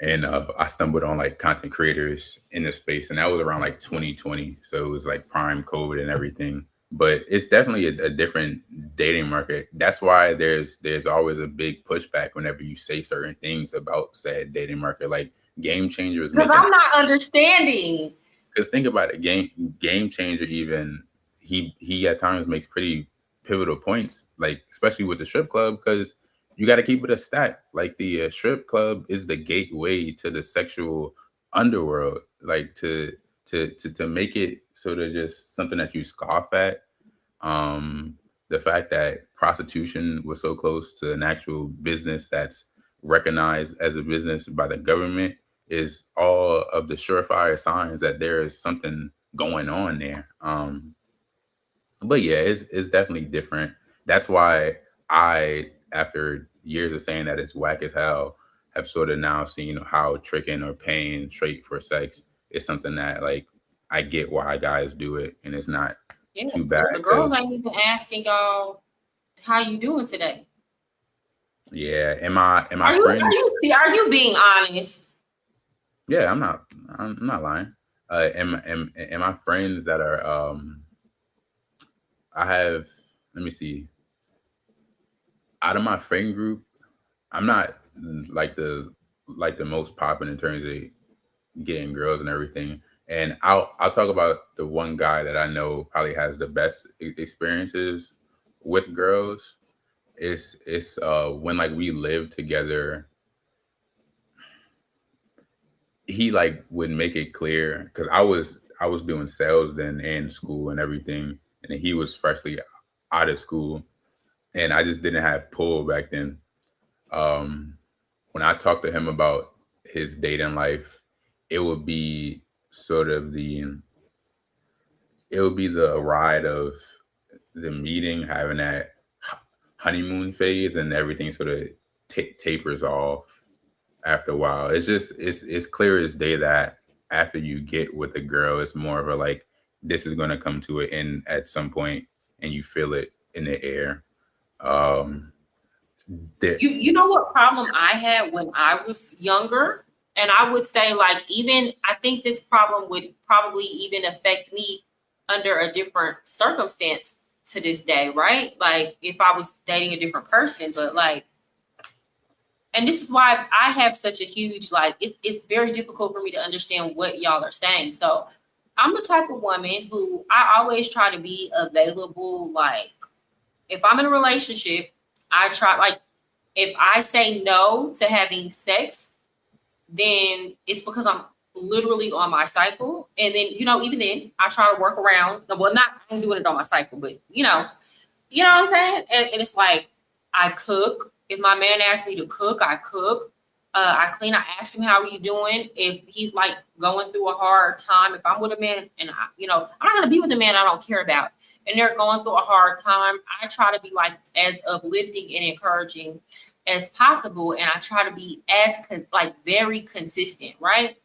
And I stumbled on like content creators in this space, and that was around like 2020. So it was like prime COVID and everything. But it's definitely a different dating market. That's why there's always a big pushback whenever you say certain things about said dating market. Like Game Changer is Because making. I'm not understanding. Because think about it, Game Changer, even he at times makes pretty pivotal points, like especially with the strip club, because you got to keep it a stack. Like the strip club is the gateway to the sexual underworld. Like to make it sort of just something that you scoff at. The fact that prostitution was so close to an actual business that's recognized as a business by the government is all of the surefire signs that there is something going on there. But yeah, it's definitely different. That's why I, after years of saying that it's whack as hell, have sort of now seen how tricking or paying straight for sex is something that, like, I get why guys do it, and it's not too bad. The girls ain't even asking y'all how you doing today. Yeah, am I Are friends? Are you being honest? Yeah, I'm not lying. Am I friends that are I have, let me see. Out of my friend group, I'm not like the most popular in terms of getting girls and everything. And I'll talk about the one guy that I know probably has the best experiences with girls. It's when like we lived together, he like would make it clear, because I was doing sales then and school and everything, and he was freshly out of school, and I just didn't have pull back then. When I talked to him about his dating life, it would be sort of the ride of the meeting, having that honeymoon phase, and everything sort of tapers off after a while. It's clear as day that after you get with a girl, it's more of a like, this is going to come to an end at some point, and you feel it in the air. You know what problem I had when I was younger? And I would say, like, even I think this problem would probably even affect me under a different circumstance to this day, right? Like if I was dating a different person, but like, and this is why I have such a huge, like, it's very difficult for me to understand what y'all are saying. So I'm the type of woman who I always try to be available. Like if I'm in a relationship, I try, like, if I say no to having sex, then it's because I'm literally on my cycle. And then, even then I try to work around. Well, I ain't doing it on my cycle, but you know what I'm saying? And it's like, I cook. If my man asks me to cook, I cook. I clean. I ask him, how are you doing? If he's like going through a hard time, if I'm with a man and I'm not going to be with a man I don't care about, and they're going through a hard time, I try to be like as uplifting and encouraging as possible. And I try to be as very consistent. Right.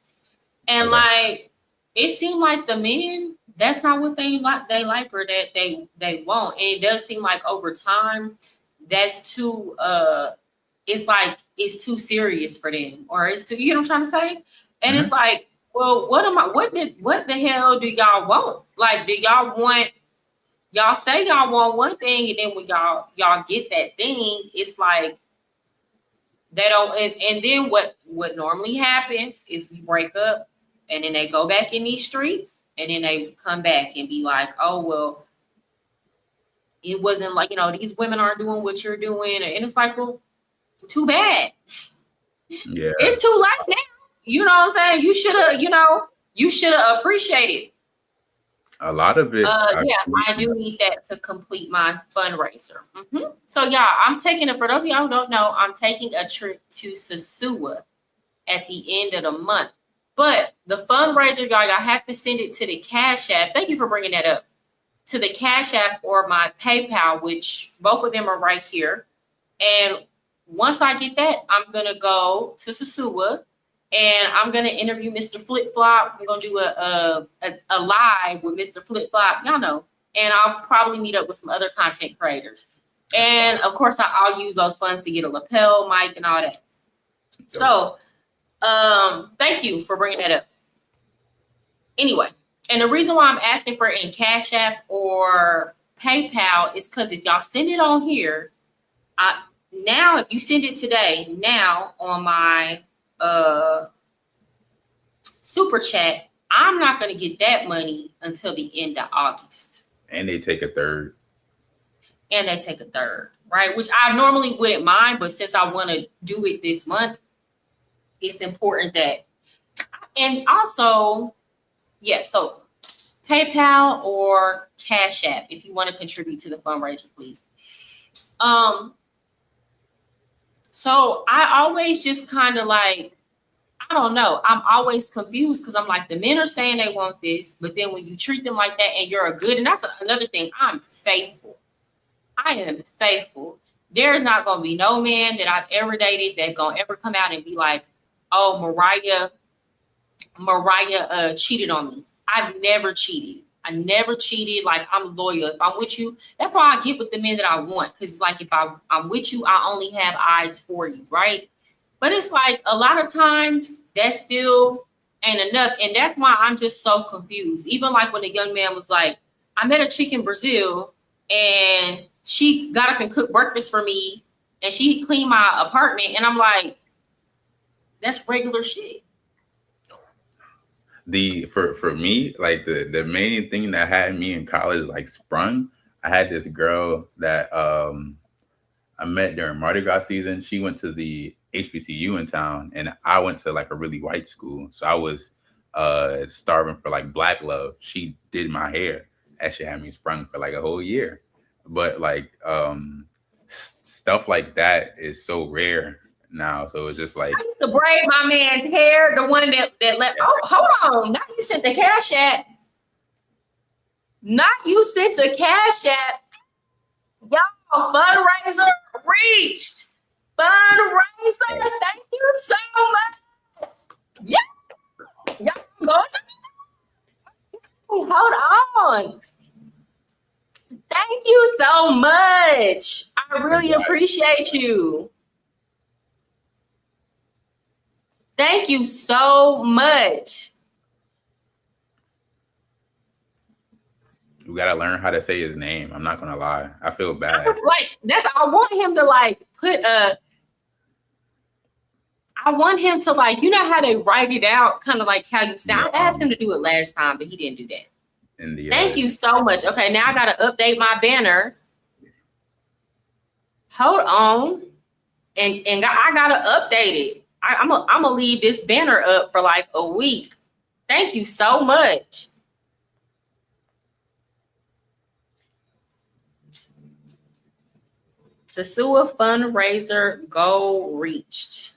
And like, it seemed like the men, that's not what they like or that they want. And it does seem like over time, that's too, it's too serious for them, or it's too, you know what I'm trying to say? And it's like, well, what the hell do y'all want? Like, do y'all say y'all want one thing, and then when y'all get that thing, it's like, they don't, and then what normally happens is we break up, and then they go back in these streets, and then they come back and be like, oh, well, it wasn't like, these women aren't doing what you're doing. And it's like, well, too bad. Yeah. It's too late now. You know what I'm saying? You should have appreciated a lot of it. I do need that to complete my fundraiser. So yeah, I'm taking it, for those of y'all who don't know, I'm taking a trip to Sosua at the end of the month. But the fundraiser, y'all have to send it to the Cash App. Thank you for bringing that up. To the Cash App or my PayPal, which both of them are right here. And once I get that, I'm going to go to Sosua and I'm going to interview Mr. Flip Flop. I'm going to do a live with Mr. Flip Flop, y'all know. And I'll probably meet up with some other content creators. And of course, I'll use those funds to get a lapel mic and all that. So thank you for bringing that up. Anyway, and the reason why I'm asking for it in Cash App or PayPal is because if y'all send it on here, now if you send it today, now on my super chat, I'm not going to get that money until the end of August. And they take a third. Right? Which I normally wouldn't mind, but since I want to do it this month, it's important that. And also, yeah, so PayPal or CashApp if you want to contribute to the fundraiser, please. So I always just kind of like, I don't know. I'm always confused because I'm like, the men are saying they want this, but then when you treat them like that and you're a good, and that's another thing, I'm faithful. I am faithful. There is not going to be no man that I've ever dated that going to ever come out and be like, oh, Mariah cheated on me. I've never cheated. I never cheated. Like, I'm loyal. If I'm with you, that's why I get with the men that I want. Because it's like, if I'm with you, I only have eyes for you, right? But it's like a lot of times that still ain't enough. And that's why I'm just so confused. Even like when the young man was like, I met a chick in Brazil and she got up and cooked breakfast for me and she cleaned my apartment. And I'm like, that's regular shit. For me, like the main thing that had me in college like sprung, I had this girl that I met during Mardi Gras season. She went to the HBCU in town, and I went to like a really white school. So I was starving for like black love. She did my hair. That shit had me sprung for like a whole year. But like stuff like that is so rare now. So it's just like, I used to braid my man's hair, the one that let. Oh, hold on! Now you sent the Cash App. Not you sent the Cash App. Y'all, fundraiser reached. Fundraiser. Thank you so much. Yeah. Y'all going to. Hold on. Thank you so much. I really appreciate you. Thank you so much. we gotta learn how to say his name. I'm not gonna lie. I feel bad. Like I want him to like put I want him to like, you know how they write it out, kind of like how you sound. I asked him to do it last time, but he didn't do that. Thank you so much. Okay, now I gotta update my banner. Hold on, and I gotta update it. I'm gonna leave this banner up for like a week. Thank you so much. Sasua fundraiser goal reached.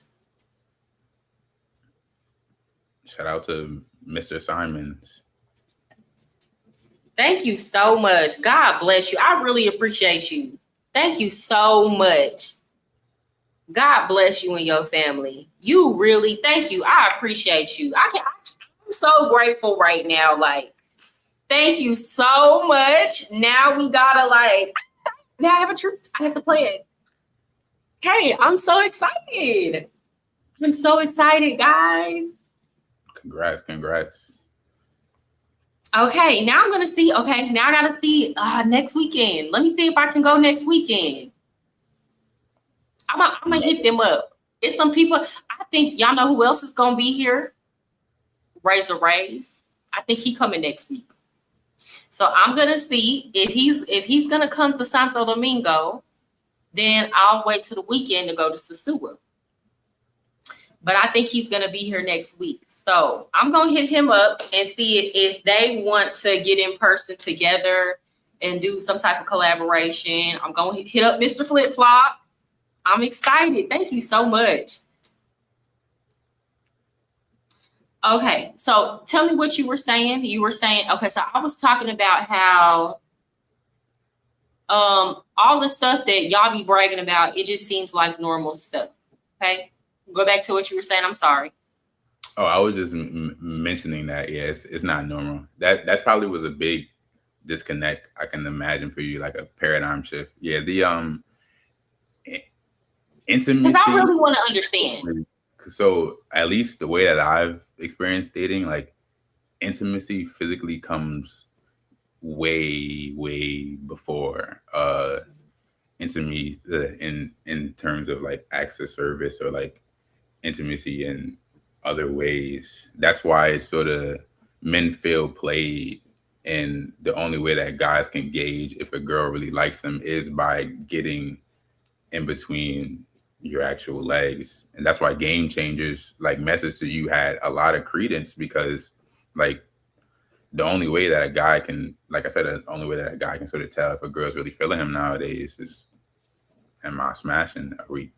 Shout out to Mr. Simons. Thank you so much. God bless you. I really appreciate you. Thank you so much. God bless you and your family. You really, thank you. I appreciate you. I'm so grateful right now. Like, thank you so much. Now we gotta like, now I have a truth. I have to play it. Hey, I'm so excited. I'm so excited, guys. Congrats. Okay, now I'm gonna see. Okay, now I gotta see next weekend. Let me see if I can go next weekend. I'm gonna hit them up. It's some people. I think y'all know who else is gonna be here. Razor Rays. I think he coming next week. So I'm gonna see if he's gonna come to Santo Domingo. Then I'll wait till the weekend to go to Sasua. But I think he's gonna be here next week. So I'm gonna hit him up and see if they want to get in person together and do some type of collaboration. I'm gonna hit up Mr. Flip Flop. I'm excited. Thank you so much. Okay, so tell me what you were saying. You were saying, okay, so I was talking about how all the stuff that y'all be bragging about, it just seems like normal stuff. Okay, go back to what you were saying. I'm sorry. Oh, I was just mentioning that. Yeah, it's not normal. That probably was a big disconnect. I can imagine for you, like a paradigm shift. Yeah, the intimacy. Because I really want to understand. So at least the way that I've experienced dating, like intimacy physically comes way before intimacy in terms of like acts of service or like intimacy in other ways. That's why it's sort of men feel played, and the only way that guys can gauge if a girl really likes them is by getting in between your actual legs. And that's why Game Changers, like Message to You, had a lot of credence, because like the only way that a guy can, like I said, the only way that a guy can sort of tell if a girl's really feeling him nowadays is, am I smashing? Are we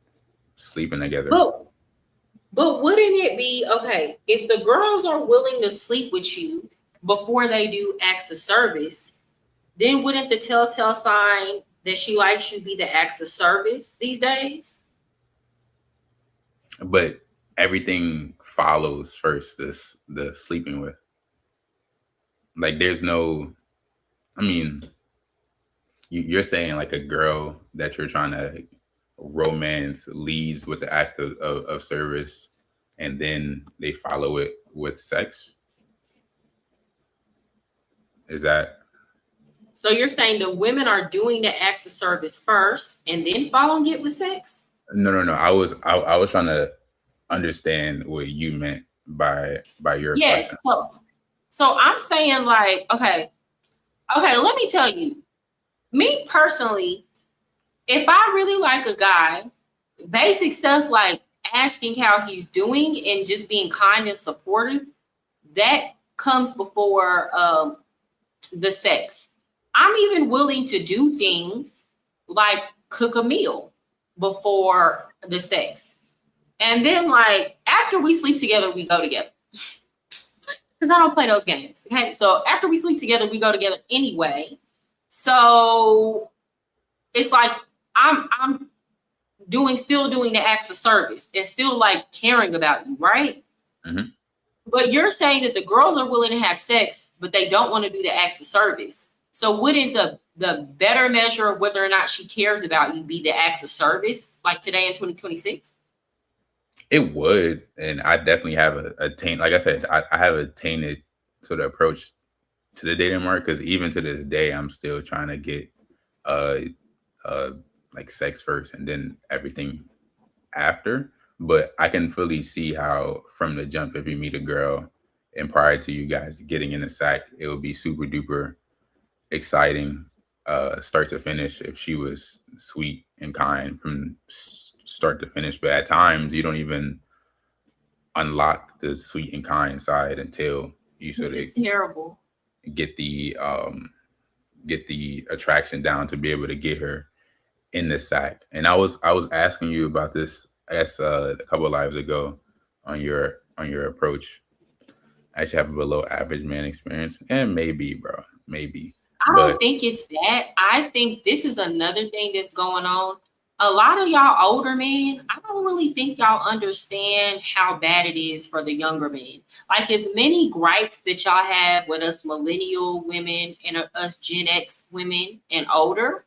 sleeping together? But wouldn't it be okay if the girls are willing to sleep with you before they do acts of service? Then wouldn't the telltale sign that she likes you be the acts of service these days? But everything follows first. The sleeping with. Like, there's no. I mean, you're saying like a girl that you're trying to romance leads with the act of service, and then they follow it with sex. Is that? So you're saying the women are doing the acts of service first and then following it with sex? No. I was trying to understand what you meant by your yes. question. So I'm saying like, okay, let me tell you, me personally, if I really like a guy, basic stuff like asking how he's doing and just being kind and supportive, that comes before the sex. I'm even willing to do things like cook a meal before the sex. And then like after we sleep together, we go together. Because I don't play those games. Okay. So after we sleep together, we go together anyway. So it's like I'm still doing the acts of service and still like caring about you, right? Mm-hmm. But you're saying that the girls are willing to have sex, but they don't want to do the acts of service. So wouldn't the better measure of whether or not she cares about you be the acts of service, like today in 2026? It would, and I definitely have a taint. Like I said, I have a tainted sort of approach to the dating market, because even to this day, I'm still trying to get like sex first and then everything after. But I can fully see how from the jump, if you meet a girl and prior to you guys getting in the sack, it would be super duper exciting, start to finish, if she was sweet and kind from start to finish. But at times you don't even unlock the sweet and kind side until you sort This of is terrible. get the attraction down to be able to get her in the sack. And I was asking you about this a couple of lives ago on your approach. I actually have a below average man experience, and maybe, bro, maybe. I don't think it's that. I think this is another thing that's going on. A lot of y'all older men, I don't really think y'all understand how bad it is for the younger men. Like, as many gripes that y'all have with us millennial women and us Gen X women and older,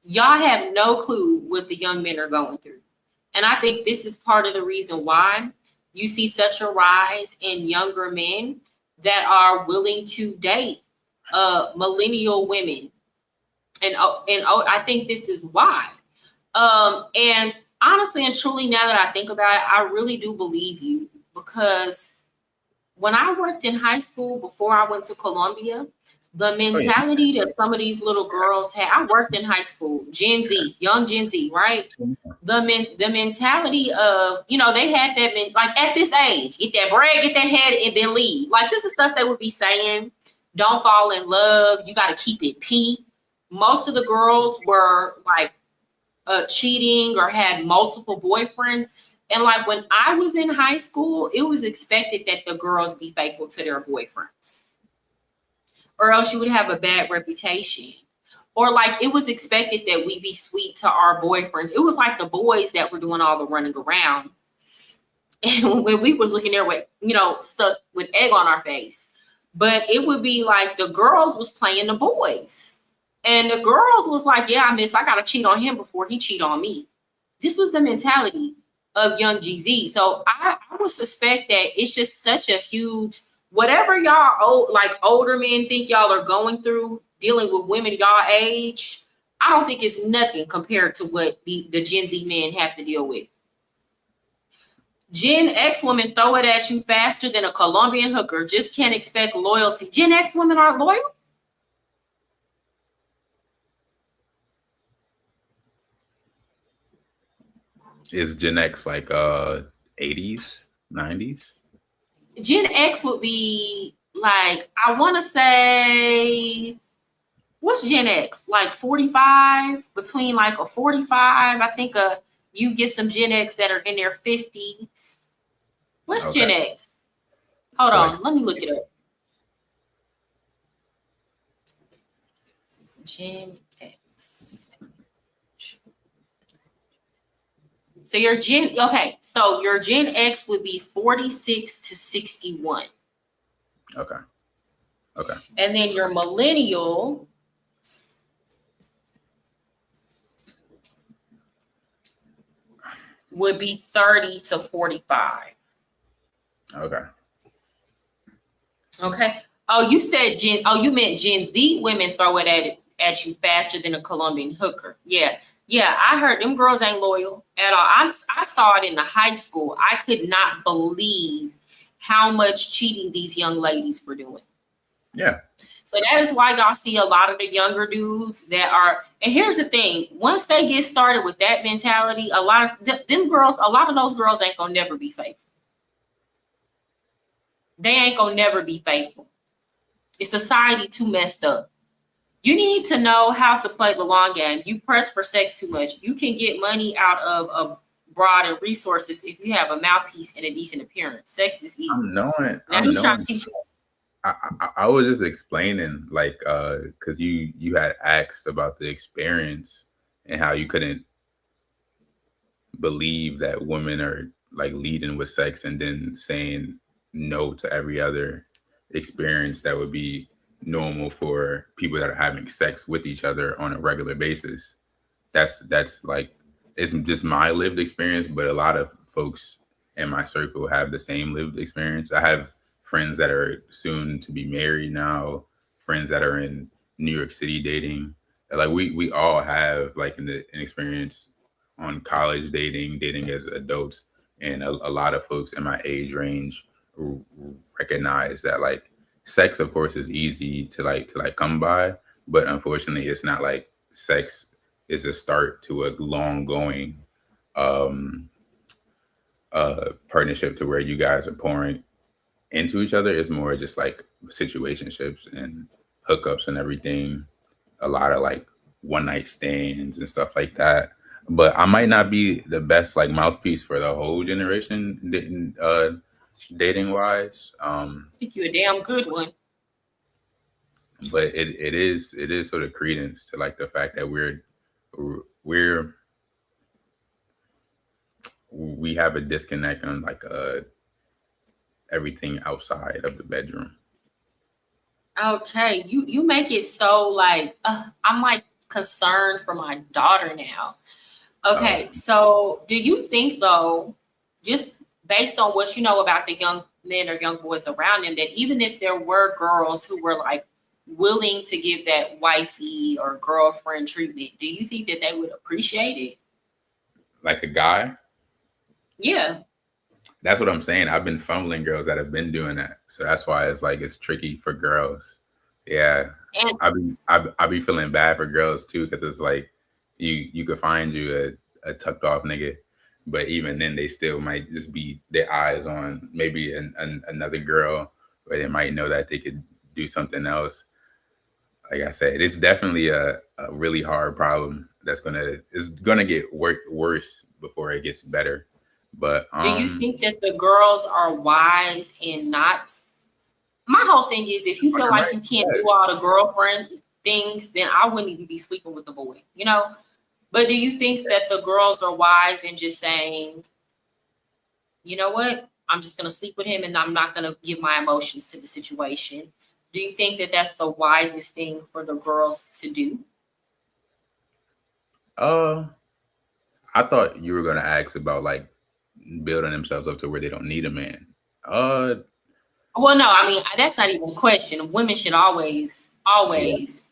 y'all have no clue what the young men are going through. And I think this is part of the reason why you see such a rise in younger men that are willing to date millennial women. And I think this is why. And honestly and truly, now that I think about it, I really do believe you, because when I worked in high school before I went to Columbia, the mentality that some of these little girls had, I worked in high school, Gen Z, young Gen Z, right? The mentality of, they had that, like at this age, get that bread, get that head, and then leave. Like, this is stuff they would be saying, don't fall in love, you got to keep it P. Most of the girls were like cheating or had multiple boyfriends. And like when I was in high school, it was expected that the girls be faithful to their boyfriends, or else you would have a bad reputation. Or like it was expected that we be sweet to our boyfriends. It was like the boys that were doing all the running around. And when we was looking there with, stuck with egg on our face. But it would be like the girls was playing the boys. And the girls was like, yeah, I got to cheat on him before he cheat on me. This was the mentality of young GZ. So I would suspect that it's just such a huge whatever y'all older men think y'all are going through dealing with women y'all age, I don't think it's nothing compared to what the Gen Z men have to deal with. Gen X women throw it at you faster than a Colombian hooker. Just can't expect loyalty. Gen X women aren't loyal? Is Gen X like 80s, 90s? Gen X would be like, I want to say, what's Gen X? Like 45, between like a 45. I think you get some Gen X that are in their 50s. What's Okay. Gen X? Hold So on, like, let me look it up. Gen X. So your Gen X would be 46 to 61. okay. Okay. And then your millennial would be 30 to 45. Okay. Okay. Oh, you meant Gen Z women throw it at you faster than a Colombian hooker. Yeah. Yeah, I heard them girls ain't loyal at all. I saw it in the high school. I could not believe how much cheating these young ladies were doing. Yeah. So that is why y'all see a lot of the younger dudes that are, and here's the thing, once they get started with that mentality, a lot of those girls ain't gonna never be faithful. They ain't gonna never be faithful. It's society too messed up. You need to know how to play the long game. You press for sex too much. You can get money out of broad and resources if you have a mouthpiece and a decent appearance. Sex is easy. Now he's trying to teach you. I was just explaining, like, because you had asked about the experience and how you couldn't believe that women are like leading with sex and then saying no to every other experience that would be normal for people that are having sex with each other on a regular basis. That's like, it's just my lived experience, but a lot of folks in my circle have the same lived experience. I have friends that are soon to be married now, friends that are in New York City dating. Like we all have like an experience on college dating as adults, and a lot of folks in my age range recognize that like sex, of course, is easy to come by, but unfortunately, it's not like sex is a start to a long going partnership to where you guys are pouring into each other. Is more just like situationships and hookups and everything. A lot of like one night stands and stuff like that. But I might not be the best like mouthpiece for the whole generation dating wise. I think you're a damn good one. But it is sort of credence to like the fact that we have a disconnect on like everything outside of the bedroom. Okay, you make it so like I'm like concerned for my daughter now. Okay, so do you think though, just based on what you know about the young men or young boys around him, that even if there were girls who were like willing to give that wifey or girlfriend treatment, do you think that they would appreciate it? Like a guy? Yeah. That's what I'm saying. I've been fumbling girls that have been doing that. So that's why it's like it's tricky for girls. Yeah. And I be feeling bad for girls too, because it's like you could find you a tucked off nigga, but even then they still might just be their eyes on maybe another girl, where they might know that they could do something else. Like I said, it's definitely a really hard problem it's gonna get worse before it gets better. But do you think that the girls are wise in not? My whole thing is, if you feel like you can't do all the girlfriend things, then I wouldn't even be sleeping with the boy, you know? But do you think that the girls are wise in just saying, you know what, I'm just going to sleep with him and I'm not going to give my emotions to the situation? Do you think that that's the wisest thing for the girls to do? I thought you were going to ask about like building themselves up to where they don't need a man. Well, no, I mean that's not even a question. Women should always, and it's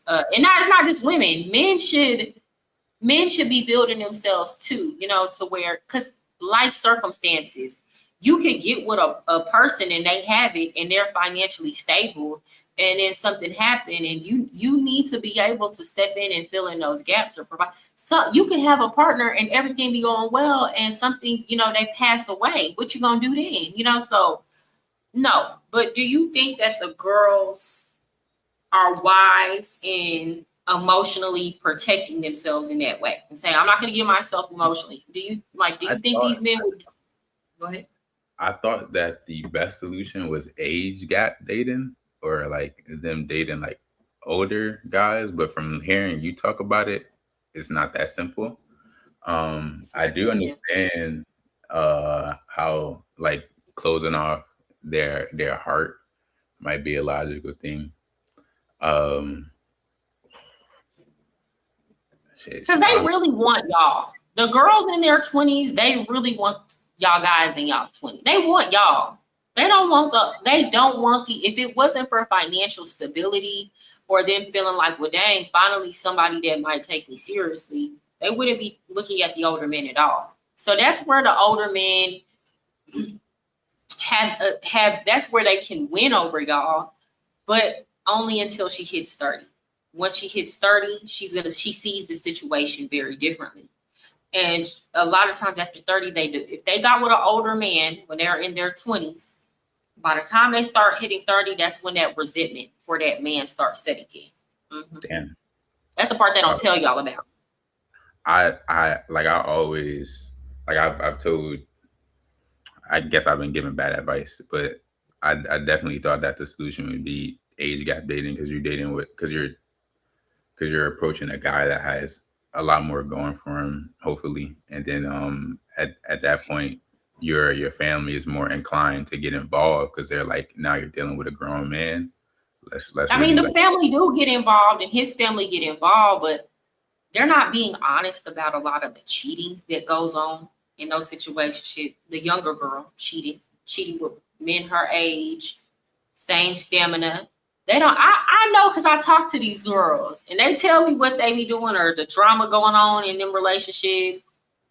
not just women. Men should be building themselves too. You know, to where because life circumstances, you could get with a person and they have it and they're financially stable, and then something happened and you need to be able to step in and fill in those gaps or provide. So you can have a partner and everything be going well, and something they pass away. What you gonna do then? So. No, but do you think that the girls are wise in emotionally protecting themselves in that way and say, I'm not going to give myself emotionally? Do you think these men would go ahead? I thought that the best solution was age gap dating, or like them dating like older guys. But from hearing you talk about it, it's not that simple. I do understand how like closing off their heart might be a logical thing. Because they really want y'all. The girls in their 20s, they really want y'all guys in y'all's 20s. They want y'all. They don't want the, if it wasn't for financial stability or them feeling like, well, dang, finally somebody that might take me seriously, they wouldn't be looking at the older men at all. So that's where the older men have that's where they can win over y'all, but only until she hits 30. Once she hits 30, she sees the situation very differently. And a lot of times after 30, if they got with an older man when they're in their 20s, by the time they start hitting 30, that's when that resentment for that man starts setting in. Mm-hmm. Damn. That's the part they don't tell y'all about. I've told, I guess I've been giving bad advice, but I definitely thought that the solution would be age gap dating, because you're approaching a guy that has a lot more going for him, hopefully. And then at that point, your family is more inclined to get involved because they're like, now you're dealing with a grown man. The family do get involved and his family get involved, but they're not being honest about a lot of the cheating that goes on in those situations. The younger girl cheating with men her age, same stamina. They don't, I know, because I talk to these girls and they tell me what they be doing or the drama going on in them relationships.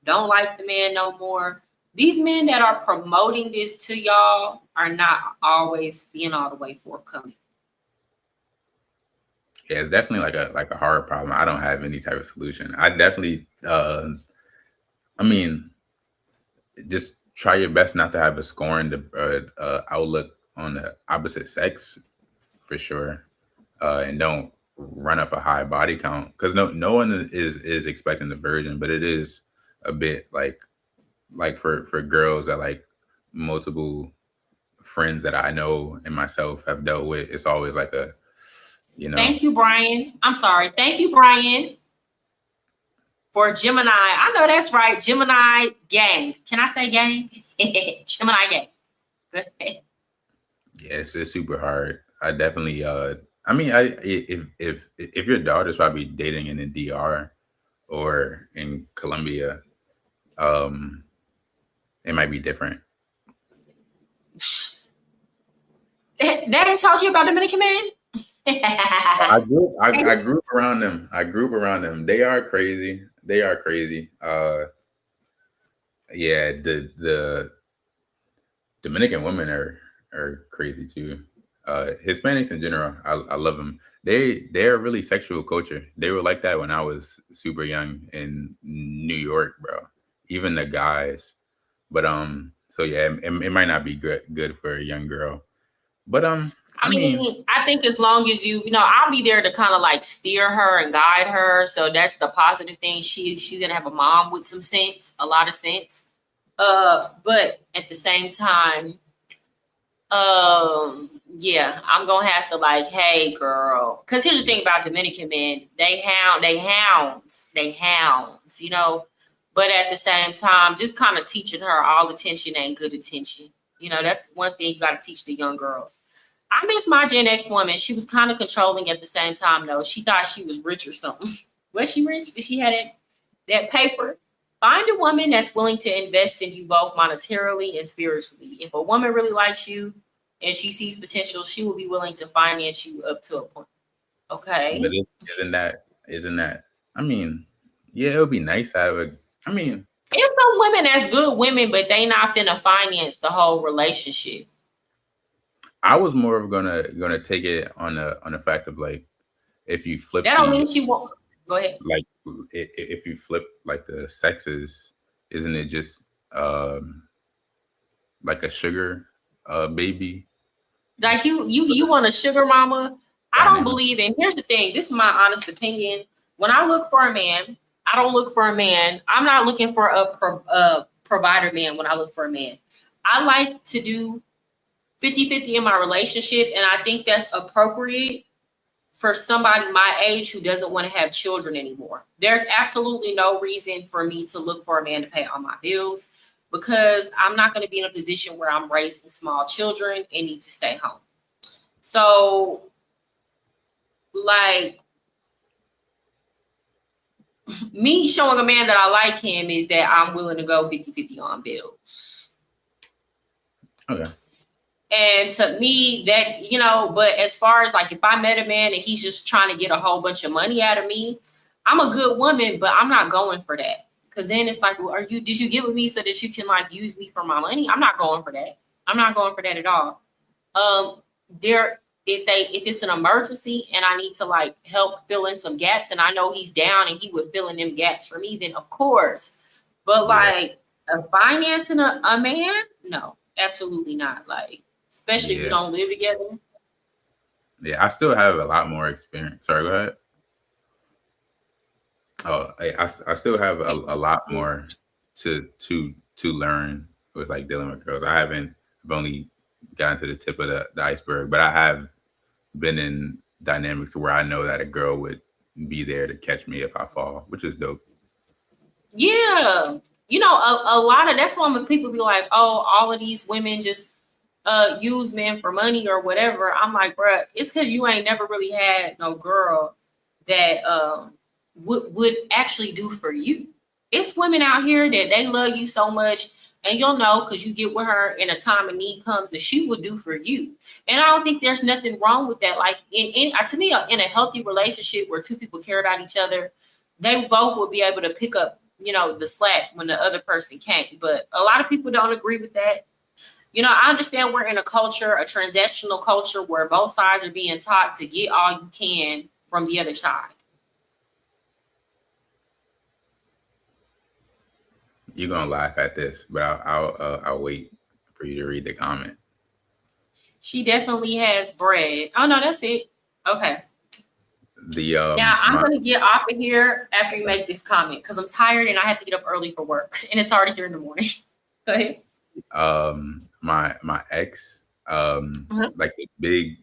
Don't like the man no more. These men that are promoting this to y'all are not always being all the way forthcoming. Yeah, it's definitely like a hard problem. I don't have any type of solution. I definitely, just try your best not to have a scorned outlook on the opposite sex, for sure, and don't run up a high body count, because no one is expecting the virgin, but it is a bit like for girls that like multiple friends that I know and myself have dealt with. It's always like a, Thank you, Brian. I'm sorry. Thank you, Brian, for Gemini. I know that's right. Gemini gang. Can I say gang? Gemini gang. Go ahead. Yes, it's super hard. I definitely if your daughter's probably dating in the DR or in Colombia, it might be different. They didn't told you about Dominican man? I grew up around them. They are crazy. Yeah, the Dominican women are crazy too. Hispanics in general, I love them. They're a really sexual culture. They were like that when I was super young in New York, bro. Even the guys. But so yeah, it might not be good for a young girl. But I mean, I think as long as I'll be there to kind of like steer her and guide her. So that's the positive thing. She's gonna have a mom with some sense, a lot of sense. But at the same time, yeah, I'm gonna have to like, hey girl, because here's the thing about Dominican men, they hounds, but at the same time, just kind of teaching her all attention ain't good attention. That's one thing you got to teach the young girls. I miss my Gen X woman. She was kind of controlling at the same time, though. She thought she was rich or something. Was she rich? Did she have that paper? Find a woman that's willing to invest in you both monetarily and spiritually. If a woman really likes you, and she sees potential, she will be willing to finance you up to a point. Okay. But isn't that? I mean, yeah, it would be nice to have a. I mean, it's some women that's good women, but they not finna finance the whole relationship. I was more of gonna take it on the fact of like, if you flip, that don't mean she won't. Go ahead. Like, if you flip like the sexes, isn't it just like a sugar baby? Like you want a sugar mama? I don't believe in. Here's the thing. This is my honest opinion. When I look for a man, I don't look for a man. I'm not looking for a provider man when I look for a man. I like to do 50-50 in my relationship, and I think that's appropriate for somebody my age who doesn't want to have children anymore. There's absolutely no reason for me to look for a man to pay all my bills, because I'm not going to be in a position where I'm raising small children and need to stay home. So, like, me showing a man that I like him is that I'm willing to go 50-50 on bills. Okay. And to me, that, you know, but as far as like, if I met a man and he's just trying to get a whole bunch of money out of me, I'm a good woman, but I'm not going for that. Because then it's like, well, did you get with me so that you can like use me for my money? I'm not going for that. I'm not going for that at all. If it's an emergency and I need to like help fill in some gaps, and I know he's down and he would fill in them gaps for me, then of course. But like financing a man, no, absolutely not. Like, especially if we don't live together. Yeah, I still have a lot more experience. Sorry, go ahead. Oh, I still have a lot more to learn with like dealing with girls. I've only gotten to the tip of the iceberg, but I have been in dynamics where I know that a girl would be there to catch me if I fall, which is dope. Yeah, you know, a lot of that's why when people be like, "Oh, all of these women just use men for money or whatever." I'm like, bruh, it's because you ain't never really had no girl that would actually do for you. It's women out here that they love you so much, and you'll know because you get with her in a time of need comes that she would do for you. And I don't think there's nothing wrong with that. Like to me, in a healthy relationship where two people care about each other, they both will be able to pick up, you know, the slack when the other person can't. But a lot of people don't agree with that. You know, I understand we're in a culture, a transactional culture, where both sides are being taught to get all you can from the other side. You're gonna laugh at this, but I'll wait for you to read the comment. She definitely has bread. Oh no, that's it. Okay. Now I'm gonna get off of here after you make this comment because I'm tired and I have to get up early for work and it's already 3 a.m. Go ahead. My ex, like the big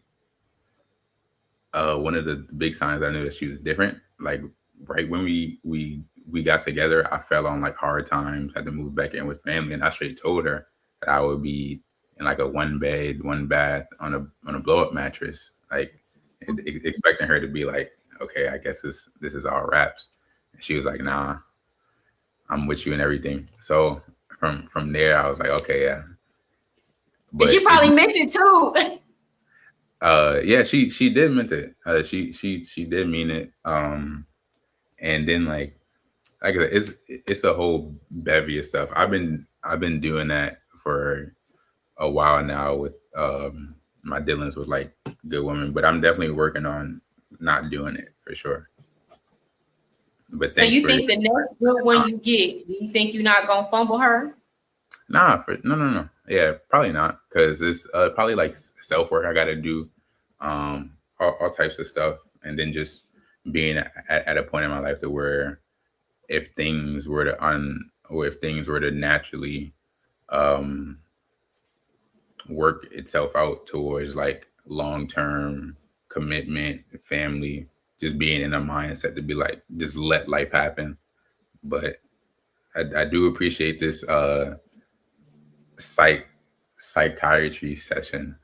one of the big signs I knew that she was different. Like right when we got together, I fell on like hard times, had to move back in with family, and I straight told her that I would be in like a 1 bed, 1 bath on a blow up mattress, like expecting her to be like, okay, I guess this is all wraps. And she was like, nah, I'm with you and everything. So from there, I was like, okay, yeah. But she probably meant it too. Yeah, she did meant it. She did mean it. And then like I said, it's a whole bevy of stuff. I've been doing that for a while now with my dealings with like good women, but I'm definitely working on not doing it for sure. But so you think the next good one you get, do you think you're not gonna fumble her? Nah, no. Yeah, probably not, because it's probably like self work I got to do, all types of stuff, and then just being at a point in my life to where if things were to naturally work itself out towards like long-term commitment, family, just being in a mindset to be like, just let life happen. But I do appreciate this psychiatry session.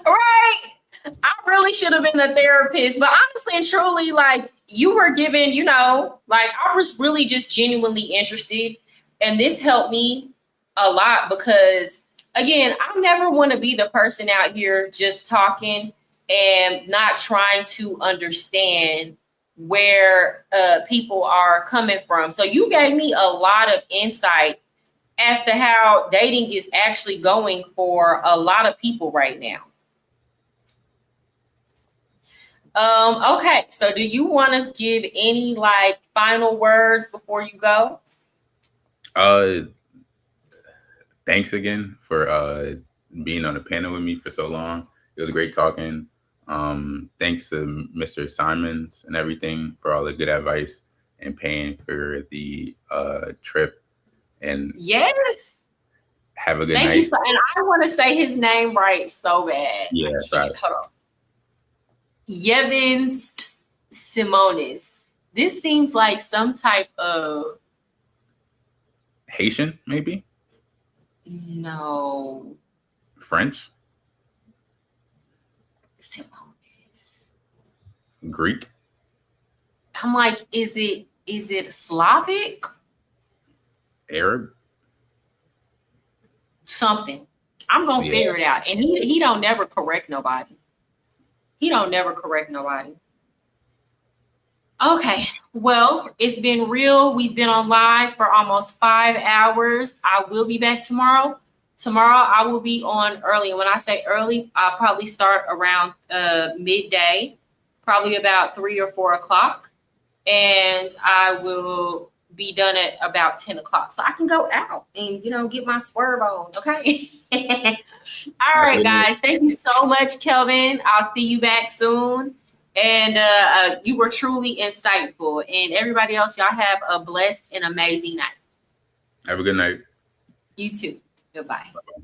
Right. I really should have been a therapist, but honestly and truly, like you were given, you know, like I was really just genuinely interested, and this helped me a lot because again, I never want to be the person out here just talking and not trying to understand where people are coming from. So you gave me a lot of insight as to how dating is actually going for a lot of people right now. Okay, so do you want to give any like final words before you go? Thanks again for being on the panel with me for so long. It was great talking. Thanks to Mr. Simons and everything for all the good advice and paying for the trip. And yes, have a good thank night. you. So, and I want to say his name right so bad. Yeah, right. Hold on. Yevins Simonis. This seems like some type of Haitian, maybe? No. French? Simonis. Greek? I'm like, is it Slavic? Arab? Something. I'm gonna figure it out. And he don't never correct nobody. He don't never correct nobody. Okay, well, it's been real. We've been on live for almost 5 hours. I will be back tomorrow. Tomorrow I will be on early. And when I say early, I'll probably start around midday, probably about 3 or 4 o'clock. And I will be done at about 10 o'clock. So I can go out and, get my swerve on, okay? All right, guys. Thank you so much, Kelvin. I'll see you back soon. And you were truly insightful. And everybody else, y'all have a blessed and amazing night. Have a good night. You too. Goodbye. Bye-bye.